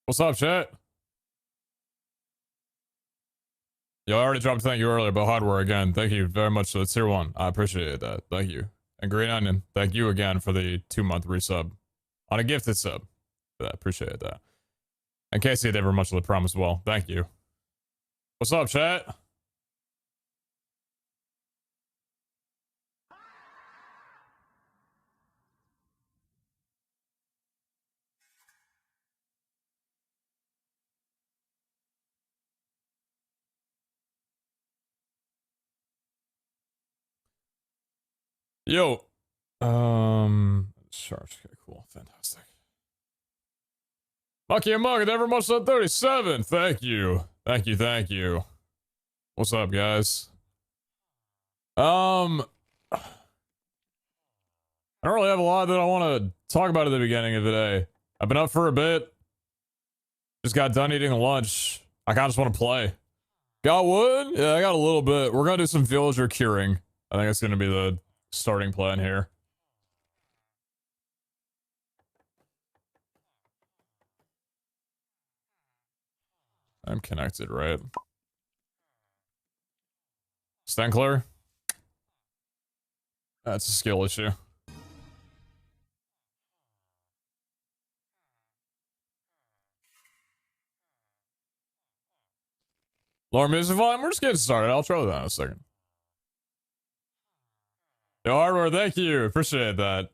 What's up, chat? Yo, I already dropped thank you earlier, but hardware again. Thank you very much for the tier 1. I appreciate that. Thank you. And Green Onion, thank you again for the 2-month resub. On a gifted sub. I appreciate that. And Casey, they very much for the prom as well. Thank you. What's up, chat? Yo. Sure. Okay, cool. Fantastic. Monkey and Mug, never much than 37. Thank you. Thank you, thank you. What's up, guys? I don't really have a lot that I want to talk about at the beginning of the day. I've been up for a bit. Just got done eating lunch. I kind of just want to play. Got wood? Yeah, I got a little bit. We're going to do some villager curing. I think that's going to be the starting plan here. I'm connected, right? Stenkler? That's a skill issue. Lower music volume? We're just getting started. I'll try that in a second. Yo, hardware, thank you. Appreciate that.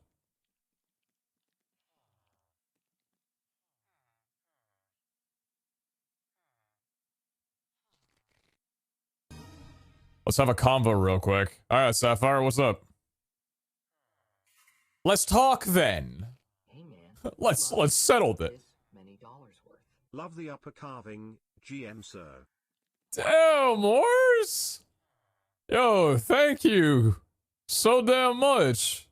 Let's have a convo real quick. All right, Sapphire, what's up? Let's talk then. Hey man, let's settle this. Many dollars worth. Love the upper carving, GM sir. Damn, Morse. Yo, thank you so damn much.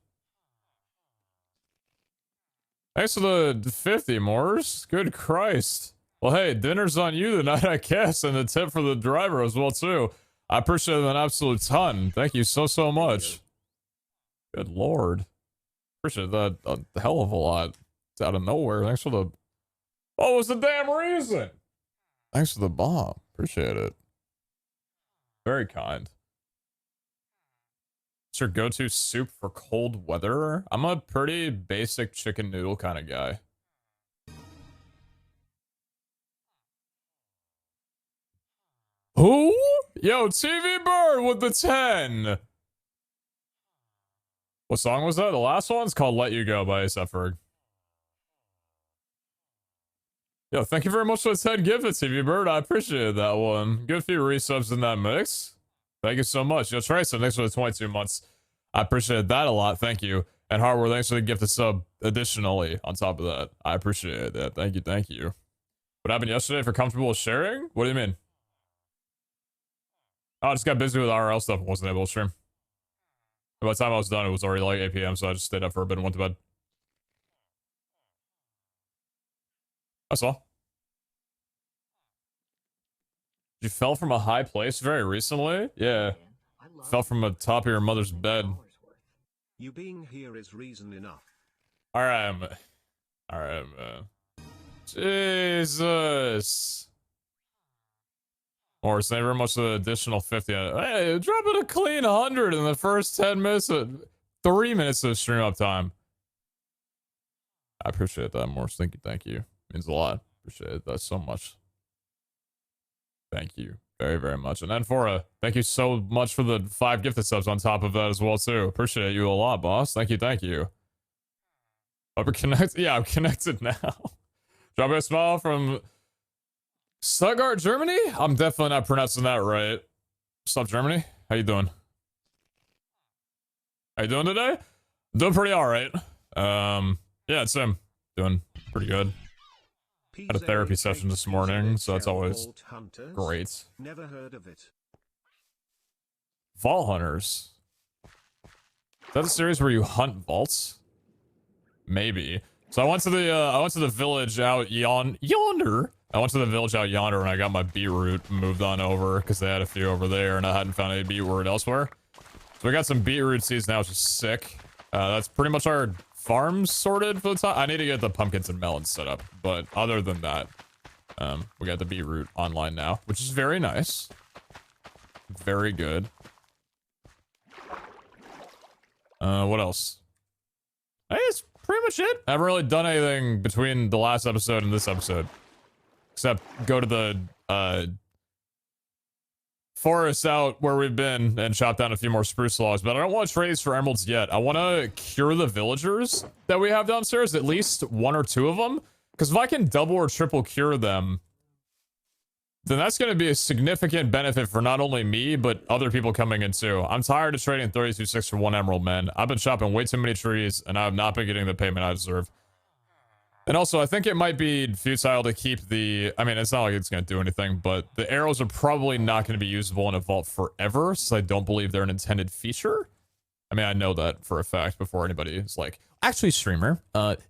Thanks for the 50, Morse. Good Christ. Well, hey, dinner's on you tonight, I guess, and the tip for the driver as well, too. I appreciate it an absolute ton. Thank you so much. Good lord. Appreciate that a hell of a lot. It's out of nowhere. Thanks for the... What was the damn reason? Thanks for the bomb. Appreciate it. Very kind. What's your go-to soup for cold weather? I'm a pretty basic chicken noodle kind of guy. Who? Yo, TV Bird with the 10. What song was that? The last one's called Let You Go by A$AP Ferg. Yo, thank you very much for the 10 gifted, TV Bird. I appreciate that one. Good few resubs in that mix. Thank you so much. Yo, Trace, thanks for the 22 months. I appreciate that a lot. Thank you. And Hardware, thanks for the gifted sub additionally on top of that. I appreciate that. Thank you, thank you. What happened yesterday for comfortable sharing? What do you mean? Oh, I just got busy with IRL stuff and wasn't able to stream. By the time I was done, it was already like 8 p.m., so I just stayed up for a bit and went to bed. That's all. You fell from a high place very recently? Yeah. Fell from the top of your mother's bed. You being here is reason enough. Alright, man. Jesus. Or thank you very much for the additional 50. Hey, dropping a clean 100 in the first 10 minutes of 3 minutes of stream up time. I appreciate that, Morse. Thank you. Means a lot. Appreciate that so much. Thank you very much. And then Fora, thank you so much for the 5 gifted subs on top of that as well too. Appreciate you a lot, boss. Thank you. Hope you're connected. Yeah, I'm connected now. Drop a smile from Stuttgart, Germany? I'm definitely not pronouncing that right. What's up, Germany? How you doing? How you doing today? Doing pretty alright. Yeah, it's him. Doing pretty good. Had a therapy session this morning, so that's always great. Never heard of it. Vault Hunters. Is that a series where you hunt vaults? Maybe. So I went to the village out yonder. I went to the village out yonder and I got my beetroot moved on over because they had a few over there and I hadn't found any beetroot elsewhere. So we got some beetroot seeds now, which is sick. That's pretty much our farms sorted for the time. I need to get the pumpkins and melons set up, but other than that, We got the beetroot online now, which is very nice. Very good. What else? I think that's pretty much it. I haven't really done anything between the last episode and this episode. Except go to the, forest out where we've been and chop down a few more spruce logs, but I don't want to trade these for emeralds yet. I want to cure the villagers that we have downstairs, at least 1 or 2 of them. Because if I can double or triple cure them, then that's going to be a significant benefit for not only me, but other people coming in too. I'm tired of trading 32.6 for 1 emerald, man. I've been chopping way too many trees, and I have not been getting the payment I deserve. And also, I think it might be futile to keep the... I mean, it's not like it's going to do anything, but the arrows are probably not going to be usable in a vault forever, since I don't believe they're an intended feature. I mean, I know that for a fact before anybody is like, actually, streamer,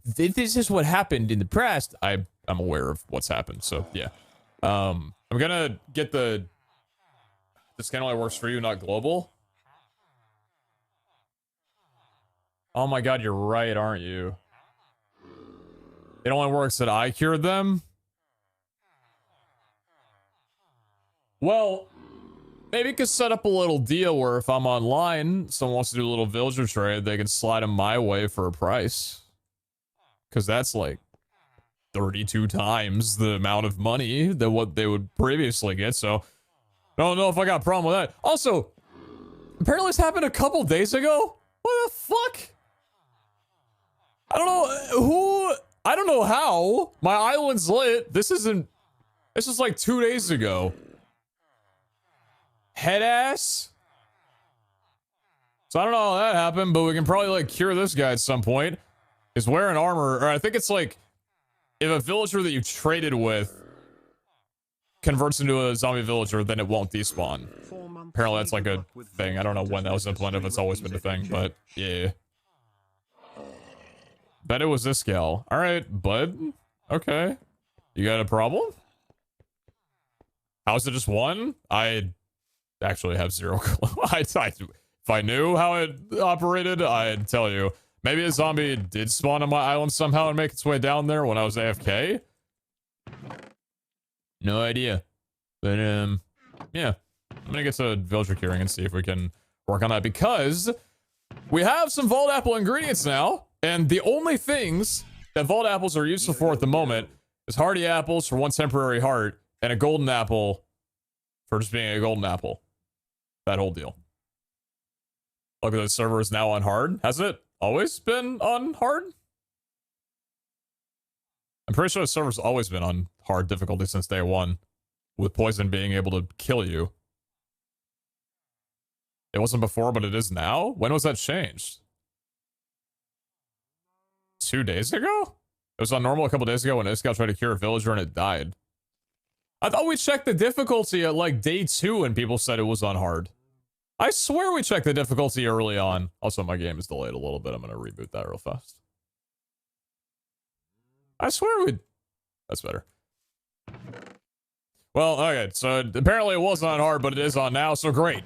this is what happened in the past. I'm aware of what's happened, so yeah. I'm gonna get the... This can only works for you, not global. Oh my god, you're right, aren't you? It only works that I cured them? Well, maybe you could set up a little deal where if I'm online, someone wants to do a little villager trade, they can slide them my way for a price. Because that's like 32 times the amount of money than what they would previously get, so I don't know if I got a problem with that. Also, apparently this happened a couple days ago? What the fuck? I don't know who... I don't know how. My island's lit. This is like 2 days ago. Head ass? So I don't know how that happened, but we can probably like cure this guy at some point. He's wearing armor, or I think it's like if a villager that you traded with converts into a zombie villager, then it won't despawn. Apparently that's like a thing. I don't know when that was implemented, if it's always been a thing, but yeah. Bet it was this gal. Alright, bud. Okay. You got a problem? How's it just 1? I actually have 0 clue. If I knew how it operated, I'd tell you. Maybe a zombie did spawn on my island somehow and make its way down there when I was AFK? No idea. But, yeah. I'm gonna get to villager curing and see if we can work on that, because we have some vault apple ingredients now. And the only things that vault apples are useful for at the moment is hardy apples for 1 temporary heart and a golden apple for just being a golden apple. That whole deal. Look at the server is now on hard. Hasn't it always been on hard? I'm pretty sure the server's always been on hard difficulty since day 1, with poison being able to kill you. It wasn't before, but it is now? When was that changed? 2 days ago? It was on normal a couple days ago when Iskal tried to cure a villager and it died. I thought we checked the difficulty at like day 2 and people said it was on hard. I swear we checked the difficulty early on. Also, my game is delayed a little bit. I'm gonna reboot that real fast. I swear we... That's better. Well, okay, so apparently it wasn't on hard, but it is on now, so great.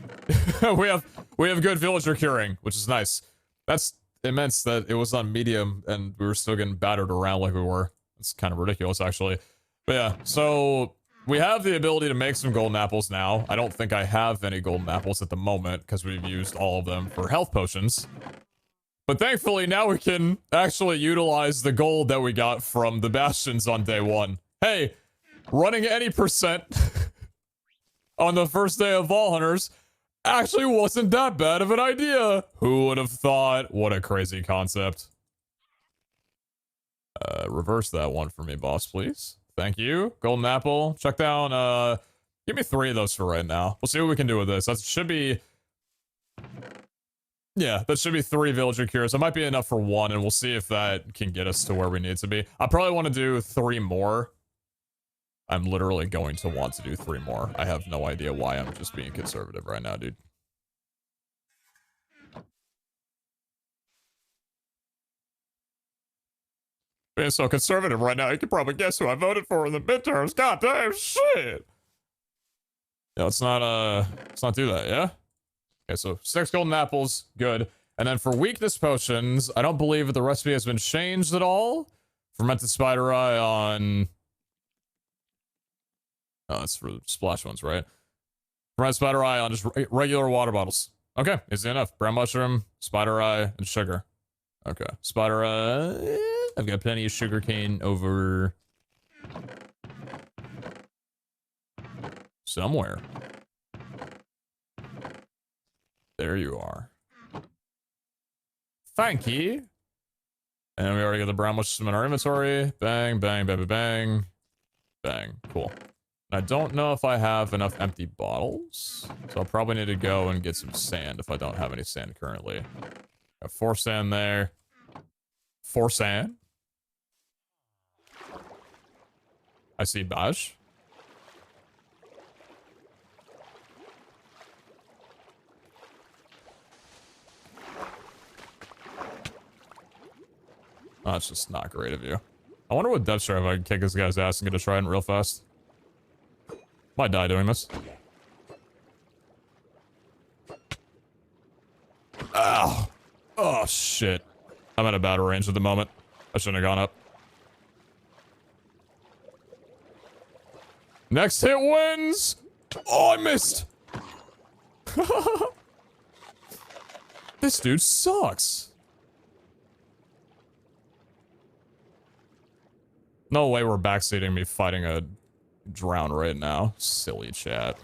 we have good villager curing, which is nice. That's immense that it was on medium and we were still getting battered around like we were. It's kind of ridiculous, actually. But yeah, so we have the ability to make some golden apples now. I don't think I have any golden apples at the moment because we've used all of them for health potions. But thankfully, now we can actually utilize the gold that we got from the bastions on day 1. Hey, running any percent on the first day of Vault Hunters actually wasn't that bad of an idea. Who would have thought? What a crazy concept. Reverse that one for me, boss, please. Thank you. Golden apple. Check down, give me 3 of those for right now. We'll see what we can do with this. That should be... Yeah, that should be 3 villager cures. That might be enough for 1, and we'll see if that can get us to where we need to be. I probably want to do 3 more. I'm literally going to want to do 3 more. I have no idea why I'm just being conservative right now, dude. Being so conservative right now, you can probably guess who I voted for in the midterms. God damn shit! Yeah, let's not do that, yeah? Okay, so 6 golden apples, good. And then for weakness potions, I don't believe the recipe has been changed at all. Fermented spider eye on Oh, that's for the splash ones, right? Red spider eye on just regular water bottles. Okay, easy enough. Brown mushroom, spider eye, and sugar. Okay, spider eye. I've got plenty of sugar cane over somewhere. There you are. Thank you. And we already got the brown mushroom in our inventory. Bang, bang, bang, bang, bang. Bang. Cool. I don't know if I have enough empty bottles, so I'll probably need to go and get some sand if I don't have any sand currently. Got 4 sand there. 4 sand. I see Bash. Oh, that's just not great of you. I wonder what Death Strike if I can kick this guy's ass and get a trident real fast. Might die doing this. Ow. Oh, shit. I'm at a bad range at the moment. I shouldn't have gone up. Next hit wins! Oh, I missed! This dude sucks. No way we're backseating me fighting a drown right now. Silly chat.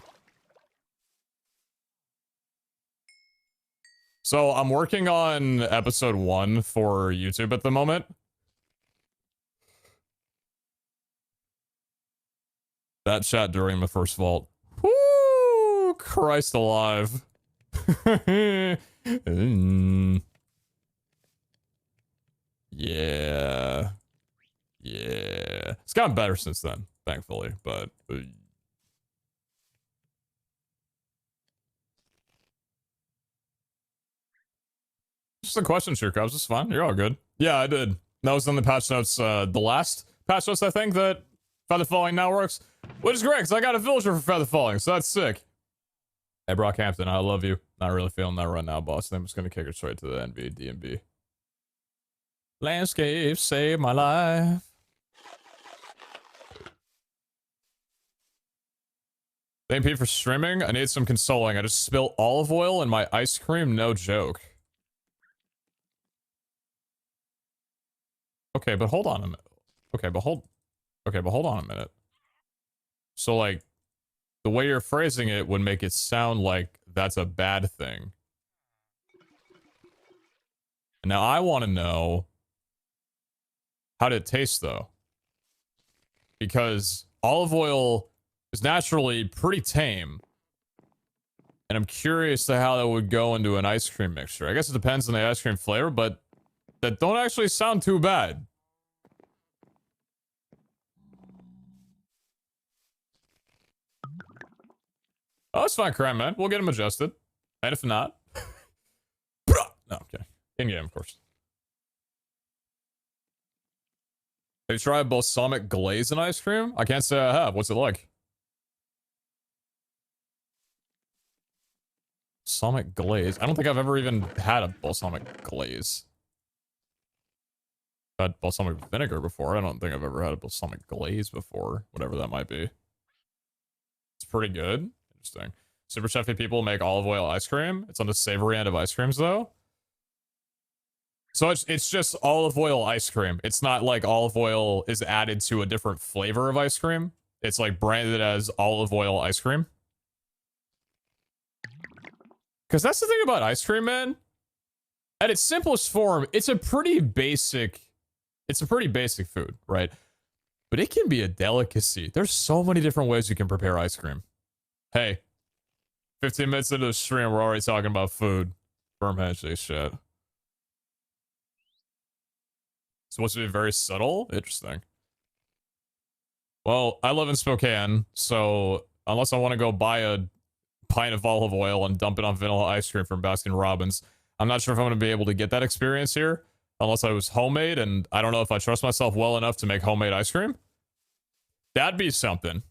So I'm working on episode 1 for YouTube at the moment. That chat during the first vault. Woo! Christ alive. Yeah. Yeah. It's gotten better since then, thankfully, but... Just a question, sure, Cubs. It's fine. You're all good. Yeah, I did. That was in the patch notes, the last patch notes, I think, that Feather Falling now works. Which is great, because I got a villager for Feather Falling, so that's sick. Hey, Brockhampton, I love you. Not really feeling that right now, boss. I'm just gonna kick it straight to the NV, DMB. Landscape saved my life. Thank you for streaming. I need some consoling. I just spilled olive oil in my ice cream, no joke. Okay, but hold on a minute. Okay, but hold on a minute. So, like, the way you're phrasing it would make it sound like that's a bad thing. Now, I want to know, how did it taste, though? Because olive oil is naturally pretty tame. And I'm curious to how that would go into an ice cream mixture. I guess it depends on the ice cream flavor, but that don't actually sound too bad. Oh, it's fine, crime, man. We'll get him adjusted. And if not... No, okay. In-game, of course. Have you tried balsamic glaze in ice cream? I can't say I have. What's it like? Balsamic glaze? I don't think I've ever even had a balsamic glaze. I've had balsamic vinegar before. I don't think I've ever had a balsamic glaze before. Whatever that might be. It's pretty good. Interesting. Super chefy people make olive oil ice cream. It's on the savory end of ice creams, though. So it's just olive oil ice cream. It's not like olive oil is added to a different flavor of ice cream. It's like branded as olive oil ice cream. Because that's the thing about ice cream, man. At its simplest form, it's a pretty basic food, right? But it can be a delicacy. There's so many different ways you can prepare ice cream. Hey, 15 minutes into the stream, we're already talking about food. Firm handshake shit. It's supposed to be very subtle? Interesting. Well, I live in Spokane, so unless I want to go buy a pint of olive oil and dump it on vanilla ice cream from Baskin Robbins, I'm not sure if I'm going to be able to get that experience here, unless I was homemade, and I don't know if I trust myself well enough to make homemade ice cream. That'd be something.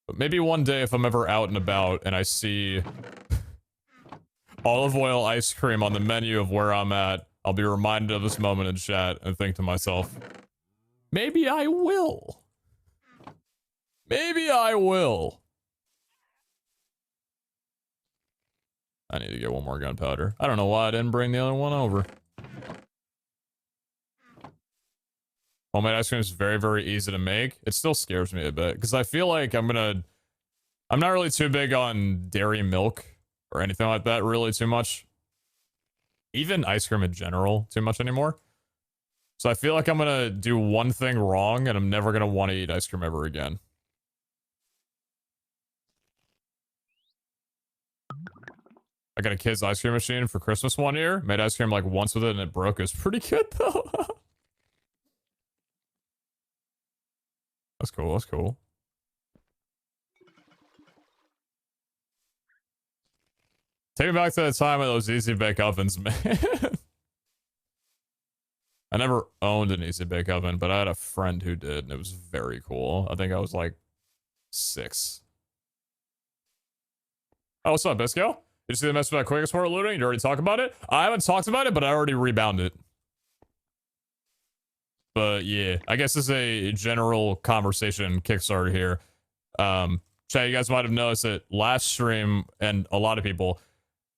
But maybe one day if I'm ever out and about and I see olive oil ice cream on the menu of where I'm at, I'll be reminded of this moment in chat and think to myself, maybe I will. Maybe I will. I need to get one more gunpowder. I don't know why I didn't bring the other one over. Homemade ice cream is very, very easy to make. It still scares me a bit because I feel like I'm not really too big on dairy milk or anything like that really too much. Even ice cream in general too much anymore. So I feel like I'm gonna do one thing wrong and I'm never gonna want to eat ice cream ever again. I got a kid's ice cream machine for Christmas one year. Made ice cream like once with it and it broke. It was pretty good though. That's cool, that's cool. Take me back to the time of those easy bake ovens, man. I never owned an easy bake oven, but I had a friend who did, and it was very cool. I think I was like 6. Oh, what's up, Bisco? Did you see the message about quick export looting? You already talked about it? I haven't talked about it, but I already rebounded it. But yeah, I guess this is a general conversation Kickstarter here. Chat, you guys might have noticed that last stream, and a lot of people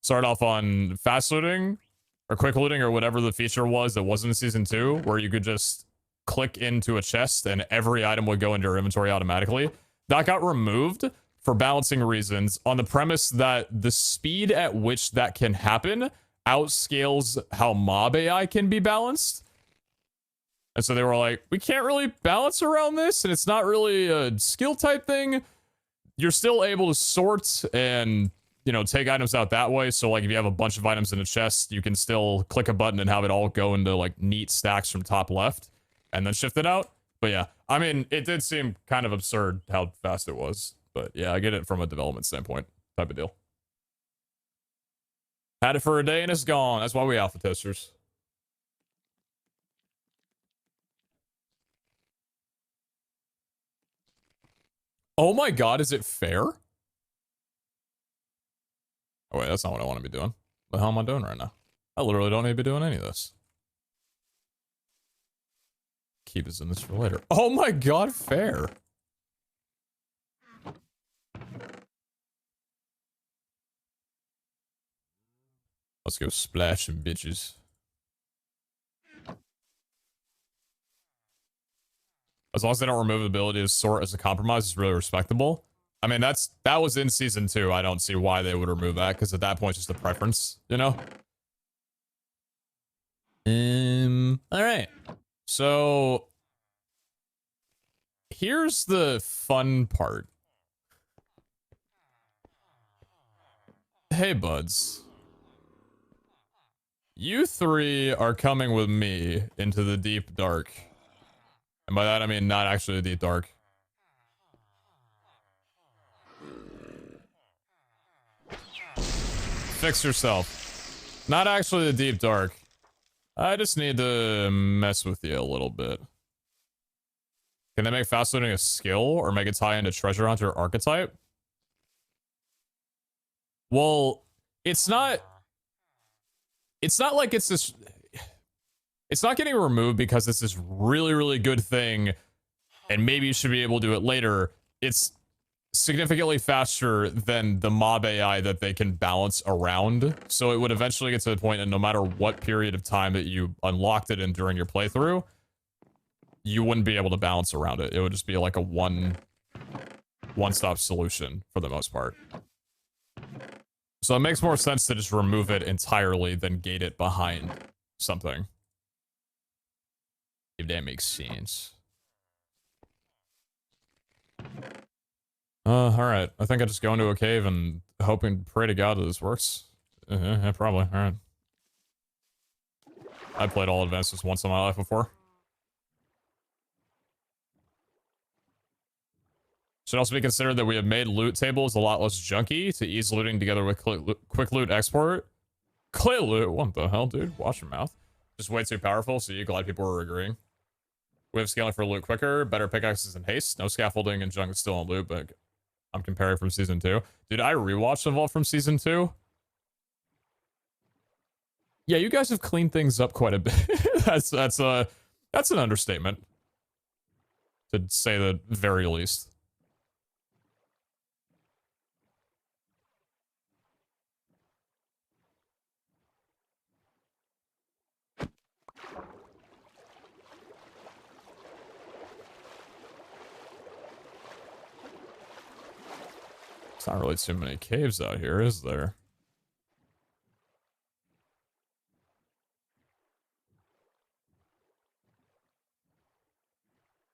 started off on fast looting or quick looting or whatever the feature was that wasn't in season 2, where you could just click into a chest and every item would go into your inventory automatically. That got removed for balancing reasons on the premise that the speed at which that can happen outscales how mob AI can be balanced. And so they were like, we can't really balance around this, and it's not really a skill type thing. You're still able to sort and, you know, take items out that way. So like if you have a bunch of items in a chest, you can still click a button and have it all go into like neat stacks from top left and then shift it out. But yeah, I mean, it did seem kind of absurd how fast it was. But yeah, I get it from a development standpoint type of deal. Had it for a day and it's gone. That's why we alpha testers. Oh my god, is it fair? Oh wait, that's not what I want to be doing. What the hell am I doing right now? I literally don't need to be doing any of this. Keep us in this for later. Oh my god, fair. Let's go splash some bitches. As long as they don't remove the ability to sort as a compromise, is really respectable. I mean, that was in season 2. I don't see why they would remove that, because at that point, it's just a preference, you know? All right. So here's the fun part. Hey, buds. You 3 are coming with me into the deep dark. And by that, I mean not actually the deep dark. Fix yourself. Not actually the deep dark. I just need to mess with you a little bit. Can they make fast looting a skill or make it tie into treasure hunter archetype? Well, it's not like it's this. It's not getting removed because it's this really, really good thing, and maybe you should be able to do it later. It's significantly faster than the mob AI that they can balance around. So it would eventually get to the point, and no matter what period of time that you unlocked it in during your playthrough, you wouldn't be able to balance around it. It would just be like a one-stop solution for the most part. So it makes more sense to just remove it entirely than gate it behind something. If that makes sense. Alright. I think I just go into a cave and hope and pray to God that this works. Yeah, probably. Alright. I played all advances once in my life before. Should also be considered that we have made loot tables a lot less junky to ease looting together with quick loot export. Clay loot? What the hell, dude? Watch your mouth. Just way too powerful, so you're glad people are agreeing. We have scaling for loot quicker, better pickaxes and haste. No scaffolding and junk is still on loot, but I'm comparing from season 2. Dude, I rewatched the vault from season 2. Yeah, you guys have cleaned things up quite a bit. that's an understatement, to say the very least. not really too many caves out here, is there?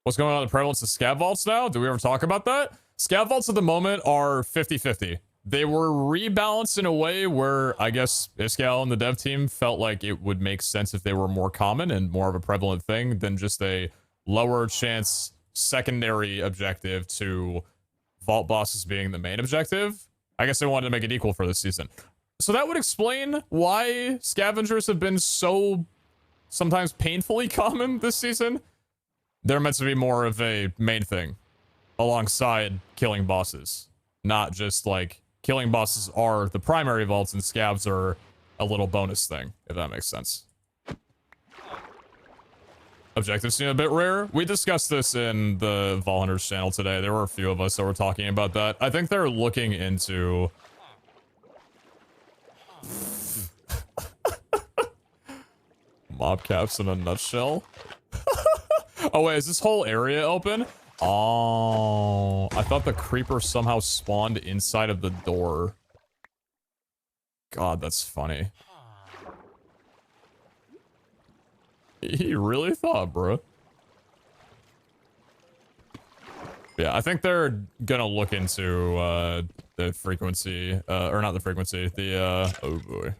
What's going on with the prevalence of scav vaults now? Did we ever talk about that? Scav vaults at the moment are 50-50. They were rebalanced in a way where I guess Iscal and the dev team felt like it would make sense if they were more common and more of a prevalent thing than just a lower chance secondary objective to vault bosses being the main objective. I guess they wanted to make it equal for this season. So that would explain why scavengers have been so sometimes painfully common this season. They're meant to be more of a main thing alongside killing bosses. Not just like killing bosses are the primary vaults and scavs are a little bonus thing, if that makes sense. Objectives seem a bit rare. We discussed this in the Vault Hunters channel today. There were a few of us that were talking about that. I think they're looking into... mob caps in a nutshell. Oh wait, is this whole area open? Oh, I thought the creeper somehow spawned inside of the door. God, that's funny. He really thought, bro. Yeah, I think they're gonna look into the frequency, or not the frequency, the oh boy.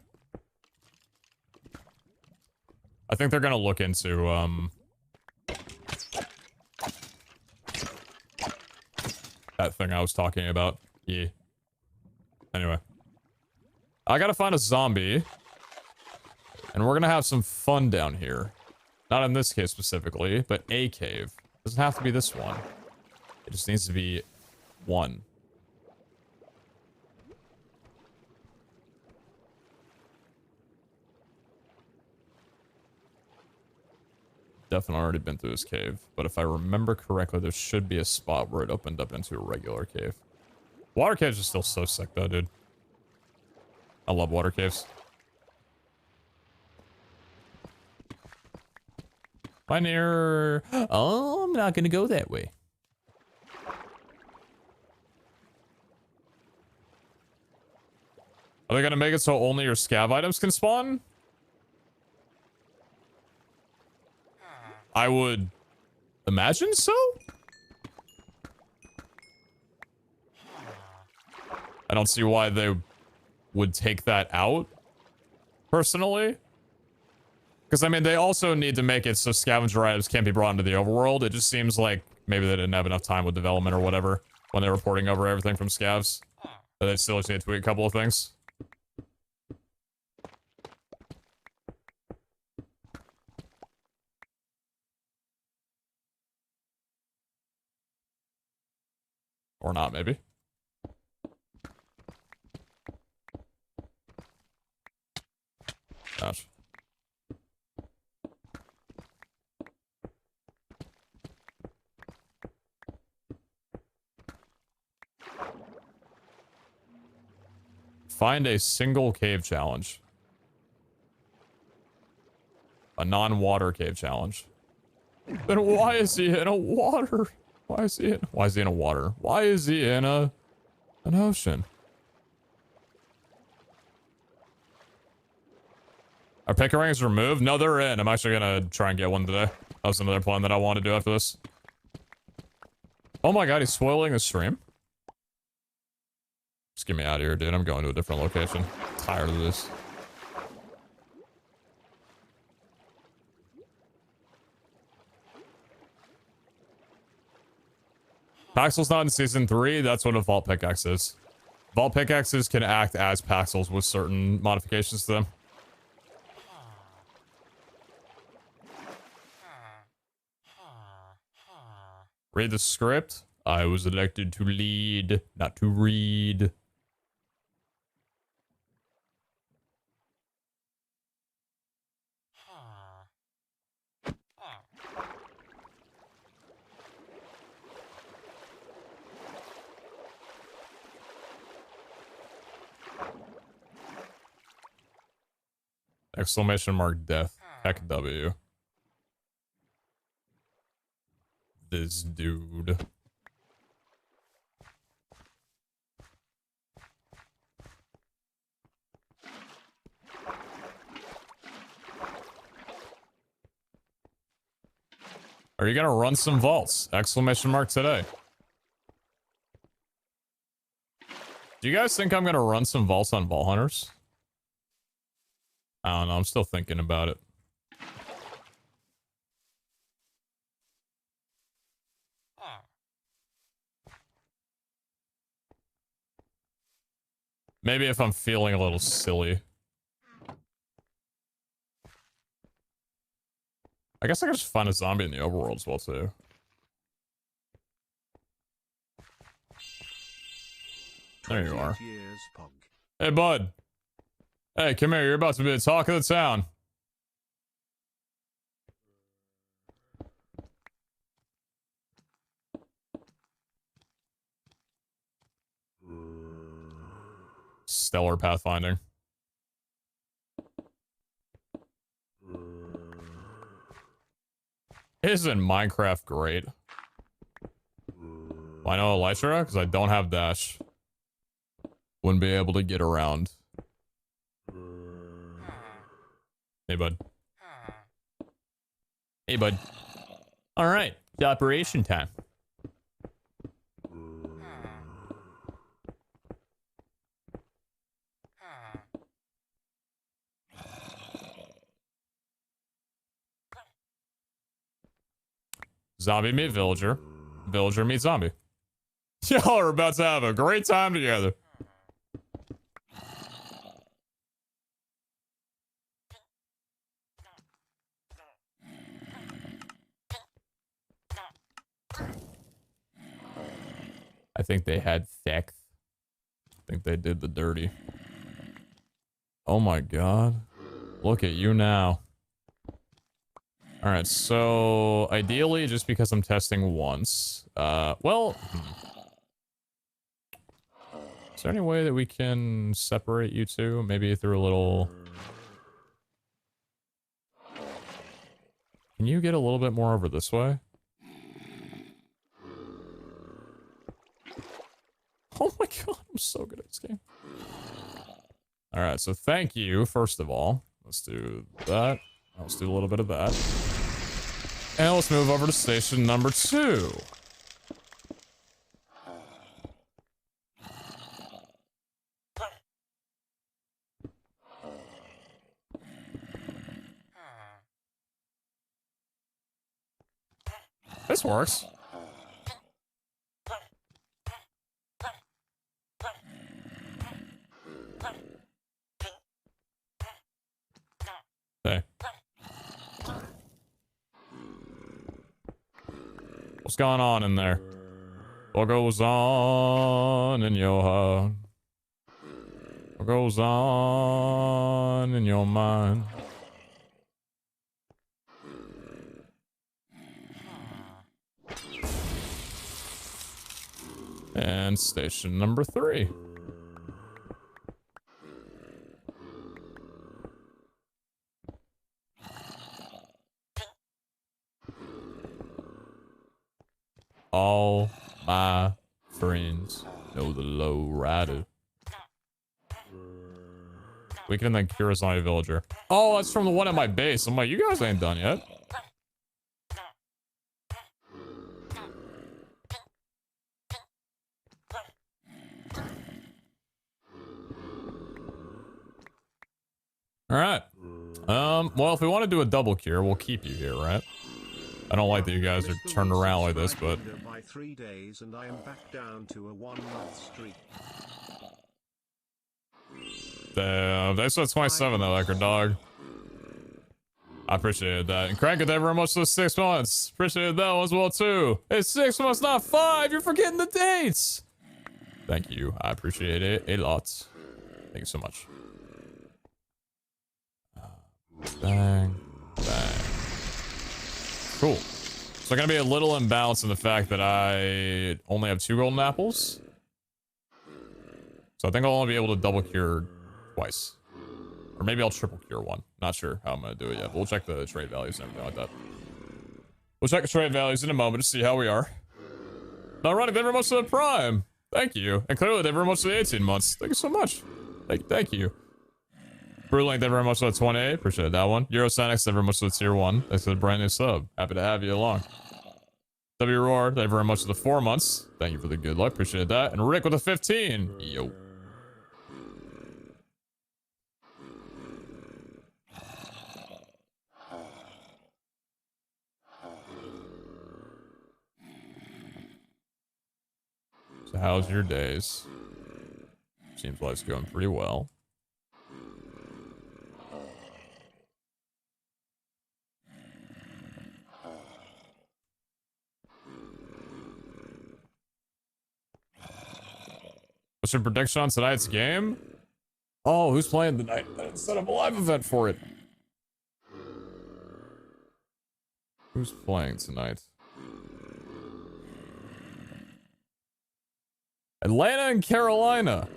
I think they're gonna look into that thing I was talking about. Yeah. Anyway. I gotta find a zombie. And we're gonna have some fun down here. Not in this cave specifically, but a cave. Doesn't have to be this one. It just needs to be one. Definitely already been through this cave, but if I remember correctly, there should be a spot where it opened up into a regular cave. Water caves are still so sick though, dude. I love water caves. Am I near... Oh, I'm not gonna go that way. Are they gonna make it so only your scav items can spawn? I would imagine so? I don't see why they would take that out, personally. Because, I mean, they also need to make it so scavenger items can't be brought into the overworld. It just seems like maybe they didn't have enough time with development or whatever when they were porting over everything from scavs. But they still just need to tweak a couple of things. Or not, maybe. Gosh. Find a single cave challenge. A non-water cave challenge. Then why is he in a water? Why is he in a water? Why is he in an ocean? Are pickerings removed? No, they're in. I'm actually gonna try and get one today. That was another plan that I want to do after this. Oh my god, he's spoiling the stream? Just get me out of here, dude. I'm going to a different location. I'm tired of this. Paxel's not in season 3. That's what a vault pickaxe is. Vault pickaxes can act as Paxels with certain modifications to them. Read the script. I was elected to lead, not to read. Exclamation mark death. Heck W. This dude. Are you gonna run some vaults? Exclamation mark today. Do you guys think I'm gonna run some vaults on Vault Hunters? I don't know, I'm still thinking about it. Maybe if I'm feeling a little silly. I guess I could just find a zombie in the overworld as well, too. There you are. Hey, bud. Hey, come here. You're about to be the talk of the town. Stellar pathfinding. Isn't Minecraft great? I know Elytra because I don't have dash. Wouldn't be able to get around. Hey, bud. Hey, bud. All right, it's operation time. Zombie meet villager. Villager meet zombie. Y'all are about to have a great time together. I think they had sex. I think they did the dirty. Oh my god. Look at you now. Alright, so ideally, just because I'm testing once, well, is there any way that we can separate you two? Maybe through a little... Can you get a little bit more over this way? Oh my god, I'm so good at this game. Alright, so thank you, first of all. Let's do that. Let's do a little bit of that. And let's move over to station number 2. This works. Hey. What's going on in there? What goes on in your heart? What goes on in your mind? And station number 3. All my friends know the low rider. We can then cure a zombie villager. Oh, that's from the one at my base. I'm like, you guys ain't done yet. All right. Well, if we want to do a double cure, we'll keep you here, right? I don't like that you guys are turned around like this, but... By 3 days and I am back down to a 1-month streak. Damn, they said 27 though, like her dog. I appreciated that. And Crank it very much for the 6 months. Appreciated that one as well too. It's 6 months, not 5. You're forgetting the dates. Thank you. I appreciate it a lot. Thank you so much. Bang. Bang. Cool. So gonna be a little imbalance in the fact that I only have 2 golden apples. So I think I'll only be able to double cure twice. Or maybe I'll triple cure 1. Not sure how I'm gonna do it yet, but we'll check the trade values and everything like that. We'll check the trade values in a moment to see how we are. Not running very much to the prime. Thank you. And clearly they very much to the 18 months. Thank you so much. Thank you. Brewlink, thank you very much for the 28. Appreciate that one. Eurosonics, thank you very much for the tier 1. Thanks for the brand new sub. Happy to have you along. W Roar, thank you very much for the 4 months. Thank you for the good luck. Appreciate that. And Rick with a 15. Yo. So how's your days? Seems like it's going pretty well. What's your prediction on tonight's game? Oh, who's playing tonight? I didn't set up a live event for it. Who's playing tonight? Atlanta and Carolina.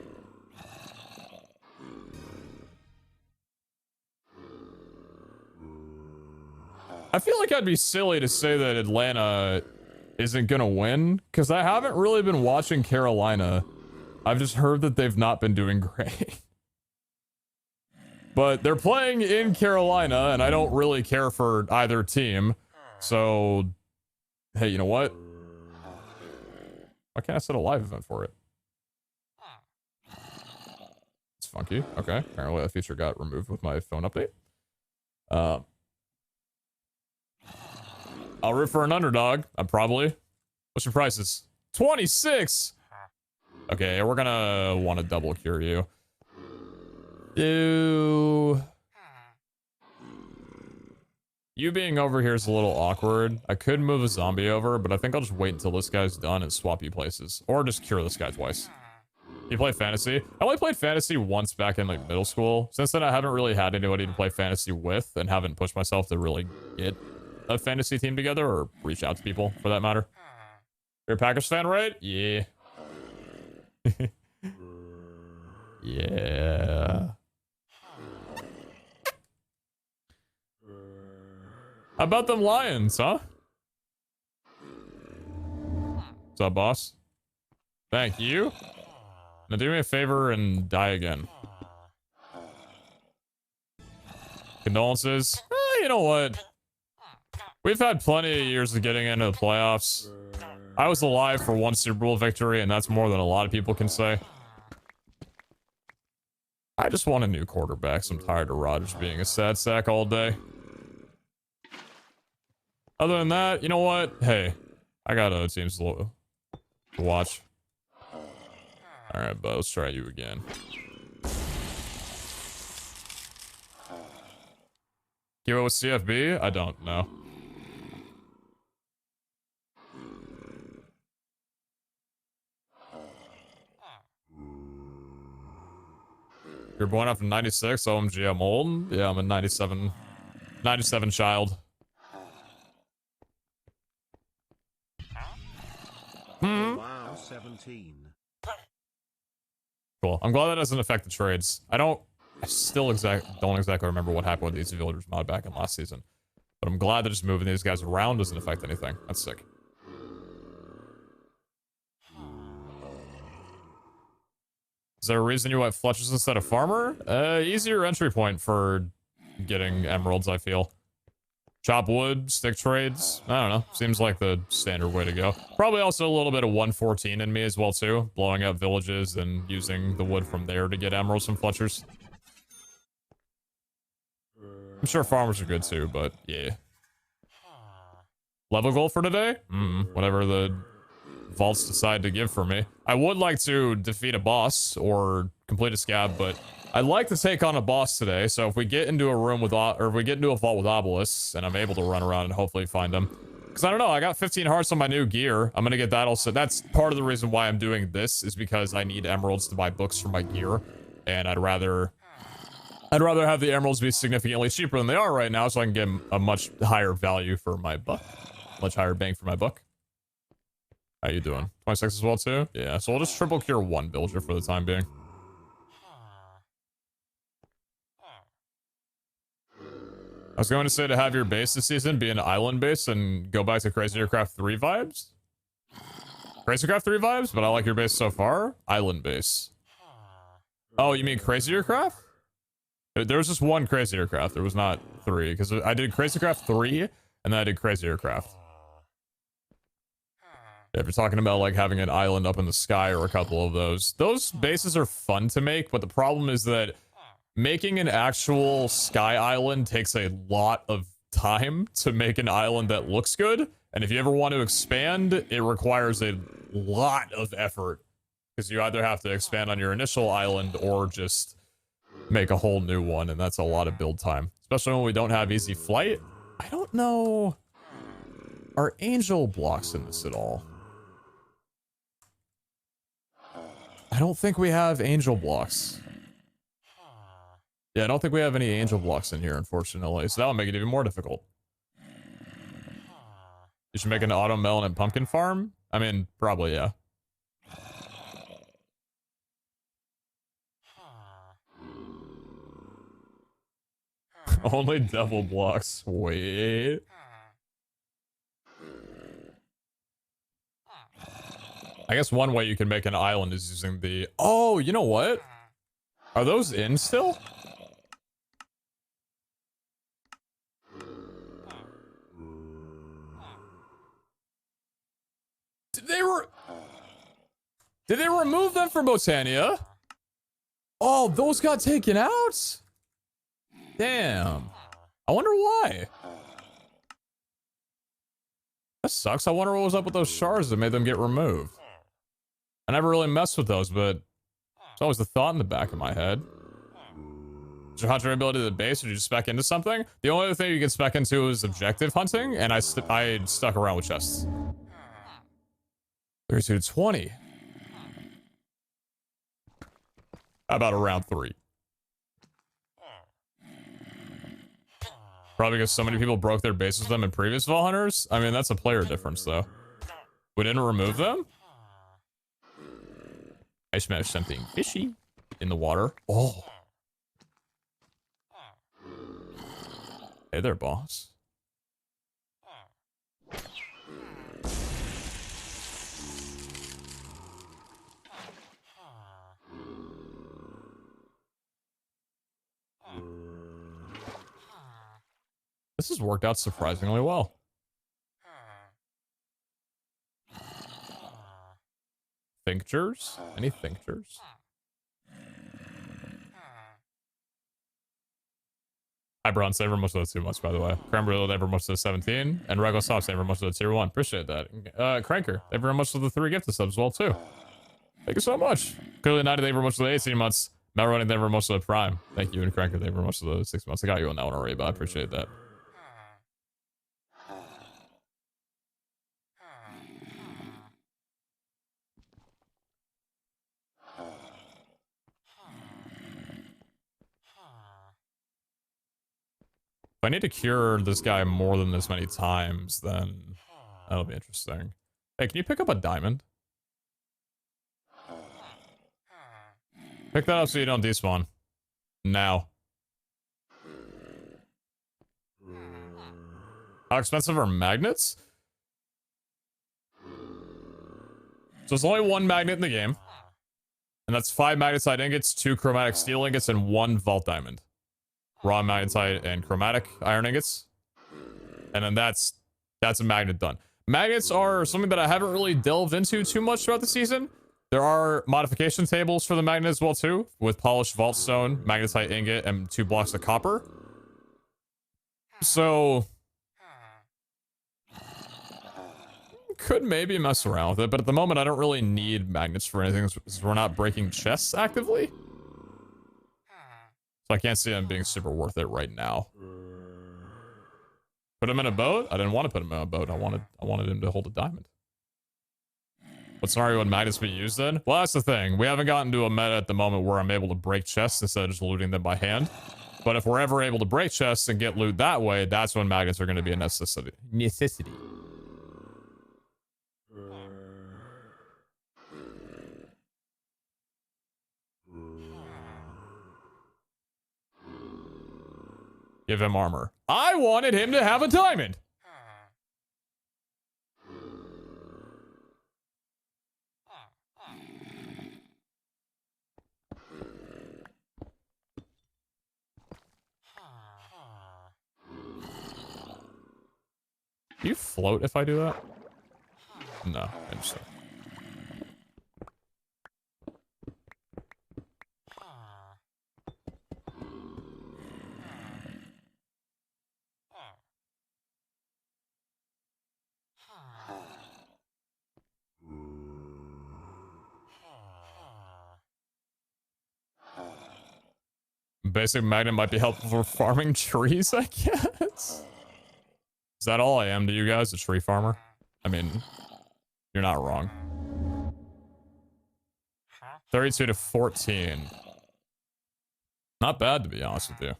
I feel like I'd be silly to say that Atlanta isn't gonna win, because I haven't really been watching Carolina. I've just heard that they've not been doing great. But they're playing in Carolina, and I don't really care for either team. So, hey, you know what? Why can't I set a live event for it? It's funky. Okay. Apparently that feature got removed with my phone update. I'll root for an underdog. Probably. What's your prices? 26! Okay, we're gonna want to double cure you. You being over here is a little awkward. I could move a zombie over, but I think I'll just wait until this guy's done and swap you places. Or just cure this guy twice. You play fantasy? I only played fantasy once back in like middle school. Since then, I haven't really had anybody to play fantasy with and haven't pushed myself to really get a fantasy team together or reach out to people for that matter. You're a Packers fan, right? Yeah. Yeah. How about them Lions, huh? What's up, boss? Thank you. Now do me a favor and die again. Condolences. You know what? We've had plenty of years of getting into the playoffs. I was alive for one Super Bowl victory, and that's more than a lot of people can say. I just want a new quarterback, so I'm tired of Rodgers being a sad sack all day. Other than that, you know what? Hey, I got other teams to watch. Alright, but let's try you again. Give it with CFB? I don't know. You're born after 96, OMG, I'm old. Yeah, I'm a 97 child. Wow, 17. Cool. I'm glad that doesn't affect the trades. I still don't exactly remember what happened with these villagers mod back in last season. But I'm glad that just moving these guys around doesn't affect anything. That's sick. Is there a reason you went Fletchers instead of Farmer? Easier entry point for getting emeralds, I feel. Chop wood, stick trades. I don't know. Seems like the standard way to go. Probably also a little bit of 114 in me as well, too. Blowing up villages and using the wood from there to get emeralds from Fletchers. I'm sure farmers are good too, but yeah. Level goal for today? Whatever the vaults decide to give for me. I would like to defeat a boss or complete a scab, but I'd like to take on a boss today. So if we get into a room with, or if we get into a vault with obelisks, and I'm able to run around and hopefully find them. Because I don't know, I got 15 hearts on my new gear. I'm gonna get that also. That's part of the reason why I'm doing this, is because I need emeralds to buy books for my gear. And I'd rather have the emeralds be significantly cheaper than they are right now, so I can get a much higher value for my buck. Much higher bang for my buck. How you doing? 26 as well too? Yeah, so we'll just triple cure one villager for the time being. I was going to say to have your base this season be an island base and go back to Crazy Aircraft 3 vibes. Crazy Aircraft 3 vibes, but I like your base so far. Island base. Oh, you mean Crazy Aircraft? There was just one crazy aircraft. There was not 3 because I did crazy aircraft 3 and then I did crazy aircraft. If you're talking about like having an island up in the sky or a couple of those bases are fun to make, but the problem is that making an actual sky island takes a lot of time to make an island that looks good. And if you ever want to expand, it requires a lot of effort because you either have to expand on your initial island or just make a whole new one. And that's a lot of build time, especially when we don't have easy flight. I don't know. Are angel blocks in this at all? I don't think we have angel blocks. Yeah, I don't think we have any angel blocks in here, unfortunately. So that would make it even more difficult. You should make an autumn melon and pumpkin farm? I mean, probably, yeah. Only double blocks. Wait. I guess one way you can make an island is using the... Oh, you know what? Are those in still? Did they remove them from Botania? Oh, those got taken out? Damn. I wonder why. That sucks. I wonder what was up with those shards that made them get removed. I never really messed with those, but it's always the thought in the back of my head. Did you hunt your ability to the base, or did you spec into something? The only other thing you can spec into is objective hunting, and I stuck around with chests. 32 to 20. How about around 3? Probably because so many people broke their bases with them in previous Vault Hunters. I mean, that's a player difference, though. We didn't remove them? I smashed something fishy in the water. Oh. Hey there, boss. This has worked out surprisingly well. Thinkers? Any thinkers? Hyperon saver most of the 2 months, by the way. Cranberry never most of the 17. And Rego Soft saver most of the tier 1. Appreciate that. Cranker, they very much of the 3 gifted subs as well, too. Thank you so much. Clearly 90, they were most of the 18 months. Melrunning, they were most of the prime. Thank you. And Cranker, they were most of the 6 months. I got you on that one already, but I appreciate that. If I need to cure this guy more than this many times, then that'll be interesting. Hey, can you pick up a diamond? Pick that up so you don't despawn. Now. How expensive are magnets? So there's only 1 magnet in the game. And that's 5 magnetite ingots, 2 chromatic steel ingots, and 1 vault diamond. Raw magnetite and chromatic iron ingots. And then that's a magnet done. Magnets are something that I haven't really delved into too much throughout the season. There are modification tables for the magnet as well too, with polished vault stone, magnetite ingot, and 2 blocks of copper. So could maybe mess around with it, but at the moment I don't really need magnets for anything because we're not breaking chests actively. So I can't see them being super worth it right now. Put him in a boat? I didn't want to put him in a boat. I wanted him to hold a diamond. What scenario would magnets be used in? Well, that's the thing. We haven't gotten to a meta at the moment where I'm able to break chests instead of just looting them by hand. But if we're ever able to break chests and get loot that way, that's when magnets are going to be a necessity. Give him armor. I wanted him to have a diamond. Do you float if I do that? No, interesting. Basic magnet might be helpful for farming trees, I guess. Is that all I am to you guys, a tree farmer? I mean, you're not wrong. 32 to 14. Not bad, to be honest with you.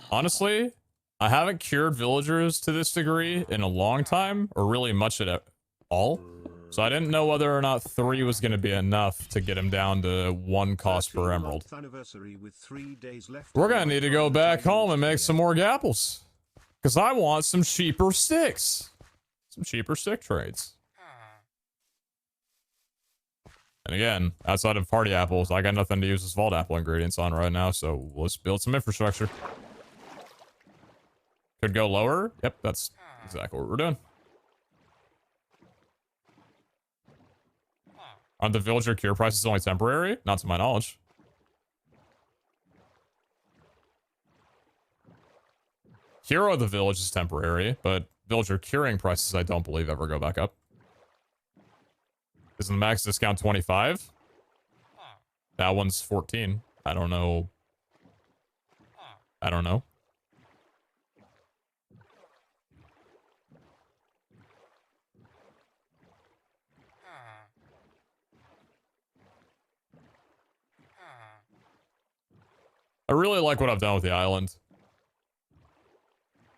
Honestly, I haven't cured villagers to this degree in a long time, or really much at all. So I didn't know whether or not 3 was going to be enough to get him down to 1 cost per emerald. We're going to need to go back home and make some more gapples. Because I want some cheaper sticks. Some cheaper stick trades. And again, outside of party apples, I got nothing to use this vault apple ingredients on right now, so let's build some infrastructure. Could go lower. Yep, that's exactly what we're doing. Aren't the villager cure prices only temporary? Not to my knowledge. Hero of the village is temporary, but villager curing prices I don't believe ever go back up. Isn't the max discount 25? That one's 14. I don't know. I don't know. I really like what I've done with the island.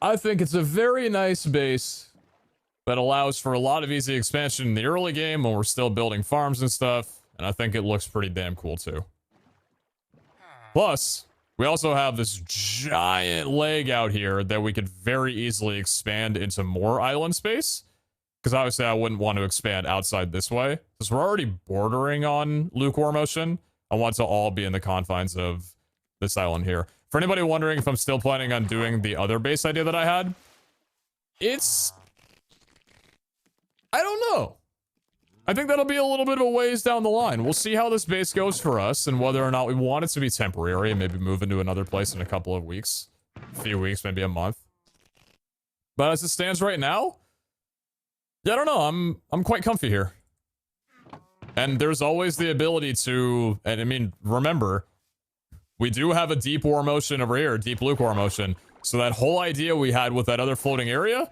I think it's a very nice base that allows for a lot of easy expansion in the early game when we're still building farms and stuff. And I think it looks pretty damn cool too. Plus, we also have this giant leg out here that we could very easily expand into more island space. Because obviously I wouldn't want to expand outside this way. Because we're already bordering on lukewarm ocean. I want to all be in the confines of this island here. For anybody wondering if I'm still planning on doing the other base idea that I had, it's... I don't know. I think that'll be a little bit of a ways down the line. We'll see how this base goes for us and whether or not we want it to be temporary and maybe move into another place in a couple of weeks. A few weeks, maybe a month. But as it stands right now, yeah, I don't know. I'm quite comfy here. And there's always the ability to, and I mean, remember, we do have a deep warm ocean over here, deep lukewarm ocean. So that whole idea we had with that other floating area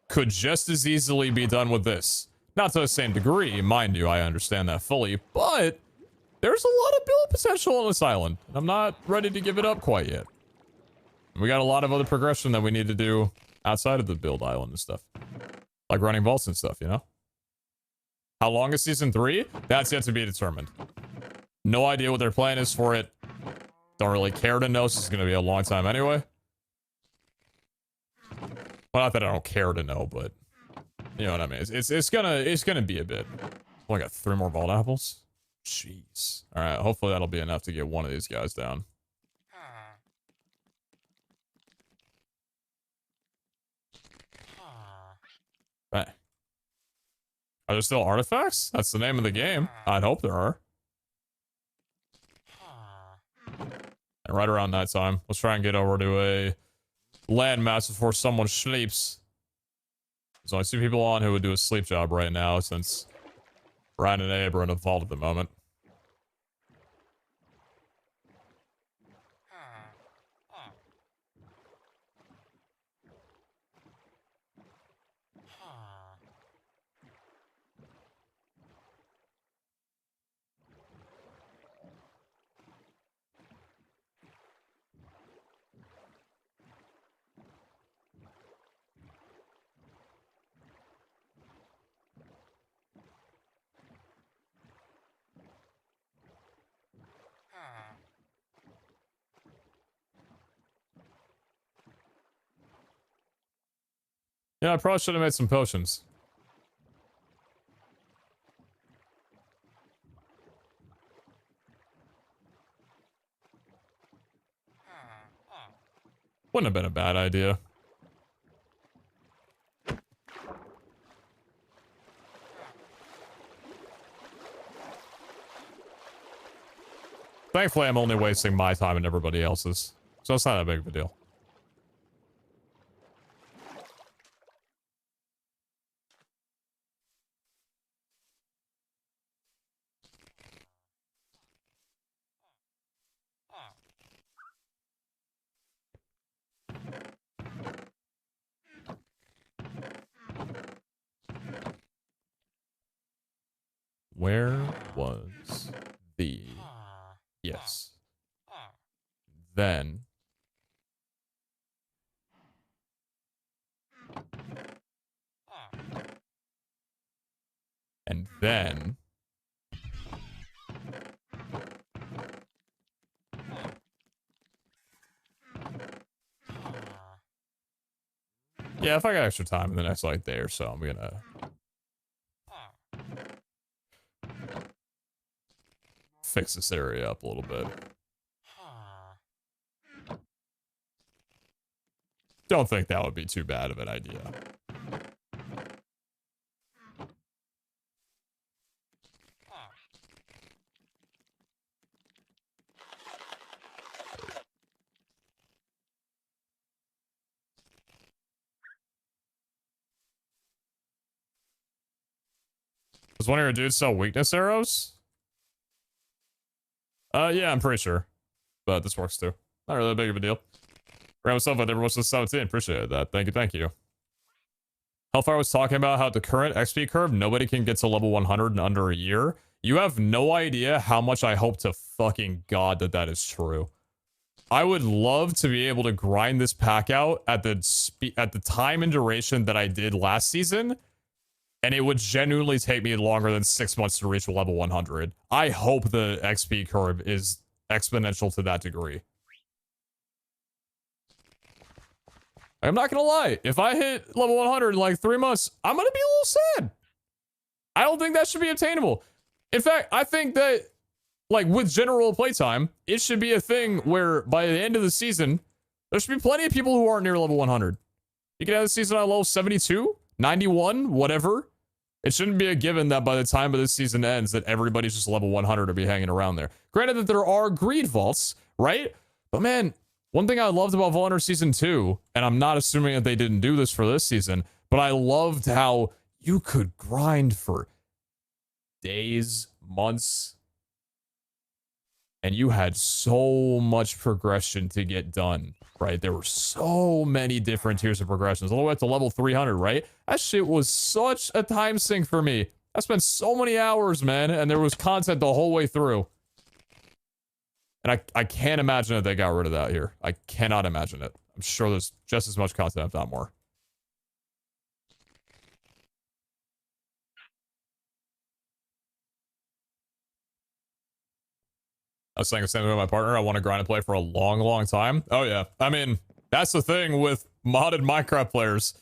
could just as easily be done with this. Not to the same degree, mind you, I understand that fully, but there's a lot of build potential on this island. And I'm not ready to give it up quite yet. We got a lot of other progression that we need to do outside of the build island and stuff. Like running vaults and stuff, you know? How long is season 3? That's yet to be determined. No idea what their plan is for it. Don't really care to know, so it's going to be a long time anyway. Well, not that I don't care to know, but you know what I mean. It's gonna be a bit. Oh, I got 3 more vault apples. Jeez. All right. Hopefully that'll be enough to get one of these guys down. Right. Are there still artifacts? That's the name of the game. I'd hope there are. And right around that time, let's try and get over to a landmass before someone sleeps. There's only 2 people on who would do a sleep job right now, since Ryan and Abe are in a vault at the moment. Yeah, I probably should have made some potions. Wouldn't have been a bad idea. Thankfully, I'm only wasting my time and everybody else's. So it's not that big of a deal. Where was the... Yes. Then... And then... Yeah, if I got extra time in the next, like, day or so, I'm gonna... fix this area up a little bit. Don't think that would be too bad of an idea. Does one of your dudes sell weakness arrows? Yeah, I'm pretty sure. But this works too. Not really that big of a deal. Ran myself, I never watched the 17. Appreciate that. Thank you, thank you. Hellfire was talking about how the current XP curve, nobody can get to level 100 in under a year. You have no idea how much I hope to fucking God that that is true. I would love to be able to grind this pack out at the time and duration that I did last season. And it would genuinely take me longer than 6 months to reach level 100. I hope the XP curve is exponential to that degree. I'm not gonna lie. If I hit level 100 in like 3 months, I'm gonna be a little sad. I don't think that should be obtainable. In fact, I think that, like, with general playtime, it should be a thing where by the end of the season, there should be plenty of people who aren't near level 100. You can have the season on level 72, 91, whatever. It shouldn't be a given that by the time of this season ends that everybody's just level 100 or be hanging around there. Granted that there are greed vaults, right? But man, one thing I loved about Vault Hunter Season 2, and I'm not assuming that they didn't do this for this season, but I loved how you could grind for days, months, and you had so much progression to get done, right? There were so many different tiers of progressions, all the way up to level 300, right? That shit was such a time sink for me. I spent so many hours, man, and there was content the whole way through. And I can't imagine that they got rid of that here. I cannot imagine it. I'm sure there's just as much content, if not more. I was saying the same thing with my partner. I want to grind and play for a long, long time. Oh, yeah. I mean, that's the thing with modded Minecraft players.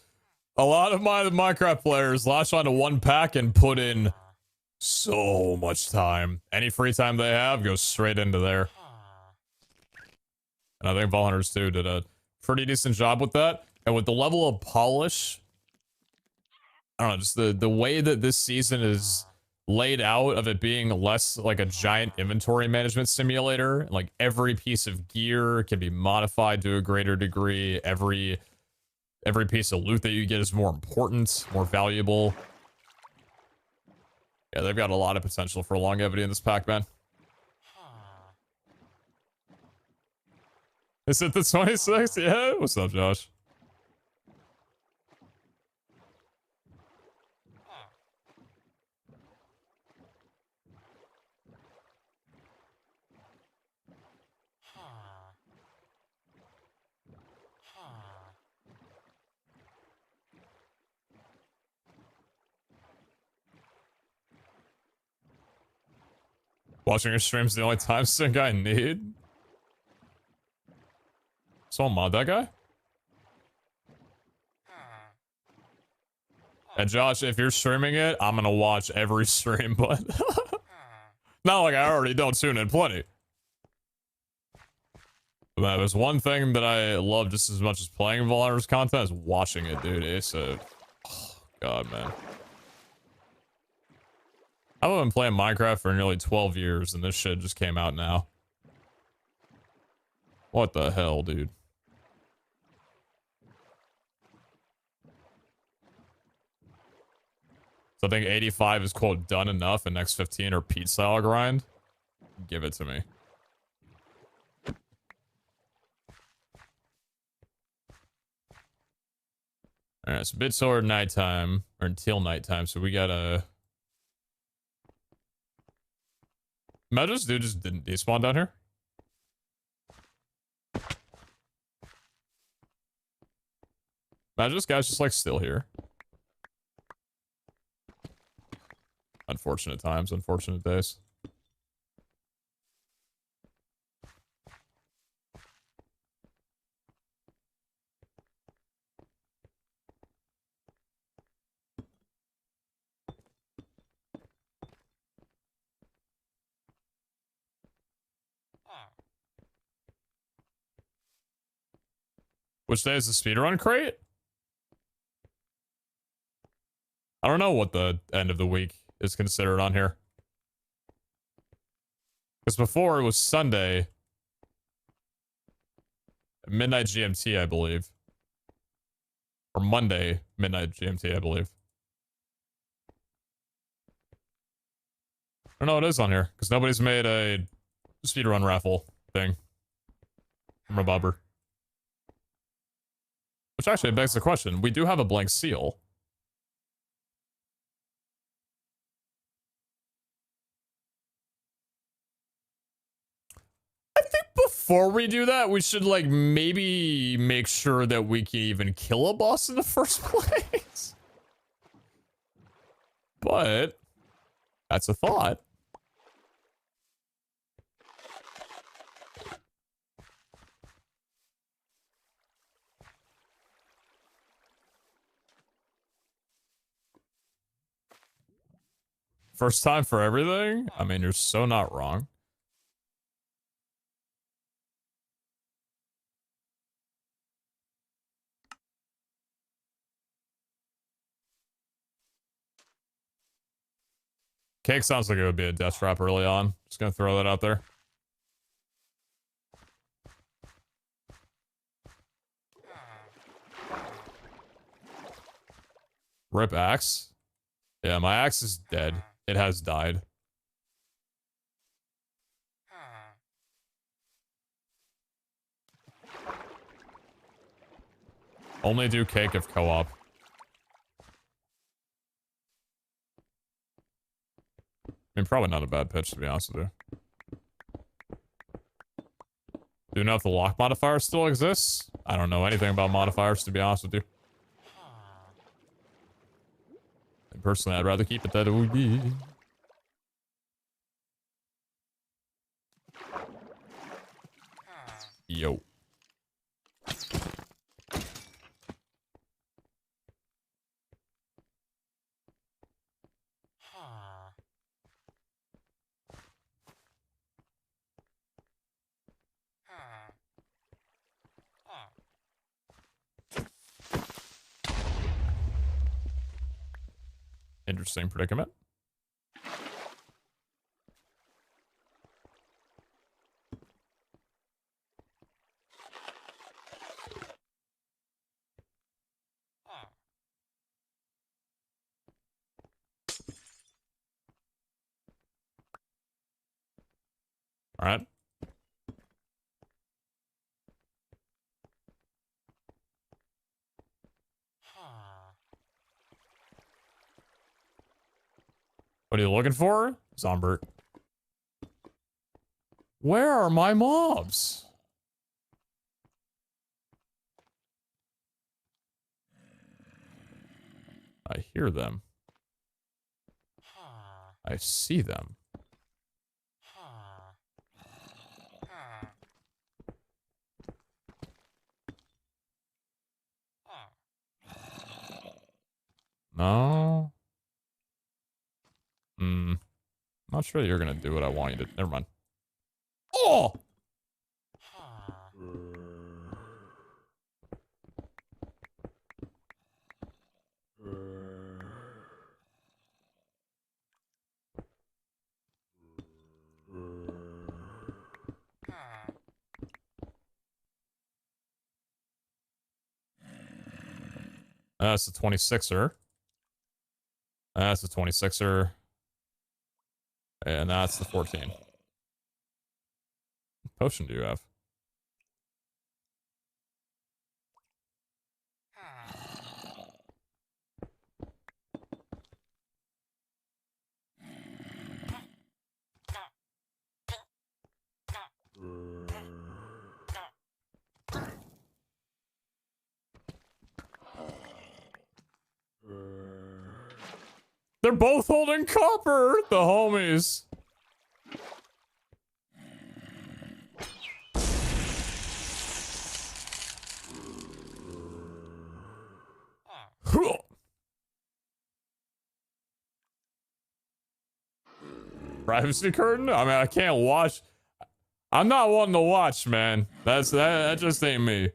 A lot of modded Minecraft players latch onto one pack and put in so much time. Any free time they have goes straight into there. And I think Vault Hunters 2 did a pretty decent job with that. And with the level of polish, I don't know, just the way that this season is laid out of it being less like a giant inventory management simulator. Like every piece of gear can be modified to a greater degree. Every piece of loot that you get is more important, more valuable. Yeah, they've got a lot of potential for longevity in this pack, man. Is it the 26th? Yeah. What's up, Josh? Watching your stream's the only time sink I need. Someone mod that guy? And Josh, if you're streaming it, I'm gonna watch every stream, but not like I already don't tune in plenty. But there's one thing that I love just as much as playing Vault Hunters content is watching it, dude. It's a... Oh, God, man. I've been playing Minecraft for nearly 12 years, and this shit just came out now. What the hell, dude? So I think 85 is, quote, done enough, and next 15 are Pete style grind. Give it to me. Alright, so bit sword nighttime, or until nighttime, so we gotta... Imagine this dude just didn't despawn down here. Imagine this guy's just like still here. Unfortunate times, unfortunate days. Which day is the speedrun crate? I don't know what the end of the week is considered on here. Because before it was Sunday. Midnight GMT, I believe. Or Monday, midnight GMT, I believe. I don't know what it is on here. Because nobody's made a speedrun raffle thing. From a bobber. Which actually begs the question. We do have a blank seal. I think before we do that, we should, like, maybe make sure that we can even kill a boss in the first place. But that's a thought. First time for everything? I mean, you're so not wrong. Cake sounds like it would be a death trap early on. Just gonna throw that out there. Rip axe? Yeah, my axe is dead. It has died. Only do cake if co-op. I mean, probably not a bad pitch, to be honest with you. Do you know if the lock modifier still exists? I don't know anything about modifiers, to be honest with you. And personally, I'd rather keep it that OD. Yo. Interesting predicament. All right. What are you looking for? Zombert. Where are my mobs? I hear them. I see them. No. Not sure you're gonna do what I want you to. Never mind. Oh! That's the 26er. That's the 26er. And that's the 14. What potion do you have? They're both holding copper, the homies. Privacy curtain? I mean, I can't watch. I'm not one to watch, man. That just ain't me.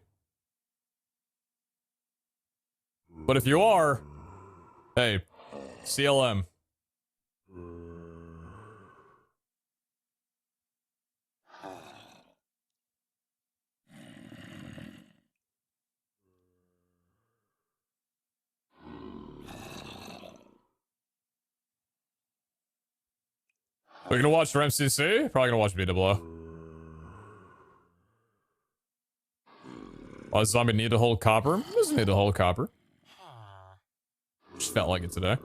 But if you are, hey, CLM. We're gonna watch for MCC? Probably gonna watch BWO. Oh, does zombie need to hold copper? Doesn't need to hold copper. Just felt like it today.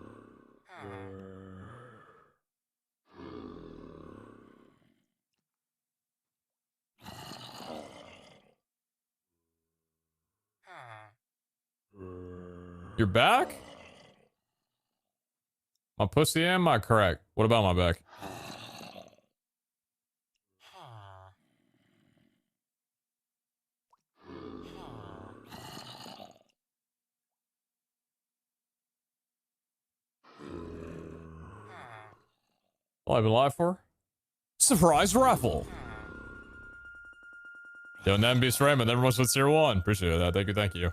You're back? My pussy and my crack. What about my back? All I've been live for? Surprise raffle! Yo, Nam Beast Raymond, everyone's with tier 1. Appreciate that. Thank you, thank you.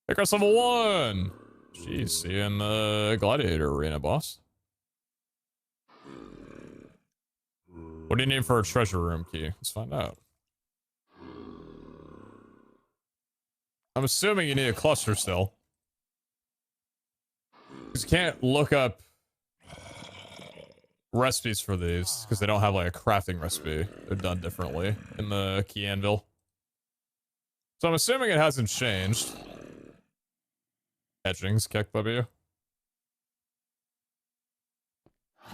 Pick us level 1! Jeez, see you in the Gladiator Arena, boss. What do you need for a treasure room key? Let's find out. I'm assuming you need a cluster still. Because you can't look up recipes for these, because they don't have like a crafting recipe. They're done differently in the key anvil. So I'm assuming it hasn't changed. Etchings, KekBW.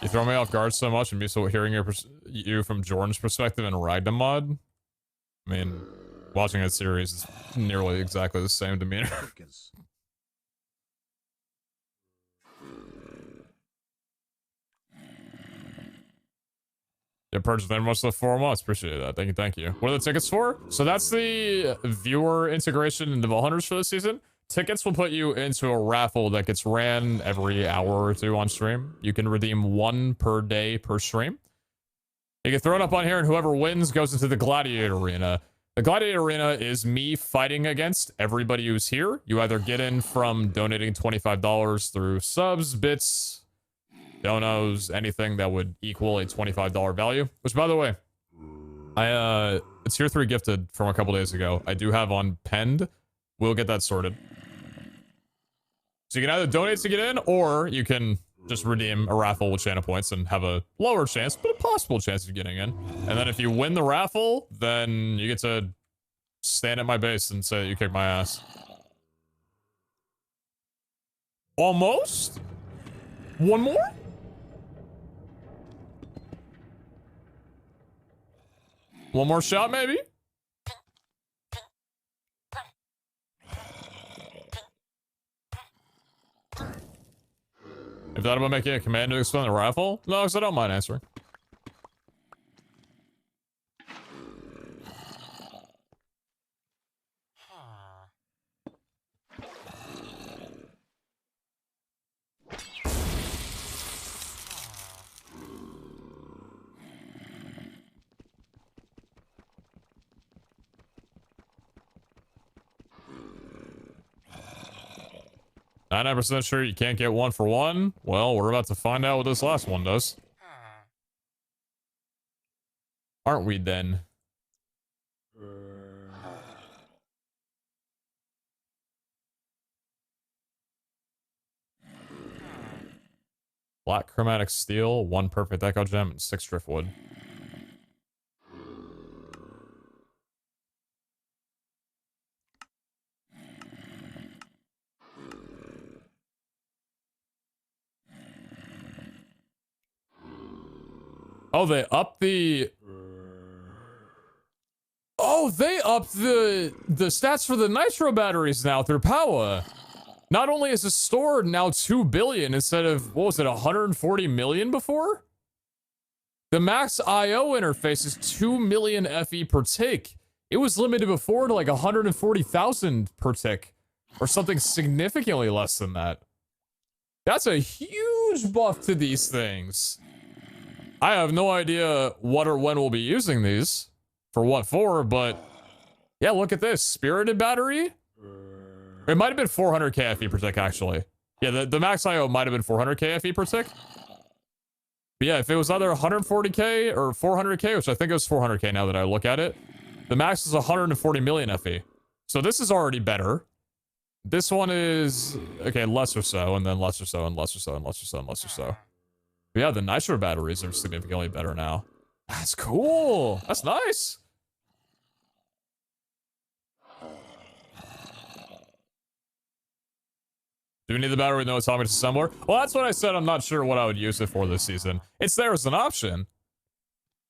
You throw me off guard so much, and me so hearing you from Jordan's perspective in Ragdom mod. I mean, watching that series is nearly exactly the same demeanor. Yeah, purchased them most of the 4 months. Appreciate that. Thank you, thank you. What are the tickets for? So that's the viewer integration into Vault Hunters for the season. Tickets will put you into a raffle that gets ran every hour or 2 on stream. You can redeem 1 per day per stream. You get thrown up on here, and whoever wins goes into the Gladiator Arena. The Gladiator Arena is me fighting against everybody who's here. You either get in from donating $25 through subs, bits, donos, anything that would equal a $25 value. Which, by the way, it's tier 3 gifted from a couple days ago. I do have on penned. We'll get that sorted. So you can either donate to get in, or you can just redeem a raffle with channel points and have a lower chance, but a possible chance of getting in. And then if you win the raffle, then you get to stand at my base and say that you kicked my ass. Almost? One more? One more shot, maybe? If that about making a command to explain the raffle? No, because I don't mind answering. I'm 99% sure you can't get 1 for 1. Well, we're about to find out what this last one does. Aren't we then? Black chromatic steel, 1 perfect echo gem, and 6 driftwood. Oh, they upped the... Oh, they upped the stats for the nitro batteries now through Power. Not only is the store now 2 billion instead of, what was it, 140 million before? The max IO interface is 2 million FE per tick. It was limited before to like 140,000 per tick, or something significantly less than that. That's a huge buff to these things. I have no idea what or when we'll be using these, for what for, but yeah, look at this. Spirited battery? It might have been 400 KFE per tick, actually. Yeah, the max IO might have been 400 KFE per tick. But yeah, if it was either 140k or 400k, which I think it was 400k now that I look at it, the max is 140 million FE. So this is already better. This one is, okay, less or so, and then less or so, and less or so, and less or so, and less or so. But yeah, the nitro batteries are significantly better now. That's cool. That's nice. Do we need the battery? No, atomic disassembler. Well, that's what I said. I'm not sure what I would use it for this season. It's there as an option,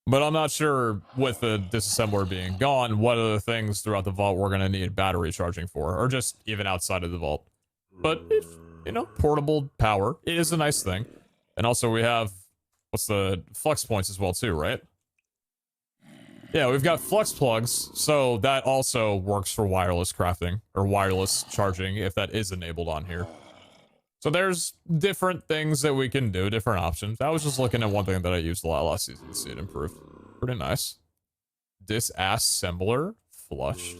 but I'm not sure with the disassembler being gone, what other things throughout the vault we're going to need battery charging for, or just even outside of the vault. But, if, you know, portable power, it is a nice thing. And also we have, what's the flux points as well too, right? Yeah, we've got flux plugs, so that also works for wireless crafting, or wireless charging, if that is enabled on here. So there's different things that we can do, different options. I was just looking at one thing that I used a lot last season to see it improve. Pretty nice. Disassembler flushed.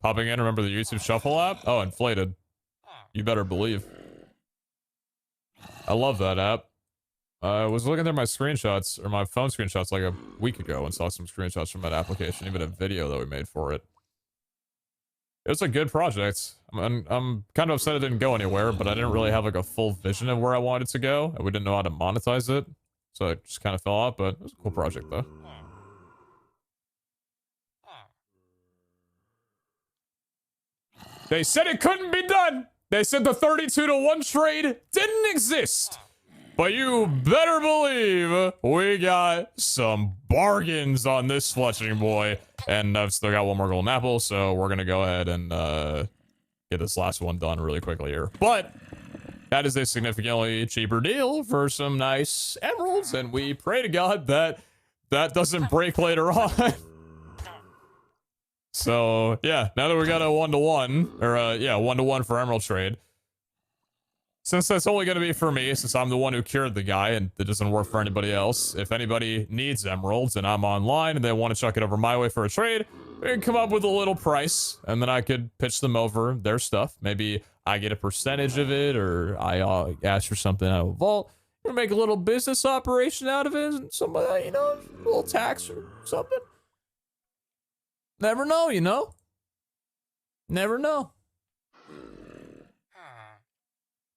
Popping in, remember the YouTube Shuffle app? Oh, inflated. You better believe. I love that app. I was looking through my screenshots, or my phone screenshots, like a week ago and saw some screenshots from that application, even a video that we made for it. It was a good project. I'm kind of upset it didn't go anywhere, but I didn't really have like a full vision of where I wanted to go, and we didn't know how to monetize it, so it just kind of fell out, but it was a cool project though. They said it couldn't be done! They said the 32-to-1 trade didn't exist! But you better believe we got some bargains on this fletching boy. And I've still got one more golden apple, so we're gonna go ahead and get this last one done really quickly here. But that is a significantly cheaper deal for some nice emeralds, and we pray to God that that doesn't break later on. So yeah, now that we got a 1-to-1, or yeah, 1-to-1 for emerald trade. Since that's only going to be for me, since I'm the one who cured the guy and it doesn't work for anybody else, if anybody needs emeralds and I'm online and they want to chuck it over my way for a trade, we can come up with a little price and then I could pitch them over their stuff. Maybe I get a percentage of it, or I ask for something out of a vault. Or make a little business operation out of it, and somebody, you know, a little tax or something. Never know, you know? Never know.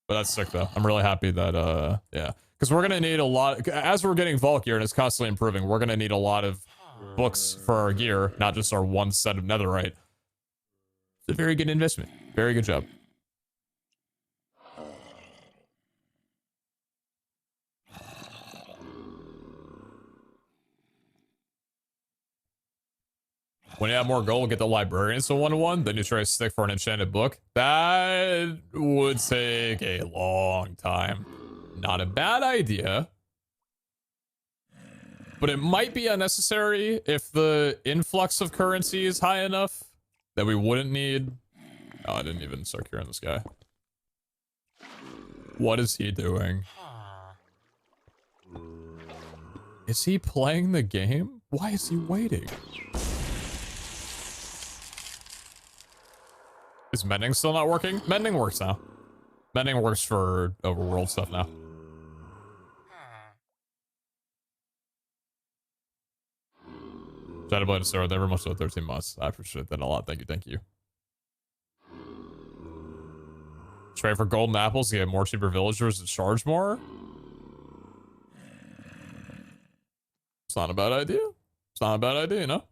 But that's sick though. I'm really happy that, yeah. Because we're going to need a lot, as we're getting vault gear and it's constantly improving, we're going to need a lot of books for our gear, not just our one set of netherite. It's a very good investment. Very good job. When you have more gold, get the librarians to 1-to-1, then you try to stick for an enchanted book. That would take a long time. Not a bad idea. But it might be unnecessary if the influx of currency is high enough that we wouldn't need... Oh, I didn't even start curing this guy. What is he doing? Is he playing the game? Why is he waiting? Is mending still not working? Mending works now. Mending works for overworld stuff now. Shadowblade and Sarah, never much so 13 months. I appreciate that a lot. Thank you, thank you. Trade for golden apples to get more cheaper villagers and charge more? It's not a bad idea. It's not a bad idea, you know?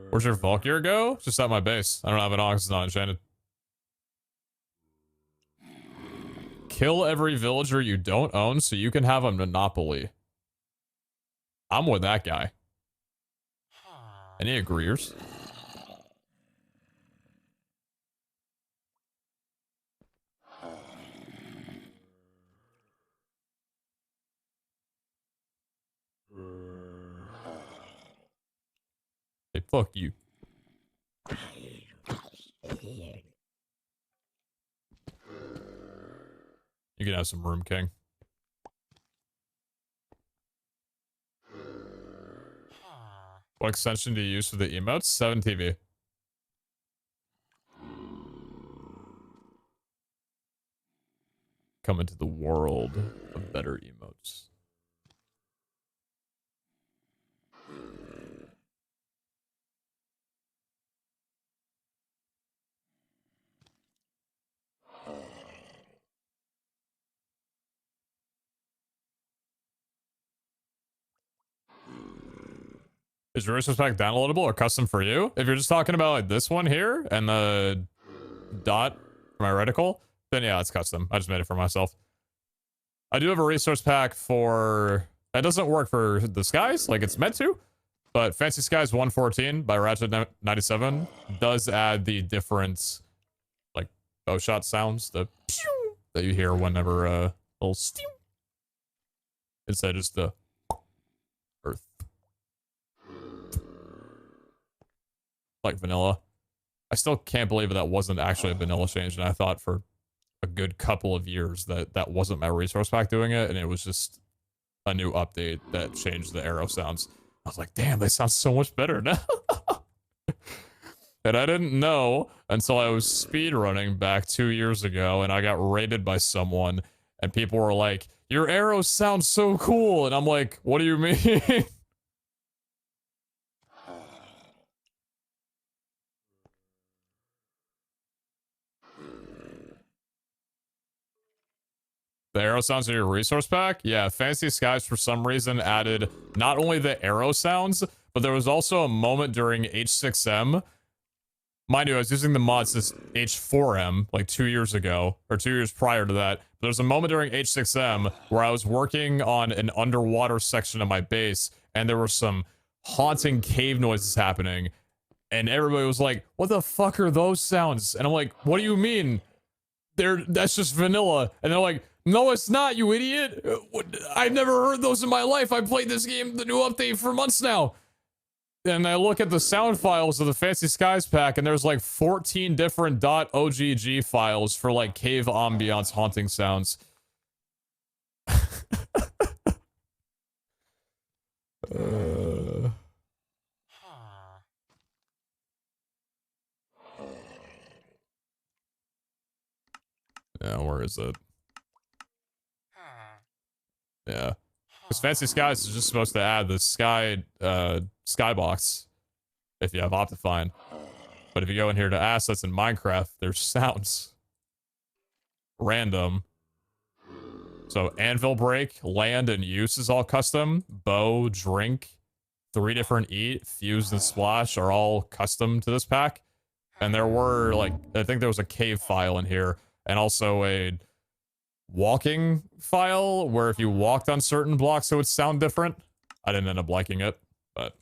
Where's your Valkyr go? Just at my base. I don't have it on because it's not enchanted. Kill every villager you don't own so you can have a monopoly. I'm with that guy. Any agreeers? Hey, fuck you. You can have some room, King. What extension do you use for the emotes? 7TV. Come into the world of better emotes. Is your resource pack downloadable or custom for you? If you're just talking about like this one here and the dot for my reticle, then yeah, it's custom. I just made it for myself. I do have a resource pack for... That doesn't work for the skies, like it's meant to, but Fancy Skies 114 by Ratchet97 does add the different like bow shot sounds, the pew that you hear whenever little stew instead of just the earth. Like vanilla. I still can't believe that wasn't actually a vanilla change, and I thought for a good couple of years that that wasn't my resource pack doing it, and it was just a new update that changed the arrow sounds. I was like, damn, they sound so much better now. And I didn't know until I was speedrunning back 2 years ago, and I got raided by someone, and people were like, your arrows sound so cool, and I'm like, what do you mean? The arrow sounds in your resource pack? Yeah, Fancy Skies for some reason added not only the arrow sounds, but there was also a moment during H6M. Mind you, I was using the mod since H4M, like 2 years ago, or 2 years prior to that. There was a moment during H6M where I was working on an underwater section of my base, and there were some haunting cave noises happening, and everybody was like, what the fuck are those sounds? And I'm like, what do you mean? That's just vanilla. And they're like, no, it's not, you idiot. I've never heard those in my life. I played this game, the new update, for months now. And I look at the sound files of the Fancy Skies pack, and there's like 14 different .ogg files for like cave ambiance haunting sounds. Yeah, where is it? Yeah. Because Fancy Skies is just supposed to add the skybox if you have Optifine. But if you go in here to assets in Minecraft, there's sounds. Random. So anvil break, land, and use is all custom. Bow, drink, 3 different eat, fuse, and splash are all custom to this pack. And there were like, I think there was a cave file in here, and also a walking file where if you walked on certain blocks it would sound different. I didn't end up liking it, but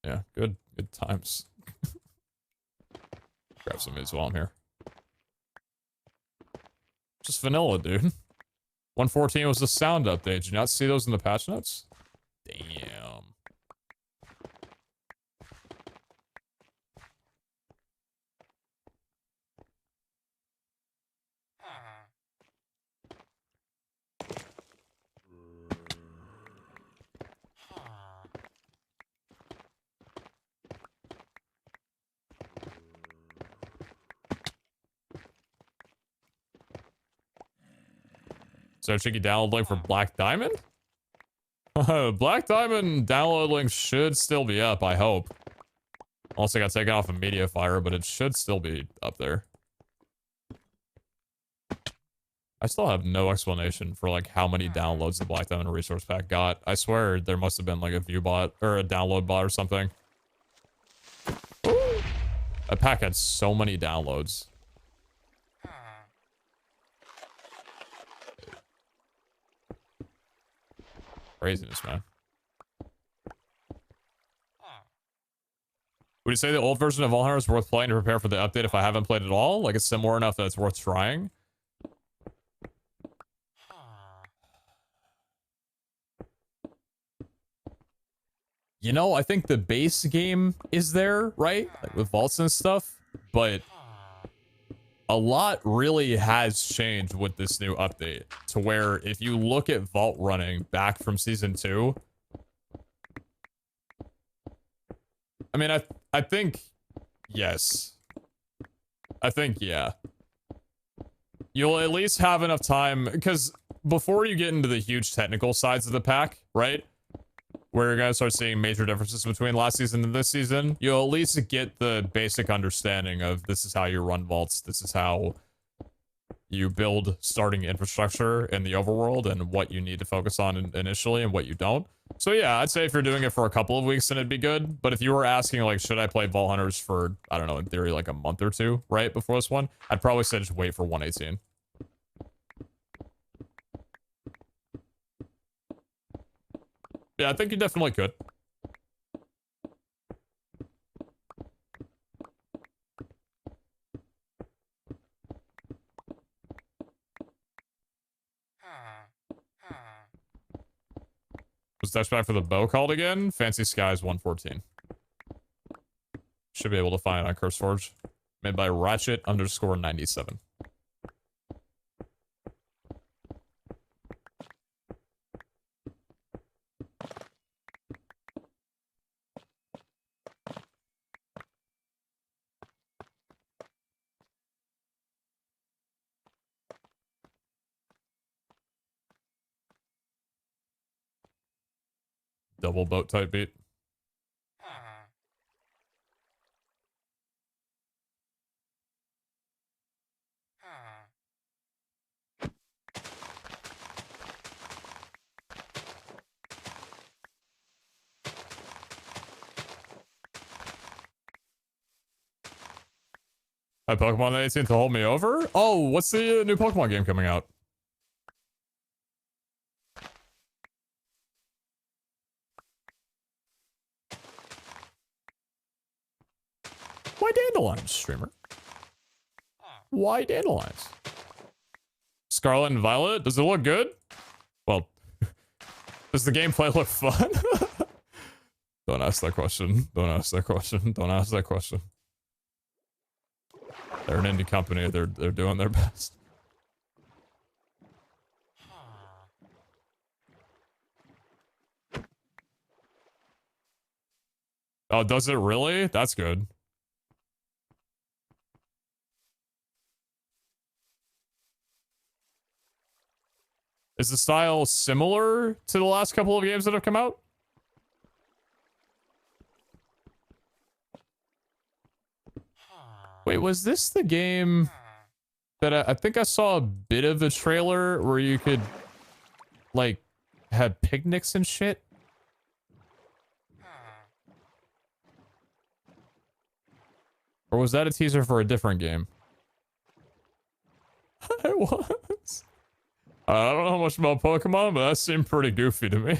yeah, good times. Grab some mids while I'm here. Just vanilla, dude. 114 was the sound update. Did you not see those in the patch notes? Damn. So cheeky download link for Black Diamond? Black Diamond download link should still be up, I hope. Also got taken off of Mediafire, but it should still be up there. I still have no explanation for like how many downloads the Black Diamond resource pack got. I swear there must have been like a view bot or a download bot or something. Ooh. That pack had so many downloads. Craziness, man. Would you say the old version of Valhalla is worth playing to prepare for the update if I haven't played it all? Like it's similar enough that it's worth trying? You know, I think the base game is there, right? Like with vaults and stuff, but a lot really has changed with this new update to where if you look at vault running back from season 2, I mean, I think yes. I think yeah. You'll at least have enough time because before you get into the huge technical sides of the pack, right? Where you're gonna start seeing major differences between last season and this season, you'll at least get the basic understanding of this is how you run vaults, this is how you build starting infrastructure in the overworld and what you need to focus on initially and what you don't. So yeah, I'd say if you're doing it for a couple of weeks then it'd be good, but if you were asking like, should I play Vault Hunters for, I don't know, in theory like a month or two, right, before this one, I'd probably say just wait for 118. Yeah, I think you definitely could. Was Dash back for the bow called again? Fancy Skies 114. Should be able to find it on CurseForge. Made by Ratchet_97. Double boat type beat. Hi, Pokemon 18 to hold me over? Oh, what's the new Pokemon game coming out? Why Dandelions, streamer? Why Dandelions? Scarlet and Violet? Does it look good? Well, does the gameplay look fun? Don't ask that question. Don't ask that question. Don't ask that question. They're an indie company. They're doing their best. Oh, does it really? That's good. Is the style similar to the last couple of games that have come out? Wait, was this the game that I think I saw a bit of a trailer where you could, like, have picnics and shit? Or was that a teaser for a different game? It was. I don't know much about Pokemon, but that seemed pretty goofy to me.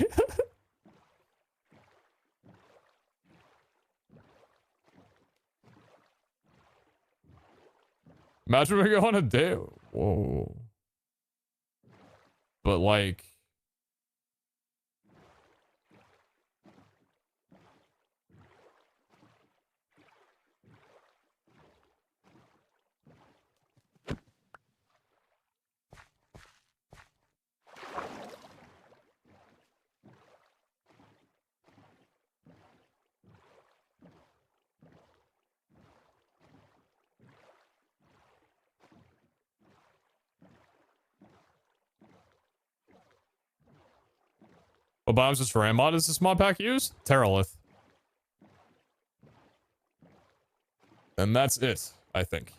Imagine we go on a date. Whoa. But like... What biomes does terrain mod does this mod pack use? Terralith. And that's it, I think.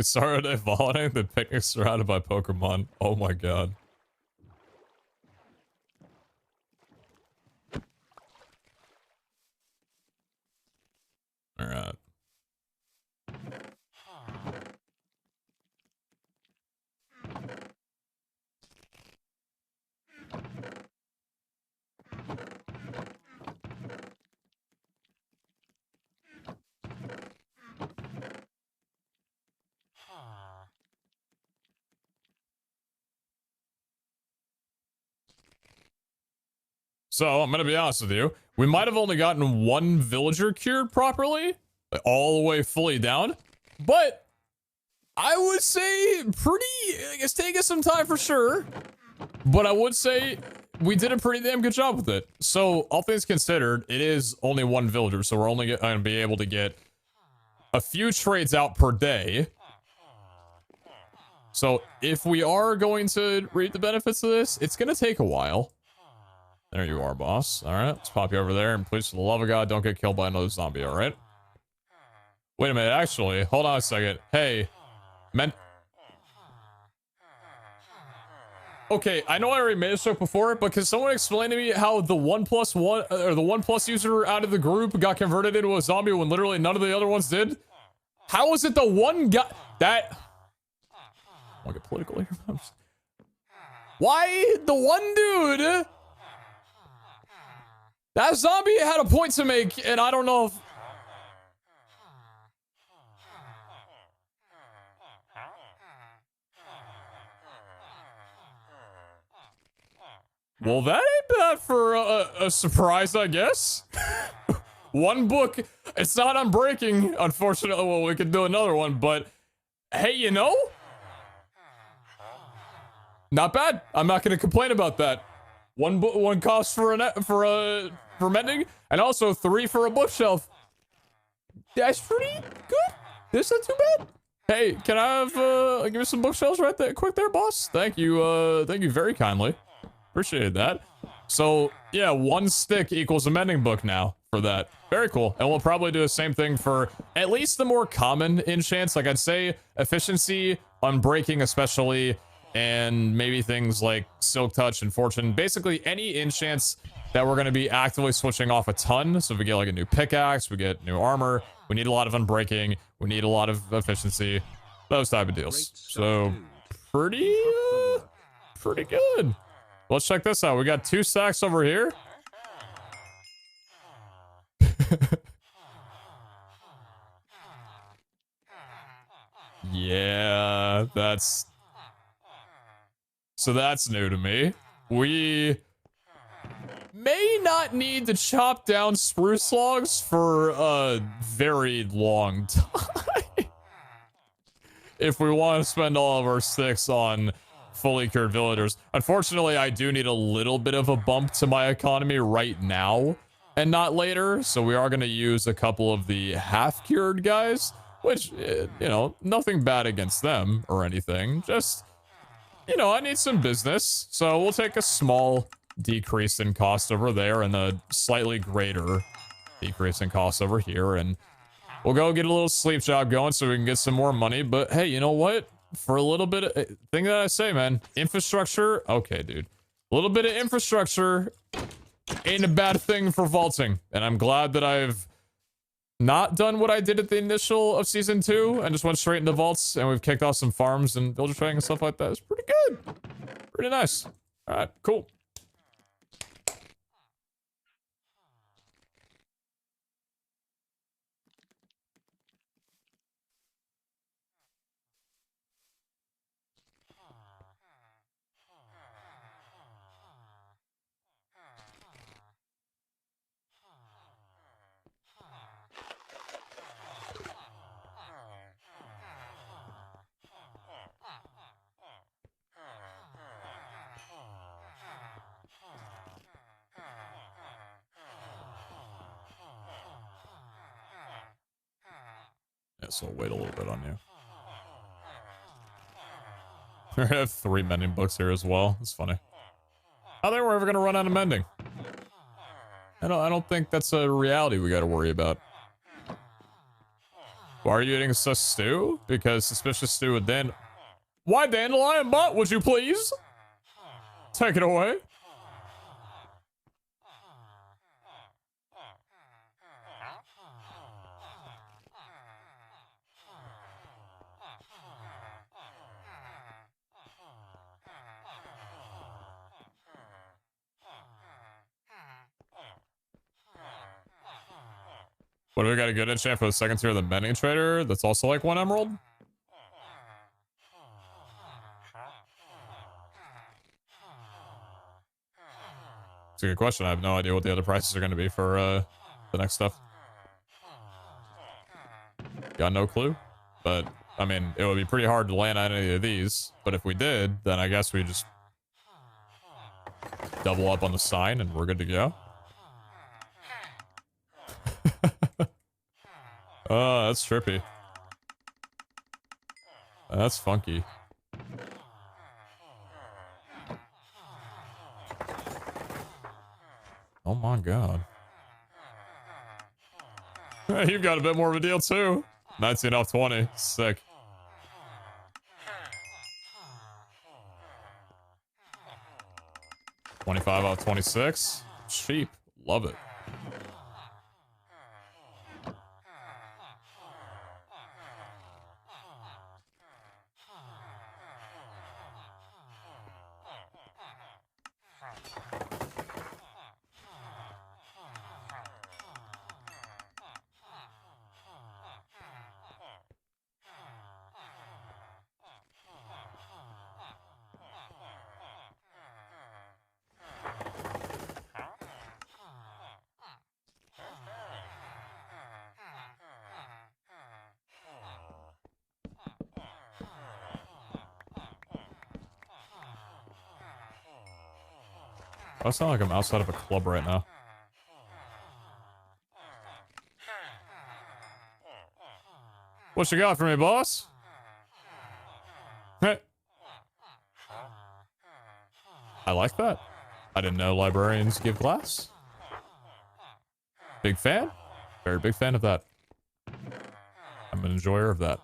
Saturday volleying, the picnic surrounded by Pokemon. Oh my god. Alright. So, I'm gonna be honest with you. We might have only gotten one villager cured properly, like all the way fully down, but I would say it's taking some time for sure, but I would say we did a pretty damn good job with it. So, all things considered, it is only one villager, so we're only gonna be able to get a few trades out per day. So, if we are going to reap the benefits of this, it's gonna take a while. There you are, boss. Alright, let's pop you over there, and please, for the love of God, don't get killed by another zombie, alright? Wait a minute, actually, hold on a second. Hey, okay, I know I already made this joke before, but can someone explain to me how the 1+1, or the 1+ user out of the group got converted into a zombie when literally none of the other ones did? How was it the one guy that... I want to get political here. Why the one dude... That zombie had a point to make, and I don't know if... Well, that ain't bad for a surprise, I guess. One book. It's not unbreaking, unfortunately. Well, we could do another one, but... Hey, you know? Not bad. I'm not going to complain about that. One cost for mending, and also 3 for a bookshelf. That's pretty good. That's not too bad. Hey, can I have give me some bookshelves right there, quick there, boss? Thank you very kindly. Appreciate that. So yeah, 1 stick equals a mending book now for that. Very cool. And we'll probably do the same thing for at least the more common enchants. Like I'd say efficiency, unbreaking especially, and maybe things like Silk Touch and Fortune. Basically any enchants that we're going to be actively switching off a ton. So if we get like a new pickaxe, we get new armor, we need a lot of unbreaking, we need a lot of efficiency, those type of deals. So pretty good. Let's check this out. We got 2 stacks over here. Yeah, that's new to me. We may not need to chop down spruce logs for a very long time. If we want to spend all of our sticks on fully cured villagers. Unfortunately, I do need a little bit of a bump to my economy right now and not later. So we are going to use a couple of the half-cured guys, which, you know, nothing bad against them or anything. Just, you know, I need some business. So we'll take a small decrease in cost over there and a slightly greater decrease in cost over here. And we'll go get a little sleep job going so we can get some more money. But hey, you know what? For a little bit of thing that I say, man, infrastructure. Okay, dude, a little bit of infrastructure ain't a bad thing for vaulting. And I'm glad that I've not done what I did at the initial of season 2 and just went straight into vaults, and we've kicked off some farms and villager trading and stuff like that. It's pretty good. Pretty nice. All right, cool. Guess I'll wait a little bit on you. I have 3 mending books here as well. It's funny. I think we're ever gonna run out of mending. I don't think that's a reality we gotta worry about. Why are you eating sus stew? Because suspicious stew with Why dandelion butt, would you please? Take it away. What do we got a good enchant for the second tier of the mending trader? That's also like 1 emerald? It's a good question. I have no idea what the other prices are going to be for the next stuff. Got no clue. But, I mean, it would be pretty hard to land on any of these. But if we did, then I guess we just double up on the sign and we're good to go. Oh, that's trippy. That's funky. Oh my god. You've got a bit more of a deal too. 19 off 20. Sick. $25 off 26. Cheap. Love it. I sound like I'm outside of a club right now. What you got for me, boss? Hey. I like that. I didn't know librarians give glass. Big fan? Very big fan of that. I'm an enjoyer of that.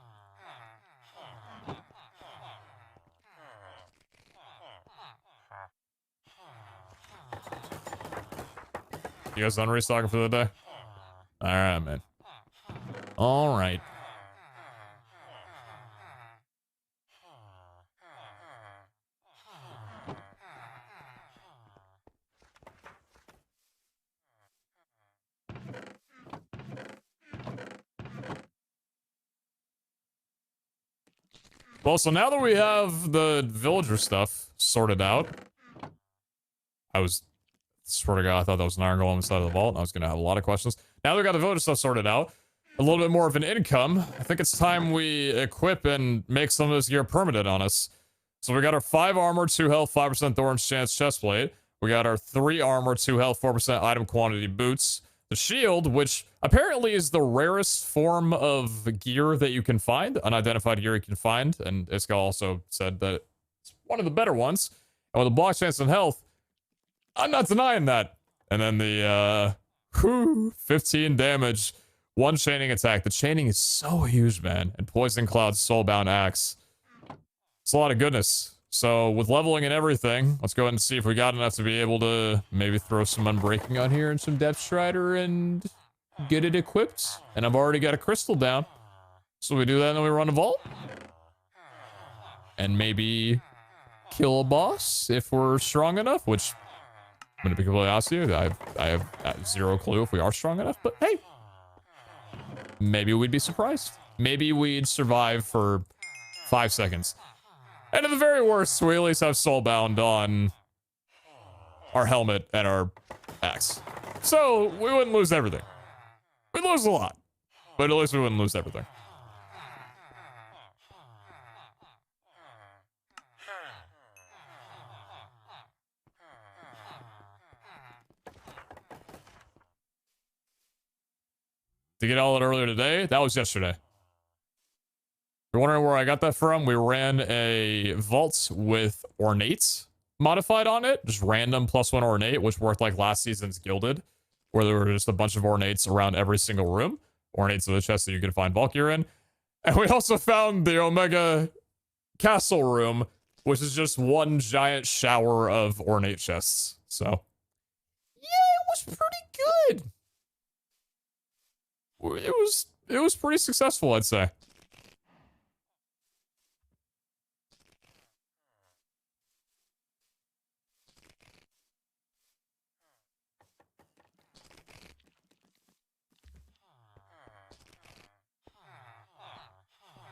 You guys done restocking for the day? Alright, man. Alright. Well, so now that we have the villager stuff sorted out, swear to God, I thought that was an iron golem inside of the vault, and I was gonna have a lot of questions. Now that we got the villager stuff sorted out, a little bit more of an income, I think it's time we equip and make some of this gear permanent on us. So we got our 5 armor, 2 health, 5% thorns chance chestplate. We got our 3 armor, 2 health, 4% item quantity boots. The shield, which apparently is the rarest form of gear that you can find, unidentified gear you can find, and Iska also said that it's one of the better ones. And with a block chance and health, I'm not denying that. And then the 15 damage, 1 chaining attack. The chaining is so huge, man. And Poison Cloud's Soulbound Axe. It's a lot of goodness. So with leveling and everything, let's go ahead and see if we got enough to be able to maybe throw some Unbreaking on here and some Depth Strider and get it equipped. And I've already got a crystal down. So we do that and then we run a vault. And maybe kill a boss if we're strong enough, which I'm going to be completely honest with you. I have 0 clue if we are strong enough, but hey, maybe we'd be surprised. Maybe we'd survive for 5 seconds. And at the very worst, we at least have Soulbound on our helmet and our axe. So we wouldn't lose everything. We'd lose a lot, but at least we wouldn't lose everything. To get all it earlier today, that was yesterday. you're wondering where I got that from, we ran a vault with ornates modified on it. Just random +1 ornate, which worked like last season's Gilded, where there were just a bunch of ornates around every single room. Ornates of the chest that you can find bulk gear in. And we also found the Omega Castle room, which is just one giant shower of ornate chests. So, yeah, it was pretty good. It was pretty successful, I'd say.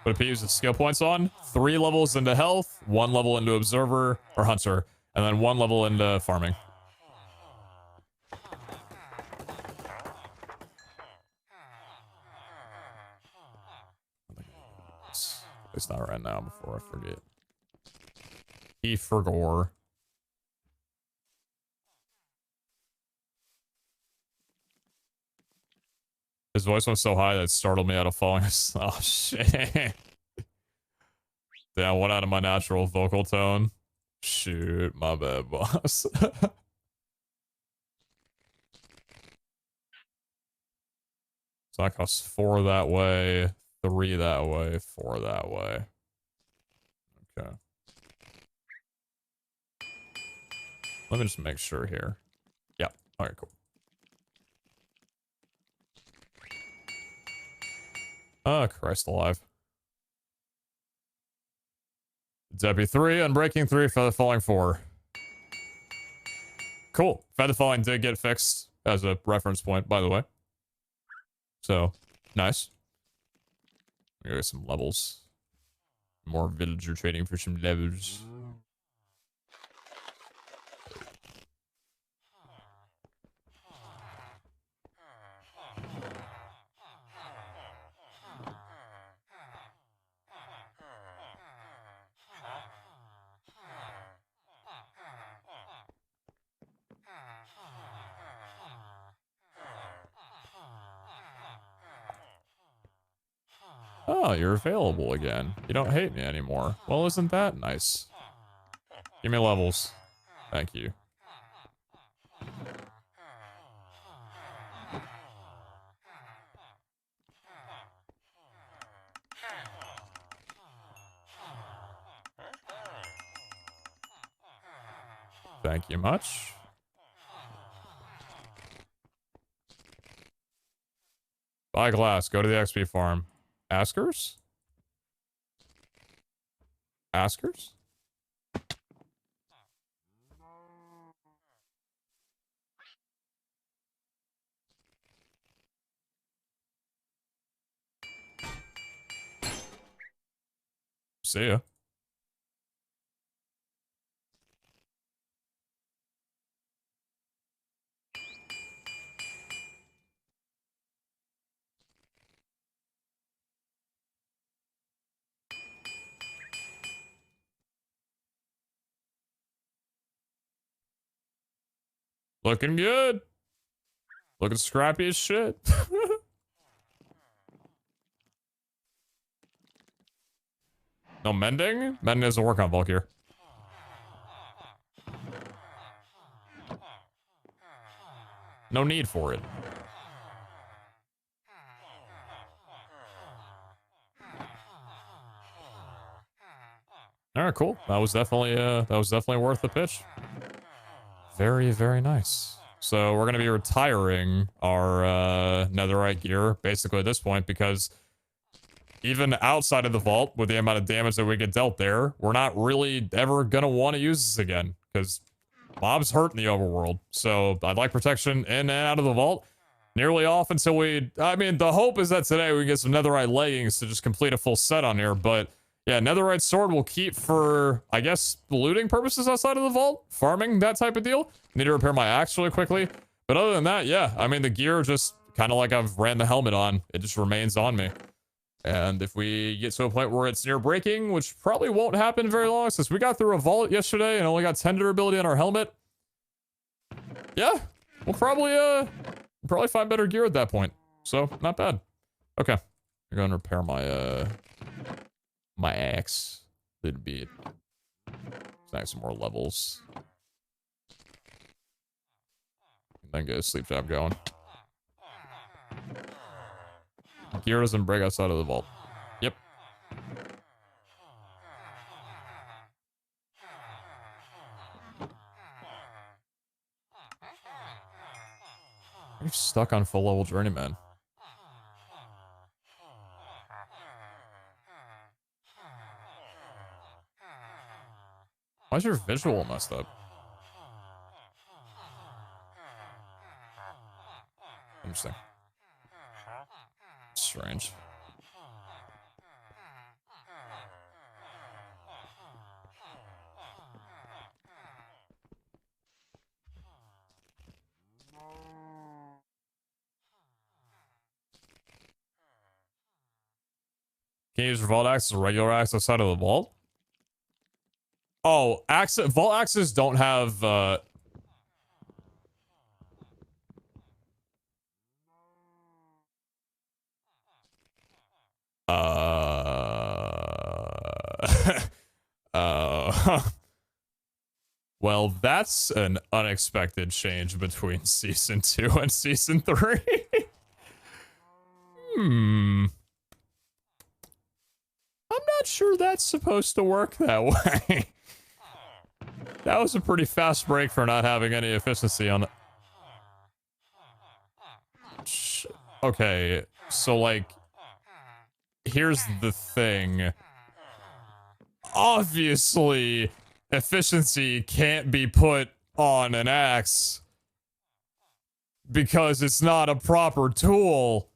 What did Pete use the skill points on? 3 levels into health, 1 level into observer or hunter, and then 1 level into farming. It's not right now before I forget. He forgore. His voice went so high that it startled me out of falling asleep. Oh, shit. Damn, went out of my natural vocal tone. Shoot, my bad, boss. So that costs 4 that way, 3 that way, 4 that way. Okay. Let me just make sure here. Yeah. All right, cool. Oh, Christ alive. Debbie 3, Unbreaking 3, Feather Falling 4. Cool. Feather Falling did get fixed as a reference point, by the way. So, nice. Get some levels. More villager trading for some levels. Oh, you're available again. You don't hate me anymore. Well, isn't that nice? Give me levels. Thank you. Thank you much. Buy glass. Go to the XP farm. Askers? Askers? See ya. Looking good. Looking scrappy as shit. No mending? Mending doesn't work on bulk here. No need for it. All right, cool. That was definitely worth the pitch. Very, very nice. So we're gonna be retiring our netherite gear basically at this point because even outside of the vault, with the amount of damage that we get dealt there, we're not really ever gonna want to use this again because mobs hurt in the overworld. So I'd like protection in and out of the vault nearly off until I mean, the hope is that today we can get some netherite leggings to just complete a full set on here, but yeah, netherite sword will keep for, I guess, looting purposes outside of the vault, farming, that type of deal. Need to repair my axe really quickly. But other than that, yeah, I mean, the gear just kind of like I've ran the helmet on. It just remains on me. And if we get to a point where it's near breaking, which probably won't happen very long, since we got through a vault yesterday and only got 10 durability on our helmet. Yeah, we'll probably find better gear at that point. So, not bad. Okay. I'm going to repair my, my axe. It'd be snag some more levels. Then get a sleep job going. Gear doesn't break outside of the vault. Yep. You're stuck on full level journeyman. Why's your visual messed up? Interesting. Strange. Can you use vault axe as a regular axe outside of the vault? Oh, vault axes don't have well, that's an unexpected change between season 2 and season 3. I'm not sure that's supposed to work that way. That was a pretty fast break for not having any efficiency on it. Okay, so like, here's the thing. Obviously, efficiency can't be put on an axe because it's not a proper tool.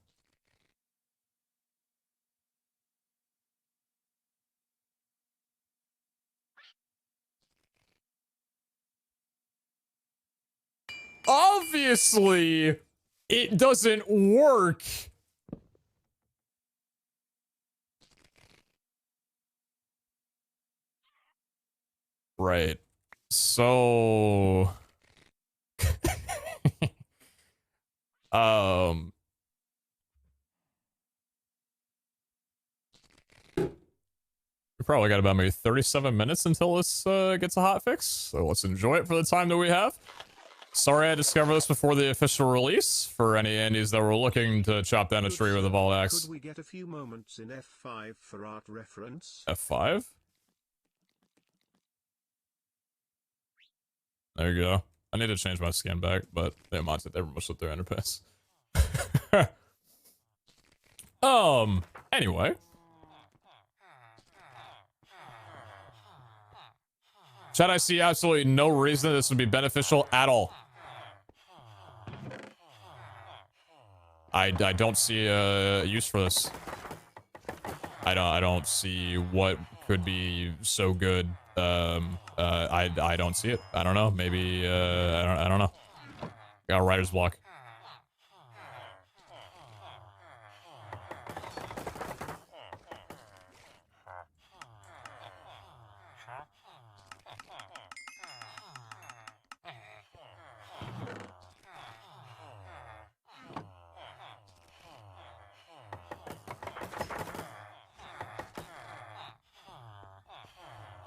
Obviously, it doesn't work. Right. So we probably got about maybe 37 minutes until this gets a hot fix. So let's enjoy it for the time that we have. Sorry I discovered this before the official release for any Andes that were looking to chop down a tree with a vault axe. Could we get a few moments in F5 for art reference? F5? There you go. I need to change my skin back, but they mods it. Everyone with their underpass. Anyway. Chat, I see absolutely no reason this would be beneficial at all. I don't see a use for this. I don't see what could be so good. I don't see it. I don't know. Maybe I don't know. Got a writer's block.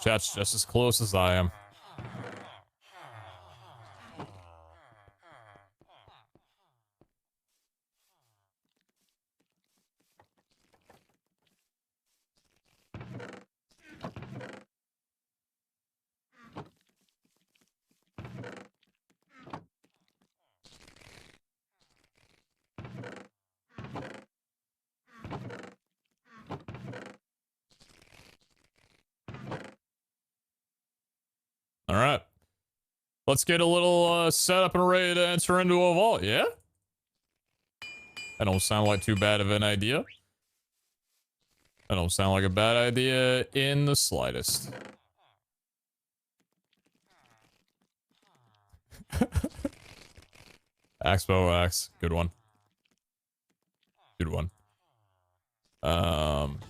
Chat's just as close as I am. All right. Let's get a little set up and ready to enter into a vault, yeah? That don't sound like too bad of an idea. That don't sound like a bad idea in the slightest. Axe, bow, axe. Good one. Good one.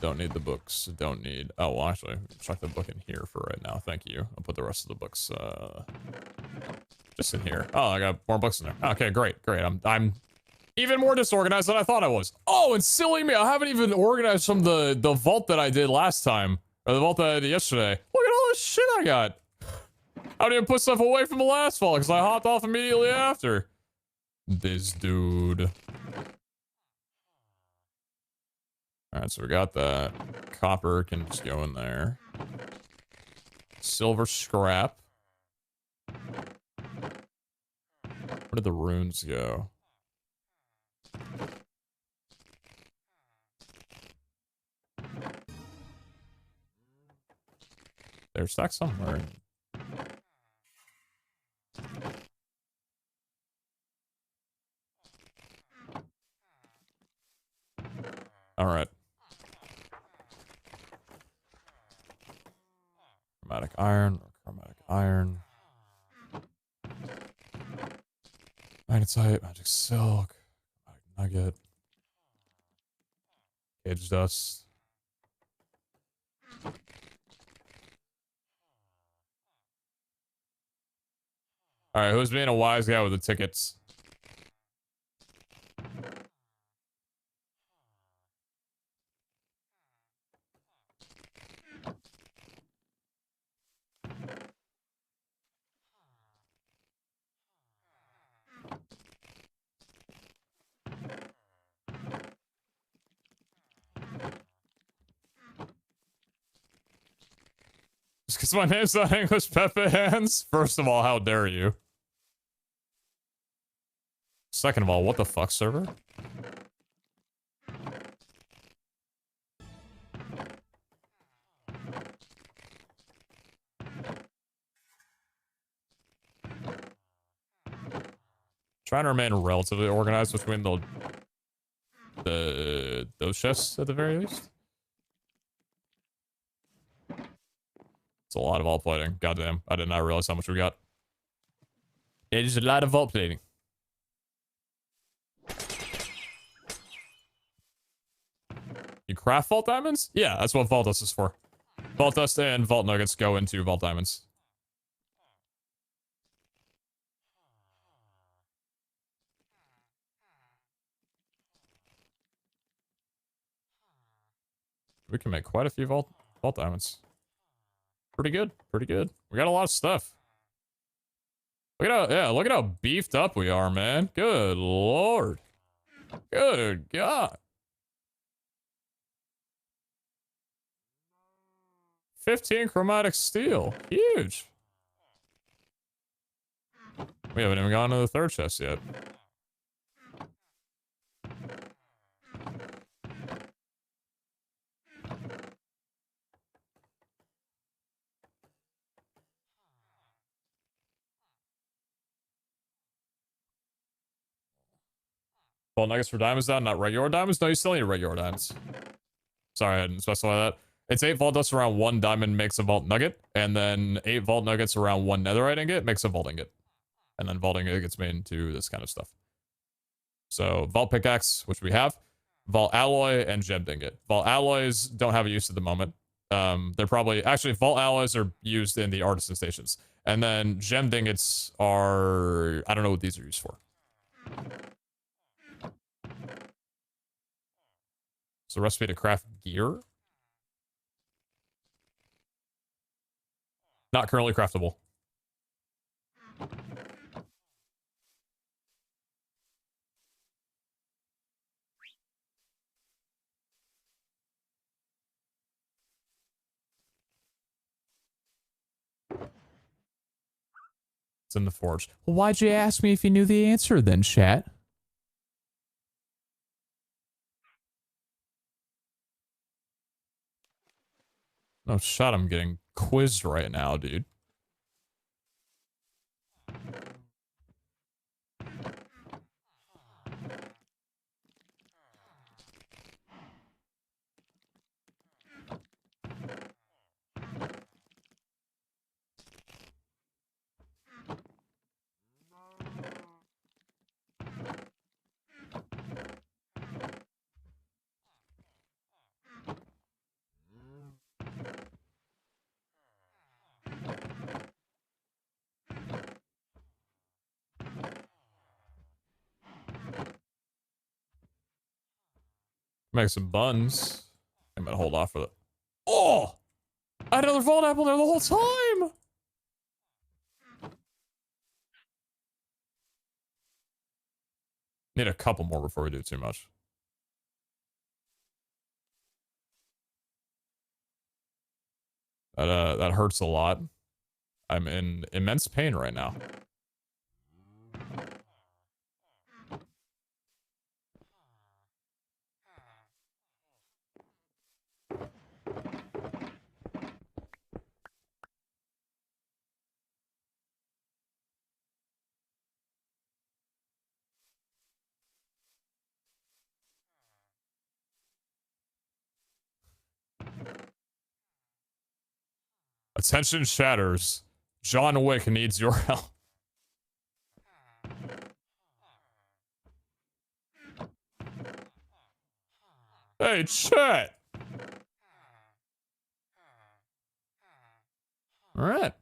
Don't need the books. Don't need... Oh, well, actually, chuck the book in here for right now. Thank you. I'll put the rest of the books, just in here. Oh, I got more books in there. Okay, great, great. I'm Even more disorganized than I thought I was. Oh, and silly me, I haven't even organized from the vault that I did last time. Or the vault that I did yesterday. Look at all this shit I got. I didn't even put stuff away from the last vault because I hopped off immediately after. This dude. Alright, so we got that. Copper can just go in there. Silver scrap. Where did the runes go? They're stacked somewhere. Alright. Chromatic iron. Chromatic iron. Magnetite. Magic silk. Magic nugget. Cage dust. Alright, who's being a wise guy with the tickets? Just because my name's not English Pepe Hands? First of all, how dare you? Second of all, what the fuck, server? Trying to remain relatively organized between those chests at the very least. It's a lot of vault plating. Goddamn, I did not realize how much we got. It is a lot of vault plating. You craft vault diamonds? Yeah, that's what vault dust is for. Vault dust and vault nuggets go into vault diamonds. We can make quite a few vault diamonds. Pretty good, pretty good. We got a lot of stuff. Look at look at how beefed up we are, man. Good lord. Good God. 15 chromatic steel. Huge. We haven't even gone to the third chest yet. Well, nuggets for diamonds down, not regular diamonds? No, you still need regular diamonds. Sorry, I didn't specify that. It's 8 vault dust around 1 diamond makes a vault nugget, and then 8 vault nuggets around 1 netherite ingot makes a vault ingot. And then vault ingot gets made into this kind of stuff. So, vault pickaxe, which we have, vault alloy, and gemmed ingot. Vault alloys don't have a use at the moment. They're probably, actually, vault alloys are used in the artisan stations. And then gemmed ingots are, I don't know what these are used for. So recipe to craft gear? Not currently craftable. It's in the forge. Well, why'd you ask me if you knew the answer then, chat? No shot, I'm getting quizzed right now, dude. Make some buns. I'm gonna hold off for the. Oh! I had another vault apple there the whole time! Need a couple more before we do too much. That hurts a lot. I'm in immense pain right now. Attention shatters. John Wick needs your help. Hey, chat. All right.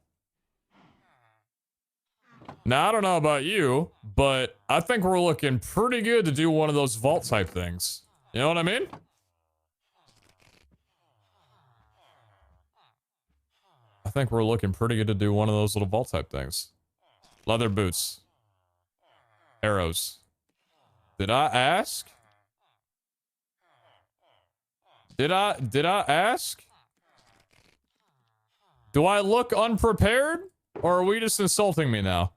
Now, I don't know about you, but I think we're looking pretty good to do one of those vault type things. You know what I mean? I think we're looking pretty good to do one of those little vault type things. Leather boots. Arrows. Did I ask? Did I ask? Do I look unprepared? Or are we just insulting me now?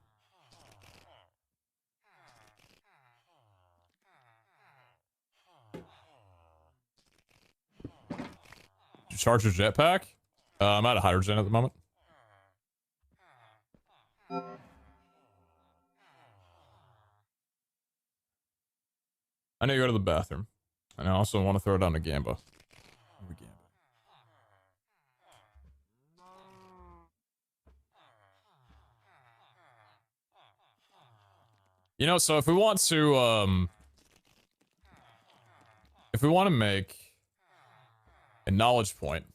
Did you charge your jetpack? I'm out of hydrogen at the moment. I need to go to the bathroom. And I also want to throw down a Gamba. You know, so if we want to make a knowledge point,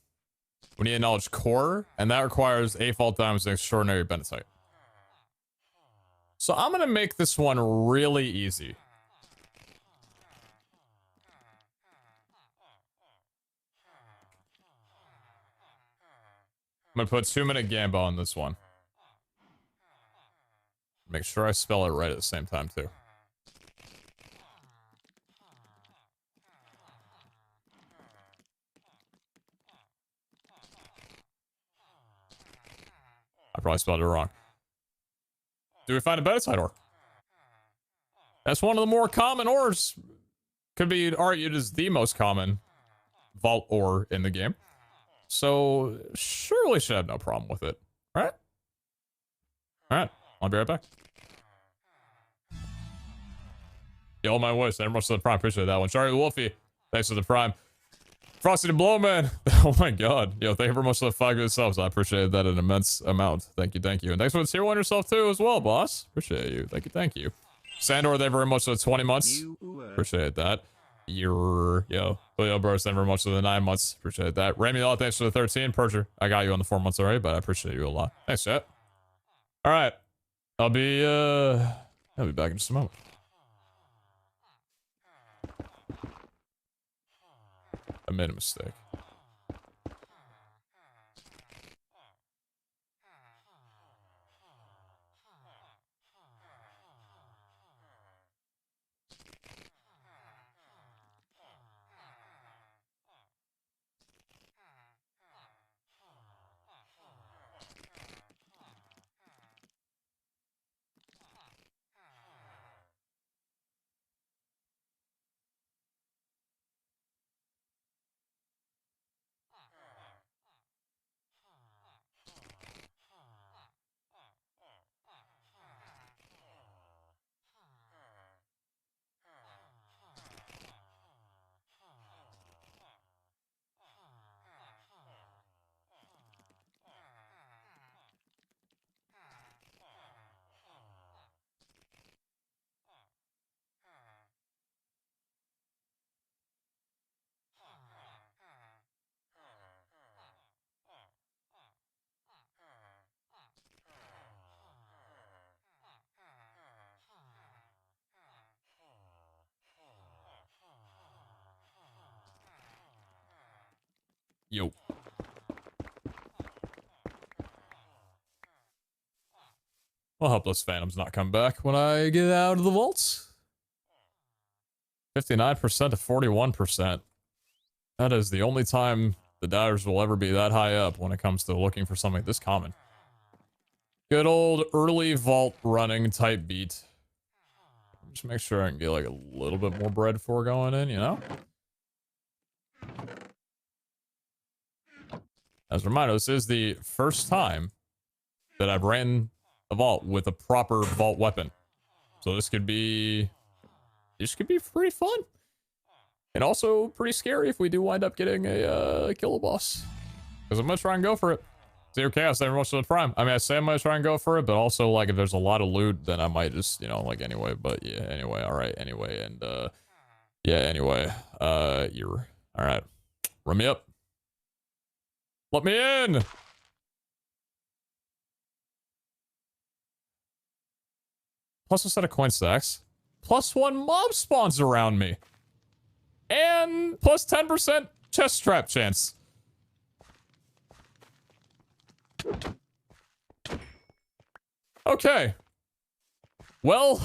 we need a knowledge core, and that requires a fault times an extraordinary benetite. So I'm gonna make this one really easy. I'm gonna put 2-minute Gamba on this one. Make sure I spell it right at the same time, too. I probably spelled it wrong. Do we find a benetite ore? That's one of the more common ores. Could be argued as the most common vault ore in the game. So, surely should have no problem with it. Alright? Alright. I'll be right back. Yo, my voice. Thank you very much for the prime. Appreciate that one. Charlie Wolfie. Thanks for the prime. Frosty the Blowman. Oh my god. Yo, thank you very much for the 5 good subs. I appreciate that an immense amount. Thank you, thank you. And thanks for the tier 1 yourself too as well, boss. Appreciate you. Thank you, thank you. Sandor, thank you very much for the 20 months. Appreciate that. Yo, bros, thank you very much for the 9 months. Appreciate that. Remy, thanks for the 13. Percher, I got you on the 4 months already, but I appreciate you a lot. Thanks, chat. Alright. I'll be back in just a moment. I made a mistake. Yo. I'll hope those phantoms not come back when I get out of the vaults. 59% to 41%. That is the only time the divers will ever be that high up when it comes to looking for something this common. Good old early vault running type beat. Just make sure I can get like a little bit more bread before going in, you know? As a reminder, this is the first time that I've ran a vault with a proper vault weapon. So this could be pretty fun. And also pretty scary if we do wind up getting a killer boss. Because I'm going to try and go for it. Zero Chaos, never much of the prime. I mean, I say I'm going to try and go for it, but also, like, if there's a lot of loot, then I might just, you know, like, anyway. But, yeah, anyway, alright, anyway, and, yeah, anyway. You're... Alright. Run me up. Let me in! Plus a set of coin stacks. Plus 1 mob spawns around me. And plus 10% chest trap chance. Okay. Well,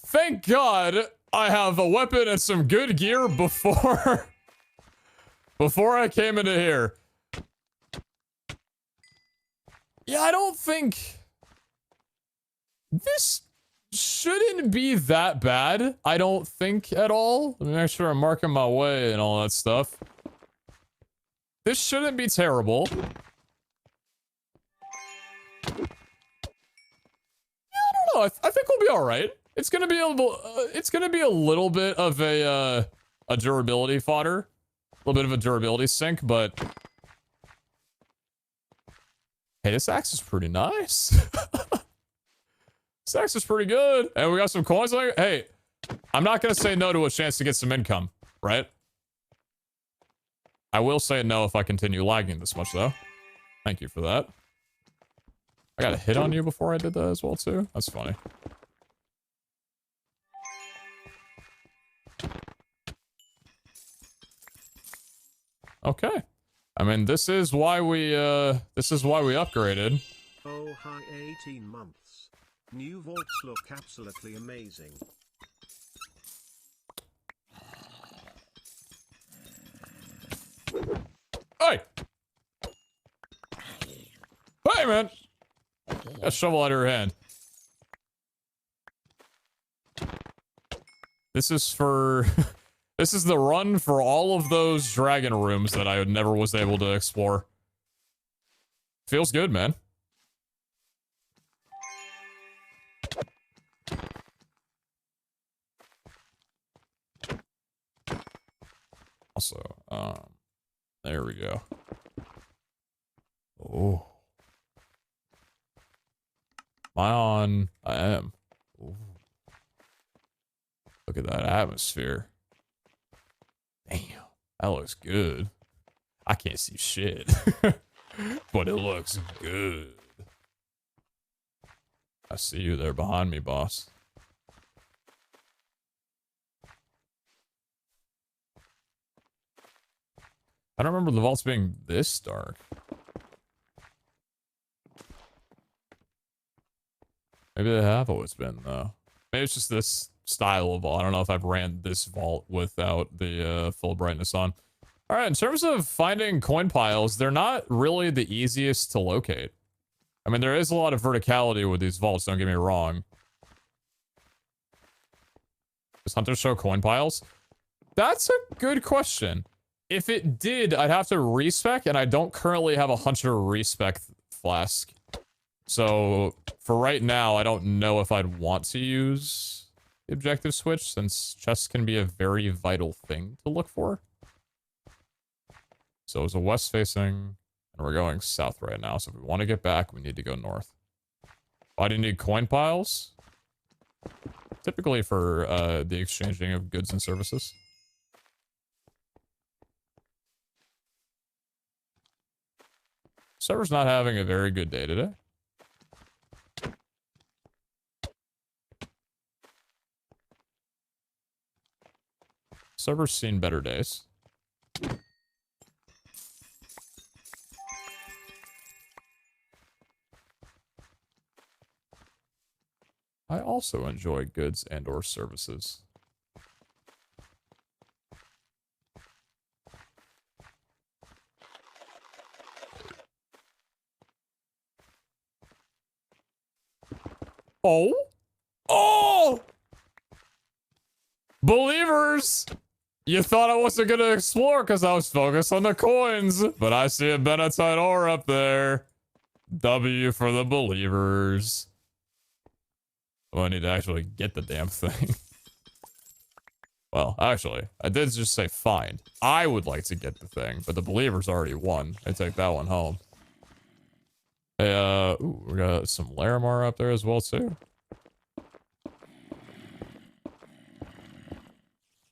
thank God I have a weapon and some good gear before I came into here. Yeah, I don't think this shouldn't be that bad. I don't think at all. Let me make sure I'm marking my way and all that stuff. This shouldn't be terrible. Yeah, I don't know. I think we'll be all right. It's gonna be a little bit of a durability fodder, a little bit of a durability sink, but hey, this axe is pretty nice. This axe is pretty good, and we got some coins. Like, hey, I'm not gonna say no to a chance to get some income, right? I will say no if I continue lagging this much, though. Thank you for that. I got a hit on you before I did that as well, too. That's funny. Okay. I mean, this is why we upgraded. Oh, hi, 18 months. New vaults look absolutely amazing. Hey! Hey, man! Got a shovel out of your hand. This is for... This is the run for all of those dragon rooms that I never was able to explore. Feels good, man. Also, there we go. Oh. Am I on? I am. Ooh. Look at that atmosphere. Damn, that looks good. I can't see shit. But it looks good. I see you there behind me, boss. I don't remember the vaults being this dark. Maybe they have always been, though. Maybe it's just this style of vault. I don't know if I've ran this vault without the full brightness on. Alright, in terms of finding coin piles, they're not really the easiest to locate. I mean, there is a lot of verticality with these vaults, don't get me wrong. Does Hunter show coin piles? That's a good question. If it did, I'd have to respec, and I don't currently have a Hunter respec flask. So, for right now, I don't know if I'd want to use the objective switch, since chests can be a very vital thing to look for. So, it's a west-facing, and we're going south right now, so if we want to get back, we need to go north. Why do you need coin piles? Typically for the exchanging of goods and services. Server's not having a very good day today. Server's seen better days. I also enjoy goods and or services. Oh? Oh! Believers! You thought I wasn't gonna explore because I was focused on the coins, but I see a Benetite ore up there. W for the believers. Oh, I need to actually get the damn thing. Well, actually, I did just say find. I would like to get the thing, but the believers already won. I take that one home. Hey, ooh, we got some Larimar up there as well, too.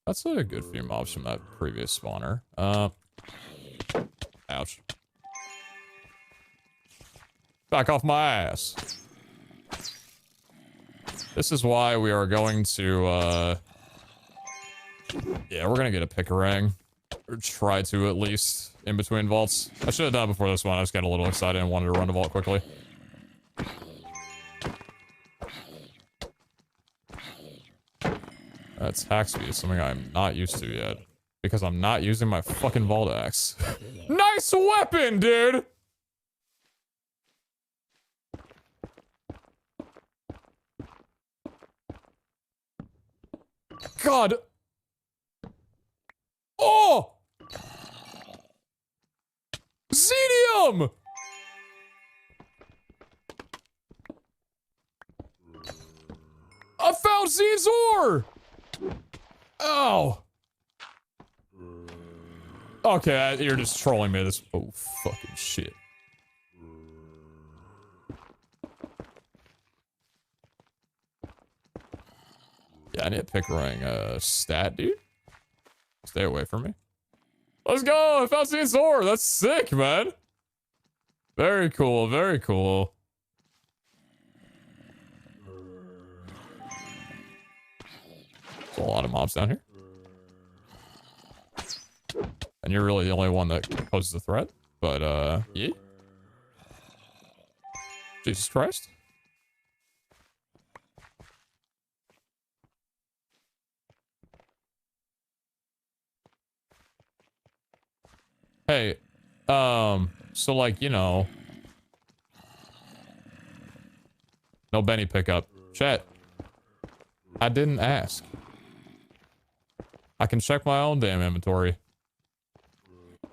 That's a good few mobs from that previous spawner. Ouch. Back off my ass. This is why we are going to, yeah, we're gonna get a Pikarang. Or try to, at least, in between vaults. I should have done it before this one. I just got a little excited and wanted to run the vault quickly. Attack speed is something I'm not used to yet. Because I'm not using my fucking vault axe. Nice weapon, dude! God. Oh! Xenium! I found Xen's ore! Oh. Okay, you're just trolling me. This. Oh, fucking shit. Yeah, I need to pick running stat, dude. Stay away from me. Let's go! I found Xen's ore! That's sick, man! Very cool, very cool. There's a lot of mobs down here. And you're really the only one that poses a threat. But, yeah. Jesus Christ. Hey, so like, you know. No Benny pickup. Chat. I didn't ask. I can check my own damn inventory.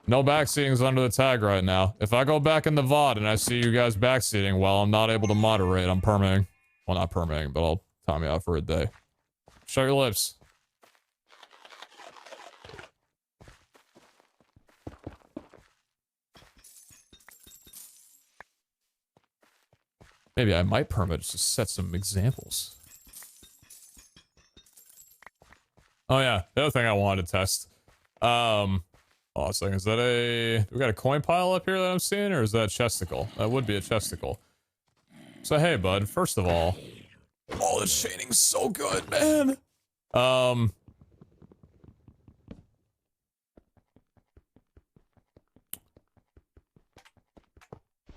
No backseating's under the tag right now. If I go back in the VOD and I see you guys backseating while I'm not able to moderate, I'm permitting. Well, not permitting, but I'll time you out for a day. Shut your lips. Maybe I might permit just to set some examples. Oh yeah, the other thing I wanted to test. Oh, a second, is that a... We got a coin pile up here that I'm seeing, or is that a chesticle? That would be a chesticle. So hey, bud, first of all... Oh, the shading's so good, man!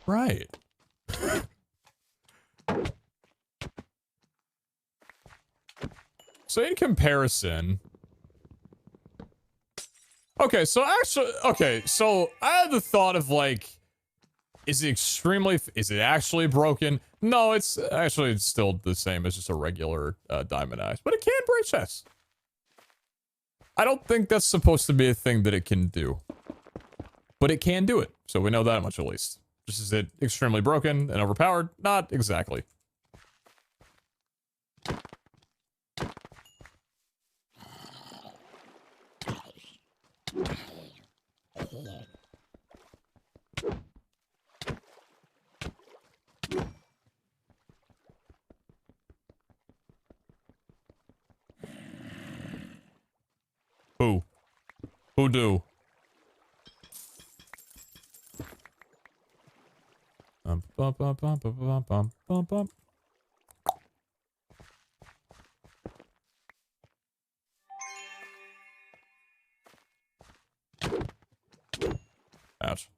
Right. So in comparison... Okay, so actually... Okay, so I had the thought of like... Is it extremely... Is it actually broken? No, it's actually still the same as just a regular diamond axe. But it can break chests. I don't think that's supposed to be a thing that it can do. But it can do it. So we know that much at least. Just is it extremely broken and overpowered? Not exactly. Who? Who do? Bum, bum, bum, bum, bum, bum, bum, bum. Ouch.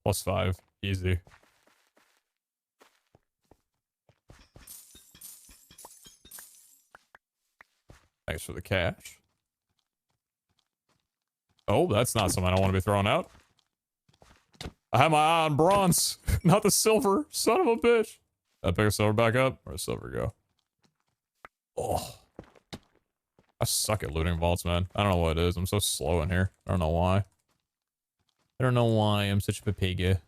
+5. Easy. Thanks for the cash. Oh, that's not something I don't want to be throwing out. I have my eye on bronze, not the silver. Son of a bitch. Did I pick a silver back up? Where'd silver go? Oh. I suck at looting vaults, man. I don't know what it is. I'm so slow in here. I don't know why. I don't know why I'm such a papega.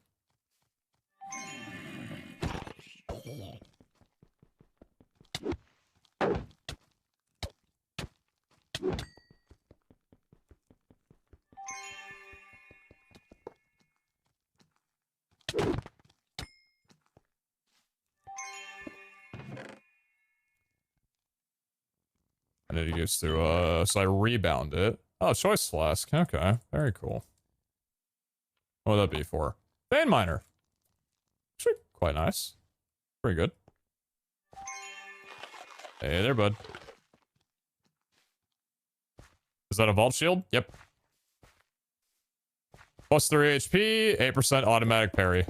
I need to use through, so I rebound it. Oh, choice flask. Okay, very cool. What would that be for? Vein miner. Actually, quite nice. Pretty good. Hey there, bud. Is that a vault shield? Yep. +3 HP, 8% automatic parry.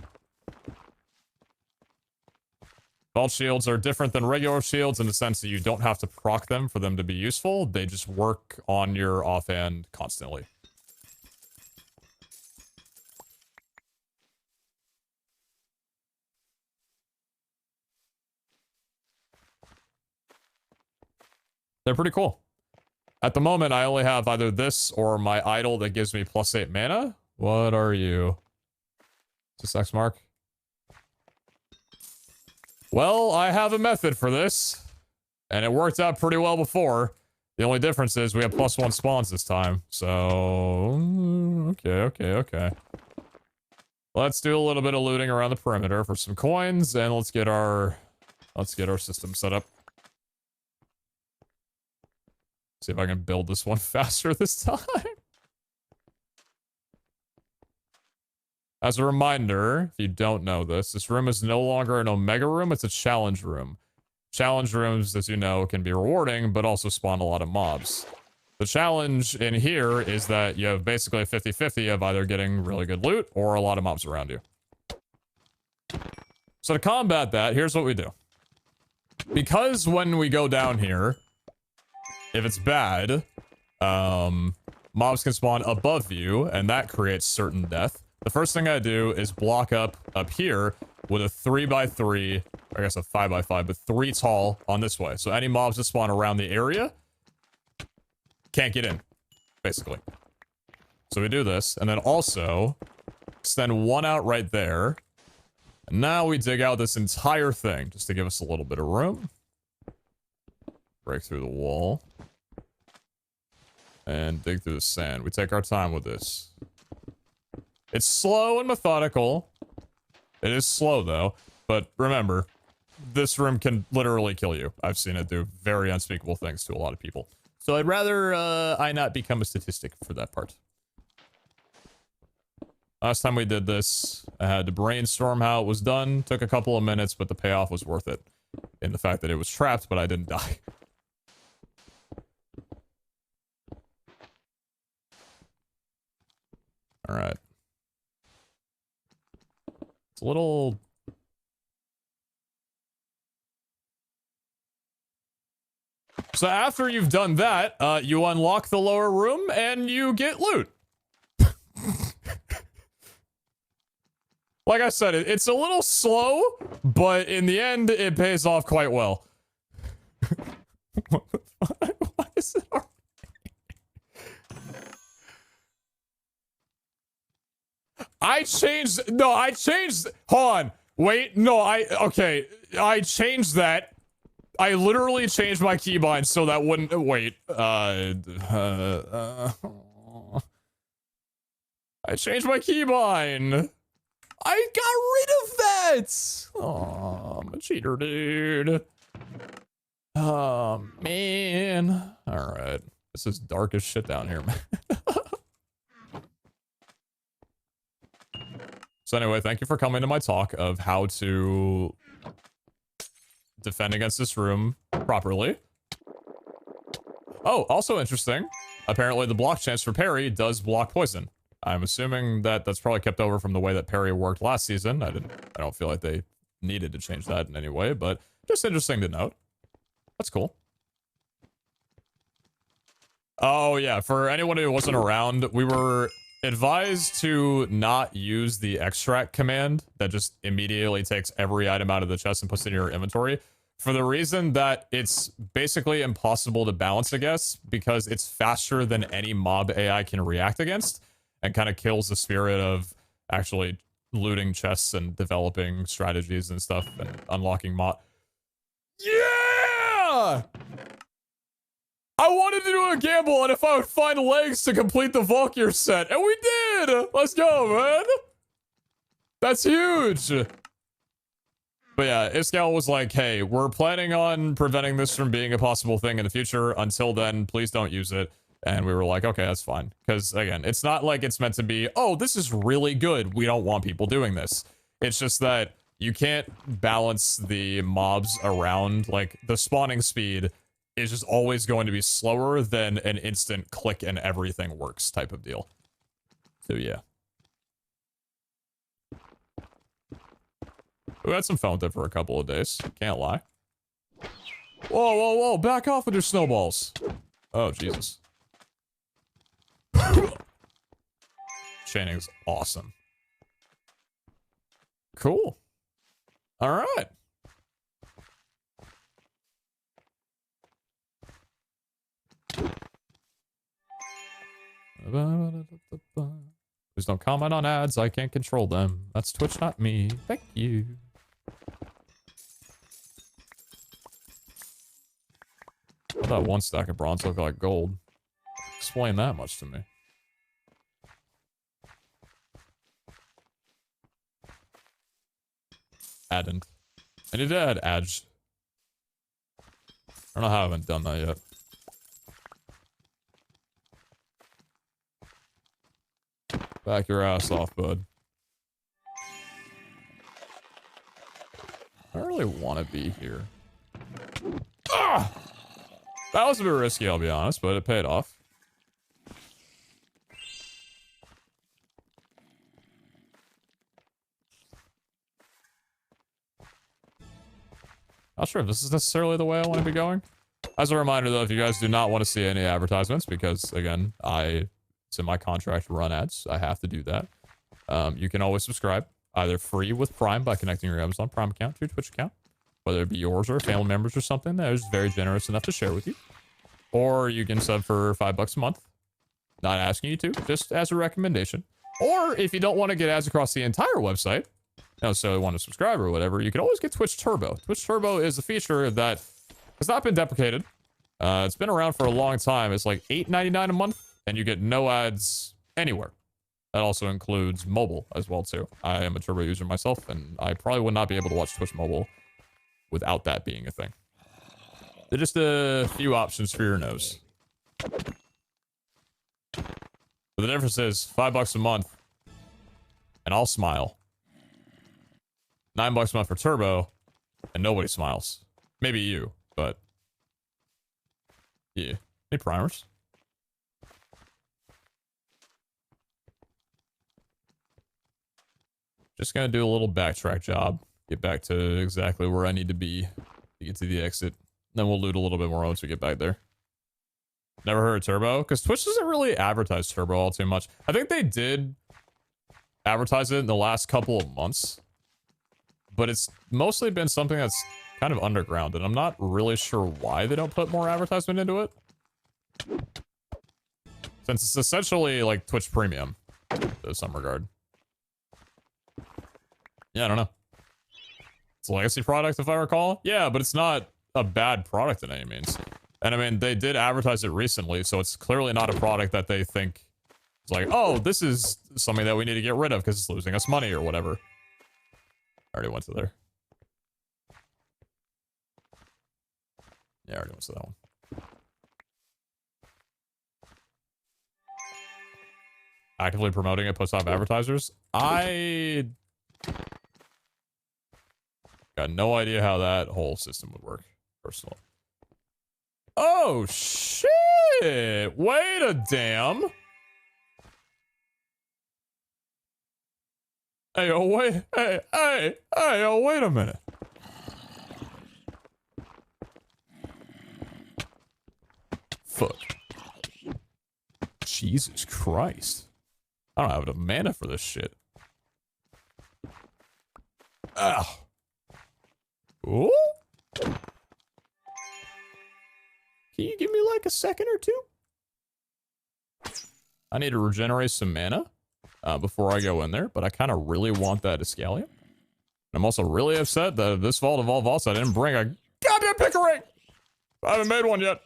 Vault shields are different than regular shields in the sense that you don't have to proc them for them to be useful. They just work on your offhand constantly. They're pretty cool. At the moment, I only have either this or my idol that gives me +8 mana. What are you? Is this X mark? Well, I have a method for this, and it worked out pretty well before. The only difference is we have +1 spawns this time, so... Okay. Let's do a little bit of looting around the perimeter for some coins, and let's get our system set up. See if I can build this one faster this time. As a reminder, if you don't know this, this room is no longer an Omega room, it's a challenge room. Challenge rooms, as you know, can be rewarding, but also spawn a lot of mobs. The challenge in here is that you have basically a 50-50 of either getting really good loot or a lot of mobs around you. So to combat that, here's what we do. Because when we go down here, if it's bad, mobs can spawn above you, and that creates certain death. The first thing I do is block up here with a 3x3, I guess a 5x5, but 3 tall on this way. So any mobs that spawn around the area can't get in, basically. So we do this, and then also extend 1 out right there. And now we dig out this entire thing, just to give us a little bit of room. Break through the wall. And dig through the sand. We take our time with this. It's slow and methodical. It is slow, though. But remember, this room can literally kill you. I've seen it do very unspeakable things to a lot of people. So I'd rather I not become a statistic for that part. Last time we did this, I had to brainstorm how it was done. Took a couple of minutes, but the payoff was worth it. In the fact that it was trapped, but I didn't die. Alright. It's a little... So after you've done that, you unlock the lower room and you get loot. Like I said, it's a little slow, but in the end, it pays off quite well. What the fuck? Why is it hard? I changed, hold on, wait, no, okay, I changed that. I literally changed my keybind so that wouldn't, wait, I changed my keybind. I got rid of that. Oh, I'm a cheater, dude. Oh, man. All right. This is dark as shit down here, man. So anyway, thank you for coming to my talk of how to defend against this room properly. Oh, also interesting. Apparently the block chance for parry does block poison. I'm assuming that that's probably kept over from the way that Perry worked last season. I don't feel like they needed to change that in any way, but just interesting to note. That's cool. Oh yeah, for anyone who wasn't around, we were advised to not use the extract command that just immediately takes every item out of the chest and puts it in your inventory, for the reason that it's basically impossible to balance against because it's faster than any mob AI can react against, and kind of kills the spirit of actually looting chests and developing strategies and stuff and unlocking mod. Yeah! I wanted to do a gamble on if I would find legs to complete the Valkyr set, and we did! Let's go, man! That's huge! But yeah, Iskal was like, hey, we're planning on preventing this from being a possible thing in the future. Until then, please don't use it. And we were like, okay, that's fine. Because, again, it's not like it's meant to be, oh, this is really good. We don't want people doing this. It's just that you can't balance the mobs around. Like, the spawning speed is just always going to be slower than an instant click and everything works type of deal. So, yeah. We had some fun with it for a couple of days. Can't lie. Whoa, whoa, whoa. Back off with your snowballs. Oh, Jesus. Chaining's awesome. Cool. All right. Please don't comment on ads. I can't control them. That's Twitch, not me. Thank you. Why that one stack of bronze look like gold? Explain that much to me. Addend. I need to add adge. I don't know how I haven't done that yet. Back your ass off, bud. I don't really want to be here. Ah! That was a bit risky, I'll be honest, but it paid off. Not sure if this is necessarily the way I want to be going. As a reminder, though, if you guys do not want to see any advertisements, because, again, it's in my contract to run ads. I have to do that. You can always subscribe, either free with Prime by connecting your Amazon Prime account to your Twitch account, whether it be yours or family members or something that is very generous enough to share with you. Or you can sub for $5 a month. Not asking you to, just as a recommendation. Or if you don't want to get ads across the entire website, don't necessarily want to subscribe or whatever, you can always get Twitch Turbo. Twitch Turbo is a feature that has not been deprecated. It's been around for a long time. It's like $8.99 a month, and you get no ads anywhere. That also includes mobile as well, too. I am a Turbo user myself, and I probably would not be able to watch Twitch mobile without that being a thing. They're just a few options for your nose. But the difference is $5 a month, and I'll smile. $9 a month for Turbo, and nobody smiles. Maybe you, but yeah. Any primers? Just gonna do a little backtrack job. Get back to exactly where I need to be to get to the exit. Then we'll loot a little bit more once we get back there. Never heard of Turbo? Because Twitch doesn't really advertise Turbo all too much. I think they did advertise it in the last couple of months. But it's mostly been something that's kind of underground, and I'm not really sure why they don't put more advertisement into it. Since it's essentially like Twitch Premium in some regard. Yeah, I don't know. It's a legacy product, if I recall. Yeah, but it's not a bad product in any means. And I mean, they did advertise it recently, so it's clearly not a product that they think is like, oh, this is something that we need to get rid of because it's losing us money or whatever. I already went to there. Yeah, I already went to that one. Actively promoting it, post-op advertisers. I got no idea how that whole system would work, personally. Oh, shit! Wait a damn! Hey, oh, wait. Hey, oh, wait a minute. Fuck. Jesus Christ. I don't have enough mana for this shit. Ow. Ooh. Can you give me like a second or two? I need to regenerate some mana before I go in there, but I kind of really want that Escalium. I'm also really upset that this Vault of all vaults I didn't bring a goddamn Pickering! I haven't made one yet.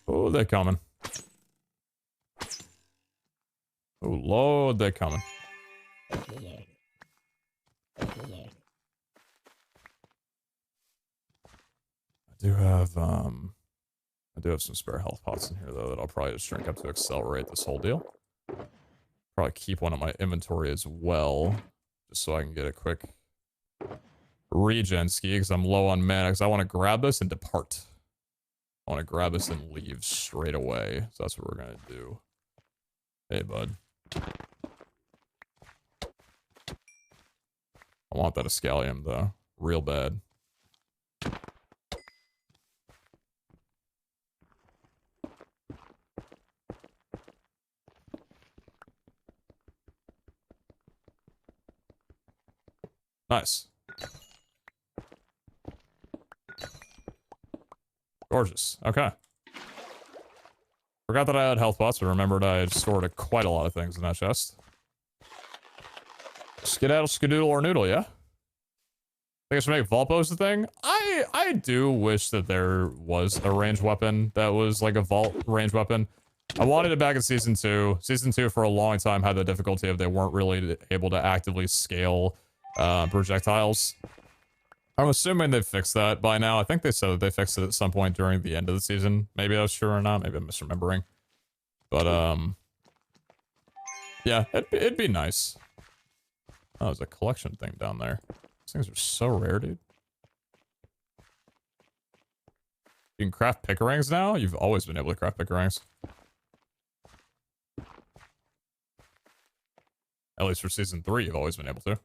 Oh, they're coming. Oh, Lord, they're coming. I do have some spare health pots in here, though, that I'll probably just drink up to accelerate this whole deal. Probably keep one in my inventory as well, just so I can get a quick regen ski, because I'm low on mana, because I want to grab this and depart. I want to grab this and leave straight away, so that's what we're going to do. Hey, bud. I want that Escalium, though. Real bad. Nice. Gorgeous. Okay. Forgot that I had health pots, but remembered I had stored quite a lot of things in that chest. Skedaddle, skadoodle, or noodle, yeah? Think I should make Volpos the thing? I do wish that there was a ranged weapon that was like a vault range weapon. I wanted it back in Season 2. Season 2 for a long time had the difficulty of they weren't really able to actively scale projectiles. I'm assuming they've fixed that by now. I think they said that they fixed it at some point during the end of the season. Maybe that was true or not. Maybe I'm misremembering. But, yeah, it'd be nice. Oh, there's a collection thing down there. These things are so rare, dude. You can craft Pickerings now? You've always been able to craft Pickerings. At least for Season 3, you've always been able to.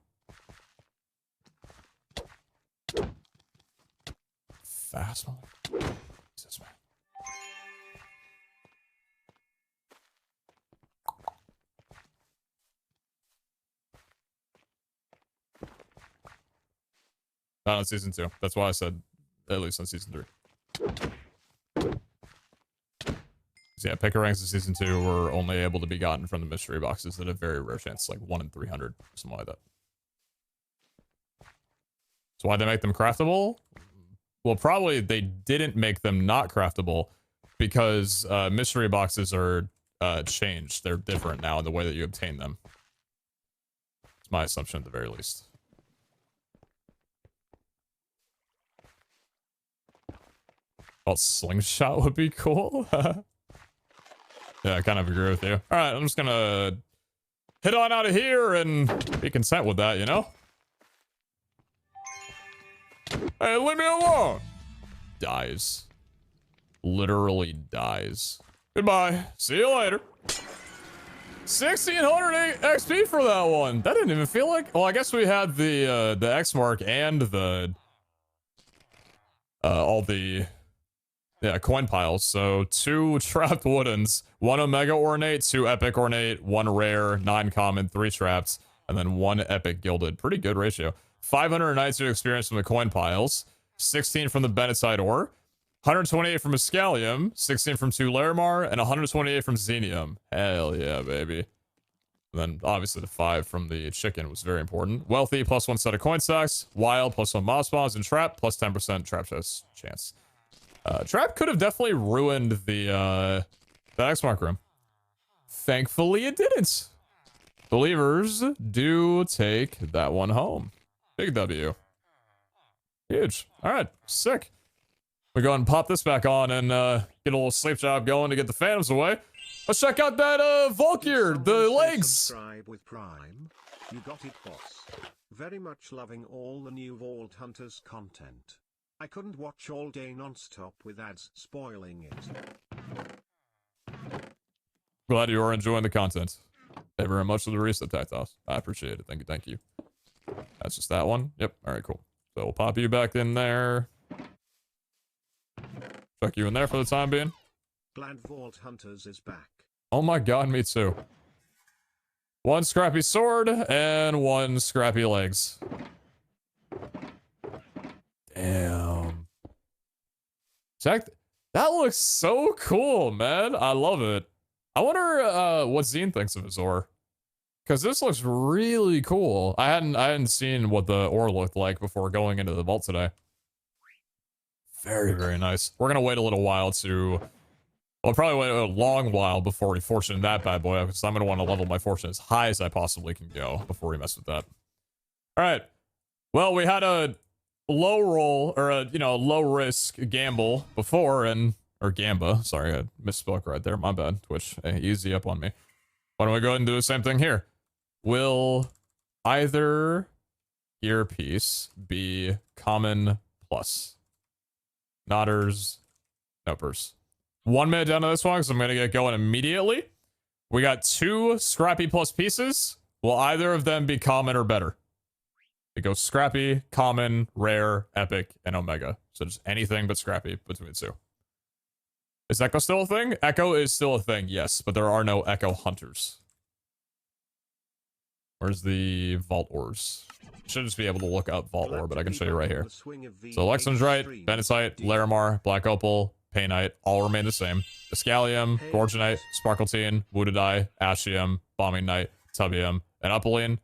Fast one. Jesus, man. Not on Season 2. That's why I said at least on Season 3. So yeah, Pickerings in Season 2 were only able to be gotten from the mystery boxes at a very rare chance, like 1 in 300, something like that. So why'd they make them craftable? Well, probably they didn't make them not craftable because mystery boxes are changed. They're different now in the way that you obtain them. It's my assumption at the very least. Thought slingshot would be cool. Yeah, I kind of agree with you. All right, I'm just gonna head on out of here and be content with that, you know? Hey, leave me alone! Dies. Literally dies. Goodbye. See you later. 1600 XP for that one. That didn't even feel like... Well, I guess we had the X mark and the... all the... Yeah, coin piles. So 2 trapped woodens, 1 Omega Ornate, 2 Epic Ornate, 1 Rare, 9 Common, 3 traps, and then 1 Epic Gilded. Pretty good ratio. 592 experience from the coin piles, 16 from the Bennettite ore, 128 from Escalium, 16 from 2 Larimar, and 128 from Xenium. Hell yeah, baby. And then obviously the 5 from the chicken was very important. Wealthy, plus 1 set of coin stacks. Wild, plus 1 mob spawns. And trap, plus 10% trap chance. Trap could have definitely ruined the X-Mark room. Thankfully it didn't. Believers do take that one home. Big W. Huge. Alright, sick. We go ahead and pop this back on and get a little sleep job going to get the phantoms away. Let's check out that Volk gear, the legs. Subscribe with Prime. You got it, boss. Very much loving all the new Vault Hunters content. I couldn't watch all day non-stop with ads spoiling it. Glad you are enjoying the content. Thank you very much for the reset, Tactos. I appreciate it. Thank you, thank you. That's just that one. Yep. All right, cool. So we'll pop you back in there. Chuck you in there for the time being. Glad Vault Hunters is back. Oh my god, me too. One scrappy sword and one scrappy legs. Damn. Check. That looks so cool, man. I love it. I wonder what Zine thinks of his ore. Because this looks really cool. I hadn't seen what the ore looked like before going into the vault today. Very, very nice. We're gonna wait a little while to... Well, probably wait a long while before we fortune that bad boy, because I'm gonna want to level my fortune as high as I possibly can go before we mess with that. Alright. Well, we had a low roll, or a, you know, low risk gamble before, or Gamba. Sorry, I misspoke right there. My bad, Twitch. Hey, easy up on me. Why don't we go ahead and do the same thing here? Will either earpiece be common plus? Nodders, nopers. 1 minute down to this one, because I'm going to get going immediately. We got 2 scrappy plus pieces. Will either of them be common or better? It goes scrappy, common, rare, epic, and omega. So just anything but scrappy between the 2. Is Echo still a thing? Echo is still a thing, yes, but there are no Echo hunters. Where's the Vault Ores? Should just be able to look up Vault Ore, but I can show you right here. So Lexingite, Benetite, Larimar, Black Opal, Painite, all remain the same. Escalium, Gorgonite, Sparkletine, Woodedeye, Ashium, Bombing Knight, Tubium, and Upaline,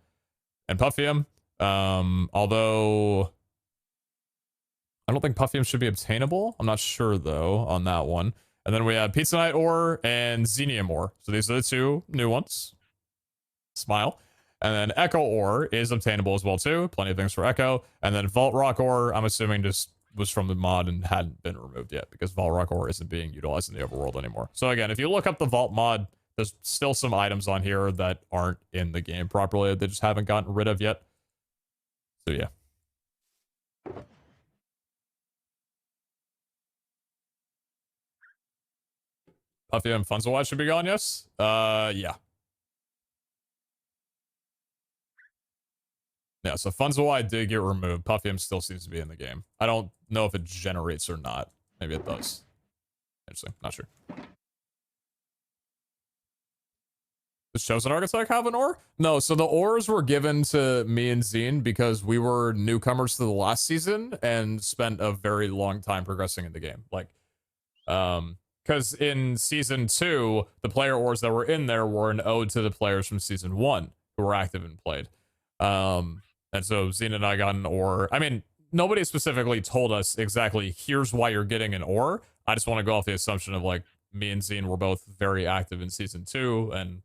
and Puffium. Although I don't think Puffium should be obtainable. I'm not sure though on that one. And then we have PeteZahHutt ore and Xenium ore. So these are the 2 new ones. Smile. And then Echo ore is obtainable as well too. Plenty of things for Echo. And then Vault Rock ore, I'm assuming just was from the mod and hadn't been removed yet because Vault Rock ore isn't being utilized in the overworld anymore. So again, if you look up the Vault mod, there's still some items on here that aren't in the game properly. They just haven't gotten rid of yet. So yeah. Puffy and Funzelwide should be gone, yes? Yeah. Yeah, so Funzelwide did get removed. Puffium still seems to be in the game. I don't know if it generates or not. Maybe it does. Interesting. Not sure. Does ChosenArchitect have an ore? No, so the ores were given to me and Zine because we were newcomers to the last season and spent a very long time progressing in the game. Like, because in season 2, the player ores that were in there were an ode to the players from season 1 who were active and played. And so Zine and I got an ore. I mean, nobody specifically told us exactly, here's why you're getting an ore. I just want to go off the assumption of like, me and Zine were both very active in season 2 and,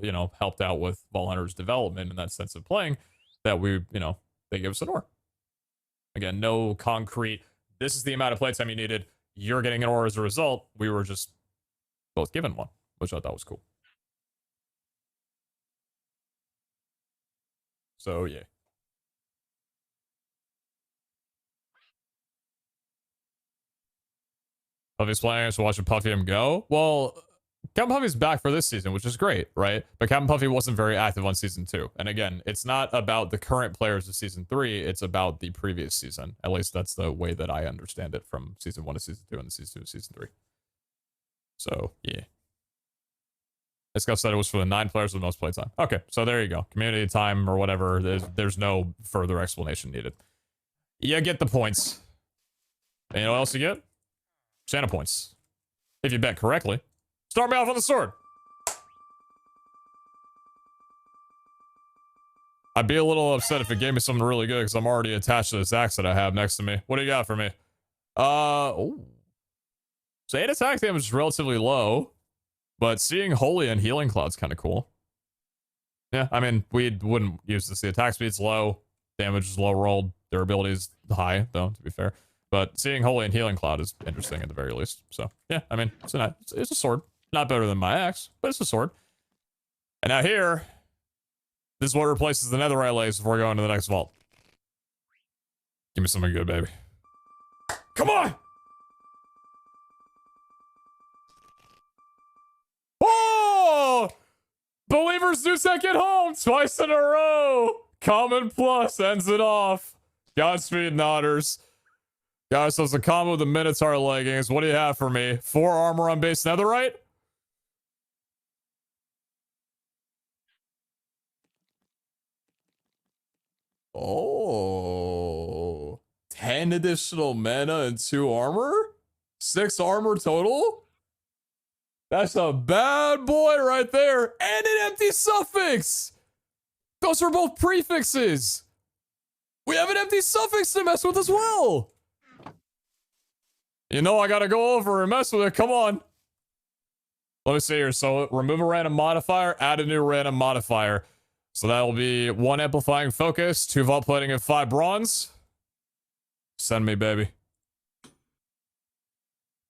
you know, helped out with Vault Hunter's development in that sense of playing, that we, you know, they gave us an ore. Again, no concrete, this is the amount of playtime you needed, you're getting an ore as a result. We were just both given one, which I thought was cool. So, yeah. Puffy's playing, so watching Puffium go. Well, Captain Puffy's back for this season, which is great, right? But Captain Puffy wasn't very active on season 2. And again, it's not about the current players of season 3, it's about the previous season. At least that's the way that I understand it from season 1 to season 2 and season 2 to season 3. So, yeah. This guy said it was for the 9 players with the most playtime. Okay, so there you go. Community time or whatever. There's no further explanation needed. You get the points. And you know what else you get? Santa points. If you bet correctly. Start me off on the sword. I'd be a little upset if it gave me something really good because I'm already attached to this axe that I have next to me. What do you got for me? Oh. So 8 attack damage is relatively low, but seeing Holy and Healing Cloud's kind of cool. Yeah, I mean, we wouldn't use this. The attack speed's low, damage is low rolled, durability is high, though, to be fair. But seeing Holy and Healing Cloud is interesting at the very least. So, yeah, I mean, it's a sword. Not better than my axe, but it's a sword. And now here, This is what replaces the netherite legs before going to the next vault. Give me something good, baby. Come on! Oh! Believers do second home twice in a row. Common plus ends it off. Godspeed, Nodders. Guys, so it's a combo with the Minotaur leggings. What do you have for me? 4 armor on base netherite? Oh. 10 additional mana and 2 armor? 6 armor total? That's a bad boy right there. And an empty suffix. Those are both prefixes. We have an empty suffix to mess with as well. You know I gotta go over and mess with it. Come on. Let me see here. So remove a random modifier, add a new random modifier. So that will be 1 amplifying focus, 2 vault plating, and 5 bronze. Send me, baby.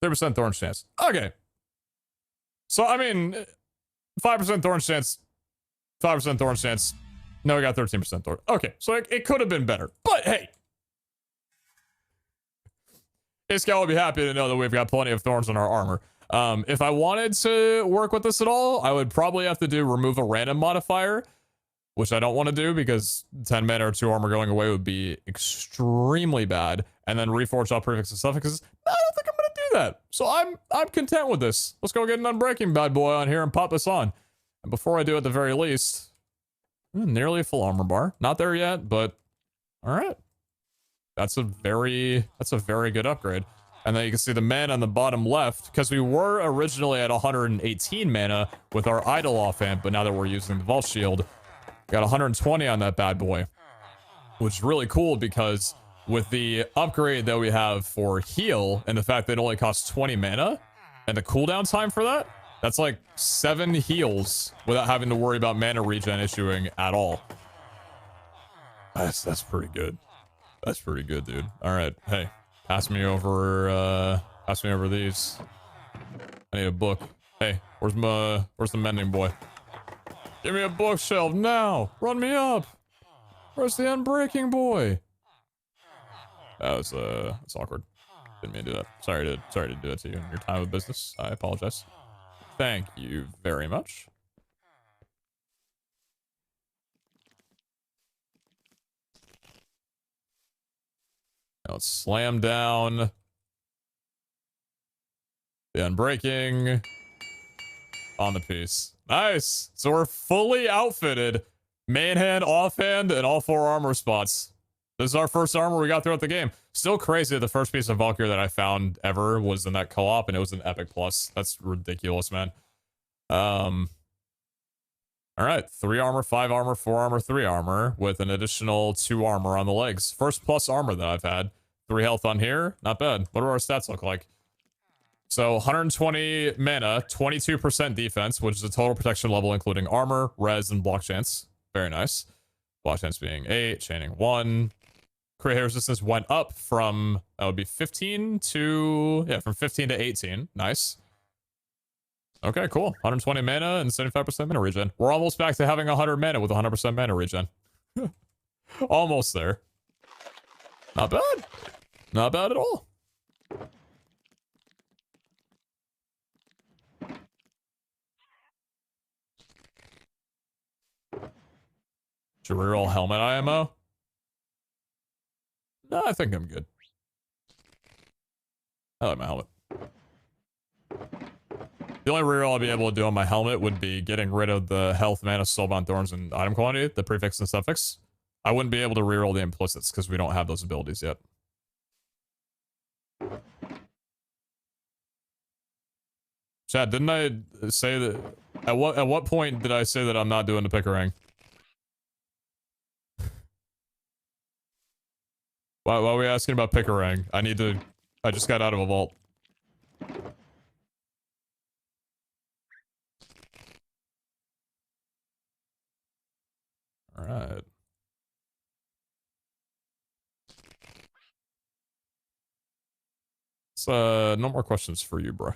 30% thorn chance. Okay. So, I mean, 5% thorn chance. 5% thorn chance. No, we got 13% thorn. Okay, so it could have been better. But, hey. This guy will be happy to know that we've got plenty of thorns in our armor. If I wanted to work with this at all, I would probably have to do remove a random modifier, which I don't want to do because 10 mana or 2 armor going away would be extremely bad. And then reforge all prefixes and suffixes. I don't think I'm going to do that. So I'm content with this. Let's go get an unbreaking bad boy on here and pop this on. And before I do, at the very least, nearly a full armor bar. Not there yet, but all right. That's a very good upgrade. And then you can see the mana on the bottom left, because we were originally at 118 mana with our idle offhand, but now that we're using the Vault Shield, got 120 on that bad boy, which is really cool because with the upgrade that we have for heal and the fact that it only costs 20 mana and the cooldown time for that, that's like 7 heals without having to worry about mana regen issuing at all. That's pretty good. That's pretty good, dude. All right, hey, pass me over these. I need a book. Hey, where's the mending boy? Give me a bookshelf now. Run me up. Where's the unbreaking boy? That's awkward. Didn't mean to do that. Sorry to do it to you in your time of business. I apologize. Thank you very much. Now let's slam down the unbreaking on the piece. Nice. So we're fully outfitted. Main hand, offhand, and all 4 armor spots. This is our first armor we got throughout the game. Still crazy that the first piece of Valkyrie that I found ever was in that co-op, and it was an epic plus. That's ridiculous, man. All right, 3 armor, 5 armor, 4 armor, 3 armor, with an additional 2 armor on the legs. First plus armor that I've had. 3 health on here, not bad. What do our stats look like? So 120 mana, 22% defense, which is the total protection level, including armor, res, and block chance. Very nice. Block chance being 8, chaining 1. Crit hit resistance went up from, that would be 15 to, yeah, from 15 to 18. Nice. Okay, cool. 120 mana and 75% mana regen. We're almost back to having 100 mana with 100% mana regen. Almost there. Not bad. Not bad at all. Should we roll helmet IMO? No, I think I'm good. I like my helmet. The only reroll I'll be able to do on my helmet would be getting rid of the health, mana, soulbound thorns, and item quantity, the prefix and suffix. I wouldn't be able to reroll the implicits because we don't have those abilities yet. Chad, didn't I say that? At what point did I say that I'm not doing the Pickering? Why are we asking about Pickering? I just got out of a vault. All right. So, no more questions for you, bro.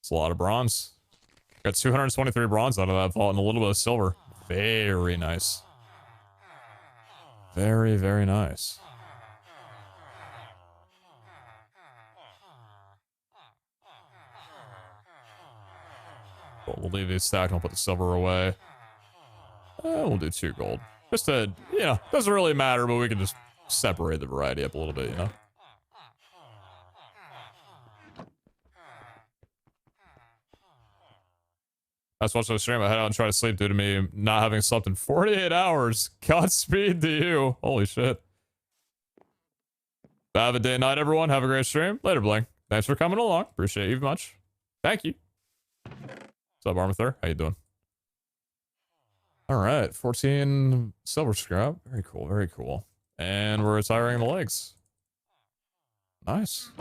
It's a lot of bronze. Got 223 bronze out of that vault and a little bit of silver. Very nice. Very, very nice. Cool, we'll leave these stacked and we'll put the silver away. We'll do 2 gold. Just to, you know, doesn't really matter, but we can just separate the variety up a little bit, you know? I was watching the stream, I head out and try to sleep due to me not having slept in 48 hours. Godspeed to you. Holy shit. Have a day and night, everyone. Have a great stream. Later, Bling. Thanks for coming along. Appreciate you much. Thank you. What's up, Armathur? How you doing? All right, 14 silver scrap. Very cool, very cool. And we're retiring the legs. Nice.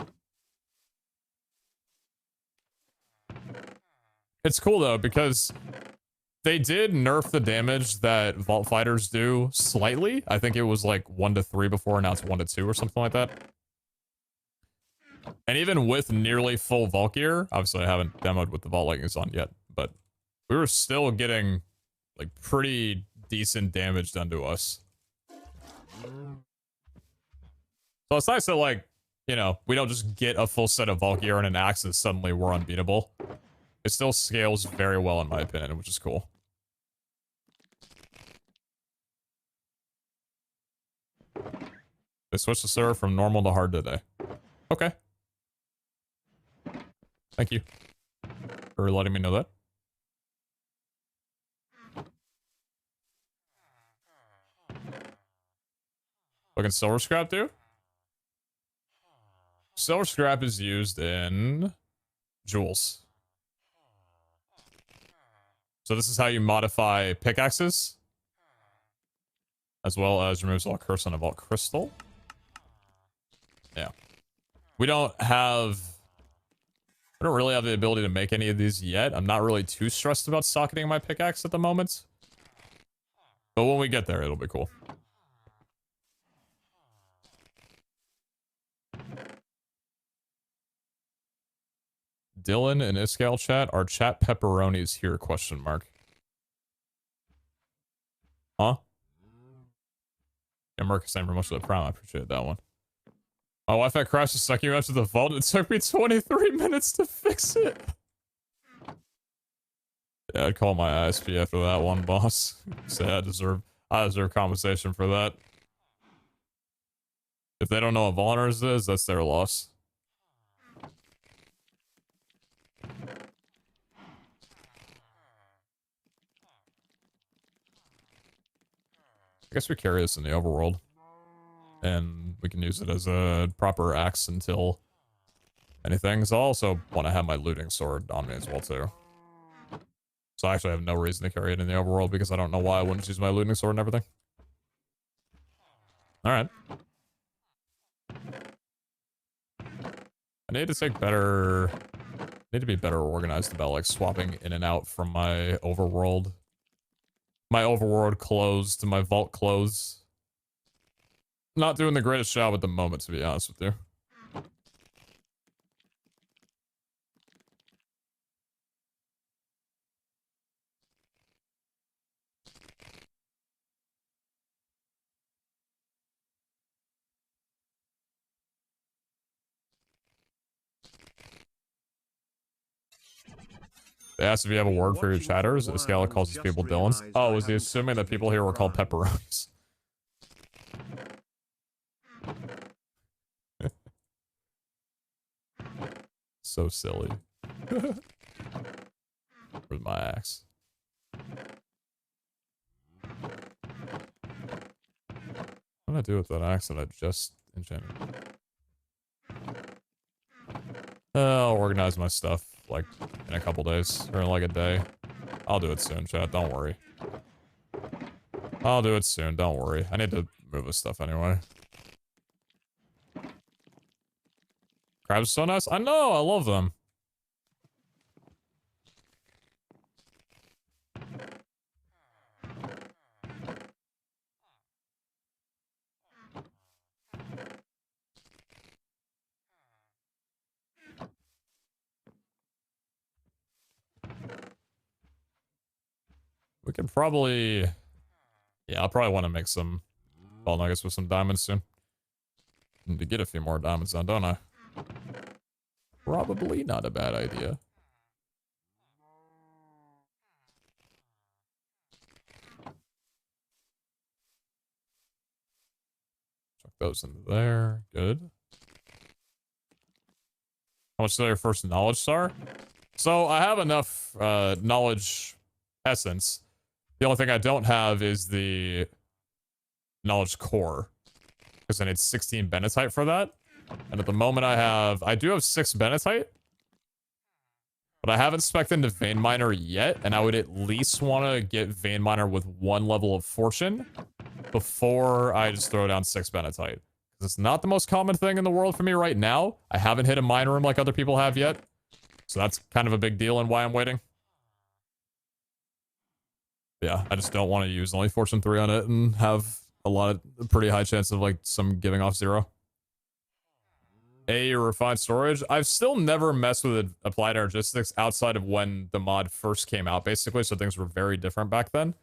It's cool though, because they did nerf the damage that Vault Fighters do slightly. I think it was like 1 to 3 before, now it's 1 to 2 or something like that. And even with nearly full Vault gear, obviously I haven't demoed with the Vault leggings on yet, but we were still getting like pretty decent damage done to us. So it's nice that, like, you know, we don't just get a full set of Vault gear and an axe and suddenly we're unbeatable. It still scales very well in my opinion, which is cool. They switched the server from normal to hard today. Okay. Thank you for letting me know that. What can silver scrap do? Silver scrap is used in jewels. So this is how you modify pickaxes, as well as removes all curse on a vault crystal. Yeah. We don't really have the ability to make any of these yet. I'm not really too stressed about socketing my pickaxe at the moment. But when we get there, it'll be cool. Dylan and Iskal chat, are chat pepperonis here, question mark. Huh? Yeah, Marcus, thank you very much for the prime. I appreciate that one. My Wi-Fi crashed a second after the vault. It took me 23 minutes to fix it. Yeah, I'd call my ISP after that one, boss. Say I deserve compensation for that. If they don't know what Vulner's is, that's their loss. I guess we carry this in the overworld. And we can use it as a proper axe until anything. So I also want to have my looting sword on me as well, too. So I actually have no reason to carry it in the overworld because I don't know why I wouldn't use my looting sword and everything. Alright. I need to take better... need to be better organized about, like, swapping in and out from my overworld. My overworld clothes to my vault clothes. Not doing the greatest job at the moment, to be honest with you. They asked if you have a word for your chatters. Iskala calls these people Dylans. Oh, was he assuming that people here were called pepperonis? So silly. Where's my axe? What did I do with that axe that I just enchanted? I'll organize my stuff, like, in a couple days, or in, like, a day. I'll do it soon, chat, don't worry. I'll do it soon, don't worry. I need to move this stuff anyway. Crabs are so nice. I know, I love them. can probably... Yeah, I'll probably want to make some ball nuggets with some diamonds soon. Need to get a few more diamonds on, don't I? Probably not a bad idea. Chuck those in there. Good. How much is your first knowledge star? So I have enough knowledge essence. The only thing I don't have is the knowledge core, because I need 16 benetite for that. And at the moment I do have 6 benetite, but I haven't spec'd into vein miner yet, and I would at least want to get vein miner with 1 level of fortune before I just throw down 6 benetite. Because it's not the most common thing in the world for me right now. I haven't hit a mine room like other people have yet, so that's kind of a big deal and why I'm waiting. Yeah, I just don't want to use only fortune 3 on it and have a pretty high chance of like some giving off 0. Refined storage. I've still never messed with applied energistics outside of when the mod first came out, basically, so things were very different back then.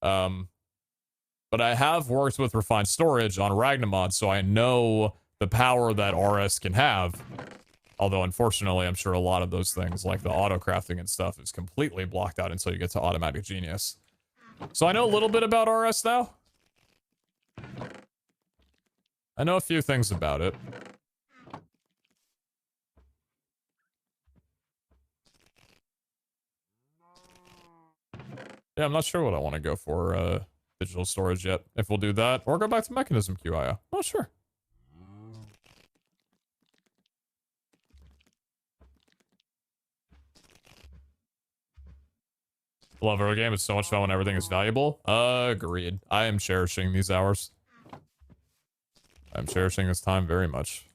But I have worked with refined storage on Ragnamod, so I know the power that RS can have. Although, unfortunately, I'm sure a lot of those things, like the auto-crafting and stuff, is completely blocked out until you get to automatic genius. So I know a little bit about RS now. I know a few things about it. Yeah, I'm not sure what I want to go for digital storage yet. If we'll do that, or go back to mechanism QIO. Not sure. Love our game. It's so much fun when everything is valuable. Agreed. I am cherishing these hours. I'm cherishing this time very much.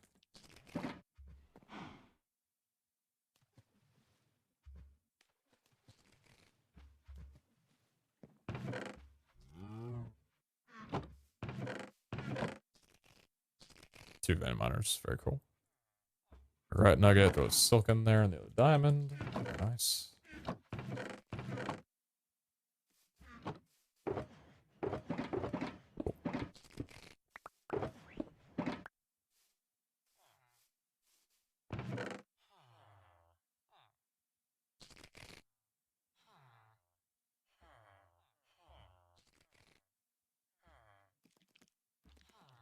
Two vein miners. Very cool. Right nugget. Throw a silk in there and the other diamond. Nice.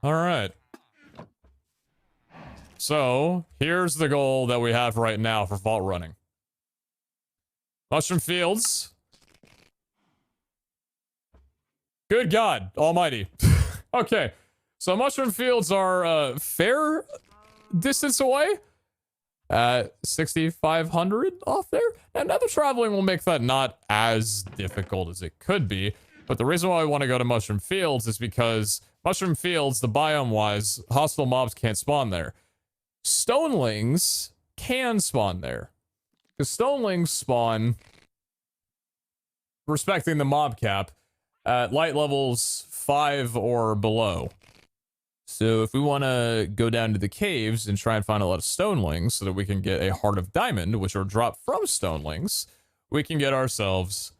All right. So, here's the goal that we have right now for vault running. Mushroom fields. Good God almighty. Okay. So, mushroom fields are a fair distance away. 6,500 off there. And nether traveling will make that not as difficult as it could be. But the reason why I want to go to mushroom fields is because mushroom fields, the biome-wise, hostile mobs can't spawn there. Stonelings can spawn there. Because stonelings spawn, respecting the mob cap, at light levels 5 or below. So if we want to go down to the caves and try and find a lot of stonelings so that we can get a heart of diamond, which are dropped from stonelings, we can get ourselves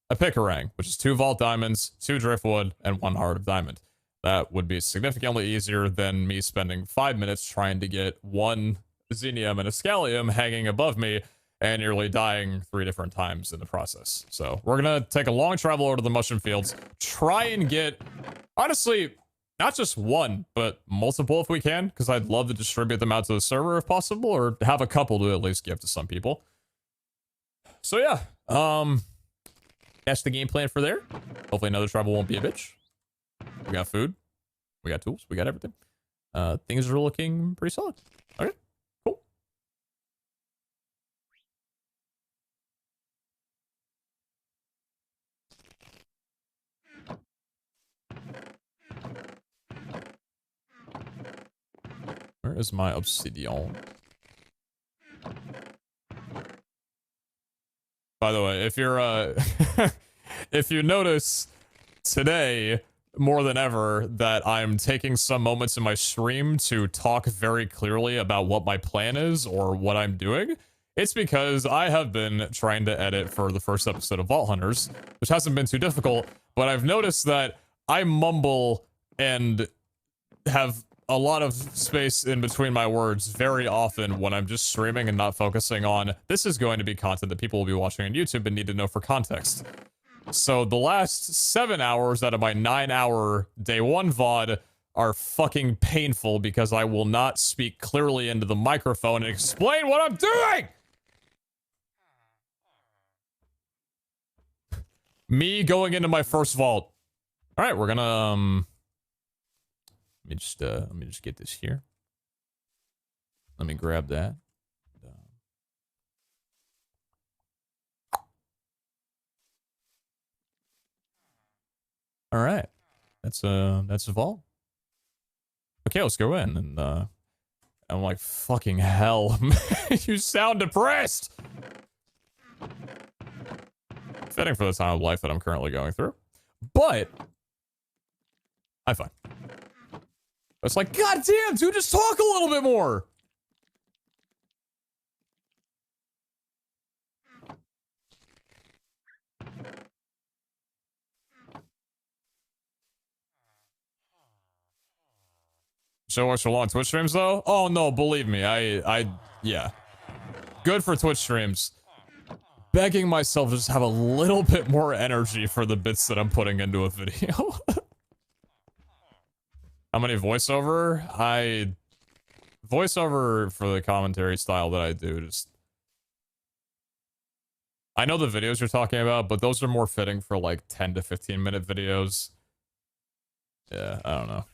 a pickerang, which is 2 vault diamonds, 2 driftwood, and 1 heart of diamond. That would be significantly easier than me spending 5 minutes trying to get 1 xenium and a scallium hanging above me and nearly dying 3 different times in the process. So we're going to take a long travel over to the mushroom fields, try and get, honestly, not just 1, but multiple if we can, because I'd love to distribute them out to the server if possible, or have a couple to at least give to some people. So yeah, that's the game plan for there. Hopefully another travel won't be a bitch. We got food, we got tools, we got everything. Things are looking pretty solid. Okay, cool. Where is my obsidian? By the way, if you're if you notice today more than ever that I'm taking some moments in my stream to talk very clearly about what my plan is or what I'm doing, It's because I have been trying to edit for the first episode of Vault Hunters, which hasn't been too difficult, but I've noticed that I mumble and have a lot of space in between my words very often when I'm just streaming and not focusing on this is going to be content that people will be watching on YouTube and need to know for context. So the last 7 hours out of my 9-hour day one VOD are fucking painful because I will not speak clearly into the microphone and explain what I'm doing! Me going into my first vault. All right, we're gonna let me just get this here. Let me grab that. All right, that's a vault. Okay, let's go in, and I'm like, fucking hell, you sound depressed. Fitting for the time of life that I'm currently going through, but I'm fine. It's like, god damn, dude, just talk a little bit more. So watch for long Twitch streams though? Oh no, believe me, yeah. Good for Twitch streams. Begging myself to just have a little bit more energy for the bits that I'm putting into a video. How many voiceover? Voiceover for the commentary style that I do, just... I know the videos you're talking about, but those are more fitting for like 10 to 15 minute videos. Yeah, I don't know.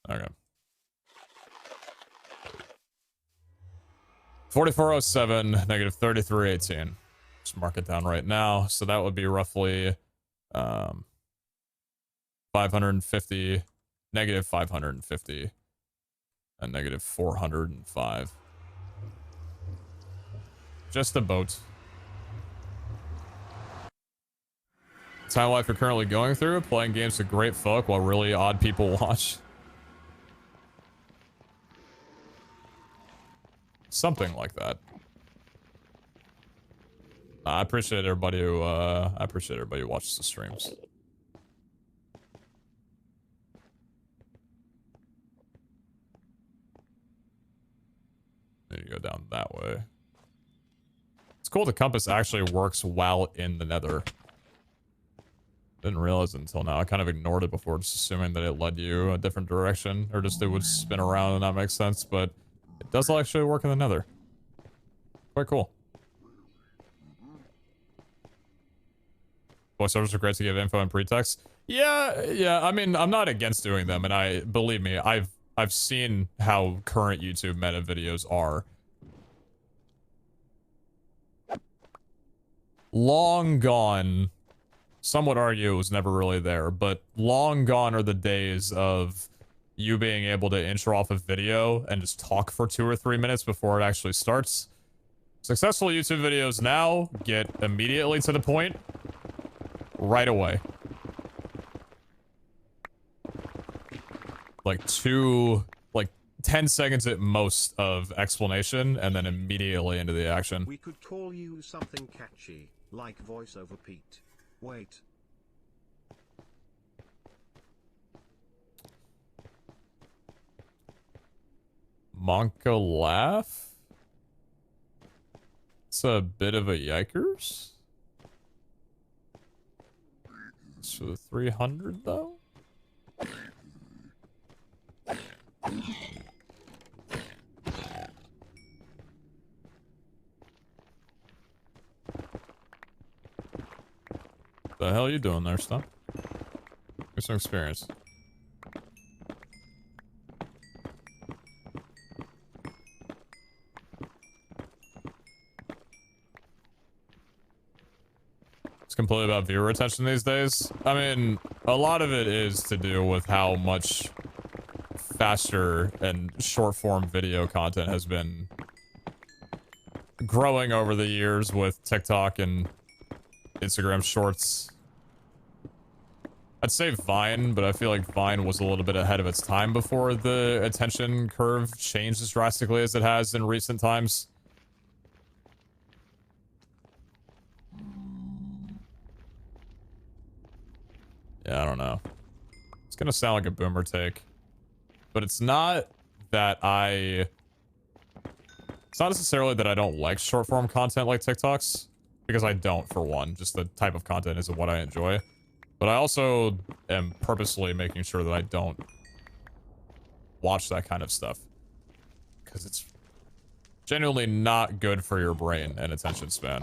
Okay. 4407, negative 3318. Just mark it down right now. So that would be roughly 550, negative 550, and negative 405. Just a boat. Time life you're currently going through, playing games with great folk while really odd people watch. Something like that. I appreciate everybody who watches the streams. Need to go down that way. It's cool the compass actually works while in the nether. Didn't realize it until now. I kind of ignored it before, just assuming that it led you a different direction, or just it would spin around and not make sense, but it does actually work in the nether. Quite cool. Voiceovers are great to give info and pretext. Yeah, I mean, I'm not against doing them, and believe me, I've seen how current YouTube meta videos are. Long gone. Some would argue it was never really there, but long gone are the days of you being able to intro off a video and just talk for 2 or 3 minutes before it actually starts. Successful YouTube videos now get immediately to the point right away. Like 10 seconds at most of explanation and then immediately into the action. We could call you something catchy, like voiceover Pete. Wait. Monka laugh? It's a bit of a yikers. It's for the 300 though? The hell are you doing there, Stump? Get some experience. It's completely about viewer retention these days. I mean, a lot of it is to do with how much faster and short form video content has been growing over the years with TikTok and Instagram shorts. I'd say Vine, but I feel like Vine was a little bit ahead of its time before the attention curve changed as drastically as it has in recent times. Yeah, I don't know. It's gonna sound like a boomer take, but it's not that it's not necessarily that I don't like short form content like TikToks, because I don't, for one. Just the type of content isn't what I enjoy. But I also am purposely making sure that I don't watch that kind of stuff, because it's genuinely not good for your brain and attention span.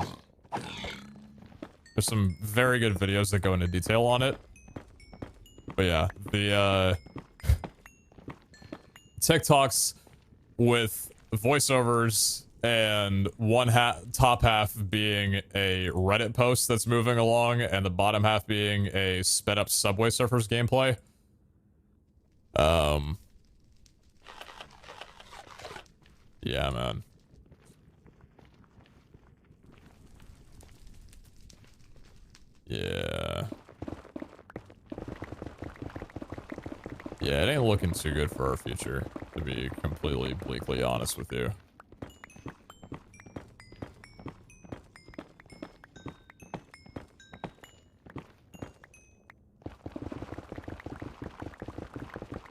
There's some very good videos that go into detail on it. But yeah, the TikToks with voiceovers and top half being a Reddit post that's moving along and the bottom half being a sped up Subway Surfers gameplay. Yeah, man. Yeah. Yeah, it ain't looking too good for our future, to be completely bleakly honest with you.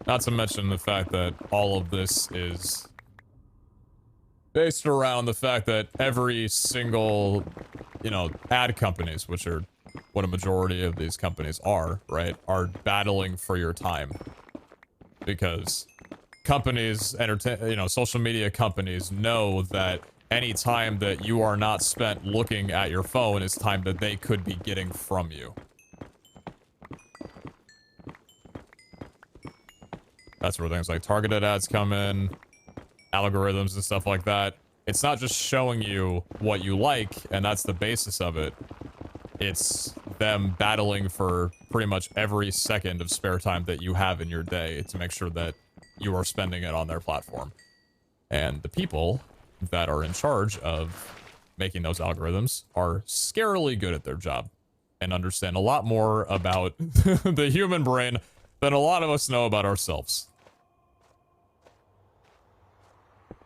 Not to mention the fact that all of this is based around the fact that every single, you know, ad companies, which are what a majority of these companies are, right, are battling for your time. Because companies, social media companies know that any time that you are not spent looking at your phone is time that they could be getting from you. That's where things like targeted ads come in, algorithms and stuff like that. It's not just showing you what you like, and that's the basis of it. It's them battling for pretty much every second of spare time that you have in your day to make sure that you are spending it on their platform. And the people that are in charge of making those algorithms are scarily good at their job and understand a lot more about the human brain than a lot of us know about ourselves.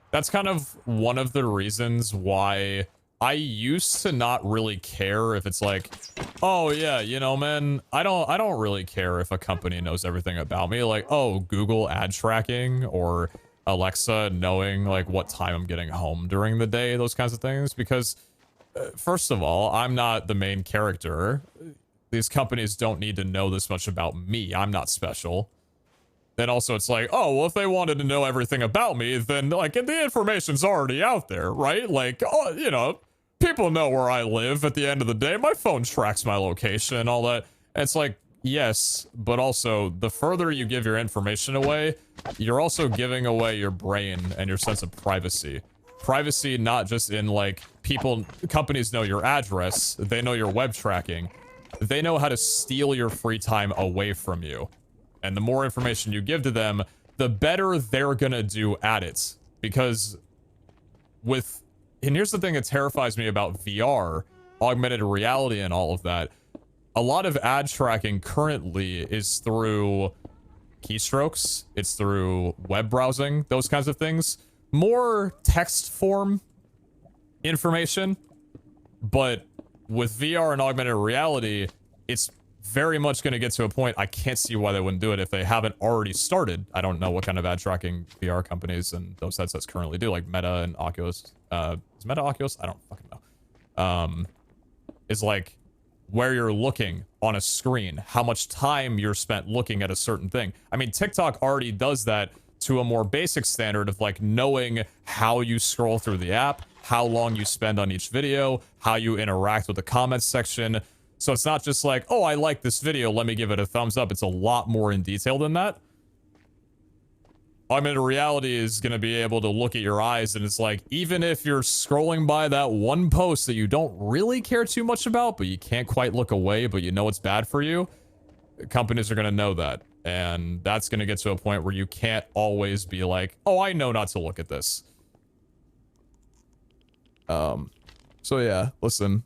That's kind of one of the reasons why I used to not really care if it's like, oh yeah, you know, man, I don't really care if a company knows everything about me. Like, oh, Google ad tracking or Alexa knowing like what time I'm getting home during the day, those kinds of things. Because first of all, I'm not the main character. These companies don't need to know this much about me. I'm not special. Then also it's like, oh, well, if they wanted to know everything about me, then like the information's already out there, right? Like, oh, you know, people know where I live at the end of the day. My phone tracks my location and all that. And it's like, yes, but also the further you give your information away, you're also giving away your brain and your sense of privacy. Privacy, not just in like companies know your address, they know your web tracking. They know how to steal your free time away from you. And the more information you give to them, the better they're gonna do at it. Because and here's the thing that terrifies me about VR, augmented reality and all of that. A lot of ad tracking currently is through keystrokes. It's through web browsing, those kinds of things. More text form information. But with VR and augmented reality, it's very much going to get to a point I can't see why they wouldn't do it if they haven't already started. I don't know what kind of ad tracking VR companies and those headsets currently do, like Meta and Oculus. Is Meta Oculus? I don't fucking know. Is like where you're looking on a screen, how much time you're spent looking at a certain thing. I mean, TikTok already does that to a more basic standard of like knowing how you scroll through the app, how long you spend on each video, how you interact with the comments section. So it's not just like, oh, I like this video, let me give it a thumbs up. It's a lot more in detail than that. Augmented reality is going to be able to look at your eyes, and it's like, even if you're scrolling by that one post that you don't really care too much about, but you can't quite look away, but you know it's bad for you, companies are going to know that. And that's going to get to a point where you can't always be like, oh, I know not to look at this. So yeah, listen.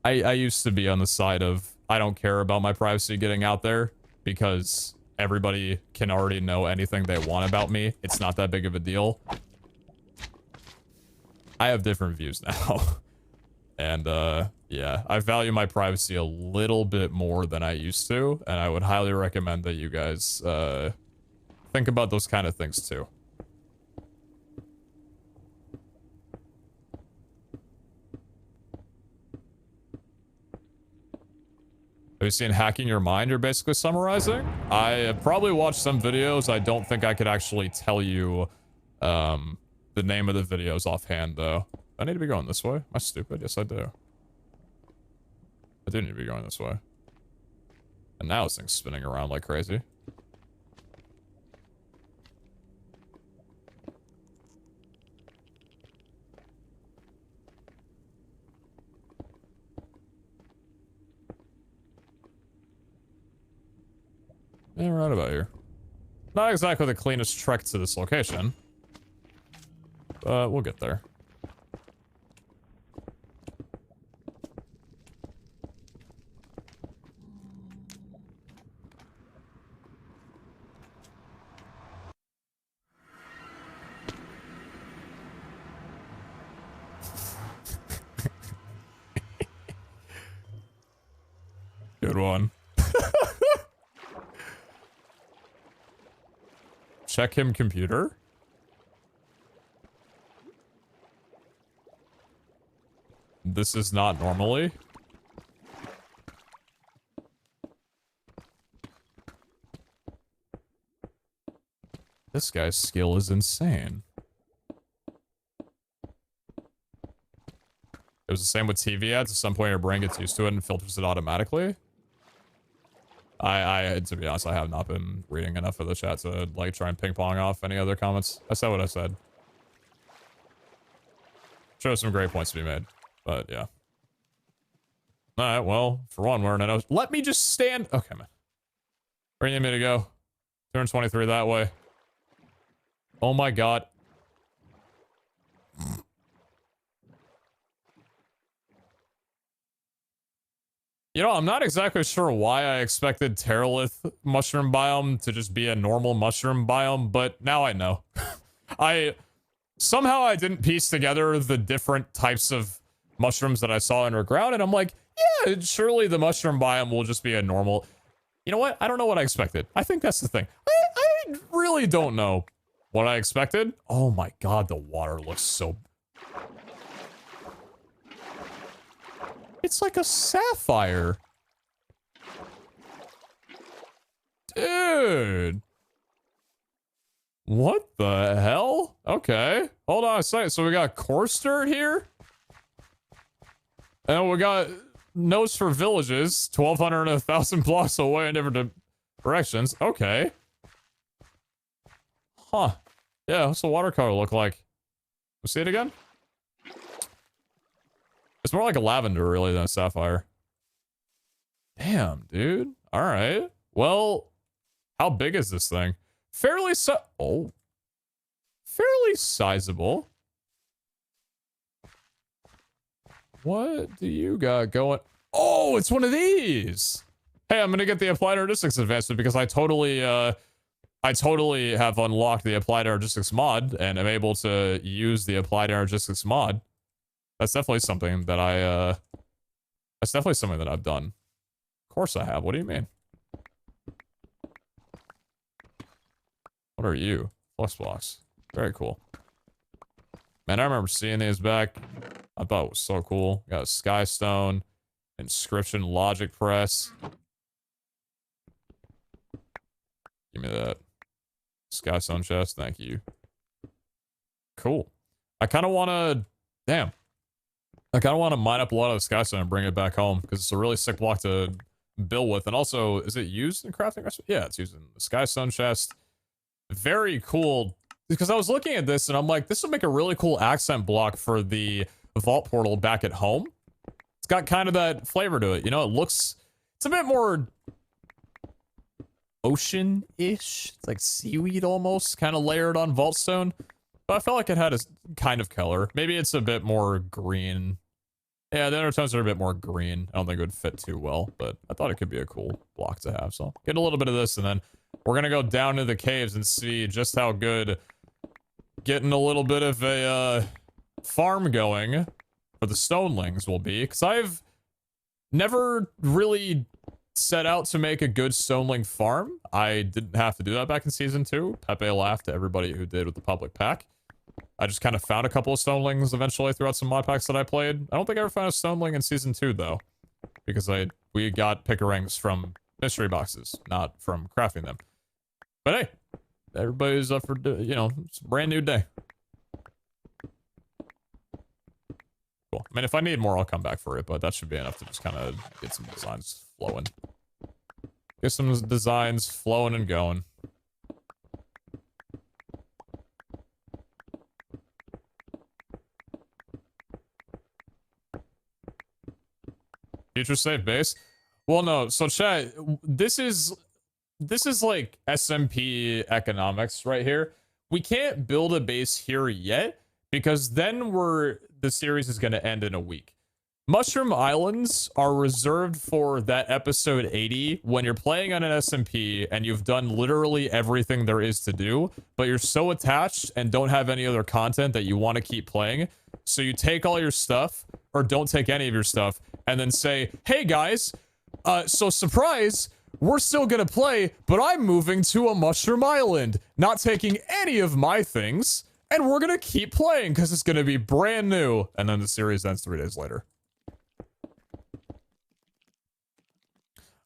I used to be on the side of, I don't care about my privacy getting out there because everybody can already know anything they want about me. It's not that big of a deal. I have different views now. And, yeah, I value my privacy a little bit more than I used to, and I would highly recommend that you guys, think about those kind of things too. Have you seen Hacking Your Mind you're basically summarizing? I have probably watched some videos. I don't think I could actually tell you, the name of the videos offhand, though. I need to be going this way. Am I stupid? Yes, I do. I do need to be going this way. And now this thing's spinning around like crazy. Yeah, right about here. Not exactly the cleanest trek to this location. But we'll get there. Good one. Check him computer. This is not normally. This guy's skill is insane. It was the same with TV ads. At some point, your brain gets used to it and filters it automatically. To be honest, I have not been reading enough of the chat to, like, try and ping pong off any other comments. I said what I said. Sure, some great points to be made, but yeah. Alright, well, for one, we're in a... Let me just stand... Okay, man. Where do you need me to go? 223 that way. Oh my god. You know, I'm not exactly sure why I expected Terralith mushroom biome to just be a normal mushroom biome, but now I know. Somehow I didn't piece together the different types of mushrooms that I saw underground, and I'm like, yeah, surely the mushroom biome will just be a normal... You know what? I don't know what I expected. I think that's the thing. I really don't know what I expected. Oh my god, the water looks so... It's like a sapphire. Dude. What the hell? Okay. Hold on a second. So we got coarse dirt here. And we got notes for villages. 1,200 and 1,000 blocks away in different directions. Okay. Huh. Yeah, what's the watercolor look like? See it again? It's more like a lavender, really, than a sapphire. Damn, dude. All right. Well, how big is this thing? Fairly fairly sizable. What do you got going? Oh, it's one of these. Hey, I'm gonna get the applied energistics advancement because I totally have unlocked the applied energistics mod and am able to use the applied energistics mod. That's definitely something that I've done. Of course I have. What do you mean? What are you? Flux blocks. Very cool. Man, I remember seeing these back. I thought it was so cool. Got a sky stone, inscription, logic press. Give me that. Sky stone chest. Thank you. Cool. I kind of want to... Damn. I kind of want to mine up a lot of the skystone and bring it back home because it's a really sick block to build with. And also, is it used in crafting? Yeah, it's used in the skystone chest. Very cool. Because I was looking at this and I'm like, this would make a really cool accent block for the vault portal back at home. It's got kind of that flavor to it. You know, it's a bit more ocean-ish. It's like seaweed almost, kind of layered on vault stone. But I felt like it had a kind of color. Maybe it's a bit more green Yeah, the undertones are a bit more green. I don't think it would fit too well, but I thought it could be a cool block to have. So get a little bit of this, and then we're gonna go down to the caves and see just how good getting a little bit of a farm going for the stonelings will be. Because I've never really set out to make a good stoneling farm. I didn't have to do that back in season 2. Pepe laughed at everybody who did with the public pack. I just kind of found a couple of stonelings eventually throughout some mod packs that I played. I don't think I ever found a stoneling in season 2 though, because we got pickerangs from mystery boxes, not from crafting them. But hey, everybody's up for, you know, it's a brand new day. Cool. I mean, if I need more, I'll come back for it, but that should be enough to just kind of get some designs flowing. Get some designs flowing and going. Future safe base? Well, no. So, chat, this is like SMP economics right here. We can't build a base here yet because then the series is going to end in a week. Mushroom Islands are reserved for that episode 80 when you're playing on an SMP and you've done literally everything there is to do, but you're so attached and don't have any other content that you want to keep playing. So you take all your stuff, or don't take any of your stuff, and then say, hey guys, so surprise, we're still gonna play, but I'm moving to a Mushroom Island, not taking any of my things, and we're gonna keep playing because it's gonna be brand new. And then the series ends 3 days later.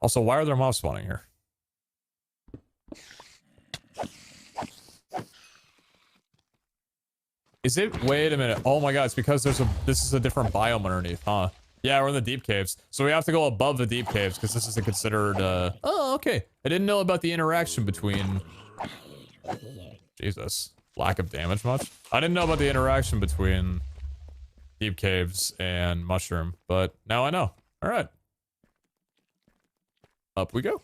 Also, why are there mobs spawning here? Is it? Wait a minute. Oh my god, it's because this is a different biome underneath, huh? Yeah, we're in the deep caves. So we have to go above the deep caves because this isn't considered, oh, okay. I didn't know about the interaction between... Jesus. Lack of damage much? I didn't know about the interaction between deep caves and mushroom, but now I know. Alright. Up we go.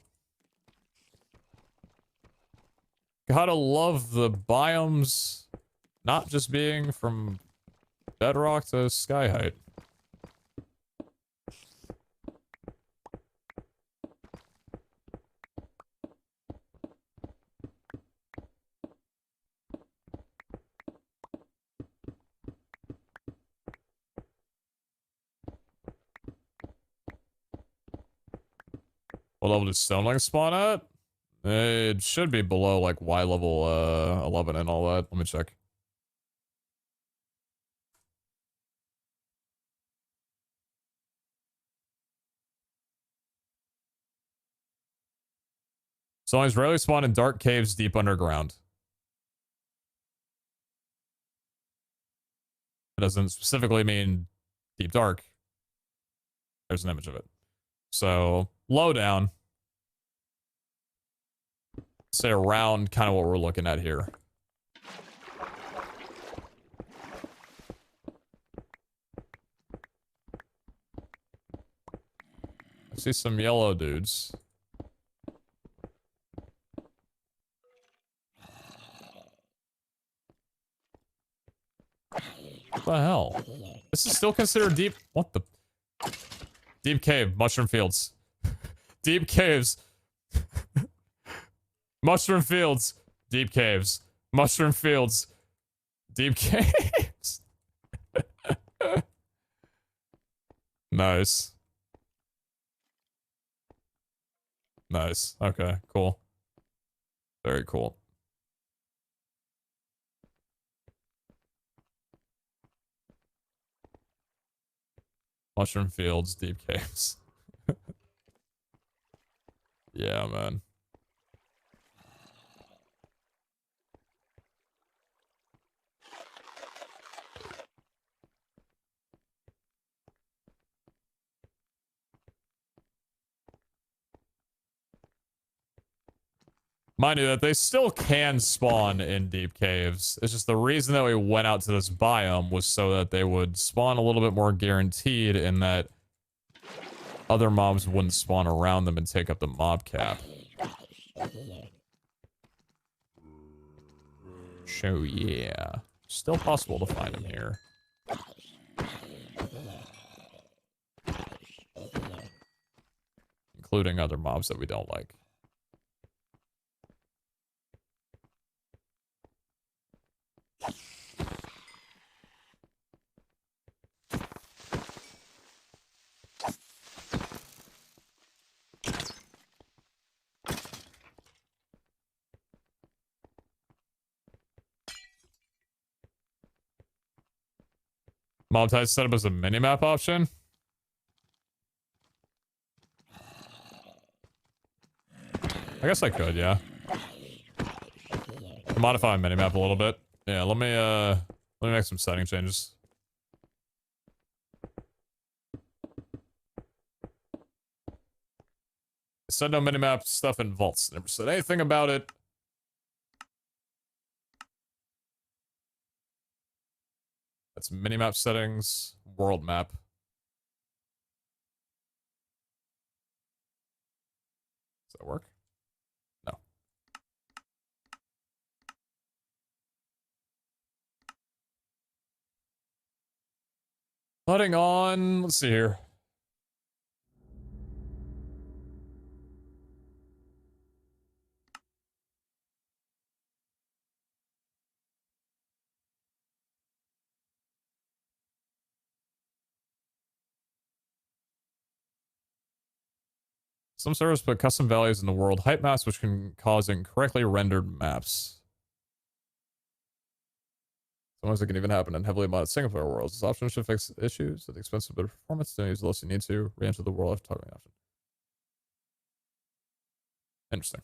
Gotta love the biomes not just being from bedrock to sky height. What level does Stoneling spawn at? It should be below like Y level 11 and all that. Let me check. Stonelings rarely spawn in dark caves deep underground. It doesn't specifically mean deep dark. There's an image of it. So, low down. Say around kind of what we're looking at here. I see some yellow dudes. What the hell? This is still considered deep. What the? Deep cave, mushroom fields. Deep caves. Mushroom fields. Deep caves. Mushroom fields. Deep caves. Nice. Nice. Okay, cool. Very cool. Mushroom fields, deep caves. Yeah, man. Mind you that they still can spawn in deep caves. It's just the reason that we went out to this biome was so that they would spawn a little bit more guaranteed and that other mobs wouldn't spawn around them and take up the mob cap. So yeah, still possible to find them here. including other mobs that we don't like. Monetize setup as a minimap option. I guess I could, yeah. Modify my minimap a little bit. Yeah, let me make some setting changes. I said no minimap stuff in vaults. Never said anything about it. That's minimap settings, world map. Does that work? No. Putting on, let's see here. Some servers put custom values in the world height maps, which can cause incorrectly rendered maps. Sometimes it can even happen in heavily modded single player worlds. This option should fix issues at the expense of better performance. Don't use the list you need to. Re-enter the world after targeting the option. Interesting.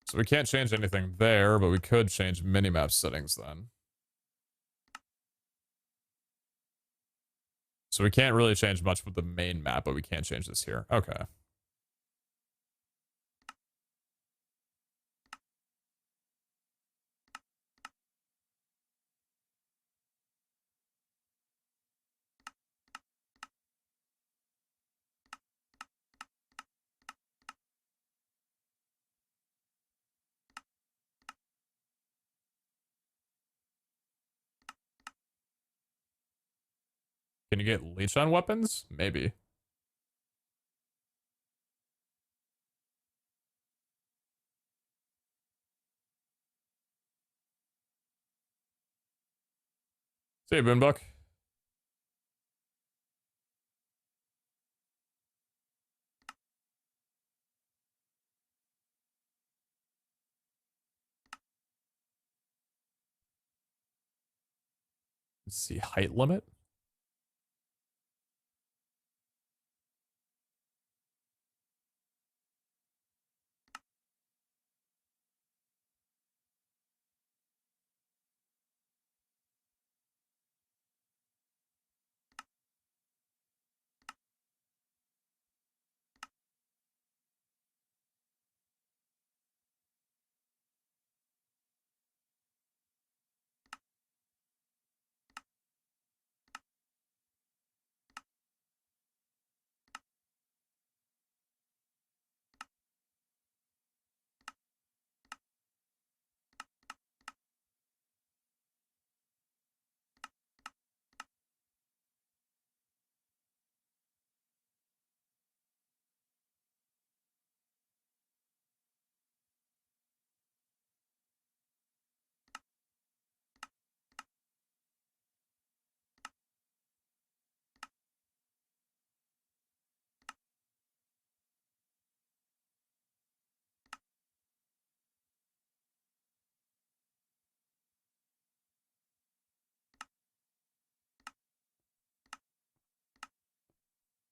So we can't change anything there, but we could change minimap settings then. So we can't really change much with the main map, but we can change this here. Okay. Can you get leech on weapons? Maybe. See you, Boonbuck. Let's see, height limit.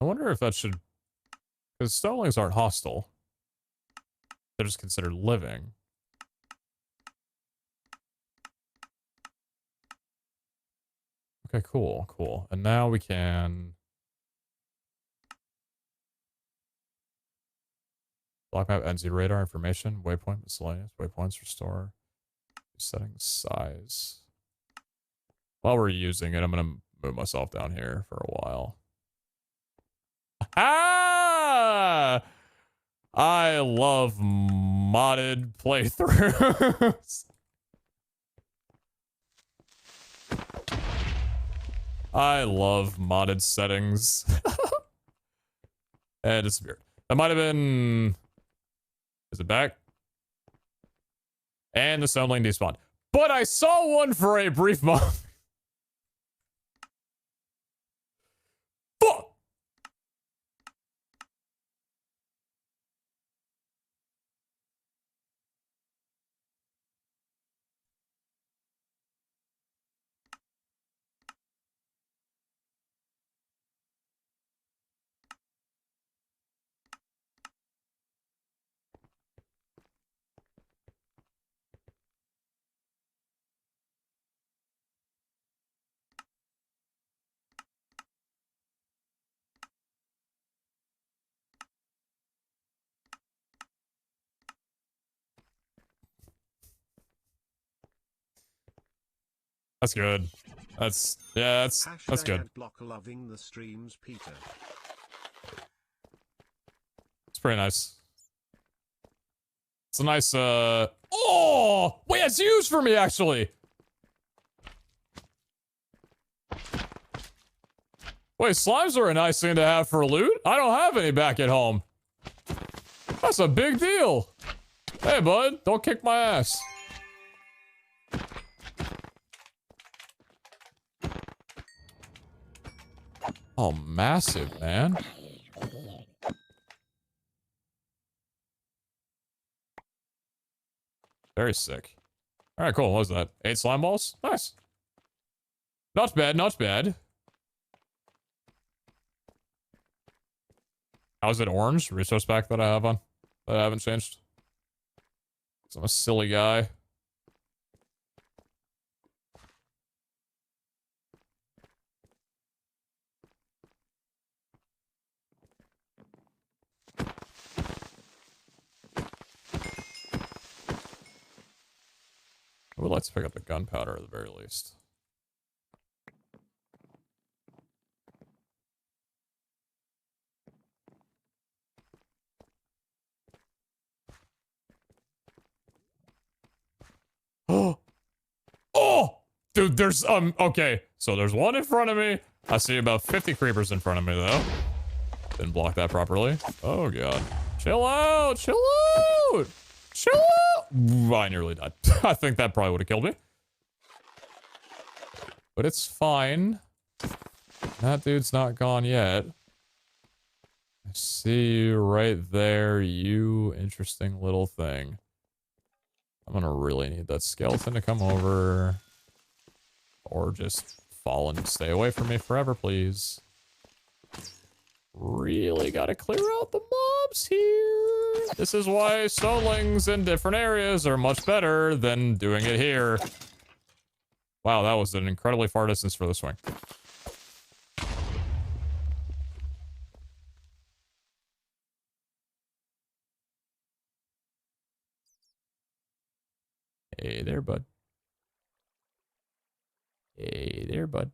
I wonder if that should... Because stonelings aren't hostile. They're just considered living. Okay, cool, cool. And now we can... Block map, NZ radar information, waypoint, miscellaneous, waypoints, restore, settings, size. While we're using it, I'm gonna move myself down here for a while. Ah! I love modded playthroughs. I love modded settings. And it disappeared. That might have been... Is it back? And the soundling despawned. But I saw one for a brief moment. Fuck! That's good. That's that's good. Block loving the streams, Peter. It's pretty nice. It's a nice oh wait, it's used for me actually. Wait, slimes are a nice thing to have for loot? I don't have any back at home. That's a big deal. Hey bud, don't kick my ass. Oh, massive, man. Very sick. Alright, cool. What was that? 8 slime balls? Nice. Not bad, not bad. How's it orange? Resource pack that I have on? That I haven't changed? 'Cause I'm a silly guy. I would like to pick up the gunpowder at the very least. Oh! Oh! Dude, there's, okay. So there's one in front of me. I see about 50 creepers in front of me, though. Didn't block that properly. Oh, God. Chill out! Chill out! Chill out! Ooh, I nearly died. I think that probably would have killed me. But it's fine. That dude's not gone yet. I see you right there, you interesting little thing. I'm gonna really need that skeleton to come over. Or just fall and stay away from me forever, please. Really gotta clear out the mobs here. This is why stonelings in different areas are much better than doing it here. Wow, that was an incredibly far distance for the swing. Hey there, bud. Hey there, bud.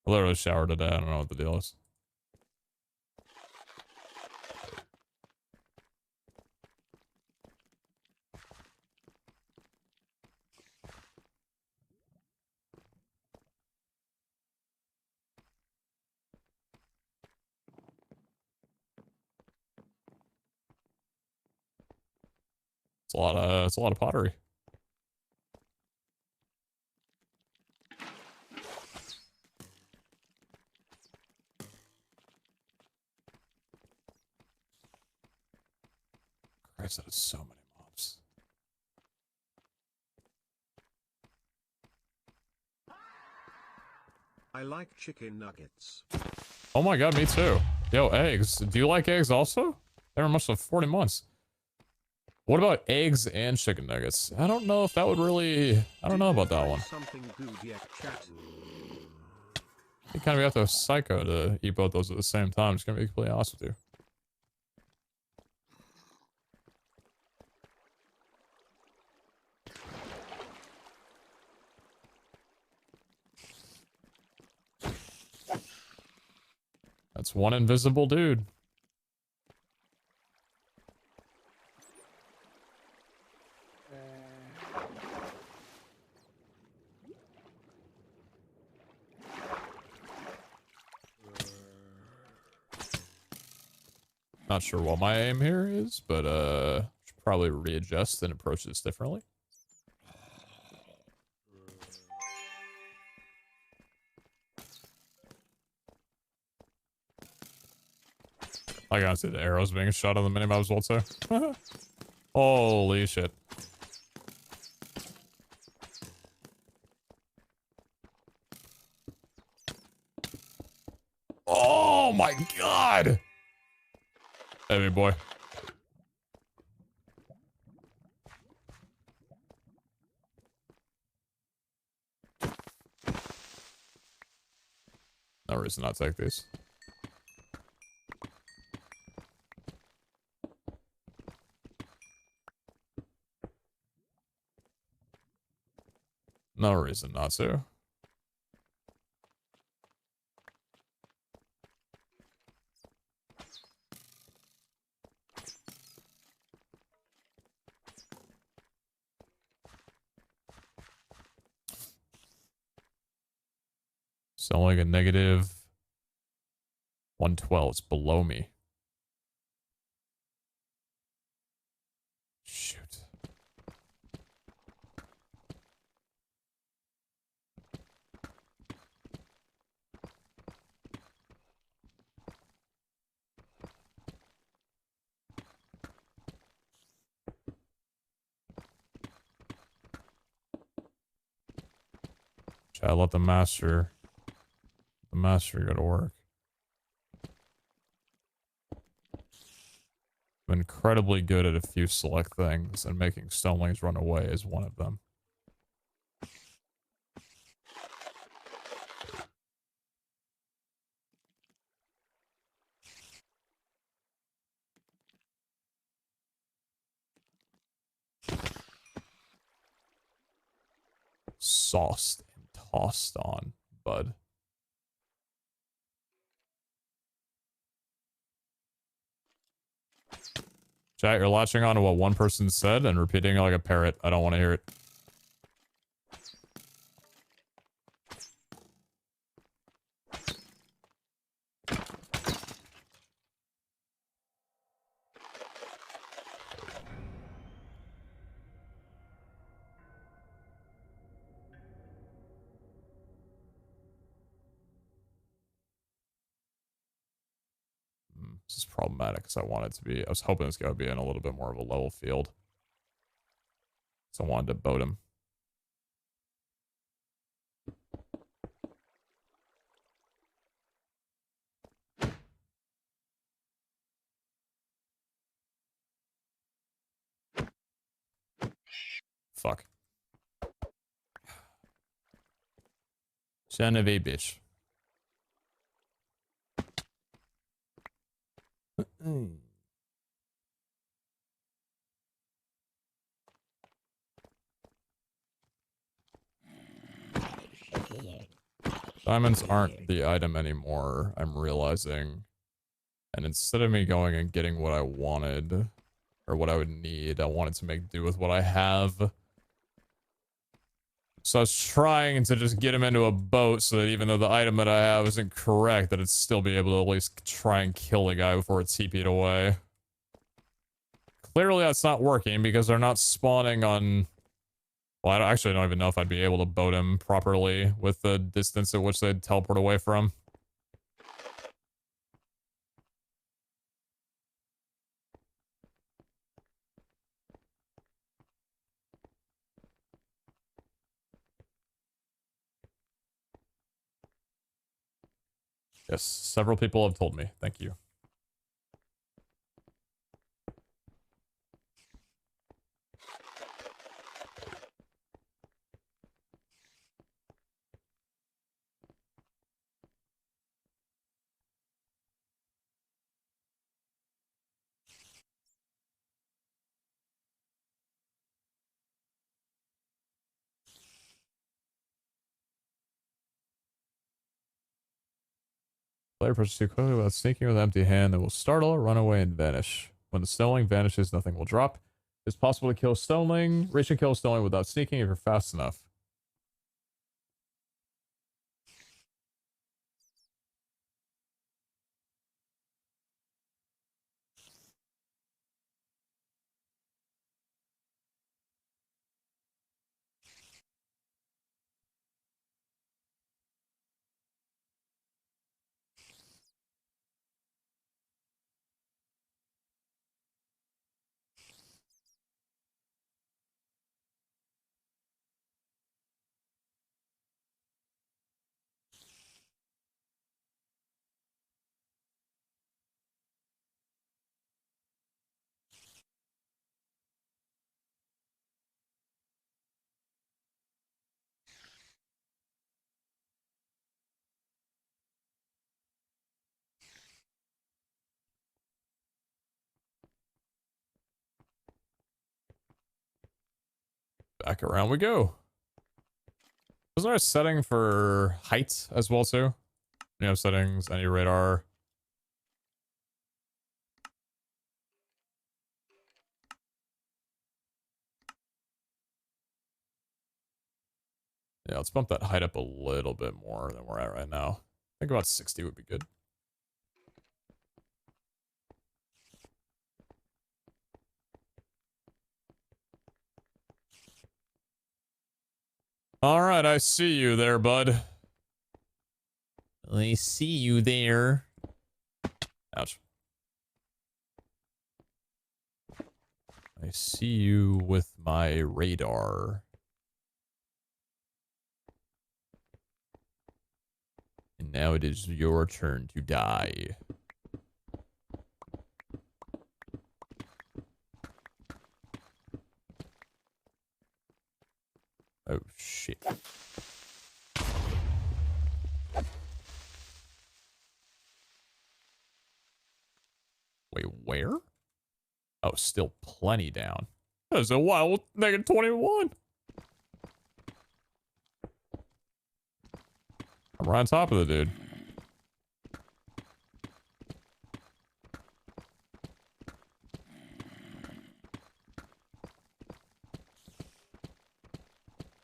I literally showered today. I don't know what the deal is. It's a lot of pottery. Christ, that is so many mobs. I like chicken nuggets. Oh my god, me too. Yo, eggs. Do you like eggs also? They were must have 40 months. What about eggs and chicken nuggets? I don't know if that would really... I don't know about that one. Something good yet, chat. You kind of have to psycho to eat both those at the same time. It's gonna be completely honest with you. That's one invisible dude. Not sure what my aim here is, but should probably readjust and approach this differently. I gotta see the arrows being shot on the minimap as well too. Holy shit. Oh my god! Heavy boy. No reason not to take these. No reason not to. So like a negative 112 is below me. Shoot. Try to let the master go to work. I'm incredibly good at a few select things, and making stonelings run away is one of them. Sauced and tossed on, bud. Chat, you're latching on to what one person said and repeating it like a parrot. I don't want to hear it. This is problematic because I want it to be... I was hoping this guy would be in a little bit more of a level field. So I wanted to boat him. Fuck. Son of a bitch. Diamonds aren't the item anymore, I'm realizing. And instead of me going and getting what I wanted, or what I would need, I wanted to make do with what I have. So I was trying to just get him into a boat so that even though the item that I have isn't correct, that it'd still be able to at least try and kill the guy before it's TP'd away. Clearly that's not working because they're not spawning on... Well, I actually don't even know if I'd be able to boat him properly with the distance at which they'd teleport away from. Yes, several people have told me. Thank you. Player approaches too quickly without sneaking with an empty hand. They will startle, run away, and vanish. When the stoneling vanishes, nothing will drop. It's possible to kill stoneling. Reach and kill stoneling without sneaking if you're fast enough. Back around we go. Wasn't there a setting for height as well too? You have settings, any radar. Yeah, let's bump that height up a little bit more than we're at right now. I think about 60 would be good. All right, I see you there, bud. I see you there. Ouch. I see you with my radar. And now it is your turn to die. Oh, shit. Wait, where? Oh, still plenty down. That's a wild -21. I'm right on top of the dude.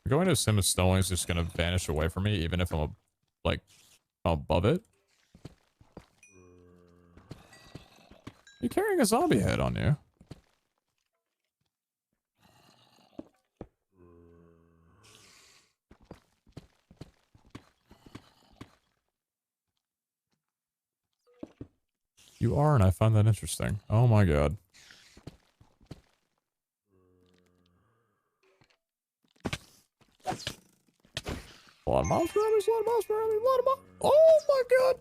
Going to assume a stoneling is just gonna vanish away from me, even if I'm like above it. You're carrying a zombie head on you. You are, and I find that interesting. Oh my god. A lot of mobs around me, a lot of mobs around me, a lot of mobs. Oh my god.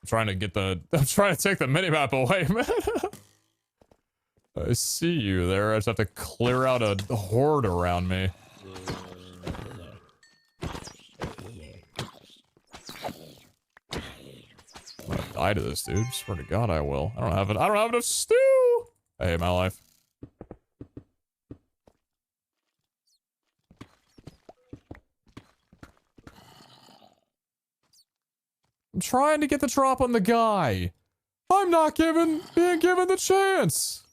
I'm trying to take the minimap away, man. I see you there. I just have to clear out a horde around me. I'm gonna die to this dude. Swear to God, I will. I don't have enough stew. I hate my life. I'm trying to get the drop on the guy. I'm not being given the chance.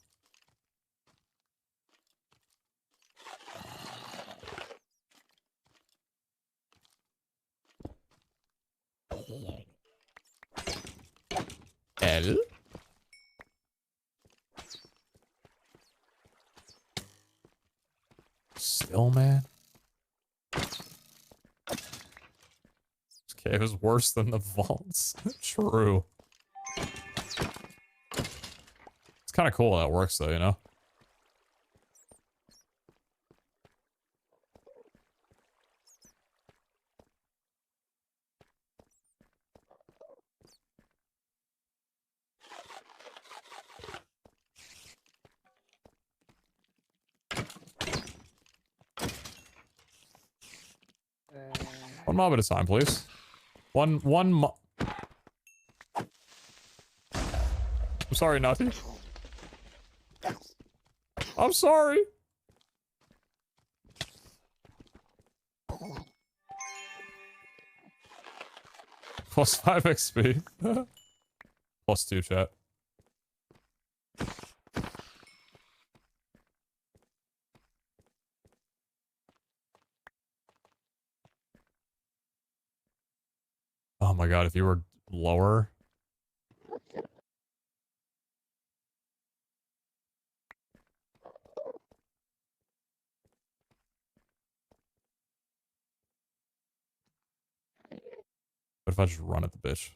L? Still, man. This cave is worse than the vaults. True. It's kind of cool how it works, though, you know? One mob at a time, please. One mob. I'm sorry, Naughty. I'm sorry. Plus 5 XP. Plus 2 chat. Oh my god, if you were lower. What if I just run at the bitch?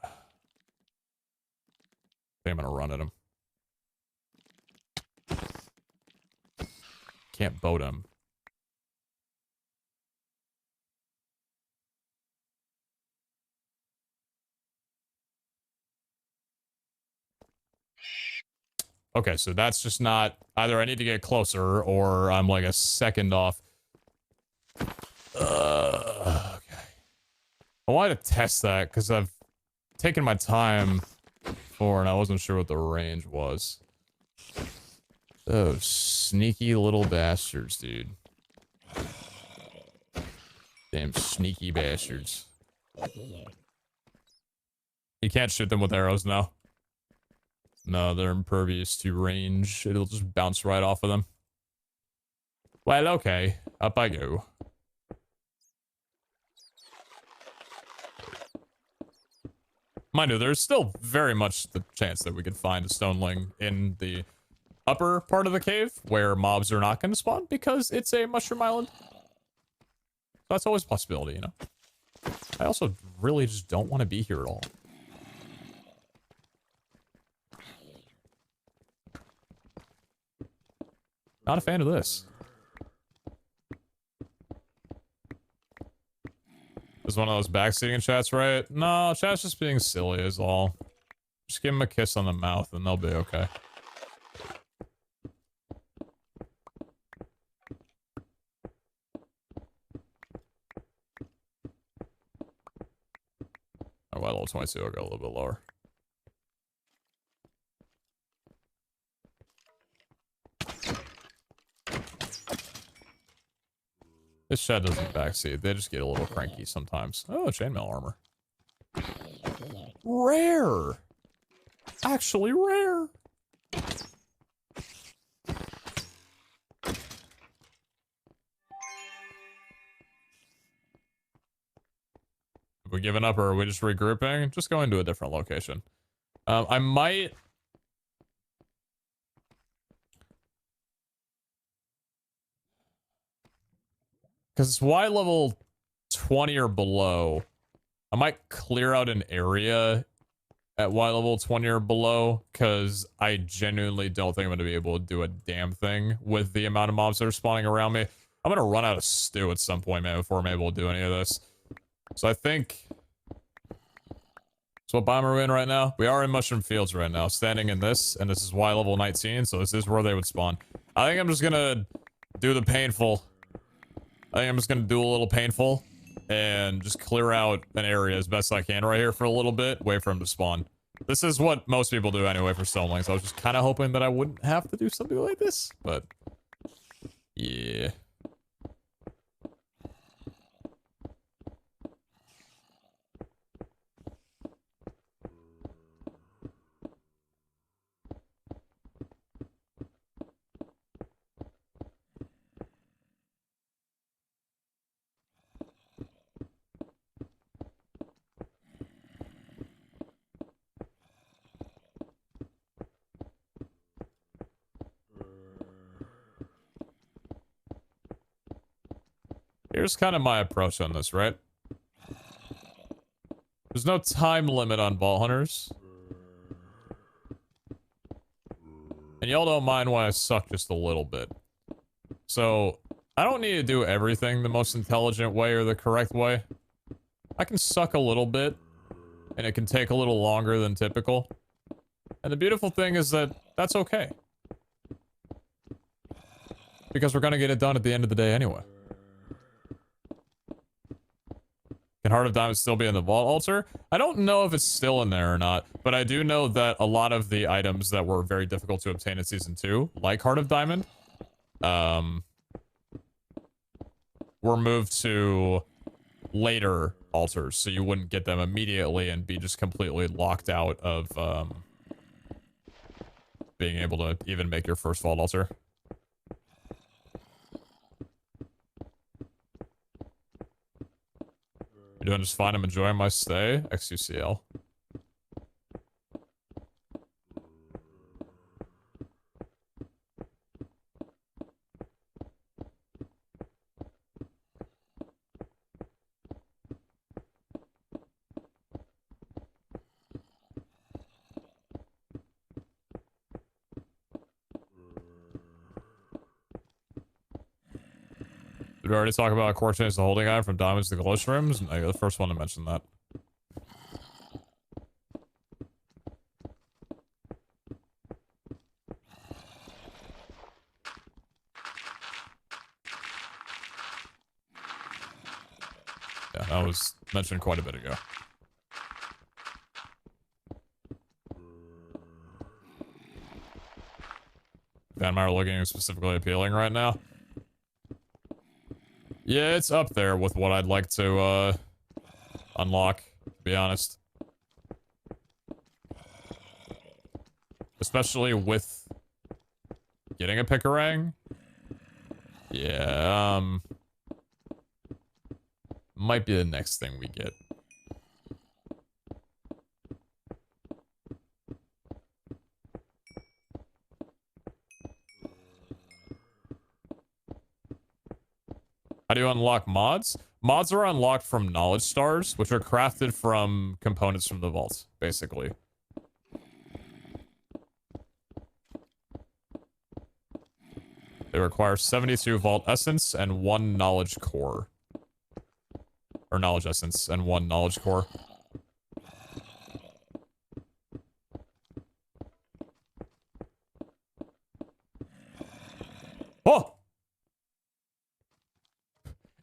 I think I'm gonna run at him. Can't boat him. Okay, so that's just not... Either I need to get closer, or I'm like a second off. Okay. I wanted to test that, because I've taken my time before, and I wasn't sure what the range was. Those sneaky little bastards, dude. Damn sneaky bastards. You can't shoot them with arrows now. No, they're impervious to range. It'll just bounce right off of them. Well, okay. Up I go. Mind you, there's still very much the chance that we could find a stoneling in the upper part of the cave where mobs are not going to spawn because it's a mushroom island. So that's always a possibility, you know? I also really just don't want to be here at all. Not a fan of this. Is one of those backseating chats, right? No, chat's just being silly is all. Just give them a kiss on the mouth and they'll be okay. Oh, well, level 22 will go a little bit lower. This chat doesn't backseat. They just get a little cranky sometimes. Oh, chainmail armor. Rare! Actually rare! Have we given up or are we just regrouping? Just going to a different location. I might... Because it's Y level 20 or below. I might clear out an area at Y level 20 or below, because I genuinely don't think I'm going to be able to do a damn thing with the amount of mobs that are spawning around me. I'm going to run out of stew at some point, man, before I'm able to do any of this. So I think... So what biome are we in right now? We are in Mushroom Fields right now, standing in this, and this is Y level 19, so this is where they would spawn. I think I'm just going to do the painful... I think I'm just gonna do a little painful and just clear out an area as best I can right here for a little bit, wait for him to spawn. This is what most people do anyway for stonelings. I was just kind of hoping that I wouldn't have to do something like this, but yeah. Here's kind of my approach on this, right? There's no time limit on Vault Hunters. And y'all don't mind why I suck just a little bit. So, I don't need to do everything the most intelligent way or the correct way. I can suck a little bit, and it can take a little longer than typical. And the beautiful thing is that that's okay. Because we're gonna get it done at the end of the day anyway. Can Heart of Diamond still be in the Vault Altar? I don't know if it's still in there or not, but I do know that a lot of the items that were very difficult to obtain in Season 2, like Heart of Diamond, were moved to later altars, so you wouldn't get them immediately and be just completely locked out of being able to even make your first vault altar. You're doing just fine. I'm enjoying my stay. XUCL. Did we already talk about Cortez the holding guy from Diamonds to Glitch Rooms? No, you're the first one to mention that. Yeah, that was mentioned quite a bit ago. Vanmire looking specifically appealing right now. Yeah, it's up there with what I'd like to, unlock, to be honest. Especially with getting a Picarang. Yeah, might be the next thing we get. How do you unlock mods? Mods are unlocked from knowledge stars, which are crafted from components from the vault, basically. They require 72 vault essence and 1 knowledge core. Or knowledge essence and 1 knowledge core. Oh!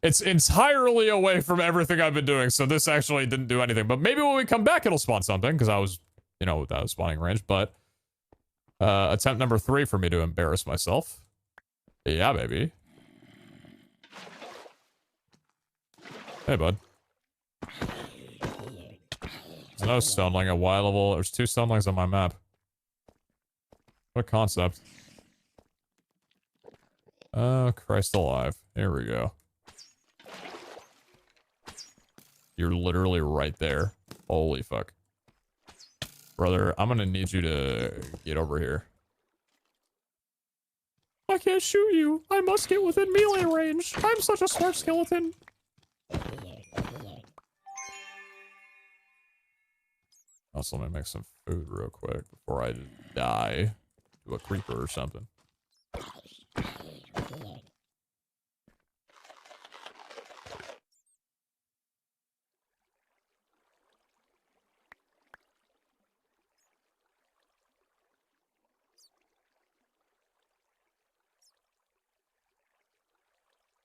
It's entirely away from everything I've been doing, so this actually didn't do anything. But maybe when we come back, it'll spawn something, because I was, you know, without spawning range. But, attempt number 3 for me to embarrass myself. Yeah, baby. Hey, bud. There's no stoneling at Y level. There's 2 stonelings on my map. What a concept. Oh, Christ alive. Here we go. You're literally right there. Holy fuck. Brother, I'm gonna need you to get over here. I can't shoot you. I must get within melee range. I'm such a smart skeleton. Also, let me make some food real quick before I die to a creeper or something.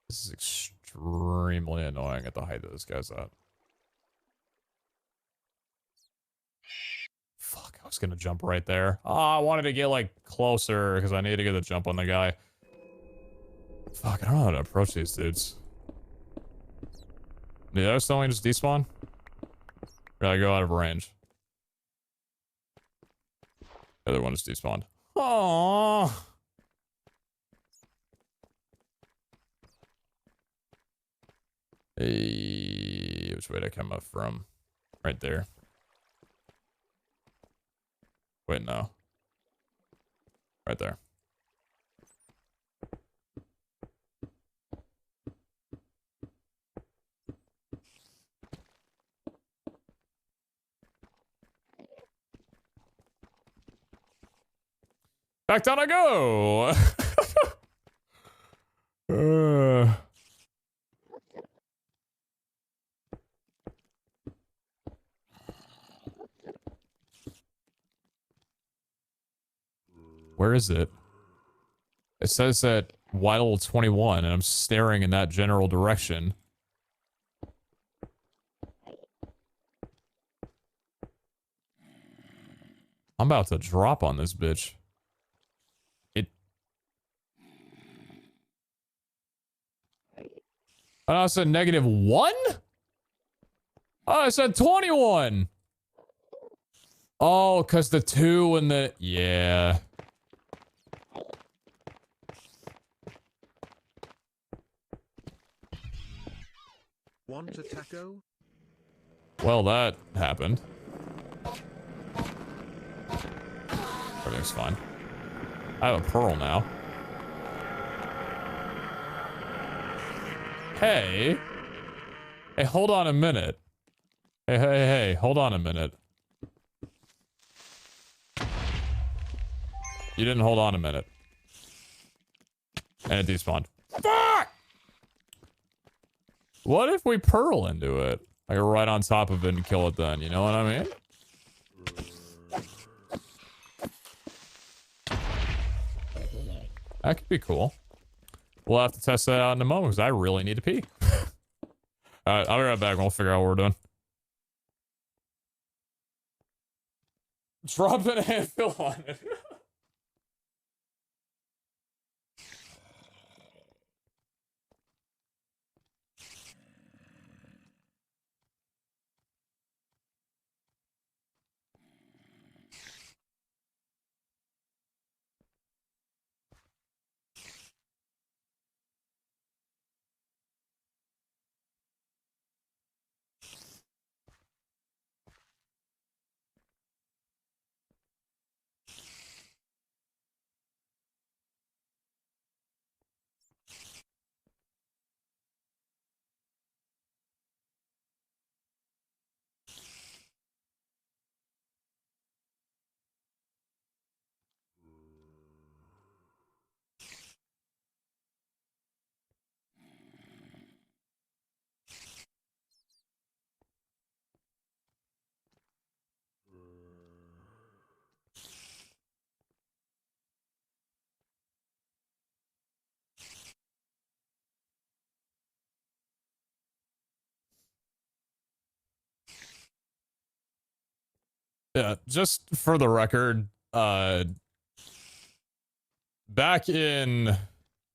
This is extremely annoying at the height that this guy's at. Fuck, I was gonna jump right there. Oh, I wanted to get, like, closer, because I need to get a jump on the guy. Fuck, I don't know how to approach these dudes. Did the other stoneling just despawn? Or did I go out of range? The other one just despawned. Aww. Hey, which way did I come up from? Right there. Wait, no. Right there. Back down I go! Where is it? It says that Y level 21, and I'm staring in that general direction. I'm about to drop on this bitch. Oh, I said -1? Oh, I said 21. Oh, because the 2 and the... Yeah. Want a taco? Well, that happened. Everything's fine. I have a pearl now. Hey. Hey, hold on a minute. Hey, hold on a minute. You didn't hold on a minute. And it despawned. Fuck! What if we pearl into it? Like right on top of it and kill it then, you know what I mean? That could be cool. We'll have to test that out in a moment because I really need to pee. Alright, I'll be right back and we'll figure out what we're doing. Drop an anvil on it. Yeah, just for the record, back in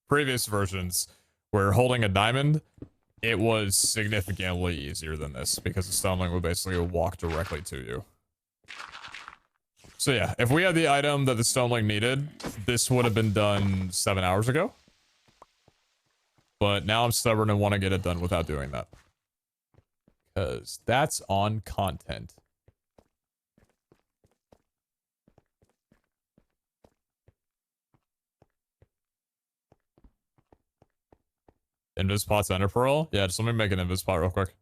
previous versions where holding a diamond, it was significantly easier than this because the stunling would basically walk directly to you. So yeah, if we had the item that the stoneling needed, this would have been done 7 hours ago. But now I'm stubborn and want to get it done without doing that. Because that's on content. Invispot's Ender Pearl? Yeah, just let me make an Invispot real quick.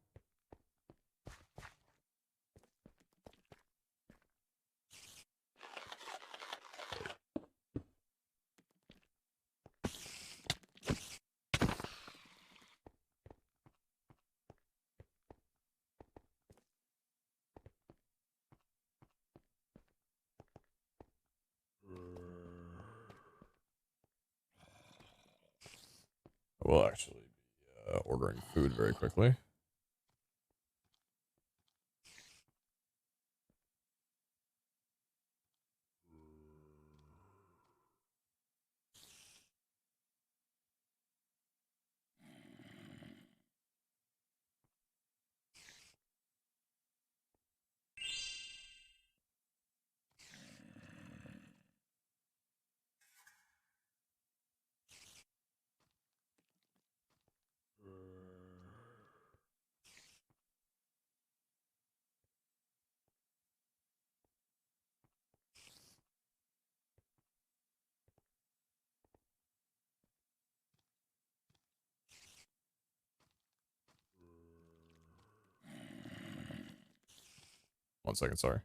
We'll actually be ordering food very quickly. One second, sorry.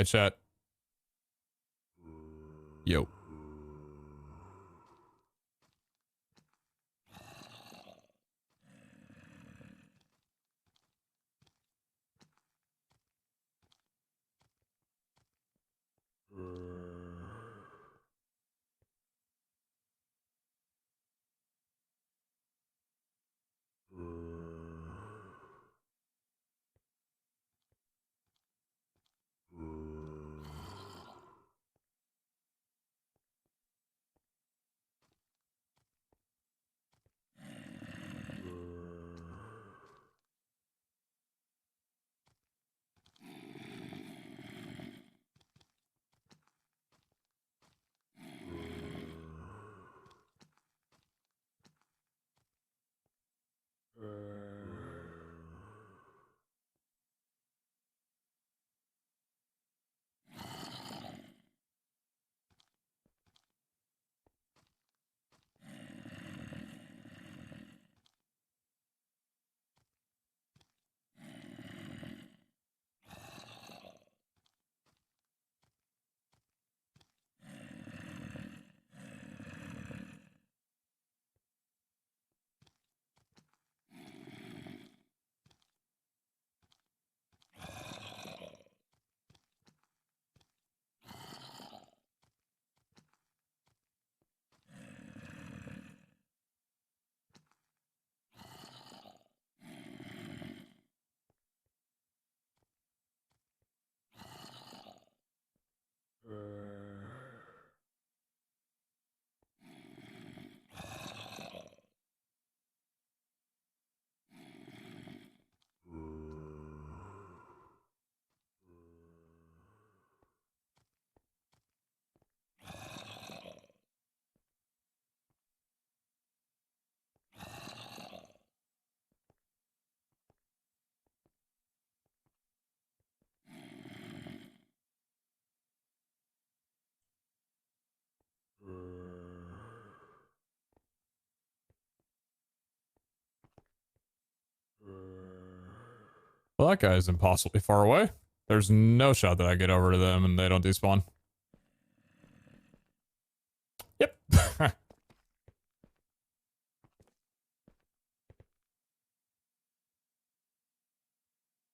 Hey, chat. Yo. Well, that guy is impossibly far away. There's no shot that I get over to them and they don't despawn. Yep.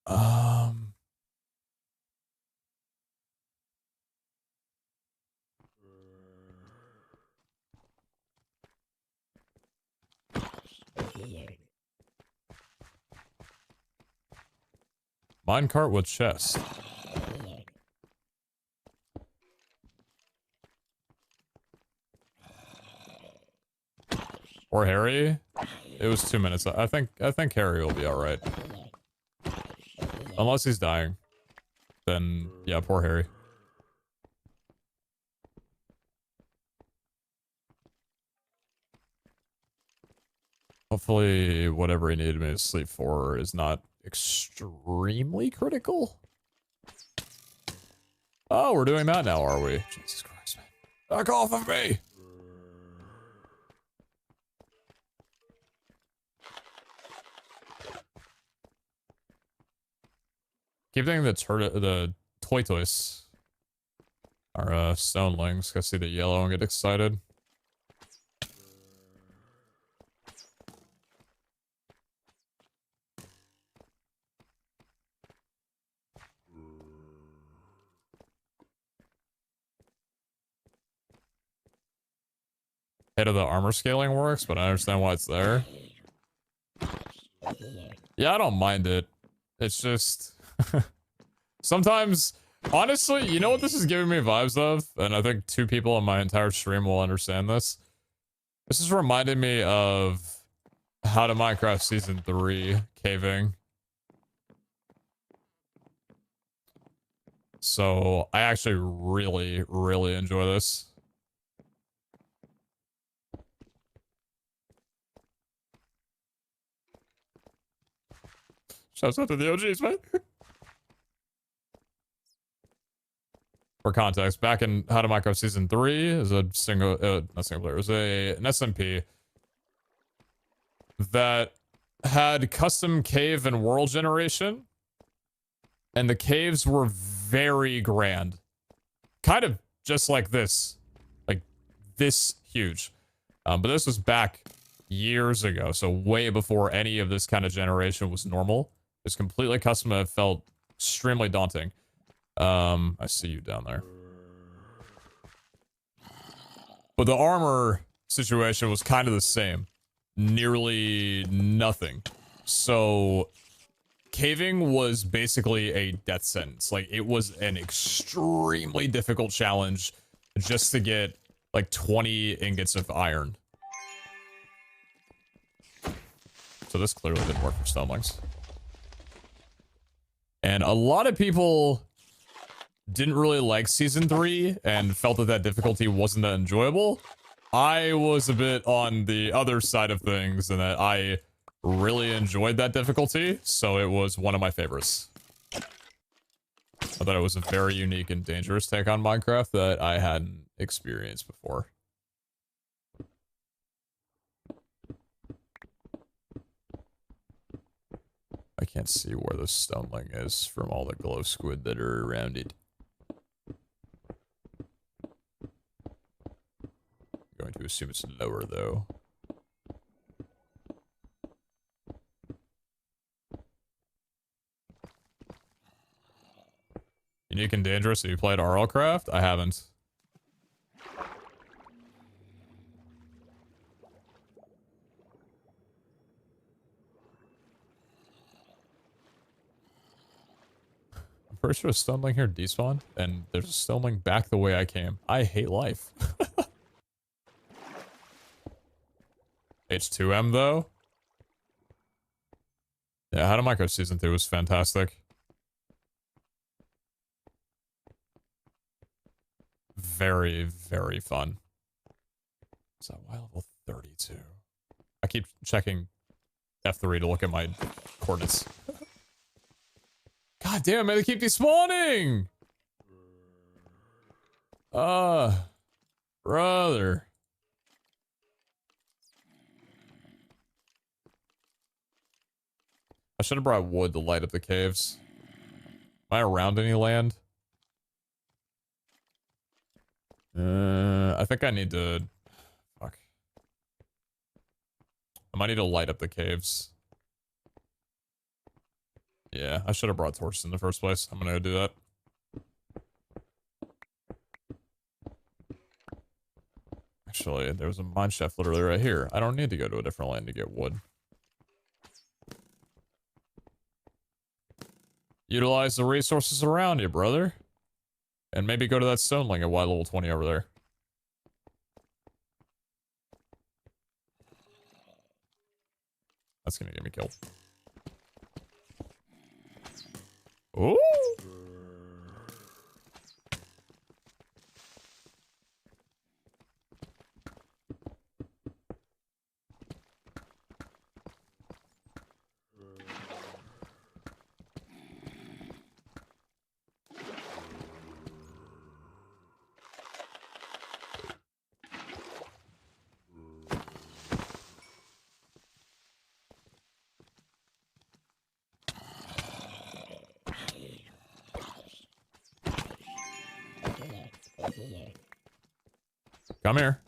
um. Minecart with chest. Or Harry. It was 2 minutes. I think Harry will be all right. Unless he's dying. Then yeah, poor Harry. Hopefully whatever he needed me to sleep for is not extremely critical. Oh, we're doing that now, are we? Jesus Christ, man. Back off of me! Keep thinking the toy-toys are stonelings. I see the yellow and get excited. Head of the armor scaling works, but I understand why it's there. Yeah, I don't mind it. It's just... Sometimes, honestly, you know what this is giving me vibes of? And I think 2 people on my entire stream will understand this. This is reminding me of How to Minecraft Season 3 caving. So, I actually really, really enjoy this. Shouts out to the OGs, man. For context, back in How to Minecraft Season 3, is a single, not single player, it was an SMP that had custom cave and world generation. And the caves were very grand. Kind of just like this. Like, this huge. But this was back years ago, so way before any of this kind of generation was normal. It's completely custom and it felt extremely daunting. I see you down there. But the armor situation was kind of the same. Nearly nothing. So, caving was basically a death sentence. Like, it was an extremely difficult challenge just to get, like, 20 ingots of iron. So this clearly didn't work for stonelings. And a lot of people didn't really like Season 3 and felt that that difficulty wasn't that enjoyable. I was a bit on the other side of things in that I really enjoyed that difficulty, so it was one of my favorites. I thought it was a very unique and dangerous take on Minecraft that I hadn't experienced before. I can't see where the stoneling is from all the glow squid that are around it. I'm going to assume it's lower, though. Unique and dangerous. Have you played RLCraft? I haven't. I'm pretty sure a stoneling here despawned, and there's a stoneling back the way I came. I hate life. H2M, though? Yeah, How to Micro Season 2 was fantastic. Very, very fun. Is that why level 32? I keep checking F3 to look at my coordinates. God damn, man, they keep despawning! Brother. I should have brought wood to light up the caves. Am I around any land? I think I need to... Fuck. I might need to light up the caves. Yeah, I should have brought torches in the first place. I'm gonna go do that. Actually, there was a mine shaft literally right here. I don't need to go to a different land to get wood. Utilize the resources around you, brother. And maybe go to that stoneling at Y level 20 over there. That's gonna get me killed. Ooh! Come here.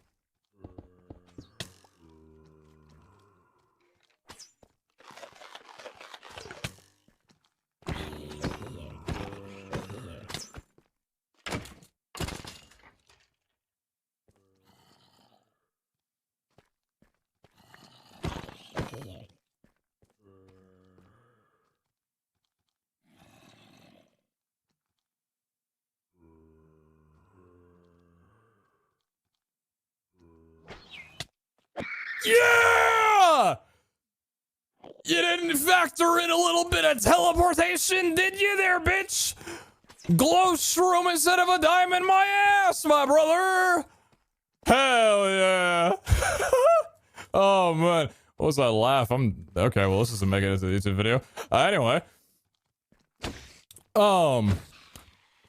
Yeah! You didn't factor in a little bit of teleportation, did you there, bitch? Glow shroom instead of a dime in my ass, my brother! Hell yeah! Oh, man. What was that laugh? Okay, well, this isn't making it into the YouTube video. Anyway.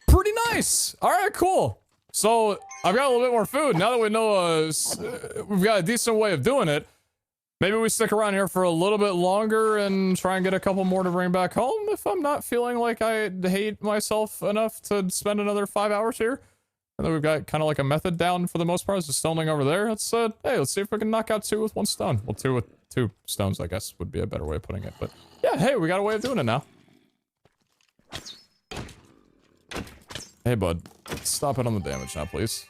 Pretty nice! Alright, cool. So, I've got a little bit more food. Now that we know, we've got a decent way of doing it. Maybe we stick around here for a little bit longer and try and get a couple more to bring back home if I'm not feeling like I hate myself enough to spend another 5 hours here. And then we've got kind of like a method down for the most part. There's a stoneling over there. Let's hey, let's see if we can knock out 2 with 1 stone. Well, 2 with 2 stones, I guess, would be a better way of putting it. But yeah, hey, we got a way of doing it now. Hey, bud, stop it on the damage now, please.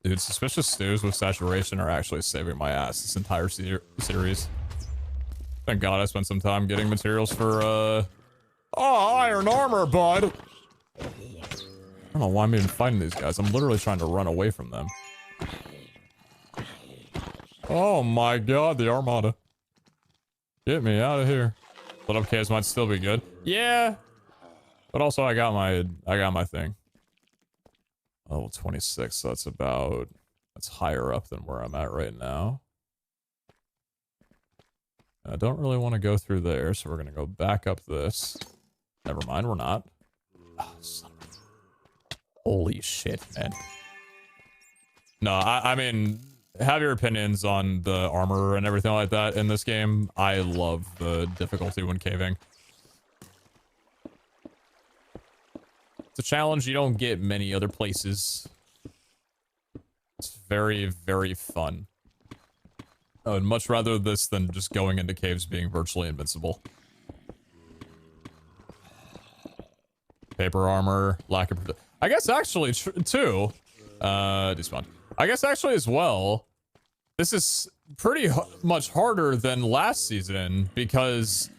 Dude, suspicious stews with saturation are actually saving my ass this entire series. Thank God I spent some time getting materials for, oh, iron armor, bud! I don't know why I'm even fighting these guys. I'm literally trying to run away from them. Oh my God, the Armada. Get me out of here. Lit up caves might still be good. Yeah! But also I got my thing. Level 26, so that's higher up than where I'm at right now. I don't really want to go through there, so we're gonna go back up this. Never mind, we're not. Oh, holy shit, man. No, I mean, have your opinions on the armor and everything like that in this game. I love the difficulty when caving. It's a challenge you don't get many other places. It's very, very fun. I would much rather this than just going into caves being virtually invincible. Paper armor, lack of... I guess actually, too... despawn. I guess actually as well, this is pretty much harder than last season, because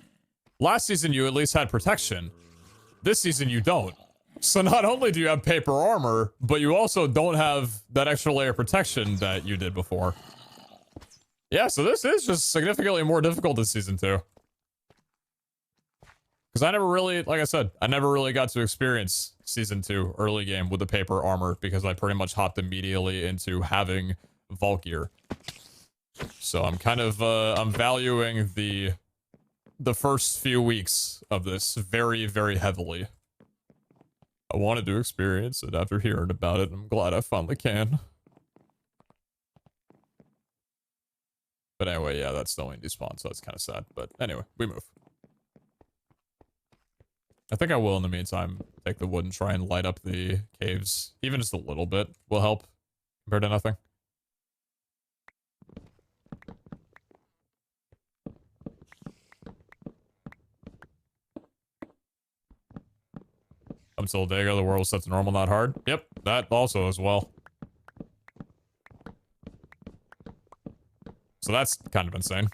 last season you at least had protection. This season you don't. So not only do you have paper armor, but you also don't have that extra layer of protection that you did before. Yeah, so this is just significantly more difficult this season too. Because I never really, like I said, I never really got to experience season 2 early game with the paper armor because I pretty much hopped immediately into having vault gear. So I'm kind of, I'm valuing the first few weeks of this very, very heavily. I wanted to experience it after hearing about it. I'm glad I finally can. But anyway, yeah, that's the only despawn, so it's kind of sad. But anyway, we move. I think I will, in the meantime, take the wood and try and light up the caves. Even just a little bit will help compared to nothing. Until the day ago, the world was set to normal, not hard. Yep, that also as well. So that's kind of insane.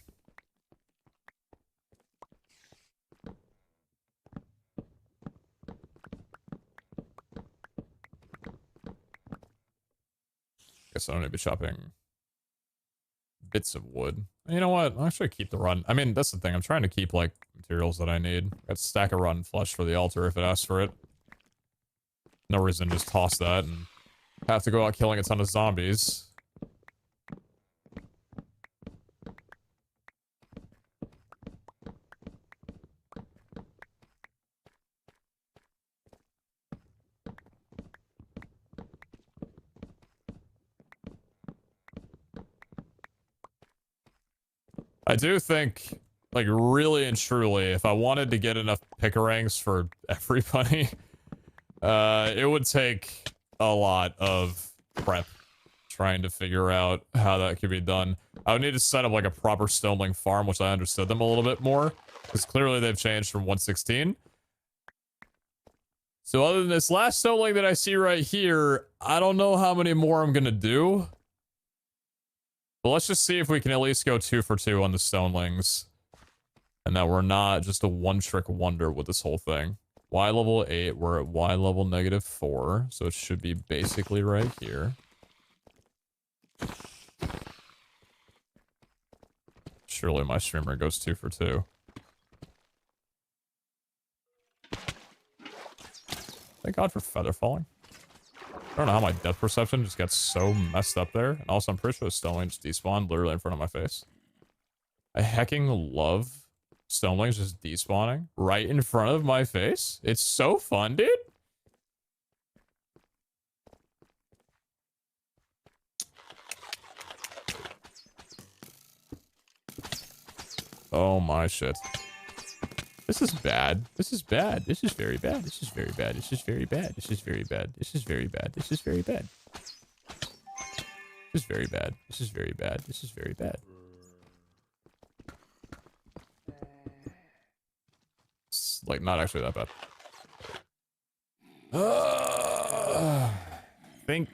Guess I don't need to be chopping bits of wood. You know what? I'll actually keep the run. I mean, that's the thing. I'm trying to keep, like, materials that I need. Got a stack of rotten flesh for the altar if it asks for it. No reason to just toss that and have to go out killing a ton of zombies. I do think, like, really and truly, if I wanted to get enough pickerangs for everybody, it would take a lot of prep trying to figure out how that could be done. I would need to set up, like, a proper stoneling farm, which I understood them a little bit more, because clearly they've changed from 116. So other than this last stoneling that I see right here, I don't know how many more I'm gonna do. But let's just see if we can at least go 2 for 2 on the stonelings. And that we're not just a one-trick wonder with this whole thing. Y level 8, we're at Y level -4. So it should be basically right here. Surely my streamer goes 2 for 2. Thank God for feather falling. I don't know how my depth perception just got so messed up there. And also, I'm pretty sure the stoneling just despawned literally in front of my face. I hecking love stonelings just despawning right in front of my face. It's so fun, dude. Oh my shit. This is bad. This is bad. This is very bad. This is very bad. This is very bad. This is very bad. This is very bad. This is very bad. This is very bad. This is very bad. This is very bad. It's like not actually that bad. I think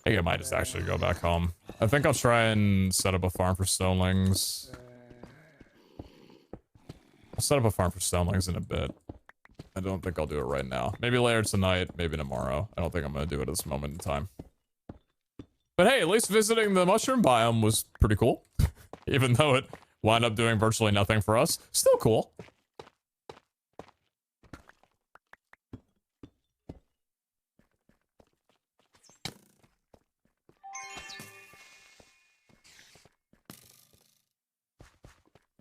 I might just actually go back home. I think I'll try and set up a farm for stonelings. I'll set up a farm for stonelings in a bit. I don't think I'll do it right now. Maybe later tonight, maybe tomorrow. I don't think I'm gonna do it at this moment in time. But hey, at least visiting the mushroom biome was pretty cool. Even though it wound up doing virtually nothing for us. Still cool.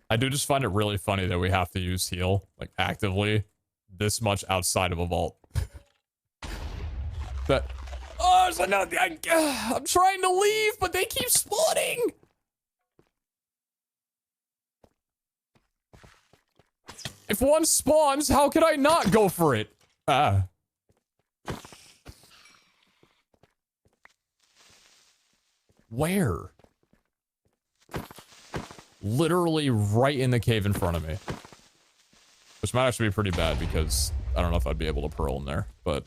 I do just find it really funny that we have to use heal, like, actively, this much outside of a vault. But, oh, it's like, no, I'm trying to leave, but they keep spawning! If one spawns, how could I not go for it? Ah. Where? Literally right in the cave in front of me. Which might actually be pretty bad because I don't know if I'd be able to pearl in there, but...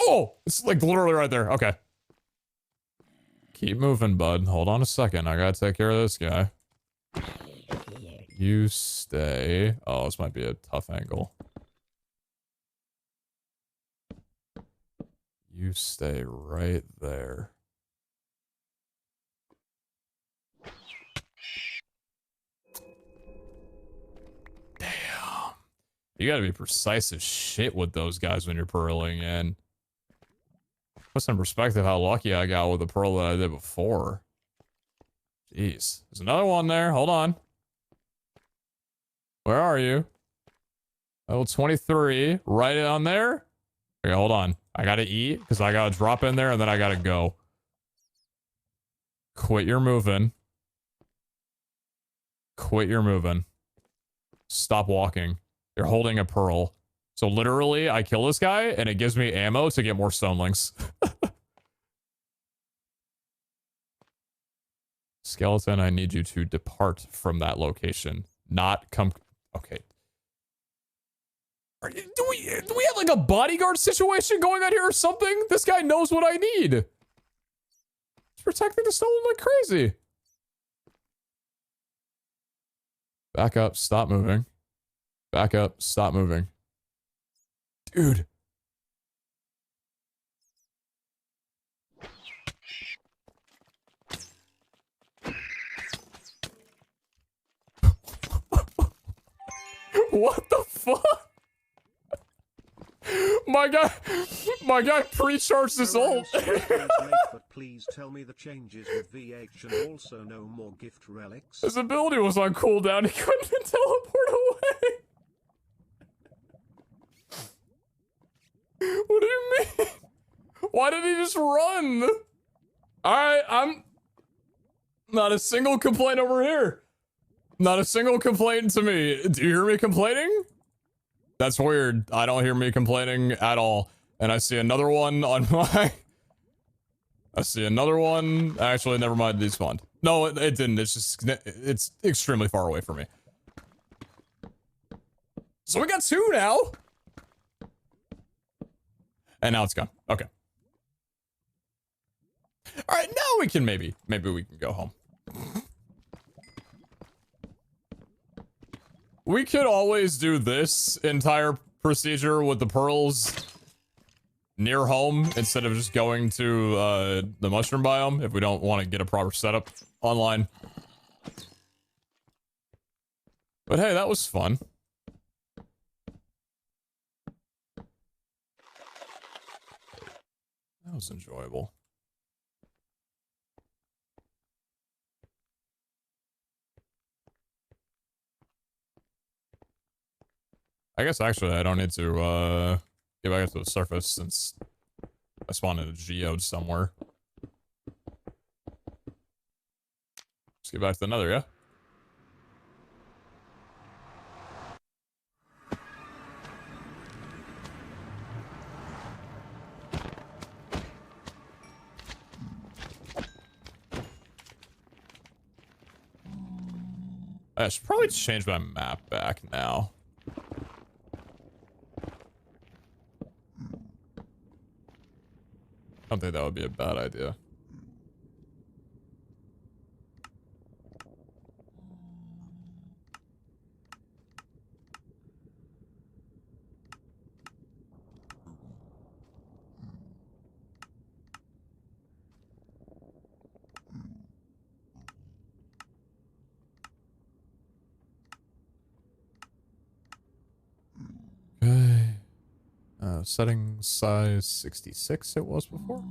Oh! It's like literally right there. Okay. Keep moving, bud. Hold on a second. I gotta take care of this guy. You stay. Oh, this might be a tough angle. You stay right there. Damn. You gotta be precise as shit with those guys when you're pearling in. Put some perspective how lucky I got with the pearl that I did before. Jeez. There's another one there. Hold on. Where are you? Level 23. Right on there? Okay, hold on. I gotta eat, because I gotta drop in there, and then I gotta go. Quit your moving. Quit your moving. Stop walking. You're holding a pearl. So literally, I kill this guy, and it gives me ammo to get more stonelings. Skeleton, I need you to depart from that location. Not come... Okay. Do we have like a bodyguard situation going on here or something? This guy knows what I need. He's protecting the stolen like crazy. Back up, stop moving. Back up, stop moving. Dude. What the fuck? My guy pre-charged his ult. But please tell me the changes with VH and also no more gift relics. His ability was on cooldown. He couldn't teleport away. What do you mean? Why did he just run? Alright, I'm... Not a single complaint over here. Not a single complaint to me. Do you hear me complaining? That's weird. I don't hear me complaining at all. And I see another one on my... I see another one. Actually, never mind. It despawned. No, it didn't. It's just... It's extremely far away from me. So we got two now. And now it's gone. Okay. Alright, now we can maybe we can go home. We could always do this entire procedure with the pearls near home instead of just going to the mushroom biome if we don't want to get a proper setup online. But hey, that was fun. That was enjoyable. I guess actually I don't need to get back up to the surface since I spawned in a geode somewhere. Let's get back to the nether, yeah? I should probably change my map back now. I don't think that would be a bad idea. Okay. Setting size 66 it was before.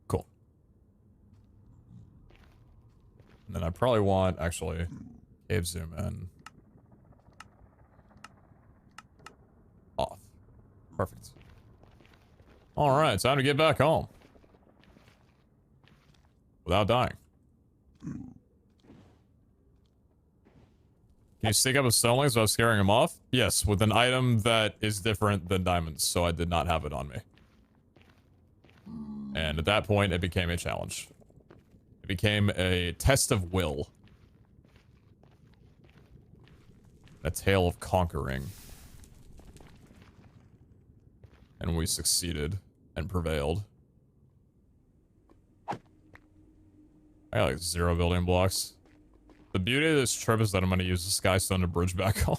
Cool. And then I probably want, actually, cave zoom in. Off. Perfect. Alright, time to get back home. Without dying. Can you stick up with stone legs without scaring him off? Yes, with an item that is different than diamonds, so I did not have it on me. And at that point, it became a challenge. It became a test of will. A tale of conquering. And we succeeded and prevailed. I got like 0 building blocks. The beauty of this trip is that I'm going to use the skystone to bridge back home.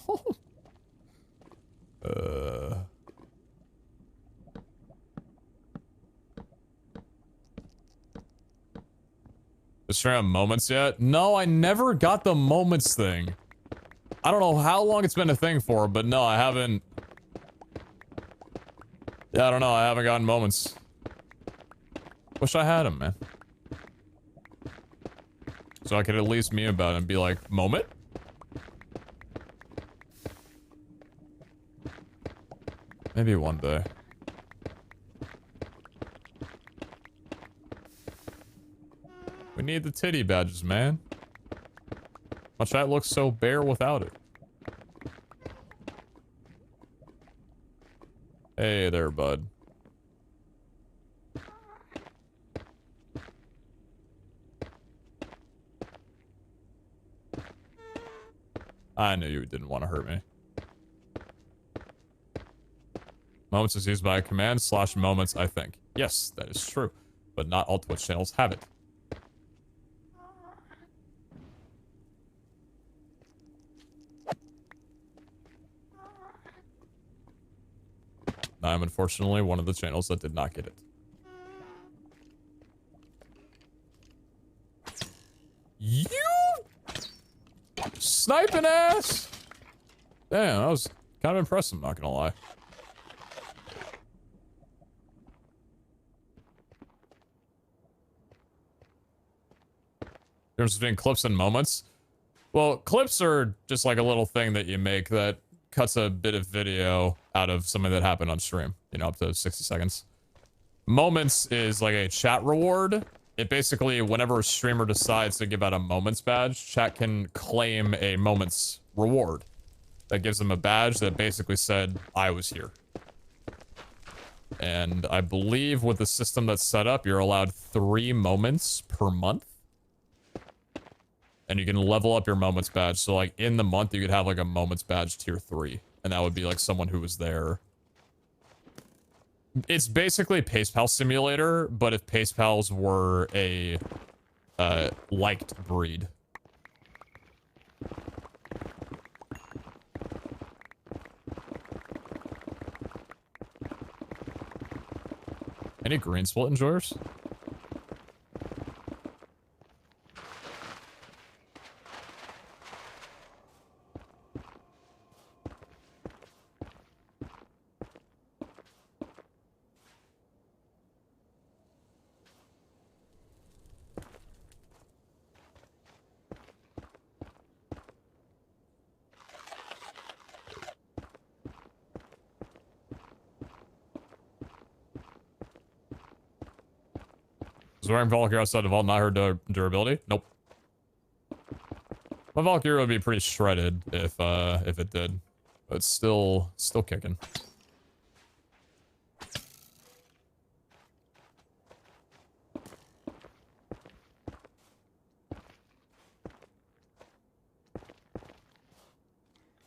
Is trying out moments yet? No, I never got the moments thing. I don't know how long it's been a thing for, but no, I haven't. Yeah, I don't know. I haven't gotten moments. Wish I had them, man. So I could at least meme about it and be like, moment? Maybe one day. We need the titty badges, man. My chat looks so bare without it. Hey there, bud. I knew you didn't want to hurt me. Moments is used by a command / moments, I think. Yes, that is true. But not all Twitch channels have it. I'm unfortunately one of the channels that did not get it. You sniping ass! Damn, that was kind of impressive, not gonna lie. Difference between clips and moments? Well, clips are just like a little thing that you make that cuts a bit of video out of something that happened on stream, you know, up to 60 seconds. Moments is like a chat reward. It basically, whenever a streamer decides to give out a moments badge, chat can claim a moments reward. That gives them a badge that basically said, I was here. And I believe with the system that's set up, you're allowed 3 moments per month. And you can level up your moments badge. So like in the month, you could have like a moments badge tier 3. And that would be like someone who was there. It's basically PayPal Simulator, but if PayPals were a liked breed. Any green split enjoyers? Is wearing Vault gear outside the vault not her durability? Nope. My Vault gear would be pretty shredded if it did. But it's still kicking.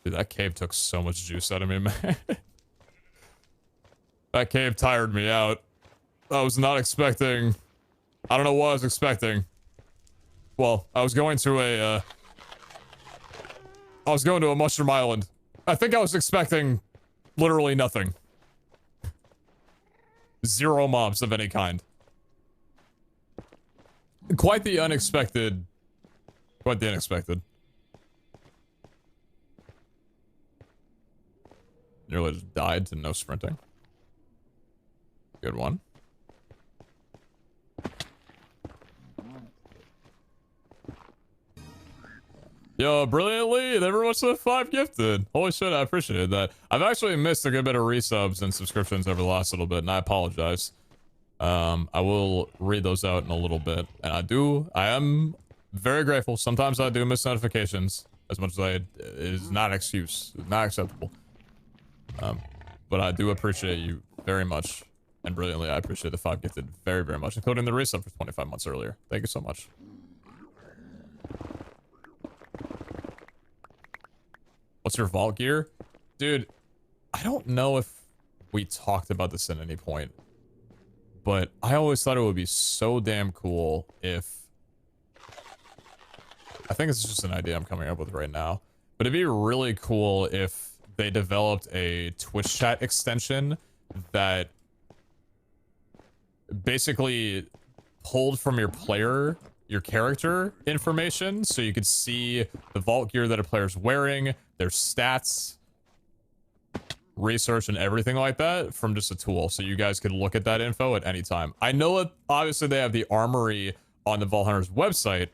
Dude, that cave took so much juice out of me, man. That cave tired me out. I was not expecting... I don't know what I was expecting. Well, I was going to a mushroom island. I think I was expecting literally nothing. Zero mobs of any kind. Quite the unexpected. Quite the unexpected. Nearly just died to no sprinting. Good one. Yo, brilliantly, never much the 5 gifted. Holy shit, I appreciated that. I've actually missed a good bit of resubs and subscriptions over the last little bit, and I apologize. I will read those out in a little bit. And I am very grateful. Sometimes I do miss notifications, as much as it is not an excuse. It's not acceptable. But I do appreciate you very much. And brilliantly, I appreciate the 5 gifted very, very much, including the resub for 25 months earlier. Thank you so much. What's your vault gear? Dude, I don't know if we talked about this at any point, but I always thought it would be so damn cool if... I think it's just an idea I'm coming up with right now, but it'd be really cool if they developed a Twitch chat extension that basically pulled from your character information, so you could see the vault gear that a player's wearing, their stats, research, and everything like that from just a tool, so you guys could look at that info at any time. I know that obviously they have the armory on the Vault Hunters website,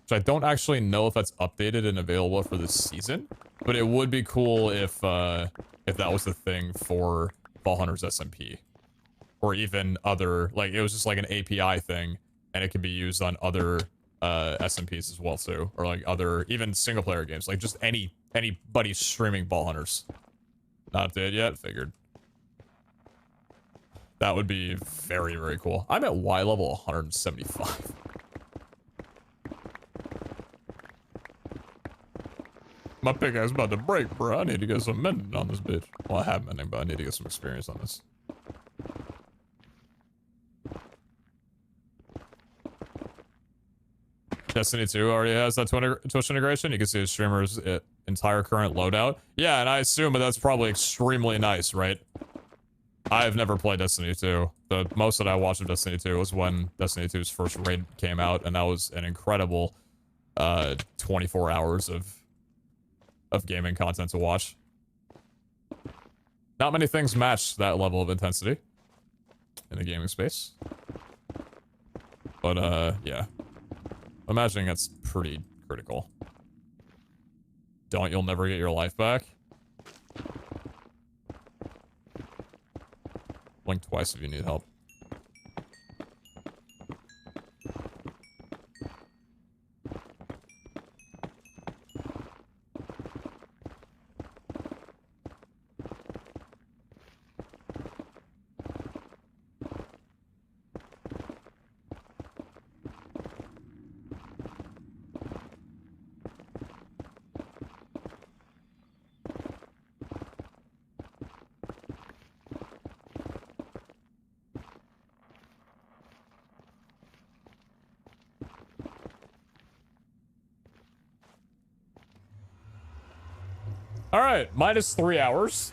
which I don't actually know if that's updated and available for this season, but it would be cool if that was the thing for Vault Hunters SMP, or even other, like, it was just like an API thing, and it could be used on other SMPs as well too, or like other, even single player games, like just anybody streaming Ball Hunters. Not dead yet, figured. That would be very, very cool. I'm at Y level 175. My pickaxe about to break, bro. I need to get some mending on this bitch. Well, I have mending, but I need to get some experience on this. Destiny 2 already has that Twitch integration. You can see the streamer's entire current loadout. Yeah, and I assume that that's probably extremely nice, right? I've never played Destiny 2. The most that I watched of Destiny 2 was when Destiny 2's first raid came out, and that was an incredible 24 hours of gaming content to watch. Not many things match that level of intensity in the gaming space. But, yeah. I'm imagining that's pretty critical. You'll never get your life back. Blink twice if you need help. All right, minus 3 hours.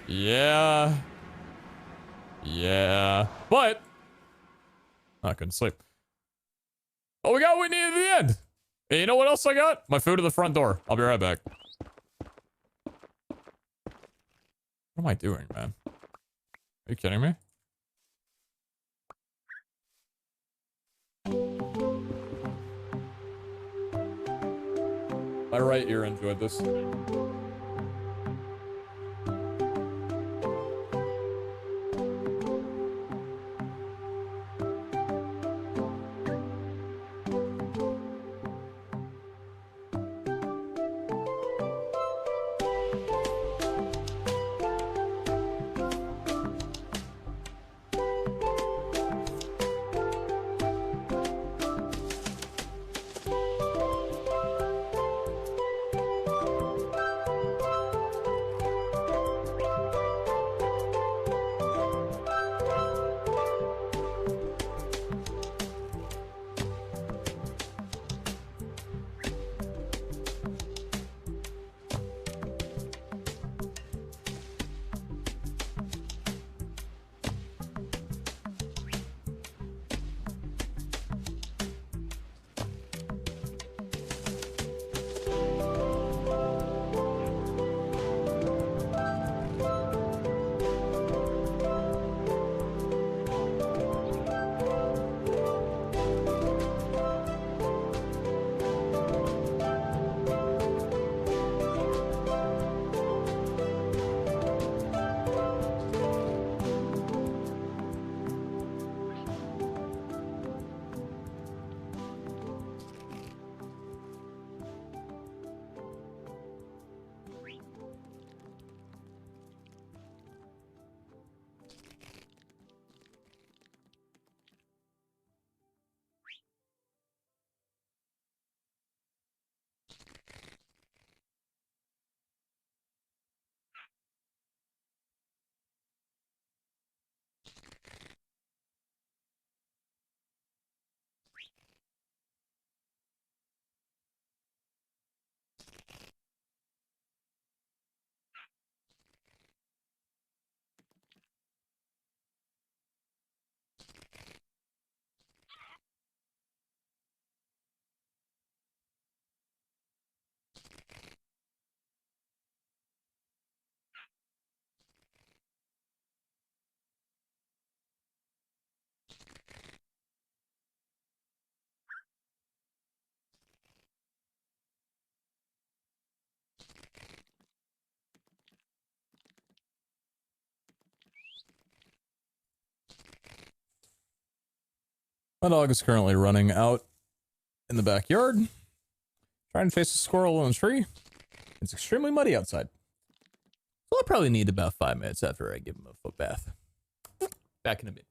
Yeah. Yeah. But I couldn't sleep. Oh, we got what we needed at the end. Hey, you know what else I got? My food at the front door. I'll be right back. What am I doing, man? Are you kidding me? My right ear enjoyed this. My dog is currently running out in the backyard, trying to chase a squirrel in a tree. It's extremely muddy outside. So I'll probably need about 5 minutes after I give him a foot bath. Back in a bit.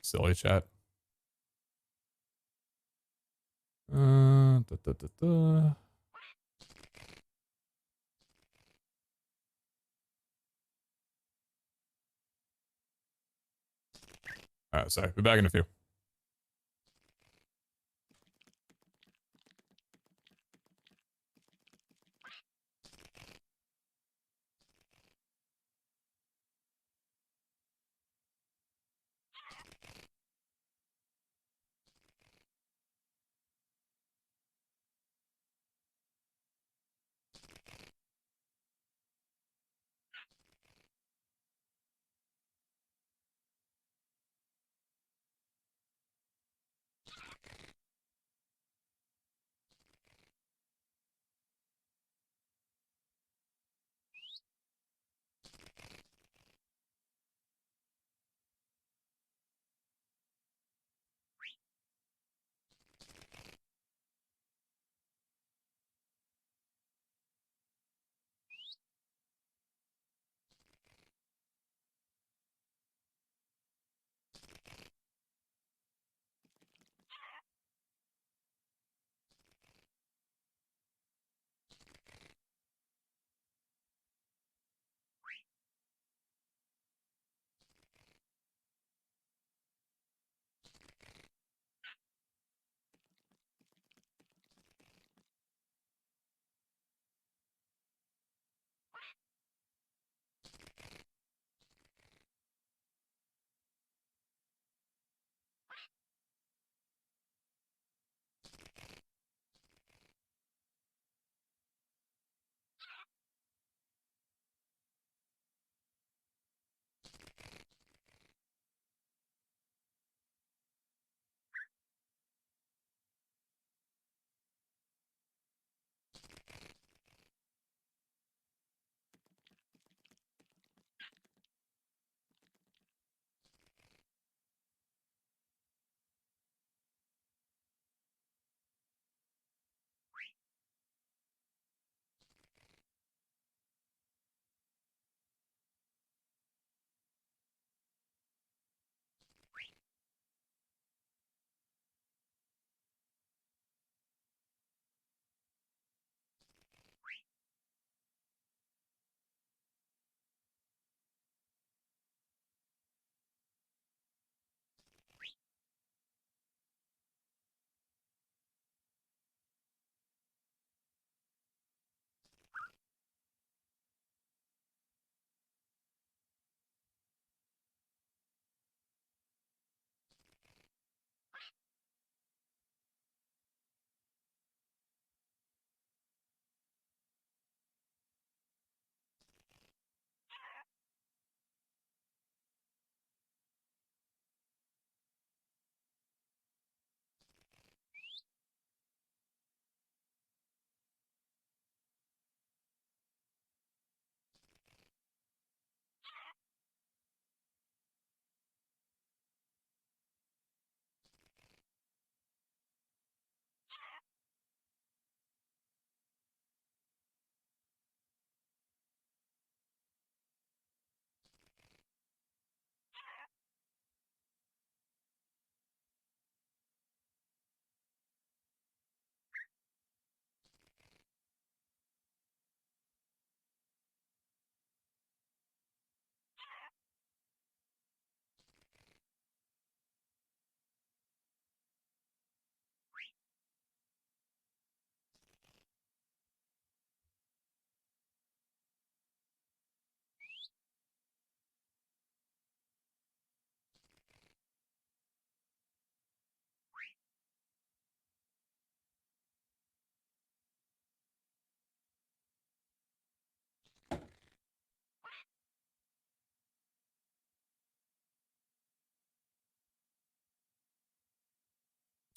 Silly chat. Alright, sorry. Be back in a few.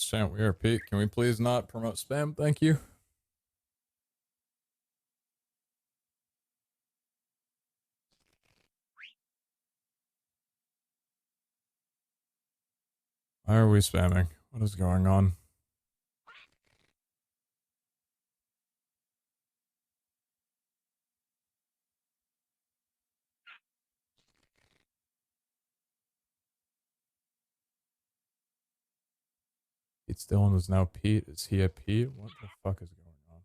Chant, we are Pete. Can we please not promote spam? Thank you. Why are we spamming? What is going on? It's Dylan is now Pete. Is he a Pete? What the fuck is going on?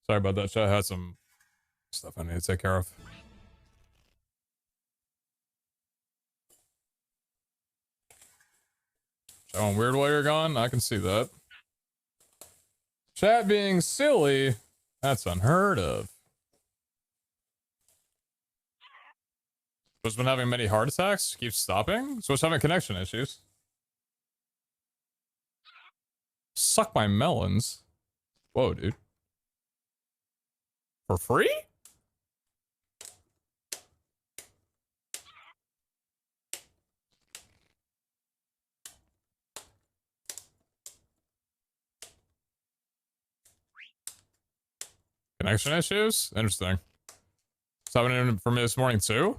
Sorry about that, chat. I had some stuff I need to take care of. Showing weird while you're gone? I can see that. Chat being silly? That's unheard of. Switch's been having many heart attacks? Keeps stopping? Switch having connection issues. Suck my melons. Whoa, dude. For free? Connection issues? Interesting. It's happening for me this morning too?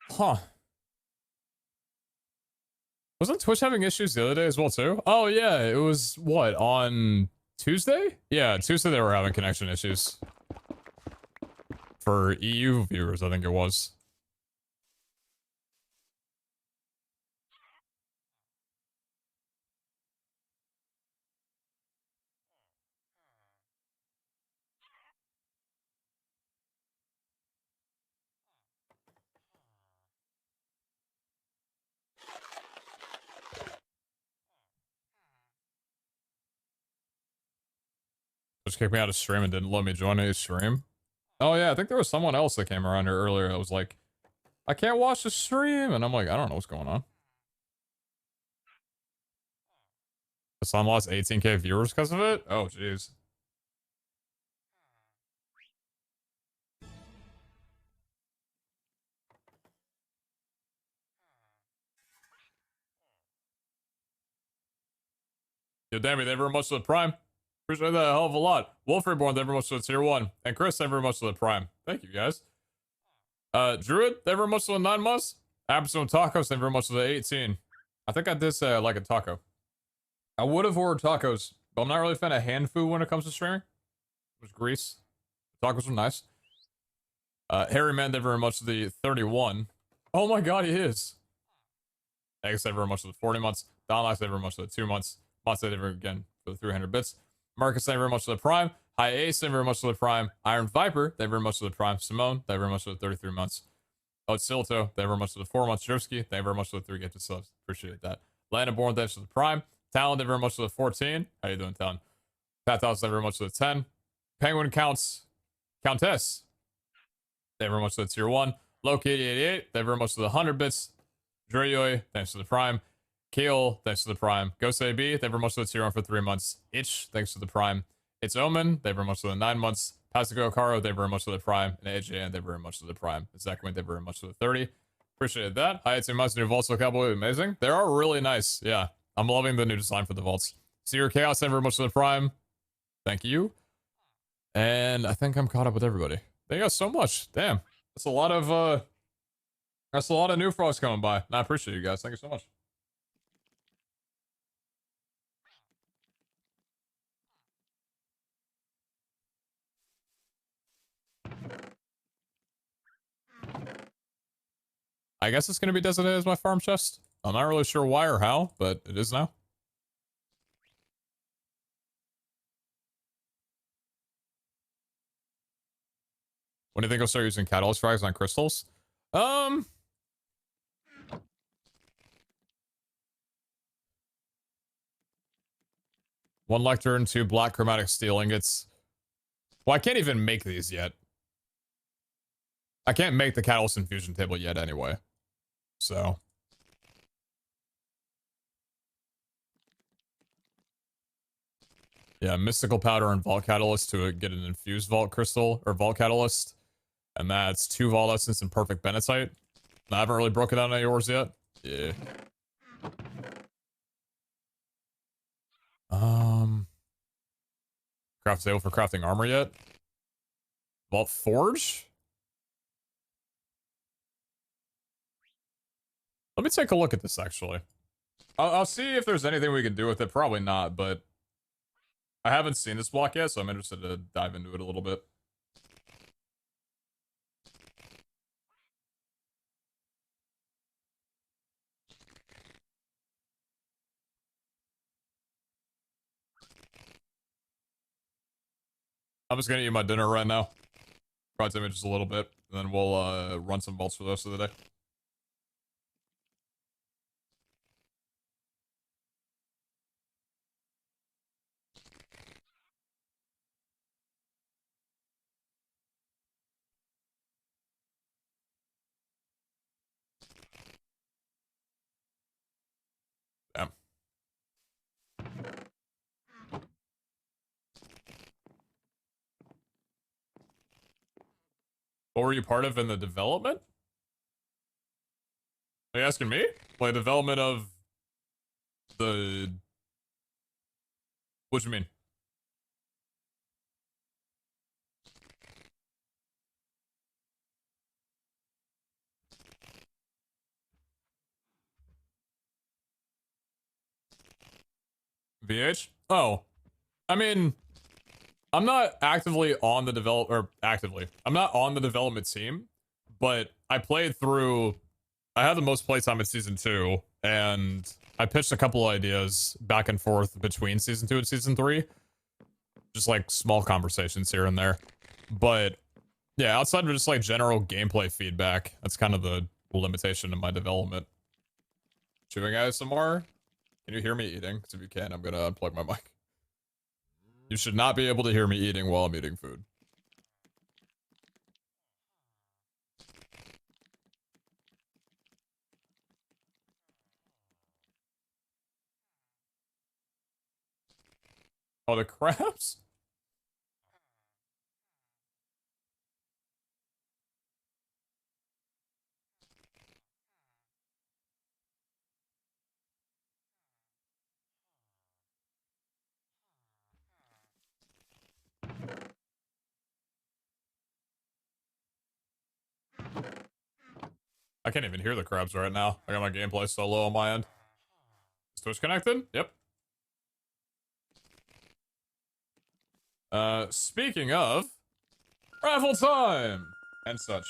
Huh. Wasn't Twitch having issues the other day as well too? Oh yeah, it was what, on Tuesday? Yeah, Tuesday they were having connection issues. For EU viewers, I think it was. Just kicked me out of stream and didn't let me join a stream. Oh yeah, I think there was someone else that came around here earlier that was like, I can't watch the stream, and I'm like, I don't know what's going on. Hassan lost 18k viewers because of it? Oh jeez. Yo, Dammy, thank you very much for the prime. Appreciate that a hell of a lot. Wolf Reborn, thank you very much for the tier 1. And Chris, thank you very much for the prime. Thank you, guys. Druid, thank you very much for the 9 months. Absolute Tacos, thank you very much for the 18. I think I did say I like a taco. I would have ordered tacos, but I'm not really a fan of hand food when it comes to streaming. It was grease. Tacos were nice. Harry Man, thank you very much for the 31. Oh my god, he is. Thanks, thank you very much for the 40 months. Don Lax, thank you very much for the 2 months. Mots, thank you again for the 300 bits. Marcus, thank you very much for the prime. Hi Ace, thank you very much for the prime. Iron Viper, thank you very much for the prime. Simone, thank you very much for the 33 months. Oh, Silto, thank you very much for the 4 months. Drivsky, thank you very much for the 3 gifted subs. Appreciate that. Landonborn, thanks for the prime. Talon, thank you very much for the 14. How you doing, Talon? Pat Thomas, thank you very much for the 10. Penguin Countess, thank you very much for the tier 1. Loki88, thank you very much for the 100 bits. Dreyoy, thanks for the prime. Kale, thanks for the prime. Ghost AB, thank you very much for the tier 1 for 3 months. Itch, thanks for the prime. It's Omen, thank you very much for the 9 months. Pasico Caro, thank you very much for the prime. And AJN, thank you very much for the prime. Zachwin, thank you very much for the 30. Appreciate that. Hi, it's New Vaults look absolutely amazing. They are really nice. Yeah, I'm loving the new design for the vaults. Seer Chaos, thank you very much for the prime. Thank you. And I think I'm caught up with everybody. Thank you guys so much. Damn. That's a lot of new frogs coming by. I appreciate you guys. Thank you so much. I guess it's going to be designated as my farm chest. I'm not really sure why or how, but it is now. When do you think I'll start using catalyst frags on crystals? One lectern, 2 black chromatic steel ingots. Well, I can't even make these yet. I can't make the catalyst infusion table yet anyway. So. Yeah, mystical powder and vault catalyst to get an infused vault crystal or vault catalyst. And that's 2 vault essence and perfect benetite. I haven't really broken down any ores yet. Yeah. Craft table for crafting armor yet? Vault forge? Let me take a look at this actually. I'll see if there's anything we can do with it. Probably not, but I haven't seen this block yet, so I'm interested to dive into it a little bit. I'm just gonna eat my dinner right now. Probably take me just a little bit, and then we'll run some vaults for the rest of the day. Damn. What were you part of in the development? Are you asking me? Like, development of the... What you mean? VH? Oh. I mean, I'm not actively on the I'm not on the development team, but I played through, I had the most playtime in season 2, and I pitched a couple ideas back and forth between season 2 and season 3. Just like small conversations here and there. But yeah, outside of just like general gameplay feedback, that's kind of the limitation of my development. Chewing ASMR? Can you hear me eating? Because if you can, I'm gonna unplug my mic. You should not be able to hear me eating while I'm eating food. Oh, the crabs? I can't even hear the crabs right now. I got my gameplay so low on my end. Is Twitch connected? Yep. Speaking of raffle time and such.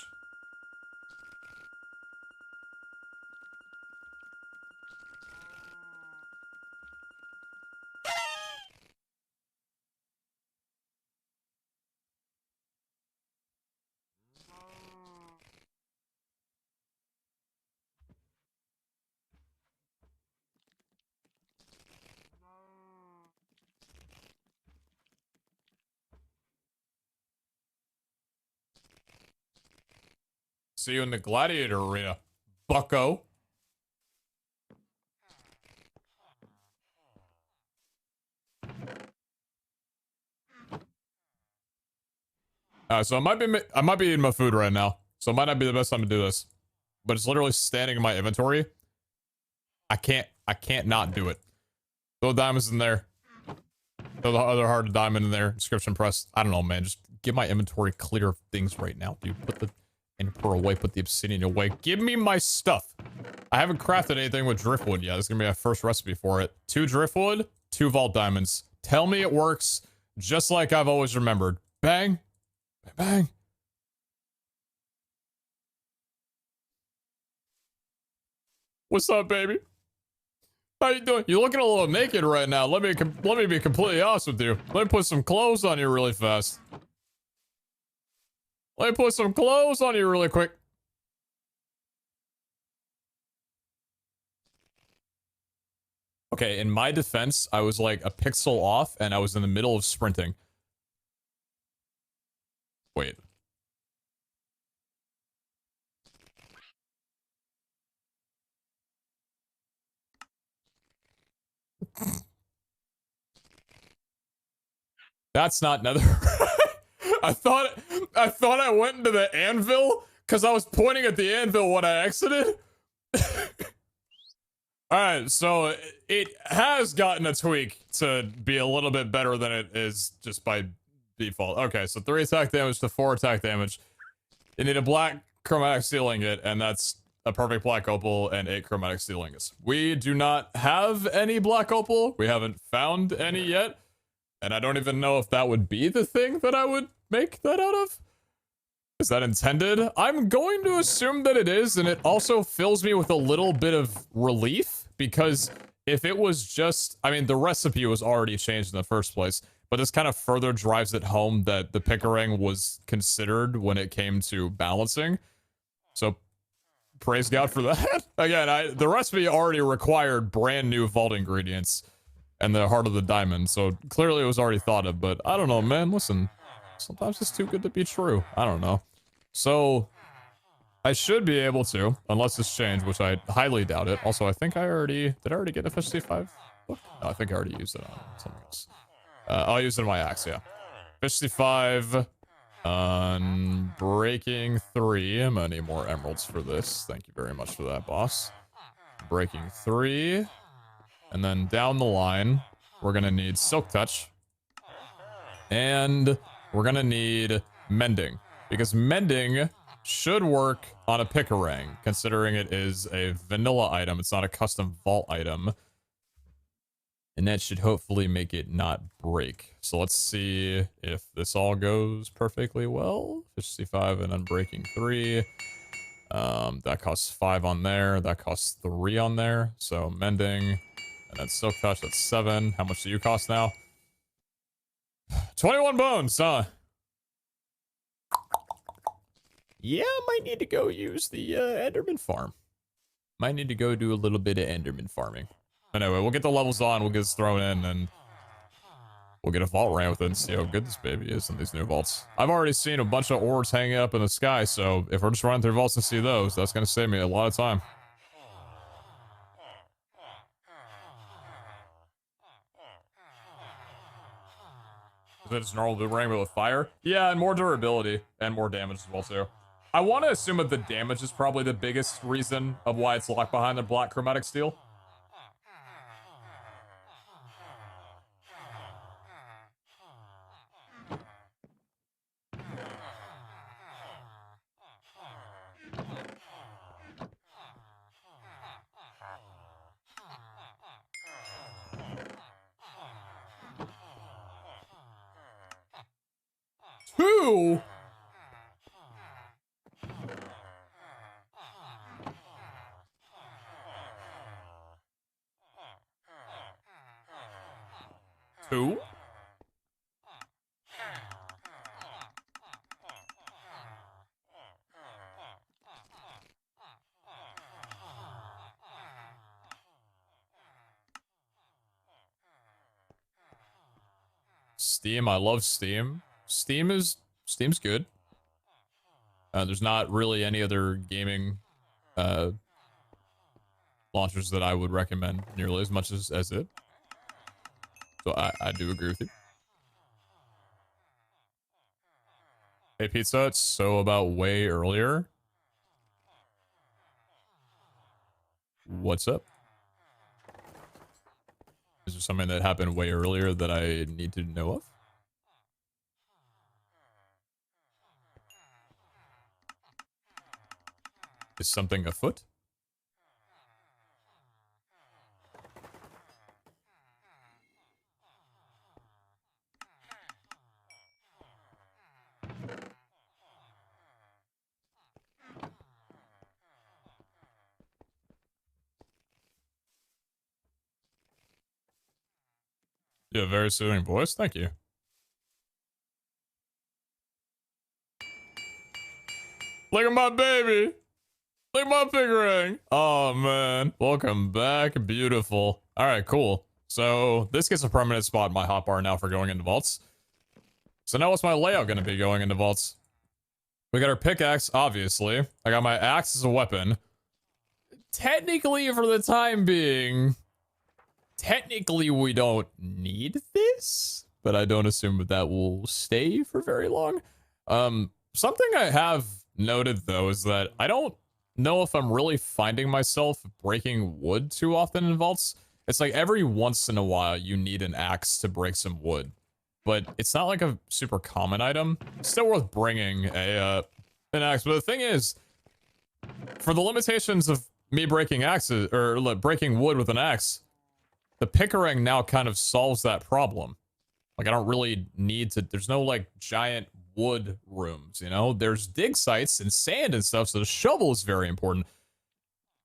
See you in the gladiator arena, bucko. So I might be eating my food right now, so it might not be the best time to do this, but it's literally standing in my inventory. I can't not do it. Throw diamonds in there. Throw the other hard diamond in there. Description press. I don't know, man. Just give my inventory clear of things right now, dude. Put the Emperor away. Put the obsidian away. Give me my stuff. I haven't crafted anything with driftwood yet. This is gonna be my first recipe for it. 2 driftwood, 2 vault diamonds. Tell me it works just like I've always remembered. Bang. Bang. What's up, baby? How you doing? You're looking a little naked right now. Let me be completely honest with you. Let me put some clothes on you really fast. Let me put some clothes on you really quick. Okay, in my defense, I was like a pixel off and I was in the middle of sprinting. Wait. That's not nether. I thought I went into the anvil because I was pointing at the anvil when I exited. Alright, so it has gotten a tweak to be a little bit better than it is just by default. Okay, so 3 attack damage to 4 attack damage. You need a black chromatic steel ingot, and that's a perfect black opal and 8 chromatic steel ingots. We do not have any black opal. We haven't found any yet. And I don't even know if that would be the thing that I would make that out of. Is that intended? I'm going to assume that it is, and it also fills me with a little bit of relief, because if it was just, I mean, the recipe was already changed in the first place, but this kind of further drives it home that the Pickering was considered when it came to balancing. So, praise God for that. Again, the recipe already required brand new vault ingredients and the heart of the diamond, so clearly it was already thought of, but I don't know, man, listen, sometimes it's too good to be true. I don't know. So, I should be able to, unless it's changed, which I highly doubt it. Also, I think did I already get a Fish C5 book? No, I think I already used it on something else. I'll use it in my axe, yeah. Fish C5 on breaking 3. I'm gonna need more emeralds for this. Thank you very much for that, boss. Breaking 3. And then down the line, we're gonna need Silk Touch. And we're gonna need Mending. Because Mending should work on a Pickering, considering it is a vanilla item. It's not a custom vault item. And that should hopefully make it not break. So let's see if this all goes perfectly well. Fish C5 and then breaking 3. That costs 5 on there. That costs 3 on there. So Mending. And then Silk Touch, that's 7. How much do you cost now? 21 bones, huh? Yeah, might need to go use the Enderman farm. Might need to go do a little bit of Enderman farming. Anyway, we'll get the levels on, we'll get this thrown in, and we'll get a vault ran with it and see how good this baby is in these new vaults. I've already seen a bunch of ores hanging up in the sky, so if we're just running through vaults and see those, that's going to save me a lot of time. Is it just normal boomerang with fire? Yeah, and more durability and more damage as well, too. I want to assume that the damage is probably the biggest reason of why it's locked behind the black chromatic steel. Two? Two? Steam, I love Steam. Steam's good. There's not really any other gaming launchers that I would recommend nearly as much as it. So I do agree with you. Hey PeteZahHutt, so about way earlier. What's up? Is there something that happened way earlier that I need to know of? Is something afoot? Yeah, very soothing voice. Thank you. Look at my baby. Look at my pig ring. Oh, man. Welcome back. Beautiful. All right, cool. So this gets a permanent spot in my hotbar now for going into vaults. So now what's my layout going to be going into vaults? We got our pickaxe, obviously. I got my axe as a weapon. Technically, for the time being, technically we don't need this, but I don't assume that will stay for very long. Something I have noted, though, is that I don't know if I'm really finding myself breaking wood too often in vaults. It's like every once in a while you need an axe to break some wood, but it's not like a super common item. It's still worth bringing an axe, but the thing is, for the limitations of me breaking axes, or breaking wood with an axe, the Pickering now kind of solves that problem. Like, I don't really need to, there's no, like, giant wood rooms, you know? There's dig sites and sand and stuff, so the shovel is very important.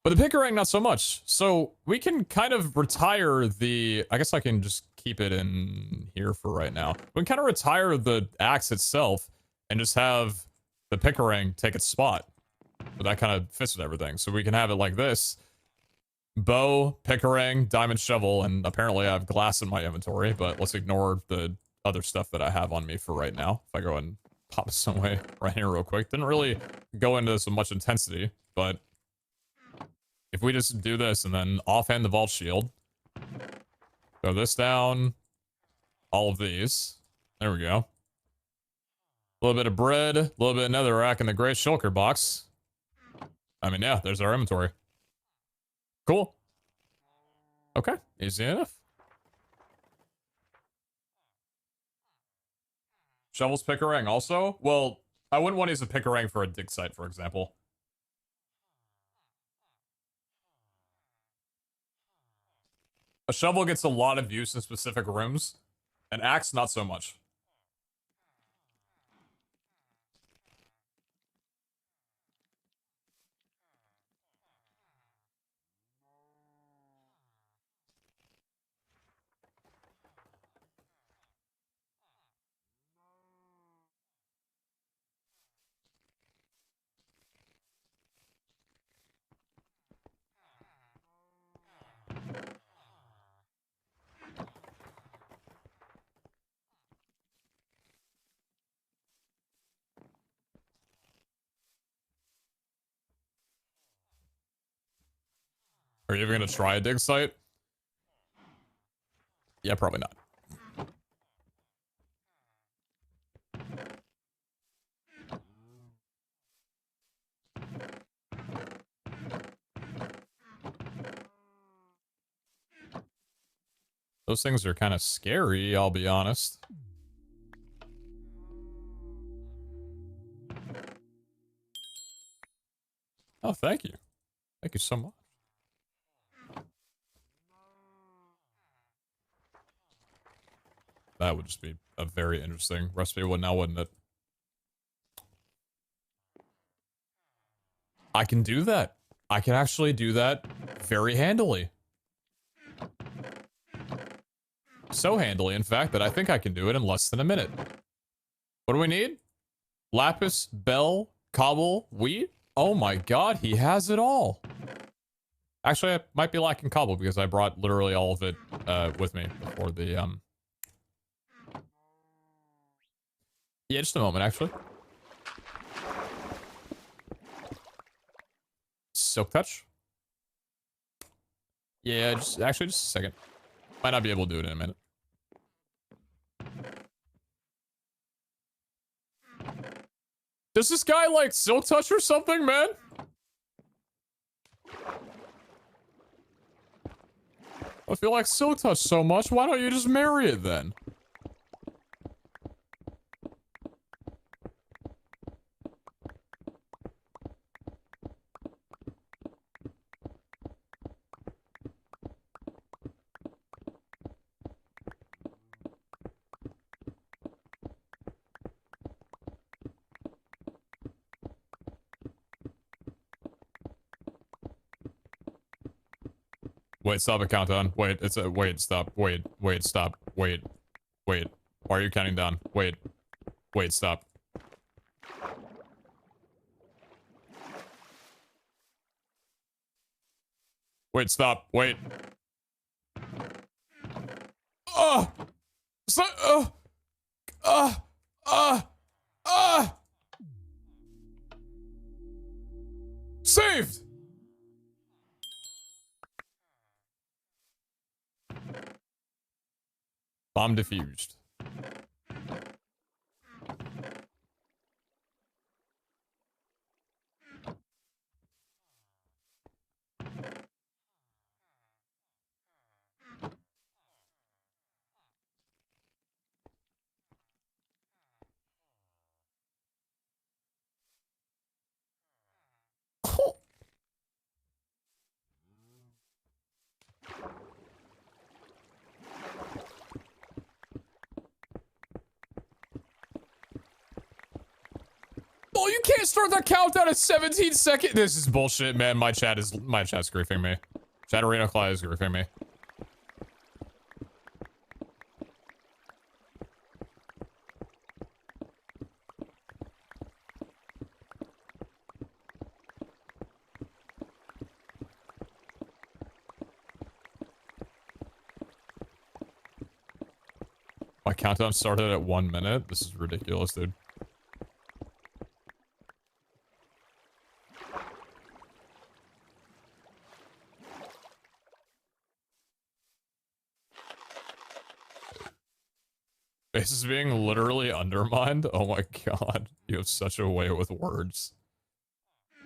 But the pickering, not so much. So we can kind of retire the, I guess I can just keep it in here for right now. We can kind of retire the axe itself and just have the pickering take its spot. But that kind of fits with everything. So we can have it like this. Bow, pickering, diamond shovel, and apparently I have glass in my inventory, but let's ignore the other stuff that I have on me for right now. If I go and pop some away right here real quick. Didn't really go into this with much intensity, but if we just do this and then offhand the vault shield, throw this down, all of these. There we go. A little bit of bread, a little bit of netherrack in the gray shulker box. I mean, yeah, there's our inventory. Cool. Okay, easy enough. Shovels pickering also? Well, I wouldn't want to use a pickering for a dig site, for example. A shovel gets a lot of use in specific rooms. An axe, not so much. Are you even gonna try a dig site? Yeah, probably not. Those things are kind of scary, I'll be honest. Oh, thank you. Thank you so much. That would just be a very interesting recipe, now, wouldn't it? I can do that. I can actually do that very handily. So handily, in fact, that I think I can do it in less than a minute. What do we need? Lapis, bell, cobble, wheat? Oh my god, he has it all. Actually, I might be lacking cobble because I brought literally all of it with me before the, Yeah, just a moment, actually. Silk touch? Yeah, just a second. Might not be able to do it in a minute. Does this guy like silk touch or something, man? I feel like silk touch so much, why don't you just marry it then? Wait, stop a countdown. Wait, it's a wait, stop. Wait, stop. Wait. Why are you counting down? Wait, stop. Wait, stop. Wait. Oh! So, Saved! Bomb defused. can't start the countdown at 17 seconds. This is bullshit, man. My chat's griefing me. hrry is griefing me. My countdown started at 1 minute. This is ridiculous, dude. Base is being literally undermined. Oh my god. You have such a way with words.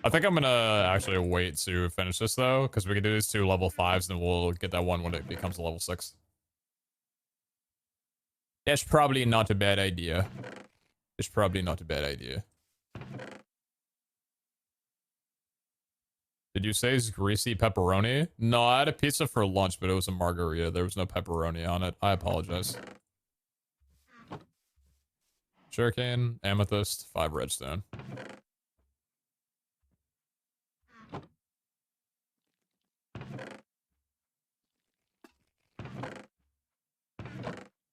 I think I'm gonna actually wait to finish this though, because we can do these 2 level 5s and we'll get that one when it becomes a level 6. That's probably not a bad idea. It's probably not a bad idea. Did you say it's greasy pepperoni? No, I had a pizza for lunch, but it was a margarita. There was no pepperoni on it. I apologize. Sugarcane, amethyst, 5 redstone.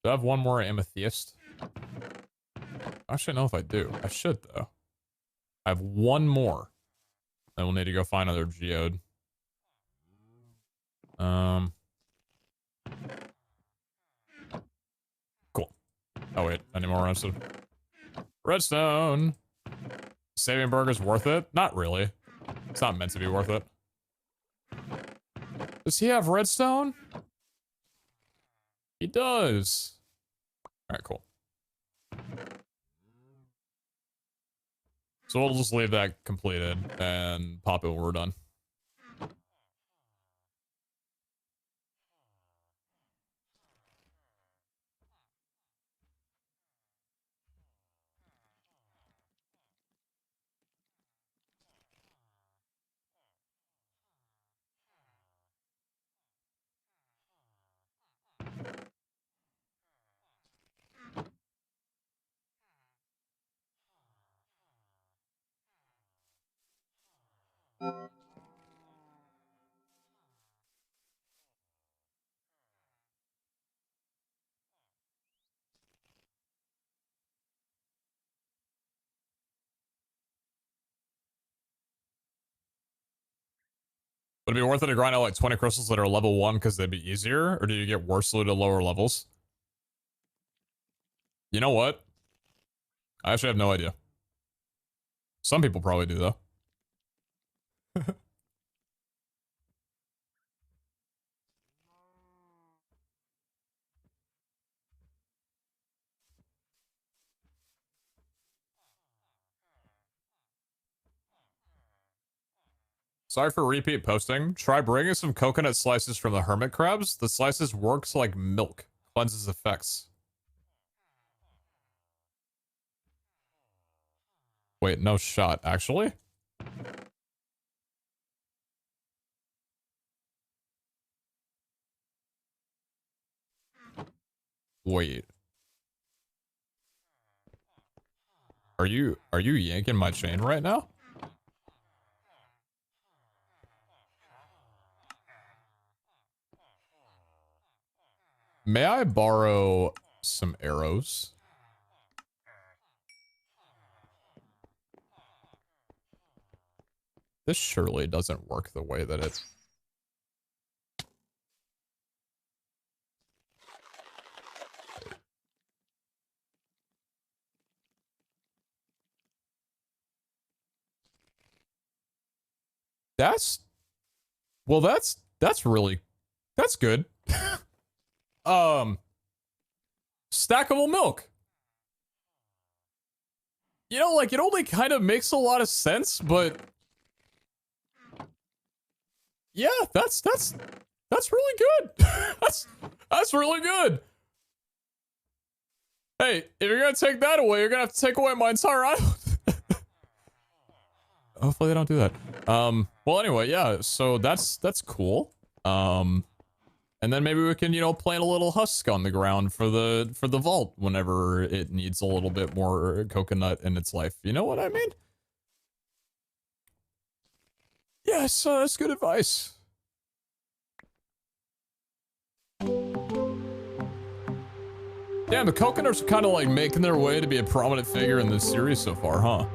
Do I have one more amethyst? Actually, no, if I do. I should, though. I have one more. Then we'll need to go find another geode. Cool. Oh, wait. Any more redstone? Redstone! Saving burger's worth it? Not really. It's not meant to be worth it. Does he have redstone? He does. Alright, cool. So we'll just leave that completed and pop it when we're done. Would it be worth it to grind out like 20 crystals that are level 1 because they'd be easier? Or do you get worse loot at lower levels? You know what? I actually have no idea. Some people probably do, though. Sorry for repeat posting. Try bringing some coconut slices from the hermit crabs. The slices works like milk. Cleanses effects. Wait, no shot, actually? Wait. Are you yanking my chain right now? May I borrow some arrows? This surely doesn't work the way that it's... Well, that's really... That's good. Stackable milk. You know, like, it only kind of makes a lot of sense, but... Yeah, that's really good. that's really good. Hey, if you're gonna take that away, you're gonna have to take away my entire island. Hopefully they don't do that. Well, anyway, yeah, so that's cool. And then maybe we can, you know, plant a little husk on the ground for the vault whenever it needs a little bit more coconut in its life. You know what I mean? Yes, that's good advice. Damn, the coconuts are kind of like making their way to be a prominent figure in this series so far, huh?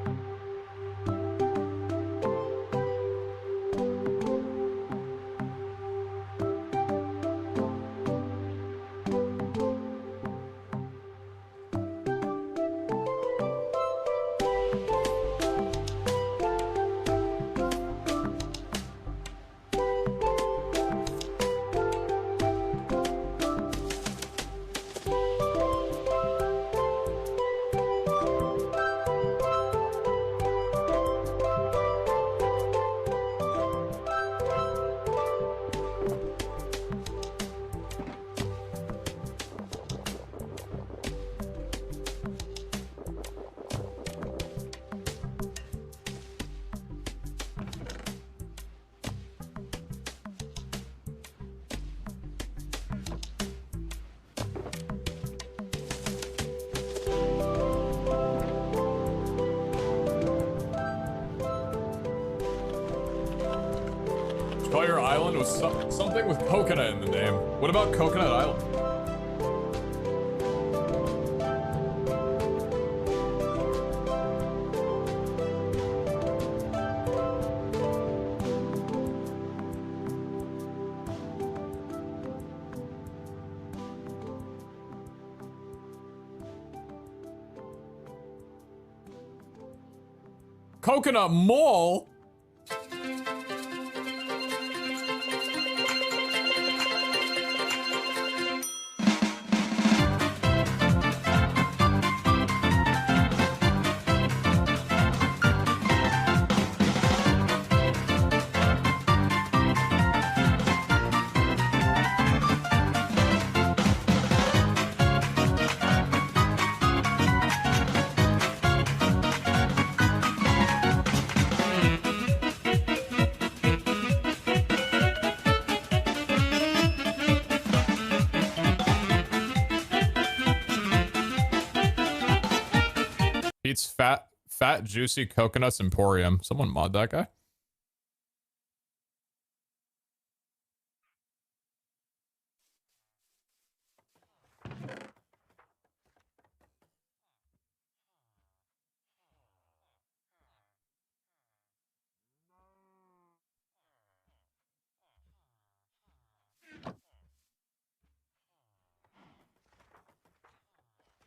Call your island with something with coconut in the name. What about Coconut Island? Coconut Mall? Pete's fat juicy coconuts emporium. Someone mod that guy.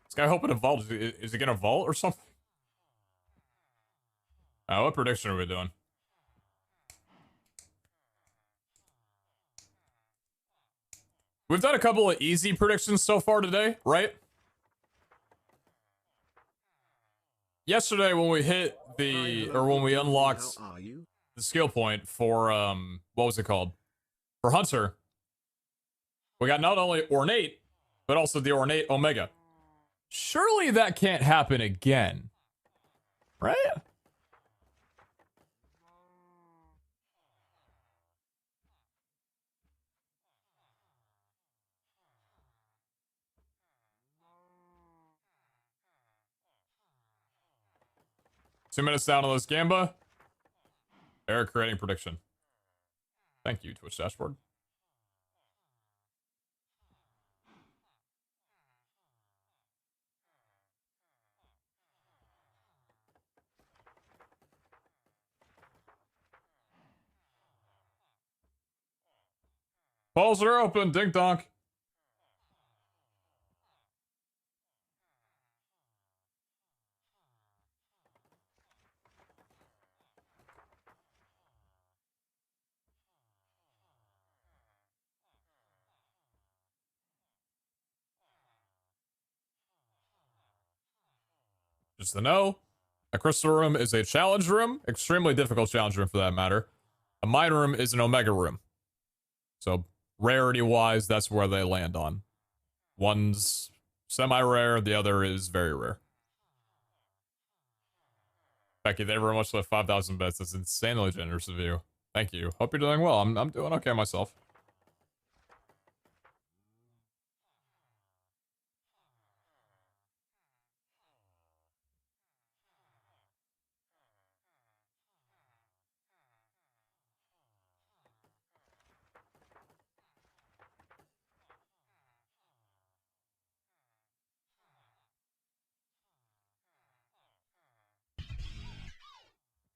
This guy hoping to vault. Is he gonna vault or something? What prediction are we doing? We've done a couple of easy predictions so far today, right? Yesterday when we hit when we unlocked the skill point for, what was it called? For Hunter, we got not only Ornate, but also the Ornate Omega. Surely that can't happen again, right? Two minutes down on this Gamba. Error creating prediction. Thank you, Twitch dashboard. Polls are open, dink donk. Just to know, a crystal room is a challenge room, extremely difficult challenge room for that matter. A mine room is an omega room. So rarity-wise, that's where they land on. One's semi-rare, the other is very rare. Becky, thank you very much for the 5,000 bits. That's insanely generous of you. Thank you. Hope you're doing well. I'm doing okay myself.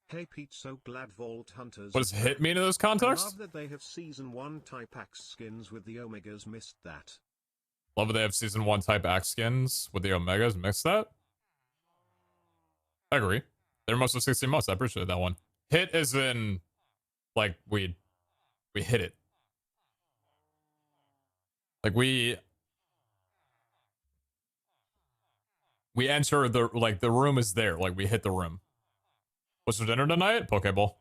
Hey Pete, so glad Vault Hunters. What does hit mean in this I context? love that they have season 1 type axe skins with the Omegas. Missed that. Love that they have season 1 type axe skins with the Omegas. Mix that. I agree. They're mostly 16 months. I appreciate that one. Hit is in, like, we hit it. Like, we enter the, like, the room is there. Like, we hit the room. What's for dinner tonight? Pokeball.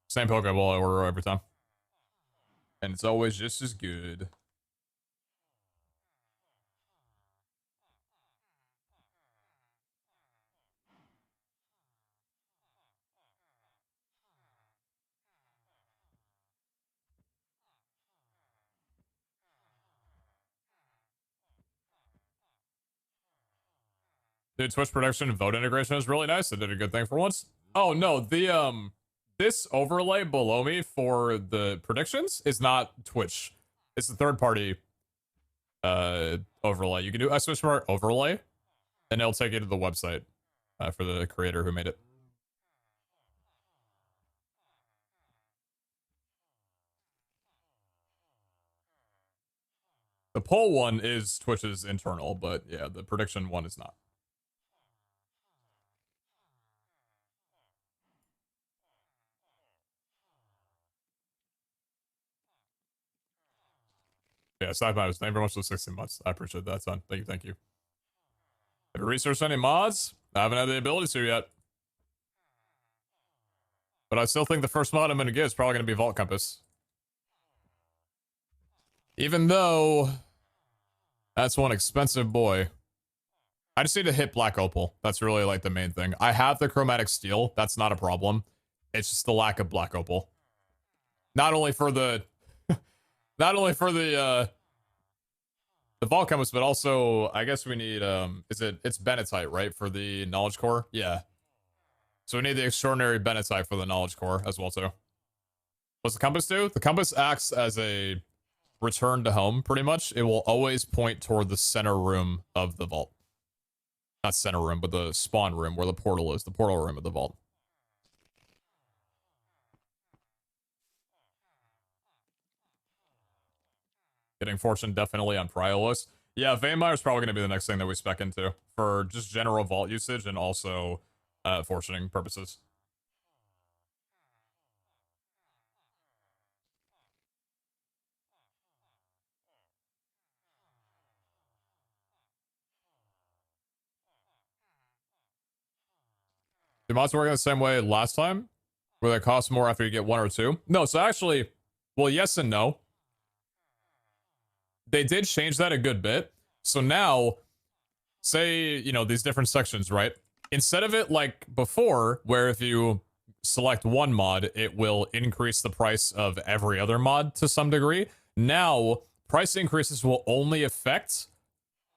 Same Pokeball I order every time. And it's always just as good. Dude, Twitch production and vote integration is really nice. They did a good thing for once. Oh no, the this overlay below me for the predictions is not Twitch. It's a third party overlay. You can do a Smart overlay and it'll take you to the website for the creator who made it. The poll one is Twitch's internal, but yeah, the prediction one is not. Yeah, sci-fi was thank you very much for the 16 months. I appreciate that, son. Thank you, thank you. Have you researched any mods? I haven't had the ability to yet. But I still think the first mod I'm going to get is probably going to be Vault Compass. Even though that's one expensive boy. I just need to hit Black Opal. That's really like the main thing. I have the Chromatic Steel. That's not a problem. It's just the lack of Black Opal. Not only for the the Vault Compass, but also I guess we need it's Benetite, right? For the Knowledge Core? Yeah. So we need the Extraordinary Benetite for the Knowledge Core as well too. What's the compass do? The compass acts as a return to home, pretty much. It will always point toward the center room of the vault. Not center room, but the spawn room where the portal is. The portal room of the vault. Getting Fortune definitely on prio list. Yeah, Vampire is probably going to be the next thing that we spec into for just general vault usage and also fortuning purposes. The mods working the same way last time, where they cost more after you get 1 or 2. No, so actually, well, yes and no. They did change that a good bit. So now, say, you know, these different sections, right? Instead of it like before, where if you select one mod, it will increase the price of every other mod to some degree. Now, price increases will only affect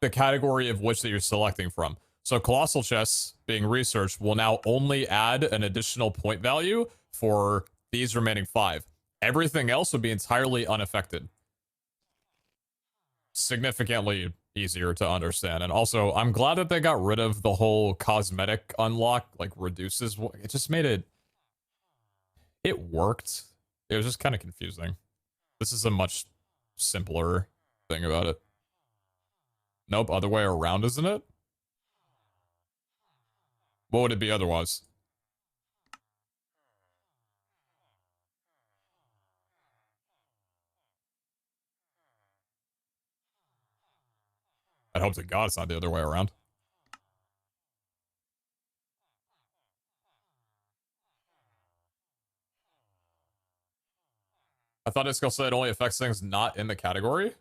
the category of which that you're selecting from. So Colossal Chests being researched will now only add an additional point value for these remaining 5. Everything else would be entirely unaffected. Significantly easier to understand. And also, I'm glad that they got rid of the whole cosmetic unlock, like reduces. It just made it... It worked. It was just kind of confusing. This is a much simpler thing about it. Nope, other way around, isn't it? What would it be otherwise? I hope to God it's not the other way around. I thought it skill set only affects things not in the category.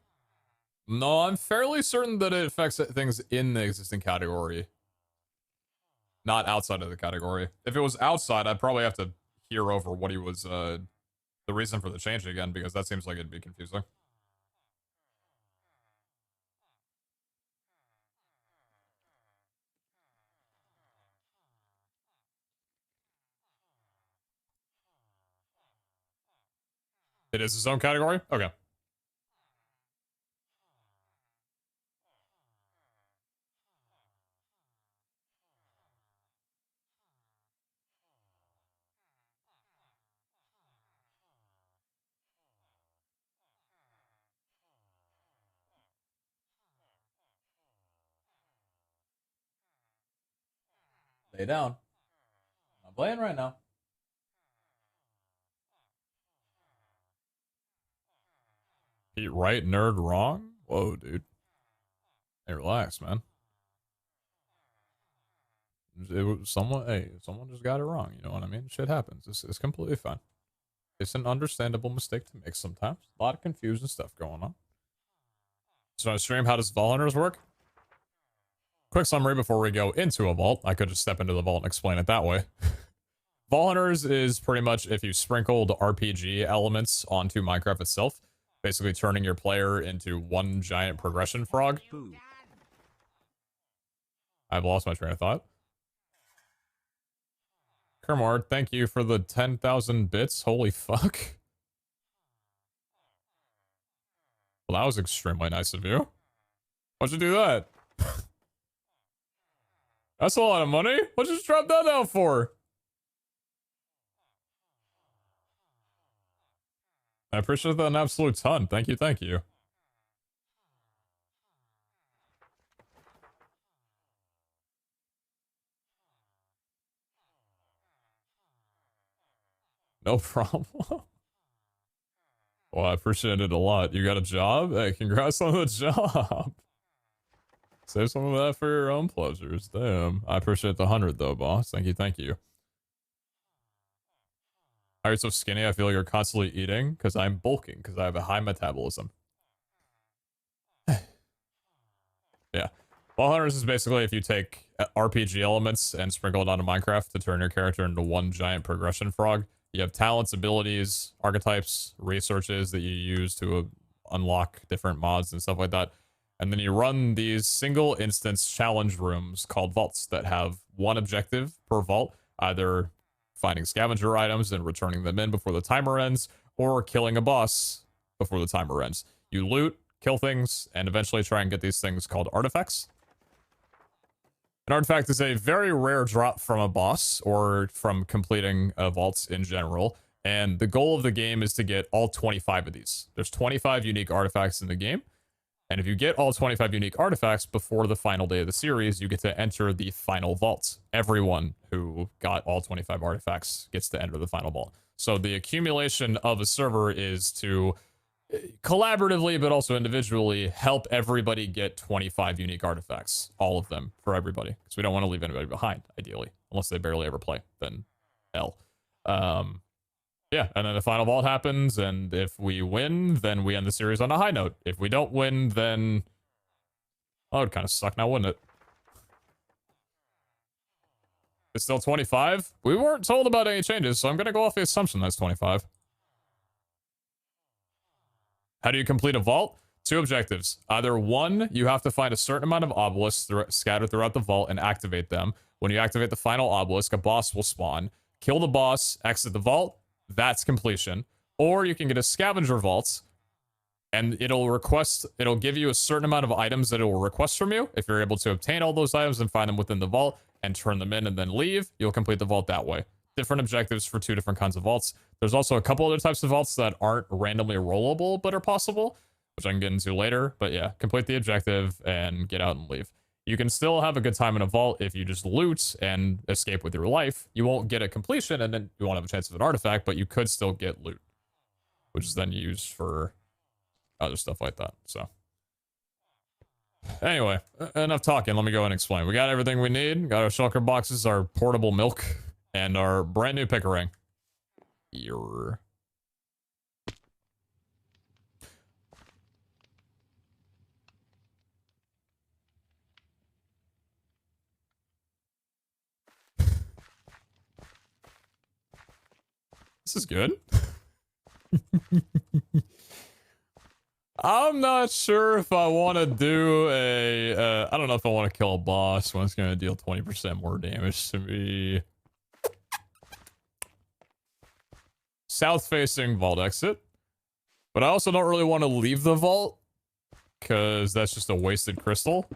No, I'm fairly certain that it affects things in the existing category. Not outside of the category. If it was outside, I'd probably have to hear over what he was, the reason for the change again, because that seems like it'd be confusing. It is its own category? Okay. Stay down. I'm playing right now. Pete right, nerd wrong? Whoa, dude. Hey, relax, man. Someone just got it wrong. You know what I mean? Shit happens. It's completely fine. It's an understandable mistake to make sometimes. A lot of confusion stuff going on. So on stream, how does Vault Hunters work? Quick summary before we go into a vault. I could just step into the vault and explain it that way. Vault Hunters is pretty much if you sprinkled RPG elements onto Minecraft itself, basically turning your player into one giant progression frog. Boo. I've lost my train of thought. Kermard, thank you for the 10,000 bits. Holy fuck. Well, that was extremely nice of you. Why'd you do that? That's a lot of money. What'd you just drop that down for? I appreciate that an absolute ton. Thank you, thank you. No problem. Well, I appreciate it a lot. You got a job? Hey, congrats on the job. Save some of that for your own pleasures. Damn. I appreciate the 100 though, boss. Thank you, thank you. Why are you so skinny? I feel like you're constantly eating because I'm bulking because I have a high metabolism. Yeah. Vault Hunters is basically if you take RPG elements and sprinkle it onto Minecraft to turn your character into one giant progression frog. You have talents, abilities, archetypes, researches that you use to unlock different mods and stuff like that. And then you run these single instance challenge rooms called vaults that have one objective per vault, either finding scavenger items and returning them in before the timer ends, or killing a boss before the timer ends. You loot, kill things, and eventually try and get these things called artifacts. An artifact is a very rare drop from a boss or from completing vaults in general. And the goal of the game is to get all 25 of these. There's 25 unique artifacts in the game. And if you get all 25 unique artifacts before the final day of the series, you get to enter the final vault. Everyone who got all 25 artifacts gets to enter the final vault. So the accumulation of a server is to collaboratively, but also individually, help everybody get 25 unique artifacts. All of them for everybody. Because we don't want to leave anybody behind, ideally. Unless they barely ever play, then hell. Yeah, and then the final vault happens, and if we win, then we end the series on a high note. If we don't win, then... oh, it would kind of suck now, wouldn't it? It's still 25? We weren't told about any changes, so I'm going to go off the assumption that's 25. How do you complete a vault? 2 objectives. Either 1, you have to find a certain amount of obelisks scattered throughout the vault and activate them. When you activate the final obelisk, a boss will spawn. Kill the boss, exit the vault. That's completion. Or you can get a scavenger vault, and it'll give you a certain amount of items that it will request from you. If you're able to obtain all those items and find them within the vault and turn them in and then leave, you'll complete the vault that way. Different objectives for 2 different kinds of vaults. There's also a couple other types of vaults that aren't randomly rollable but are possible, which I can get into later. But yeah, complete the objective and get out and leave. You can still have a good time in a vault if you just loot and escape with your life. You won't get a completion and then you won't have a chance of an artifact, but you could still get loot, which is then used for other stuff like that. So anyway, enough talking. Let me go and explain. We got everything we need. Got our shulker boxes, our portable milk, and our brand new pickering. Here. This is good. I'm not sure if I want to do a... I don't know if I want to kill a boss when it's going to deal 20% more damage to me. South-facing vault exit. But I also don't really want to leave the vault, because that's just a wasted crystal.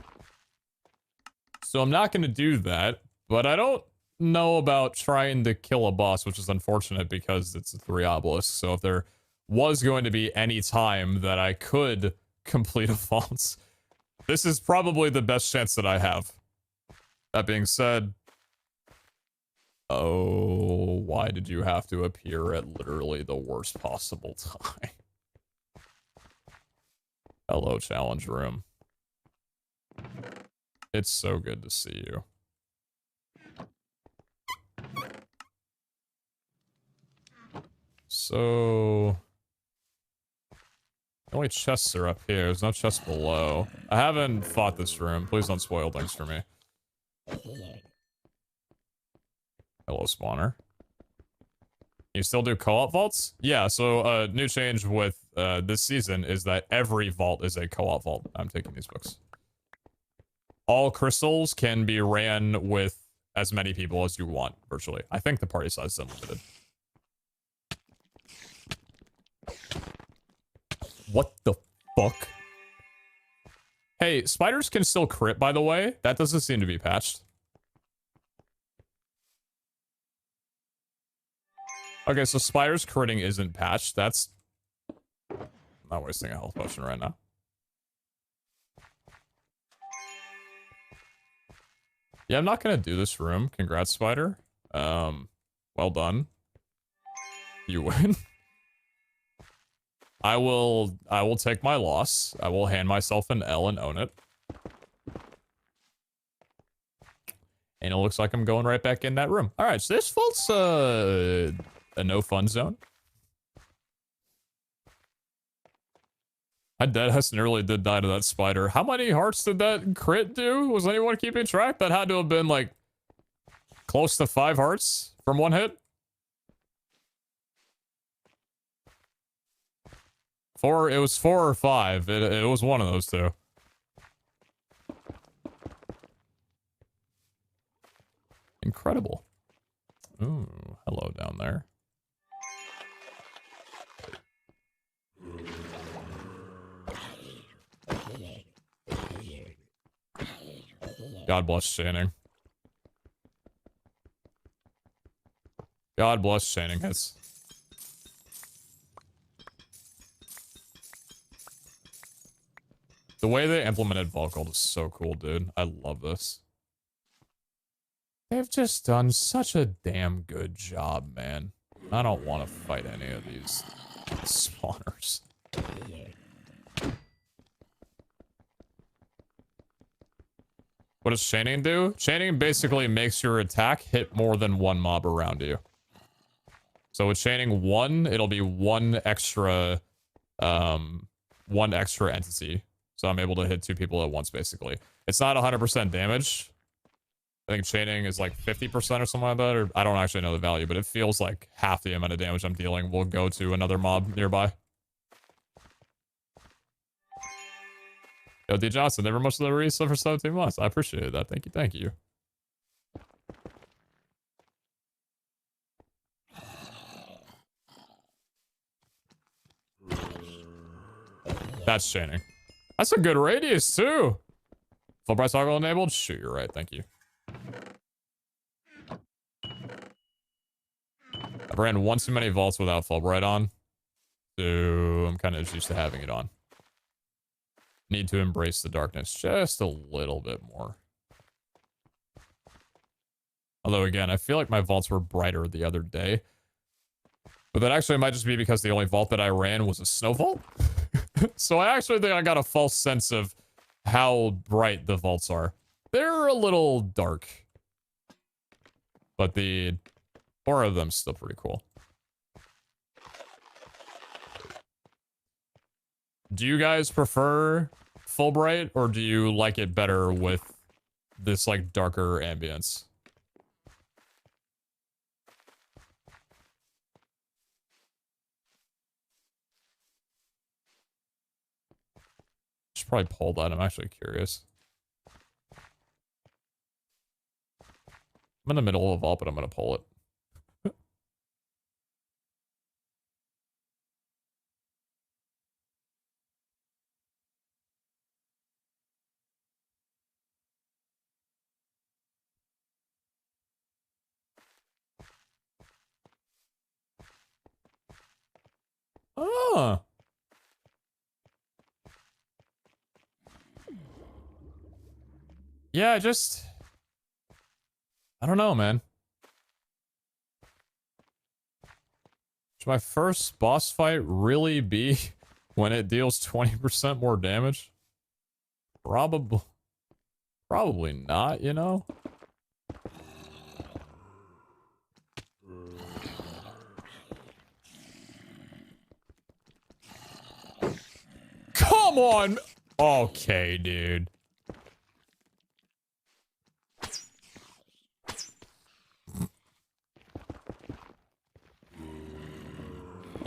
So I'm not going to do that, but I don't know about trying to kill a boss, which is unfortunate because it's a 3 obelisk. So if there was going to be any time that I could complete a vault, this is probably the best chance that I have. That being said, Oh, why did you have to appear at literally the worst possible time? Hello, challenge room. It's so good to see you. So... the only chests are up here. There's no chests below. I haven't fought this room. Please don't spoil things for me. Hello, spawner. You still do co-op vaults? Yeah, so new change with this season is that every vault is a co-op vault. I'm taking these books. All crystals can be ran with as many people as you want, virtually. I think the party size is unlimited. What the fuck? Hey, spiders can still crit, by the way. That doesn't seem to be patched. Okay, so spiders critting isn't patched. That's... I'm not wasting a health potion right now. Yeah, I'm not gonna do this room. Congrats, spider. Well done. You win. I will take my loss. I will hand myself an L and own it. And it looks like I'm going right back in that room. All right, so this vault's a no fun zone. My deadass nearly did die to that spider. How many hearts did that crit do? Was anyone keeping track? That had to have been like close to 5 hearts from one hit. 4, it was 4 or 5. It was one of those two. Incredible. Ooh, hello down there. God bless Channing. God bless Channing. It's... the way they implemented Vault Gold is so cool, dude. I love this. They've just done such a damn good job, man. I don't want to fight any of these spawners. What does chaining do? Chaining basically makes your attack hit more than one mob around you. So with chaining 1, it'll be one extra entity. So I'm able to hit 2 people at once, basically. It's not 100% damage. I think chaining is like 50% or something like that, or I don't actually know the value, but it feels like half the amount of damage I'm dealing will go to another mob nearby. Yo, D. Johnson, never much of the reset for 17 months. I appreciate that. Thank you, thank you. That's chaining. That's a good radius, too. Full price toggle enabled? Shoot, you're right. Thank you. I've ran one too many vaults without Fulbright on. So I'm kind of just used to having it on. Need to embrace the darkness just a little bit more. Although, again, I feel like my vaults were brighter the other day. But that actually might just be because the only vault that I ran was a snow vault. So I actually think I got a false sense of how bright the vaults are. They're a little dark. But the aura of them's still pretty cool. Do you guys prefer Fulbright, or do you like it better with this, like, darker ambience? Should probably pull that. I'm actually curious. I'm in the middle of a vault, but I'm gonna pull it. Oh. Yeah, I don't know, man. Should my first boss fight really be when it deals 20% more damage? Probably not, you know? Come on! Okay, dude.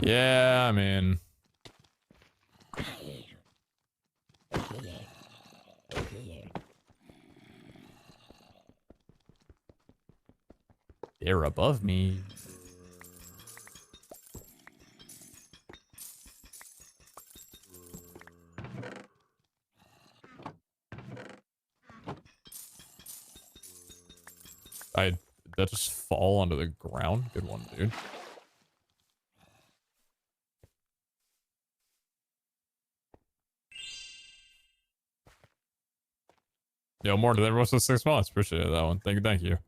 Yeah, I mean... They're above me. Did that just fall onto the ground? Good one, dude. Yo, more than everyone says 6 months. Appreciate that one. Thank you, thank you.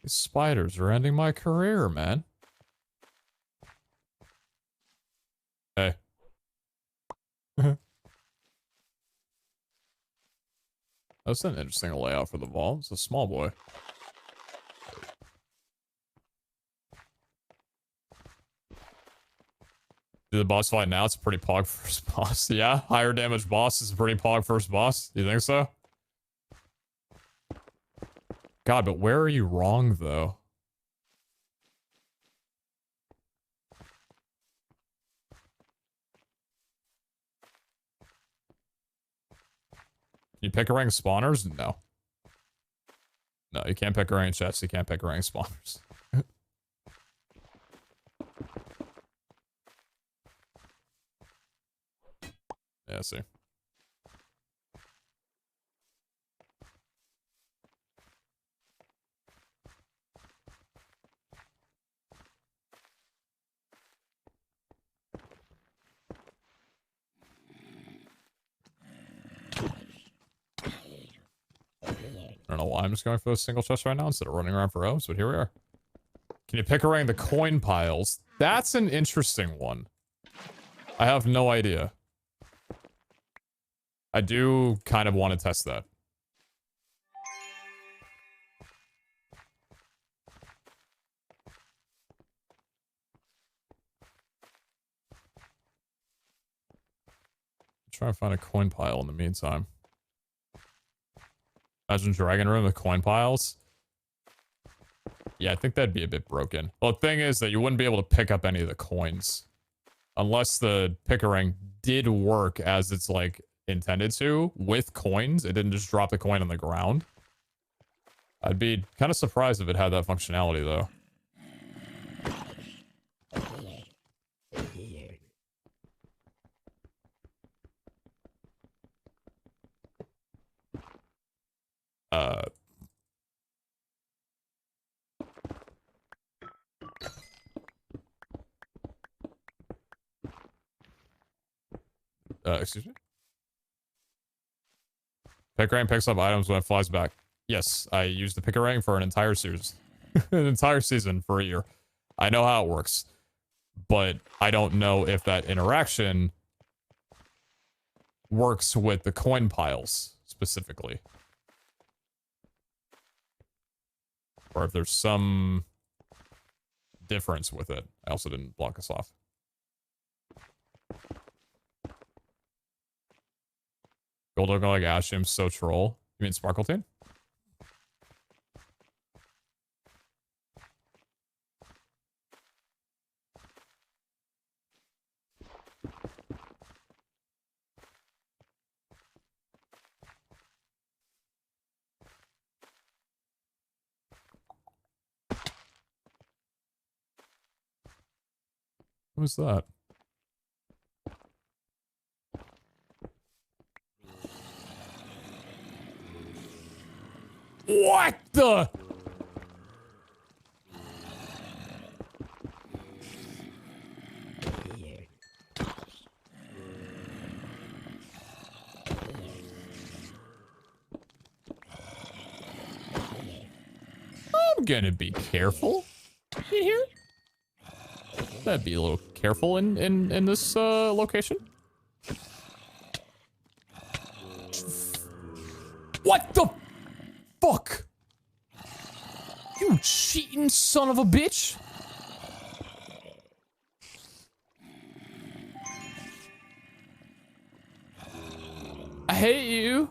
These spiders are ending my career, man. Hey. That's an interesting layout for the vault. It's a small boy. Do the boss fight now? It's a pretty pog first boss. Yeah, higher damage boss is a pretty pog first boss. You think so? God, but where are you wrong, though? Can you pick a rank spawners? No. No, you can't pick a rank chests. You can't pick a rank spawners. Yeah, see. I don't know why I'm just going for a single chest right now instead of running around for rows, but here we are. Can you pick around the coin piles? That's an interesting one. I have no idea. I do kind of want to test that. Try to find a coin pile in the meantime. Imagine Dragon Room with coin piles. Yeah, I think that'd be a bit broken. Well, the thing is that you wouldn't be able to pick up any of the coins. Unless the pickering did work as it's, like, intended to, with coins. It didn't just drop the coin on the ground. I'd be kind of surprised if it had that functionality, though. Excuse me? Pickering picks up items when it flies back. Yes, I used the Pickering for an entire series. An entire season for a year. I know how it works. But I don't know if that interaction works with the coin piles, specifically. Or if there's some difference with it. I also didn't block us off. Gold looking like Ashim's so troll. You mean Sparkleton? Who's that? What the? I'm gonna be careful. You hear? That'd be a little careful in this location. What the fuck? You cheating son of a bitch! I hate you.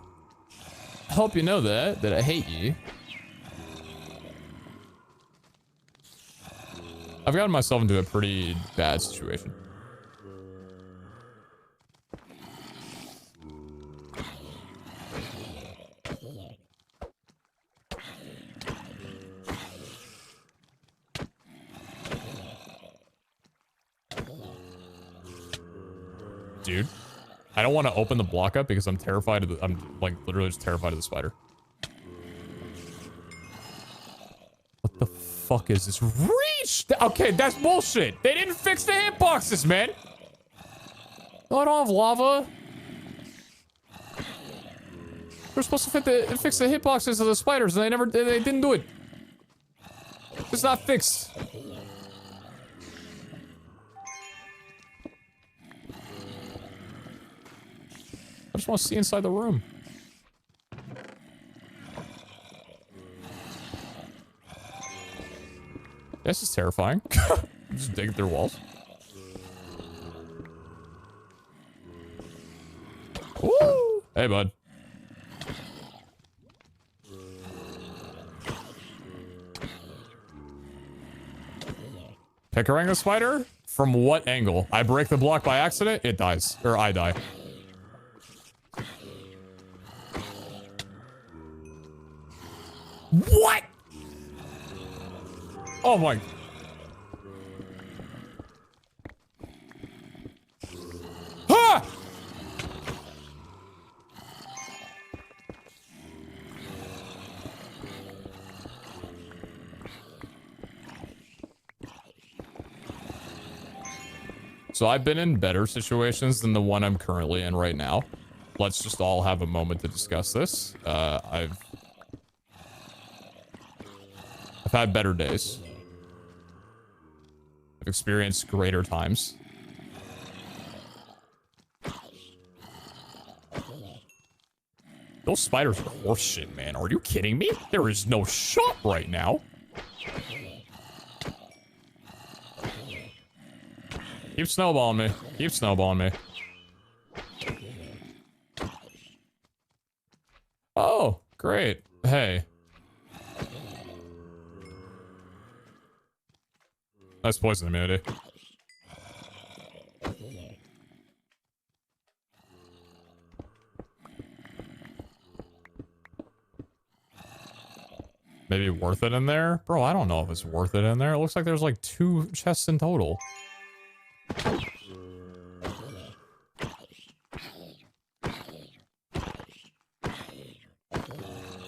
I hope you know that I hate you. I've gotten myself into a pretty bad situation. Dude, I don't want to open the block up because I'm terrified of the, I'm like literally just terrified of the spider. What the fuck is this? Reach! Okay, that's bullshit. They didn't fix the hitboxes, man. Oh, I don't have lava. We're supposed to fix the hitboxes of the spiders, and they didn't do it. It's not fixed. I just want to see inside the room. This is terrifying. Just digging through walls. Woo! Hey, bud. Pickering the spider? From what angle? I break the block by accident, it dies. Or I die. What? Oh my. Ha! So I've been in better situations than the one I'm currently in right now. Let's just all have a moment to discuss this. I've had better days. I've experienced greater times. Those spiders are horse shit, man. Are you kidding me? There is no shot right now. Keep snowballing me. Keep snowballing me. Oh, great. Hey. Nice poison immunity. Maybe worth it in there? Bro, I don't know if it's worth it in there. It looks like there's like 2 chests in total.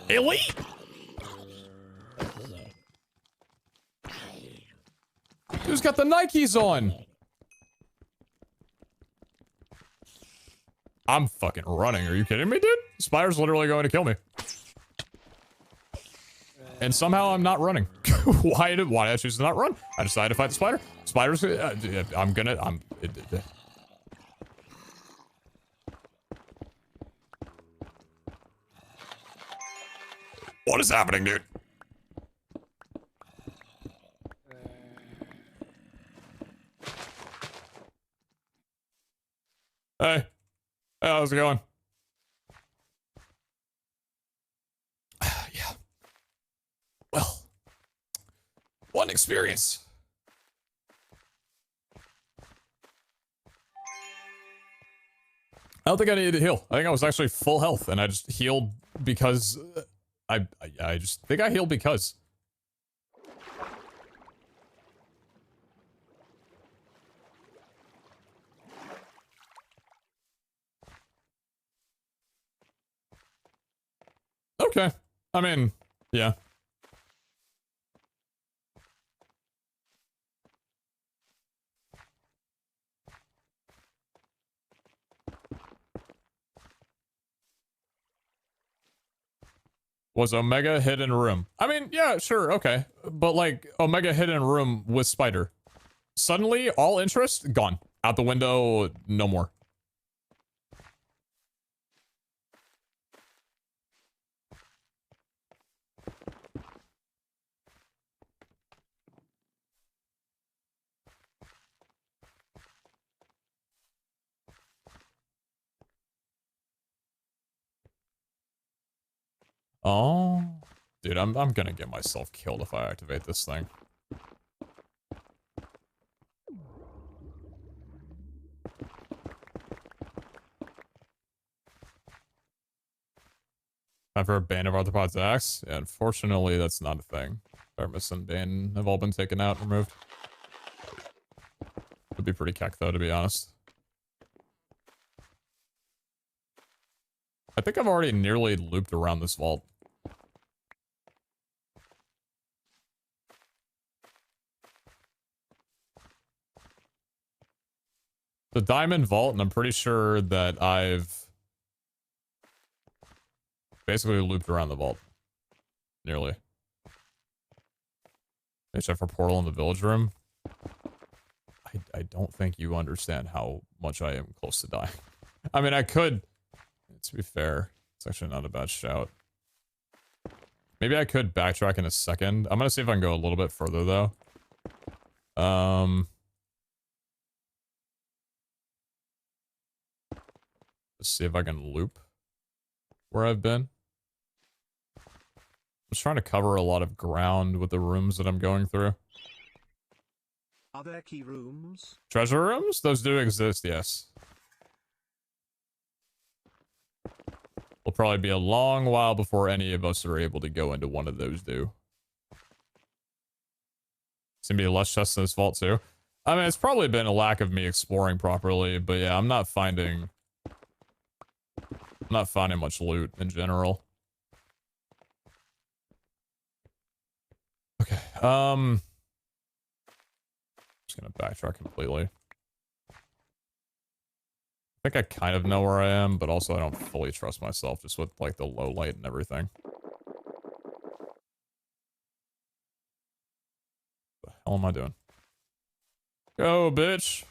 Elite! Who's got the Nikes on? I'm fucking running. Are you kidding me, dude? Spider's literally going to kill me. And somehow I'm not running. Why did I choose to not run? I decided to fight the spider. Spider's What is happening, dude? Hey. Hey, how's it going? Yeah. Well. One experience. I don't think I needed to heal. I think I was actually full health, and I just healed because... I just think I healed because. Okay. I mean, yeah. Was Omega hidden room? I mean, yeah, sure, okay. but like Omega hidden room with spider. Suddenly, all interest gone out the window. No more. Oh, dude, I'm gonna get myself killed if I activate this thing. Time for a Bane of Arthropods Axe? Yeah, unfortunately, that's not a thing. Artemis and Bane have all been taken out, removed. Would be pretty keck, though, to be honest. I think I've already nearly looped around this vault. The diamond vault, and I'm pretty sure that I've basically looped around the vault. Nearly. Except for portal in the village room. I don't think you understand how much I am close to dying. I mean, I could, to be fair, it's actually not a bad shout. Maybe I could backtrack in a second. I'm gonna see if I can go a little bit further, though. Let's see if I can loop where I've been. I'm just trying to cover a lot of ground with the rooms that I'm going through. Are there key rooms? Treasure rooms? Those do exist, yes. It'll probably be a long while before any of us are able to go into one of those, do. It's gonna be less chests in this vault, too. I mean, it's probably been a lack of me exploring properly, but yeah, I'm not finding much loot in general. Okay, just gonna backtrack completely. I think I kind of know where I am, but also I don't fully trust myself just with like the low light and everything. What the hell am I doing? Go, bitch!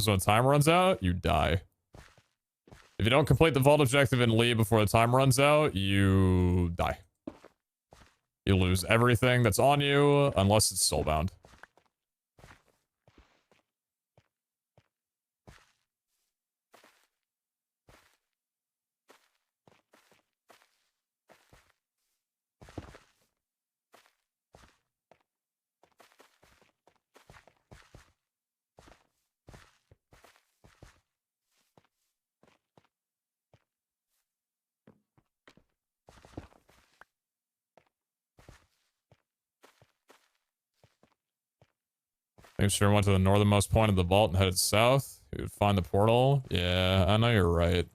When time runs out, you die. If you don't complete the vault objective and leave before the time runs out, you die. You lose everything that's on you, unless it's soulbound. Make sure I went to the northernmost point of the vault and headed south. You would find the portal. Yeah, I know you're right.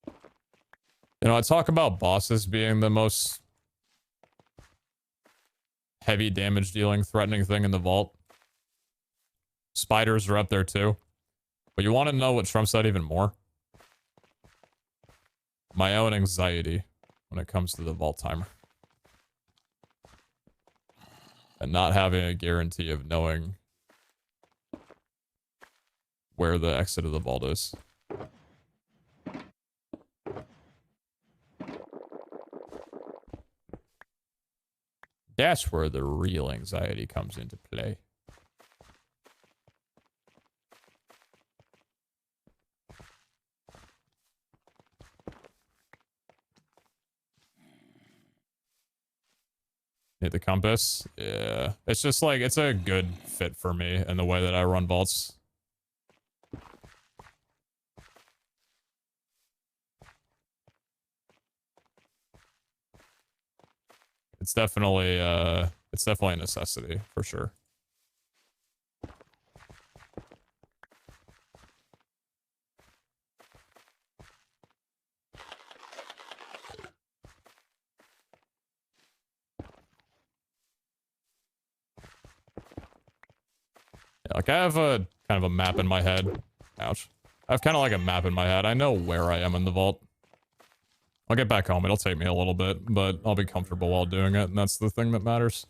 You know, I talk about bosses being the most heavy damage dealing, threatening thing in the vault. Spiders are up there too. But you want to know what trumps that even more? My own anxiety when it comes to the vault timer. And not having a guarantee of knowing where the exit of the vault is. That's where the real anxiety comes into play. Hit the compass? Yeah. It's just like, it's a good fit for me in the way that I run vaults. It's definitely a necessity, for sure. Yeah, like I have a kind of a map in my head. Ouch. I have kind of like a map in my head. I know where I am in the vault. I'll get back home. It'll take me a little bit, but I'll be comfortable while doing it, and that's the thing that matters.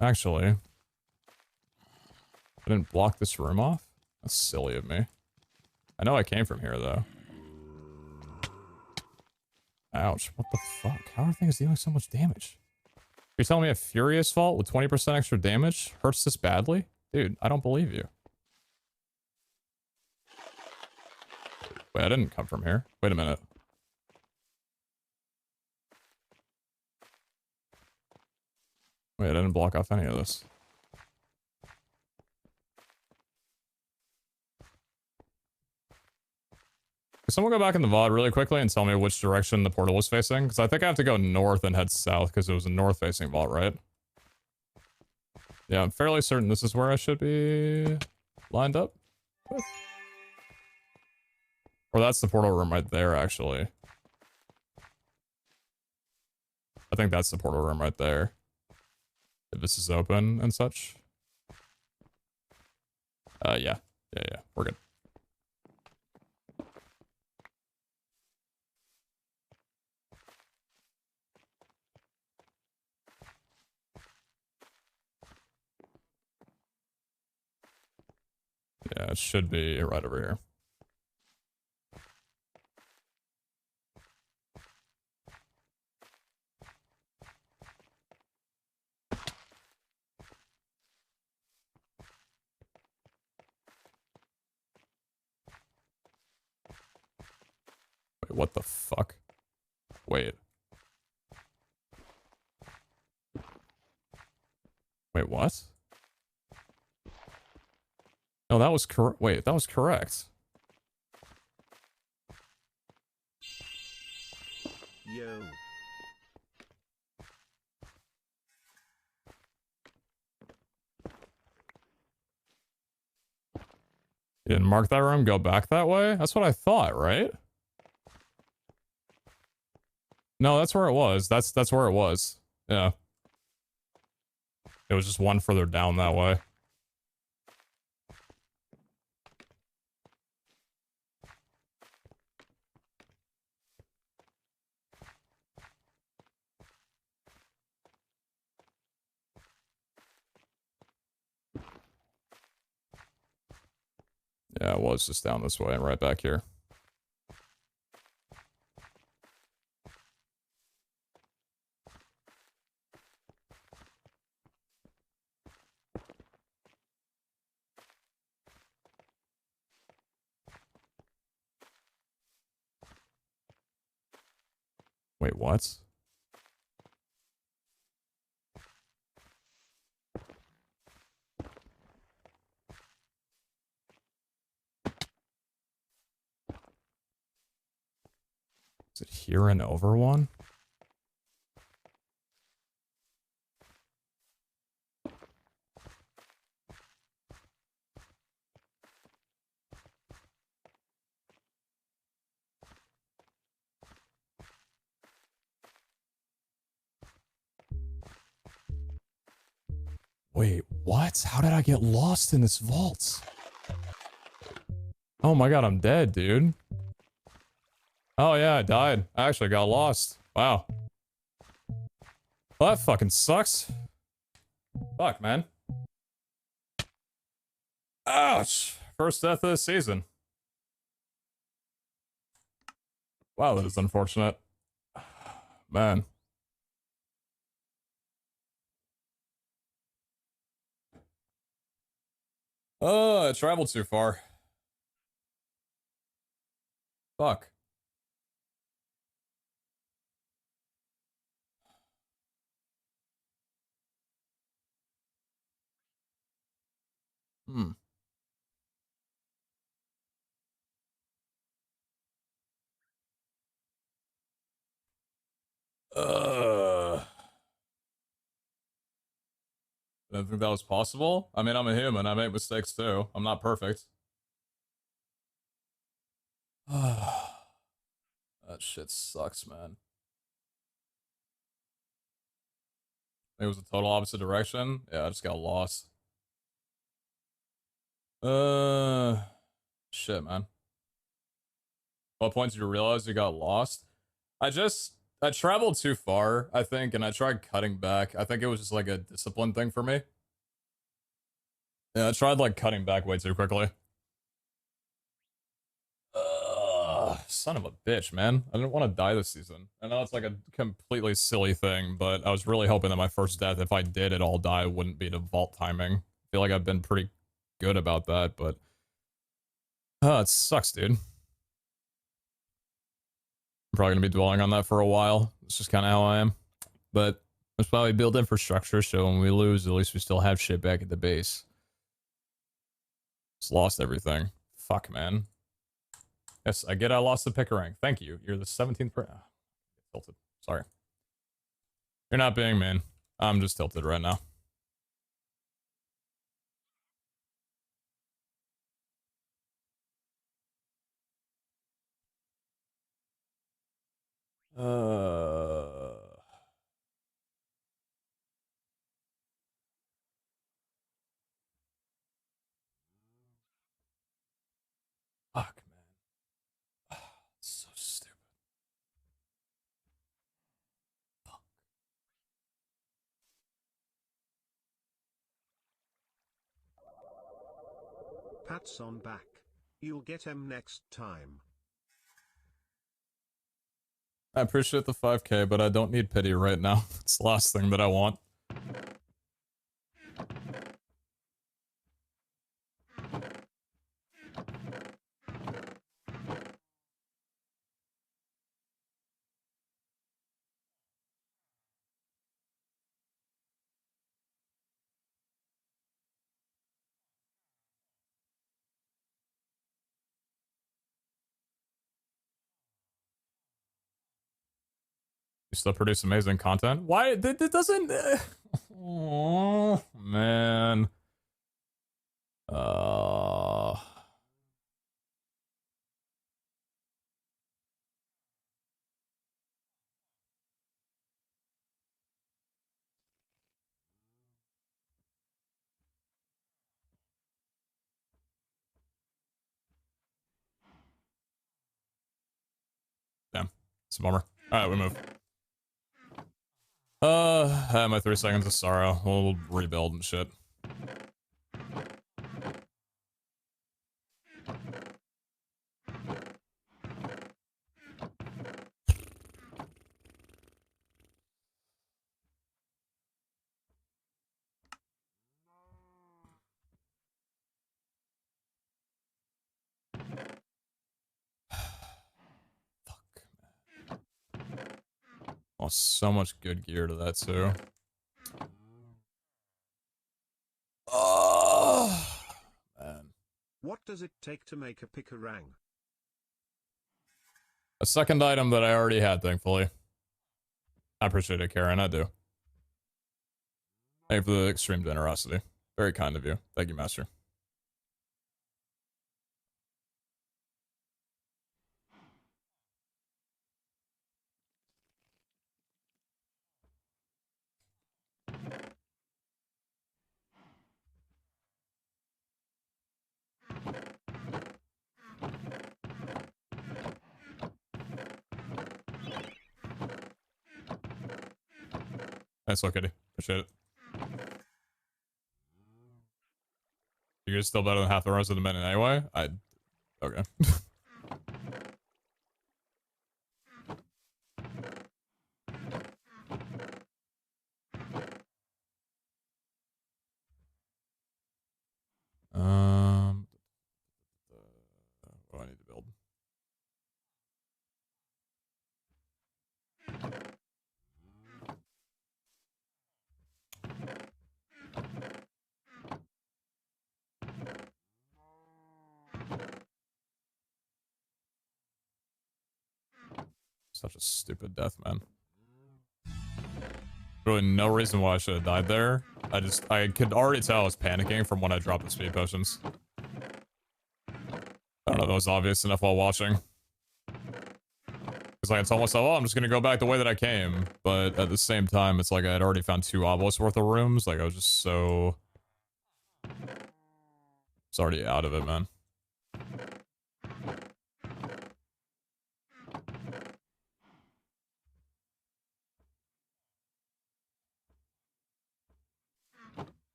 Actually, I didn't block this room off? That's silly of me. I know I came from here, though. Ouch. What the fuck? How are things dealing so much damage? You're telling me a Furious Vault with 20% extra damage hurts this badly? Dude, I don't believe you. Wait, I didn't come from here. Wait a minute. Wait, I didn't block off any of this. Can someone go back in the VOD really quickly and tell me which direction the portal was facing? Because I think I have to go north and head south because it was a north-facing vault, right? Yeah, I'm fairly certain this is where I should be lined up with. Or that's the portal room right there, actually. I think that's the portal room right there. If this is open and such. Yeah. Yeah, we're good. Yeah, it should be right over here. Wait, what the fuck? Wait. Wait, what? No, that was correct. Wait, that was correct. Yo. You didn't mark that room, go back that way? That's what I thought, right? No, that's where it was. That's where it was. Yeah. It was just one further down that way. Yeah, it was just down this way and right back here. Wait, what? Is it here and over one? Wait, what? How did I get lost in this vault? Oh my god, I'm dead, dude. Oh yeah, I died. I actually got lost. Wow. Well, that fucking sucks. Fuck, man. Ouch! First death of the season. Wow, that is unfortunate. Man. Oh, I traveled too far. Fuck. Hmm. I didn't think that was possible. I mean, I'm a human. I make mistakes too. I'm not perfect. That shit sucks, man. It was a total opposite direction. Yeah, I just got lost. Shit, man. What point did you realize you got lost? I traveled too far, I think, and I tried cutting back. I think it was just like a discipline thing for me. Yeah, I tried like cutting back way too quickly. Son of a bitch, man. I didn't want to die this season. I know it's like a completely silly thing, but I was really hoping that my first death, if I did at all die, wouldn't be to vault timing. I feel like I've been pretty good about that, but... it sucks, dude. I'm probably gonna be dwelling on that for a while. It's just kind of how I am. But that's why we build infrastructure, so when we lose, at least we still have shit back at the base. Just lost everything. Fuck, man. Yes, I get I lost the picker rank. Thank you. You're the 17th per... tilted. Sorry. You're not being mean. I'm just tilted right now. Fuck, man. So stupid. Fuck. Pat's on back. You'll get him next time. I appreciate the 5k, but I don't need pity right now. It's the last thing that I want. You still produce amazing content? Why? It doesn't... Oh, man. Damn. It's a bummer. Alright, we move. I had my 3 seconds of sorrow. We'll rebuild and shit. Oh, so much good gear to that too. Oh, man. What does it take to make a picker-rang? A second item that I already had, thankfully. I appreciate it, Karen. I do. Thank you for the extreme generosity. Very kind of you. Thank you, Master. Nice look, Eddie. Appreciate it. You guys still better than half the runs of the minute anyway? Okay. What do I need to build? Such a stupid death, man. Really no reason why I should have died there. I could already tell I was panicking from when I dropped the speed potions. I don't know if that was obvious enough while watching. It's like I told myself, oh, I'm just gonna go back the way that I came. But at the same time, it's like I had already found 2 obelisks worth of rooms. Like I was just so It's already out of it, man.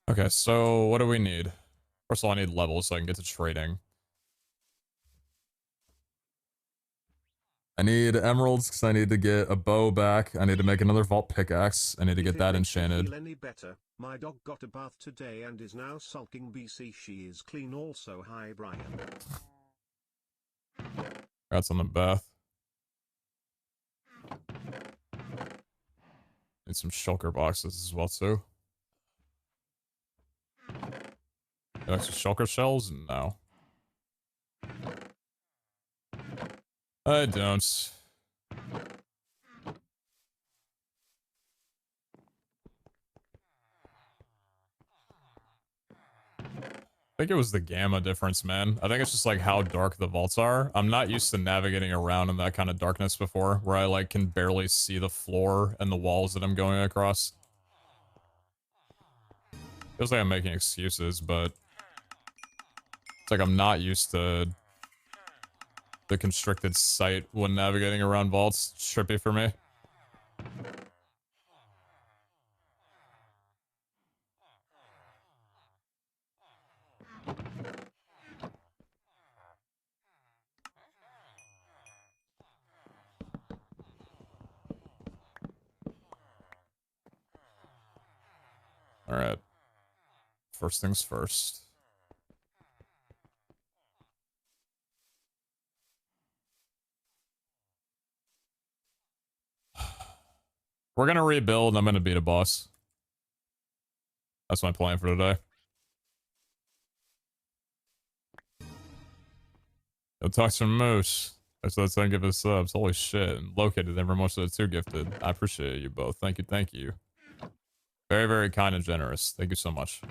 Okay, so what do we need? First of all, I need levels so I can get to trading. I need emeralds because I need to get a bow back. I need to make another vault pickaxe. I need to get that enchanted. Feel any better? My dog got a bath today and is now sulking. BC, she is clean also. Hi, Brian. Congrats on the bath. Need some shulker boxes as well too. You like some shulker shells? No. I don't. I think it was the gamma difference, man. I think it's just like how dark the vaults are. I'm not used to navigating around in that kind of darkness before, where I like can barely see the floor and the walls that I'm going across. Feels like I'm making excuses, but it's like I'm not used to the constricted sight when navigating around vaults. It's trippy for me. Alright. First things first. We're gonna rebuild and I'm gonna beat a boss. That's my plan for today. Go talk to Moose. That's what I give us subs. Holy shit. And located them for most of the 2 gifted. I appreciate you both. Thank you, thank you. Very, very kind and generous. Thank you so much.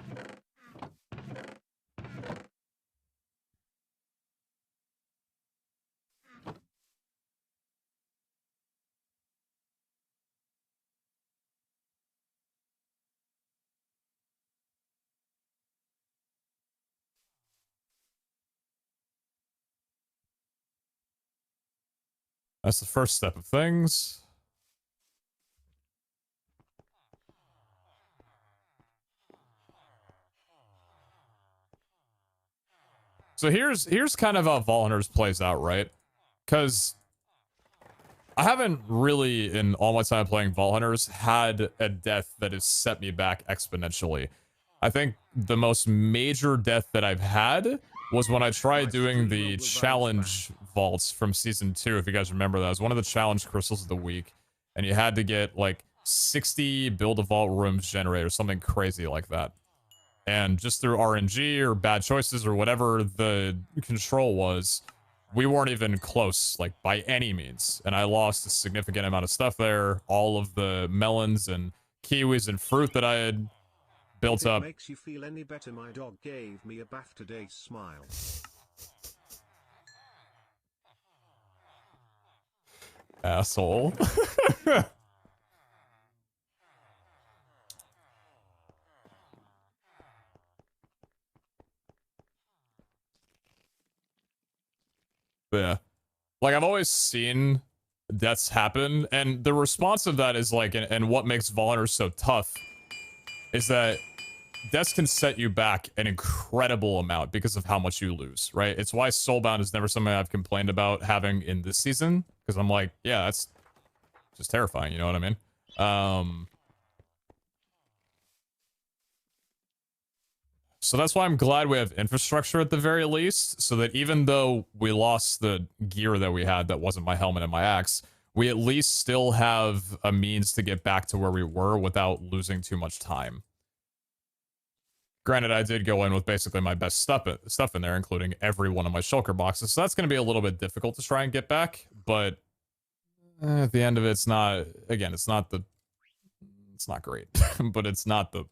That's the first step of things. So here's kind of how Vault Hunters plays out, right? Because I haven't really, in all my time playing Vault Hunters, had a death that has set me back exponentially. I think the most major death that I've had was when I tried doing the challenge vaults from season 2, if you guys remember that. It was one of the challenge crystals of the week, and you had to get like 60 build a vault rooms generated or something crazy like that. And just through RNG or bad choices or whatever the control was, we weren't even close, like by any means. And I lost a significant amount of stuff there. All of the melons and kiwis and fruit that I had built up. Makes you feel any better? My dog gave me a bath today. Smile. Asshole. But yeah, like I've always seen deaths happen, and the response of that is like, and what makes Vault Hunters so tough is that deaths can set you back an incredible amount because of how much you lose, right? It's why Soulbound is never something I've complained about having in this season, because I'm like, yeah, that's just terrifying, you know what I mean? So that's why I'm glad we have infrastructure at the very least, so that even though we lost the gear that we had that wasn't my helmet and my axe, we at least still have a means to get back to where we were without losing too much time. Granted, I did go in with basically my best stuff in there, including every one of my shulker boxes, so that's going to be a little bit difficult to try and get back, but at the end of it, it's not, again, it's not great, but it's not the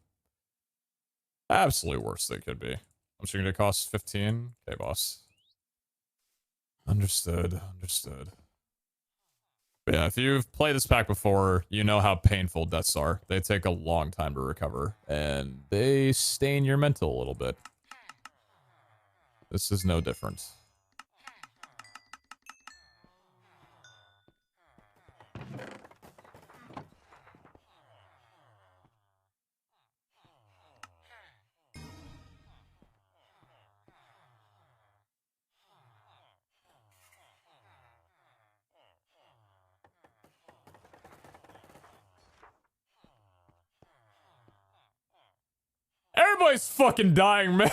absolute worst it could be. I'm sure it costs 15. Okay, boss. Understood. Understood. But yeah, if you've played this pack before, you know how painful deaths are. They take a long time to recover, and they stain your mental a little bit. This is no different. Everybody's fucking dying, man.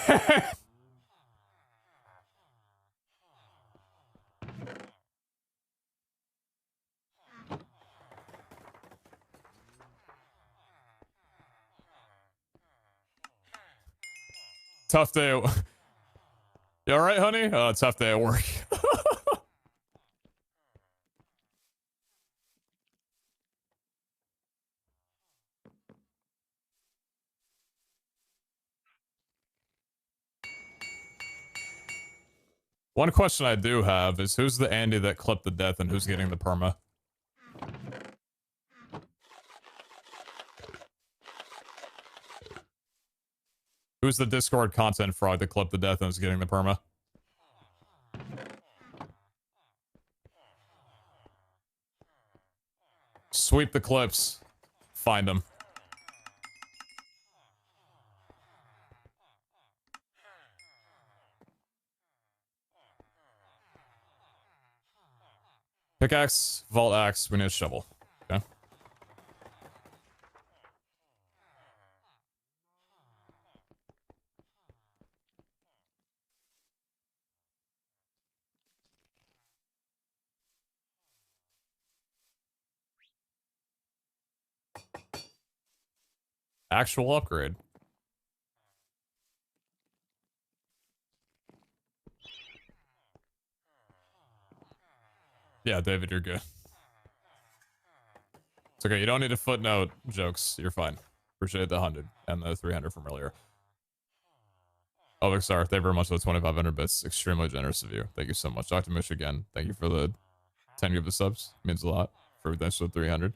Tough day. You alright, honey? Tough day at work. One question I do have is who's the Andy that clipped the death and who's getting the perma? Who's the Discord content fraud that clipped the death and is getting the perma? Sweep the clips. Find them. Pickaxe, vault axe, we need a shovel. Okay. Actual upgrade. Yeah, David, you're good. It's okay, you don't need a footnote jokes. You're fine. Appreciate the 100 and the 300 from earlier. Oh, Vixar, thank you very much for the 2,500 bits. Extremely generous of you. Thank you so much. Dr. Mish again. Thank you for the 10 of the subs. Means a lot. For thanks for the 300.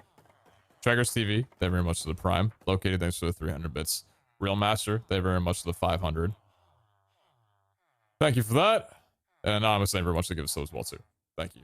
Trackers TV, thank you very much for the prime. Located, thanks for the 300 bits. Real Master, thank you very much for the 500. Thank you for that. And Anonymous, thank you very much to give us those as well, too. Thank you.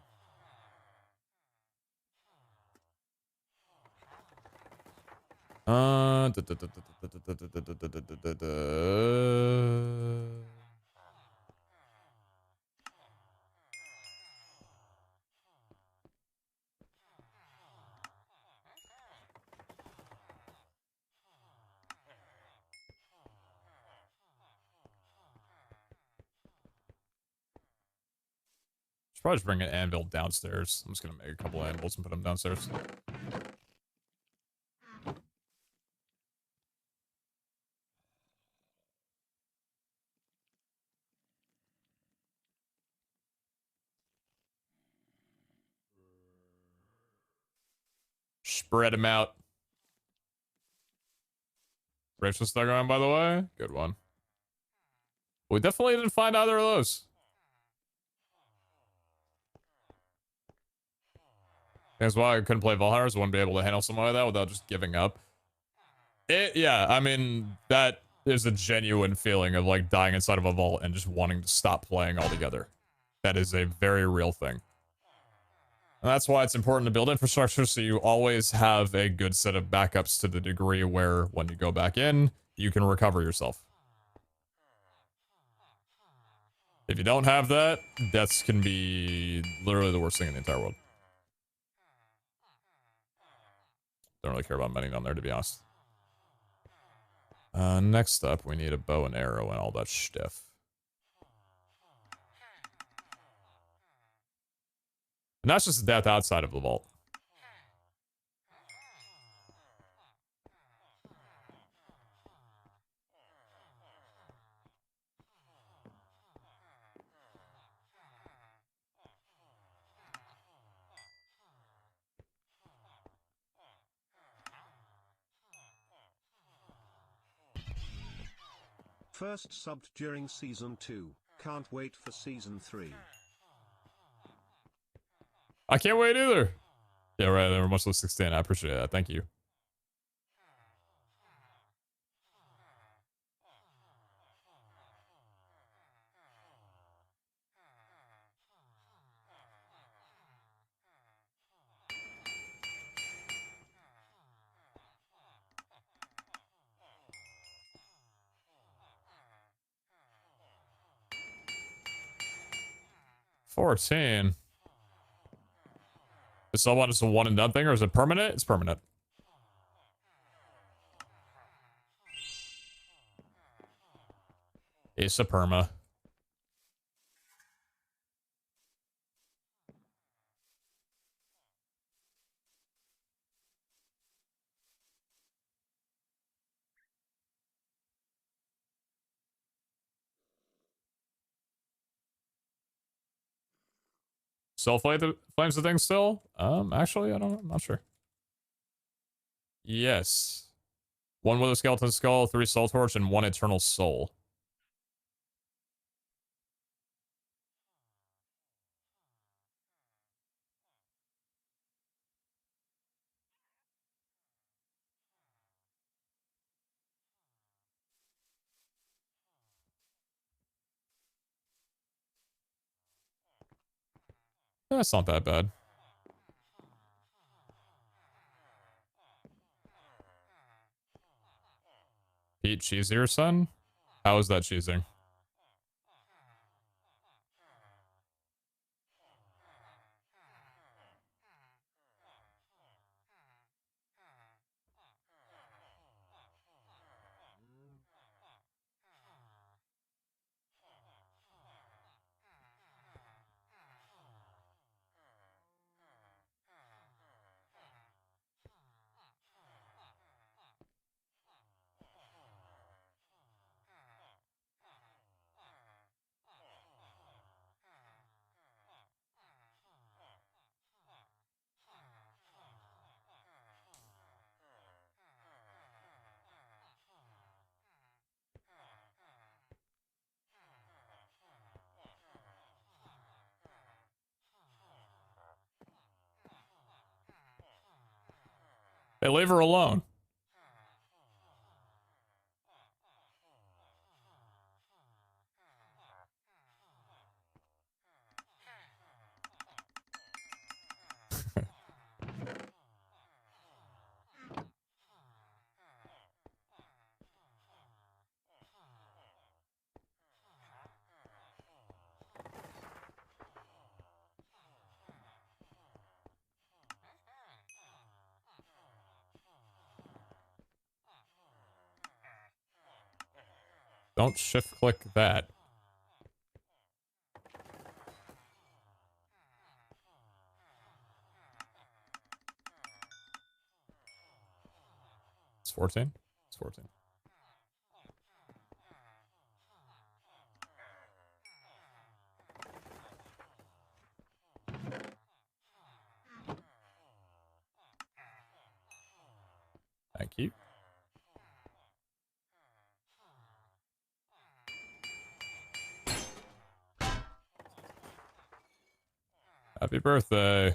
Should probably just bring an anvil downstairs. I'm just gonna make a couple of anvils and put them downstairs. Spread them out. Rachel's stuck on, by the way. Good one. We definitely didn't find either of those. That's why I couldn't play Valhalla. I wouldn't be able to handle something like that without just giving up. Yeah, I mean, that is a genuine feeling of like dying inside of a vault and just wanting to stop playing altogether. That is a very real thing. And that's why it's important to build infrastructure so you always have a good set of backups to the degree where when you go back in, you can recover yourself. If you don't have that, deaths can be literally the worst thing in the entire world. Don't really care about mending down there, to be honest. Next up, we need a bow and arrow and all that stuff. And that's just death outside of the vault. First subbed during Season 2. Can't wait for Season 3. I can't wait either. Yeah, right. They were much less 16. I appreciate that. Thank you. 14. This all is a one and done thing, or is it permanent? It's permanent. It's a perma. Soul flames the thing still? Actually, I don't know. I'm not sure. Yes. 1 with a skeleton skull, 3 soul torch, and 1 eternal soul. That's not that bad. Pete, cheesier, son? How is that cheesing? Hey, leave her alone. Don't shift click that. It's 14. It's 14. Thank you. Happy birthday.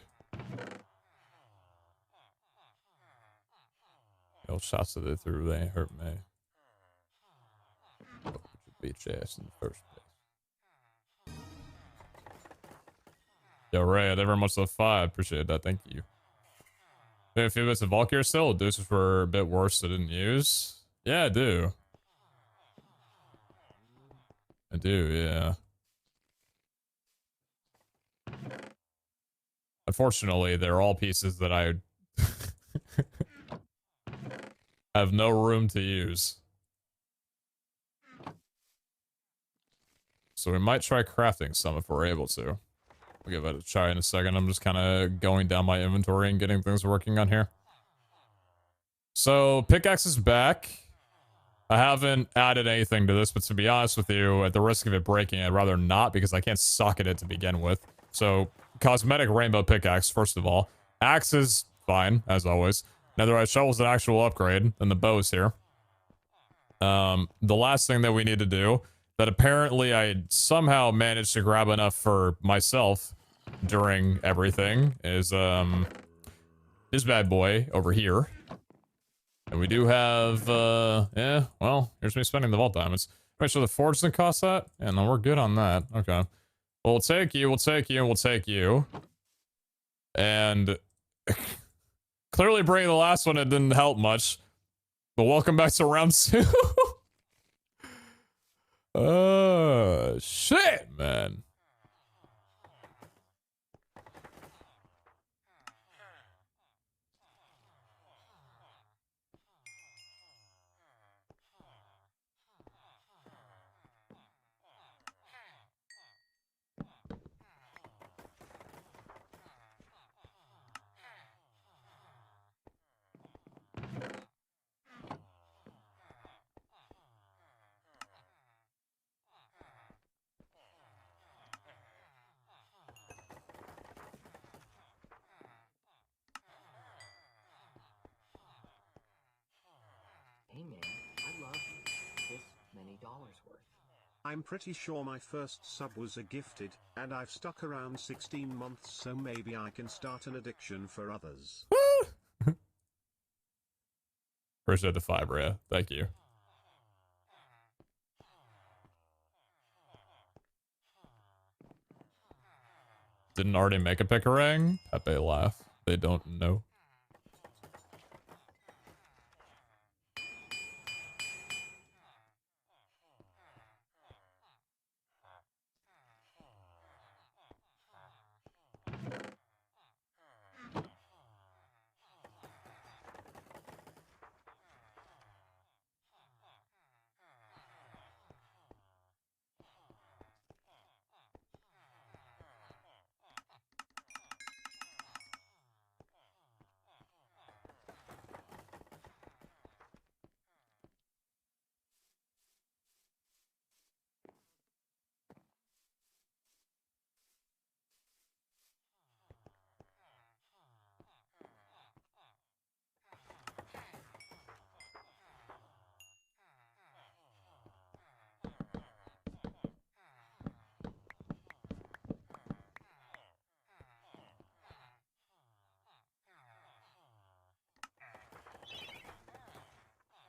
Yo, shots of it through, they ain't hurt me. Put your bitch ass in the first place. Yo, Ray, I never much of 5. Appreciate that. Thank you. Hey, a few bits of Valkyrie still. Deuces were a bit worse. I didn't use. Yeah, I do. I do, yeah. Unfortunately, they're all pieces that I have no room to use. So we might try crafting some if we're able to. We'll give it a try in a second. I'm just kind of going down my inventory and getting things working on here. So, pickaxe is back. I haven't added anything to this, but to be honest with you, at the risk of it breaking, I'd rather not because I can't socket it to begin with. So, cosmetic rainbow pickaxe, first of all. Axe is fine, as always. Netherite shovel's an actual upgrade, and the bow's here. The last thing that we need to do, that apparently I somehow managed to grab enough for myself during everything, is this bad boy over here. And we do have, yeah, well, here's me spending the vault diamonds. Make sure the forge doesn't cost that? Yeah, no, we're good on that. Okay. Well, we'll take you, we'll take you, and we'll take you. And clearly bringing the last one, it didn't help much. But welcome back to round 2. Shit, man. worth. I'm pretty sure my first sub was a gifted, and I've stuck around 16 months, so maybe I can start an addiction for others. Appreciate the 5, Rhea. Thank you. Didn't already make a Picarang? Pepe laugh. They don't know.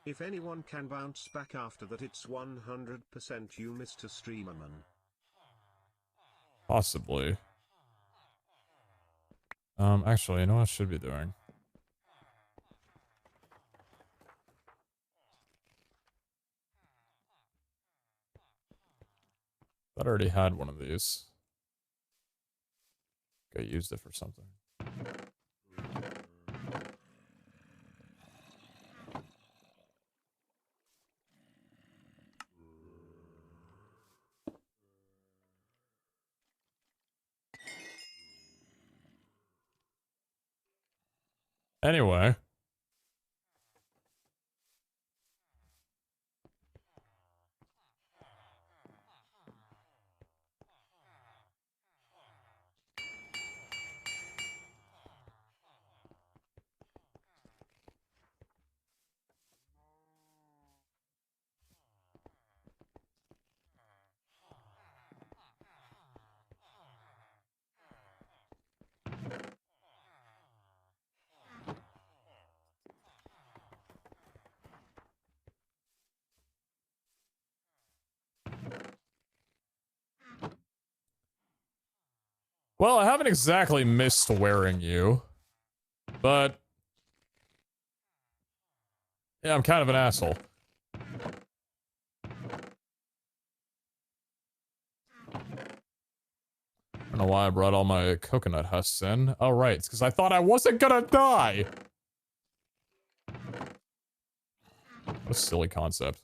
If anyone can bounce back after that, it's 100% you, Mr. Streamerman. Possibly. Actually, you know what I should be doing? I already had one of these. I used it for something. Anyway. Well, I haven't exactly missed wearing you, but yeah, I'm kind of an asshole. I don't know why I brought all my coconut husks in. Oh, right, it's because I thought I wasn't gonna die. What a silly concept.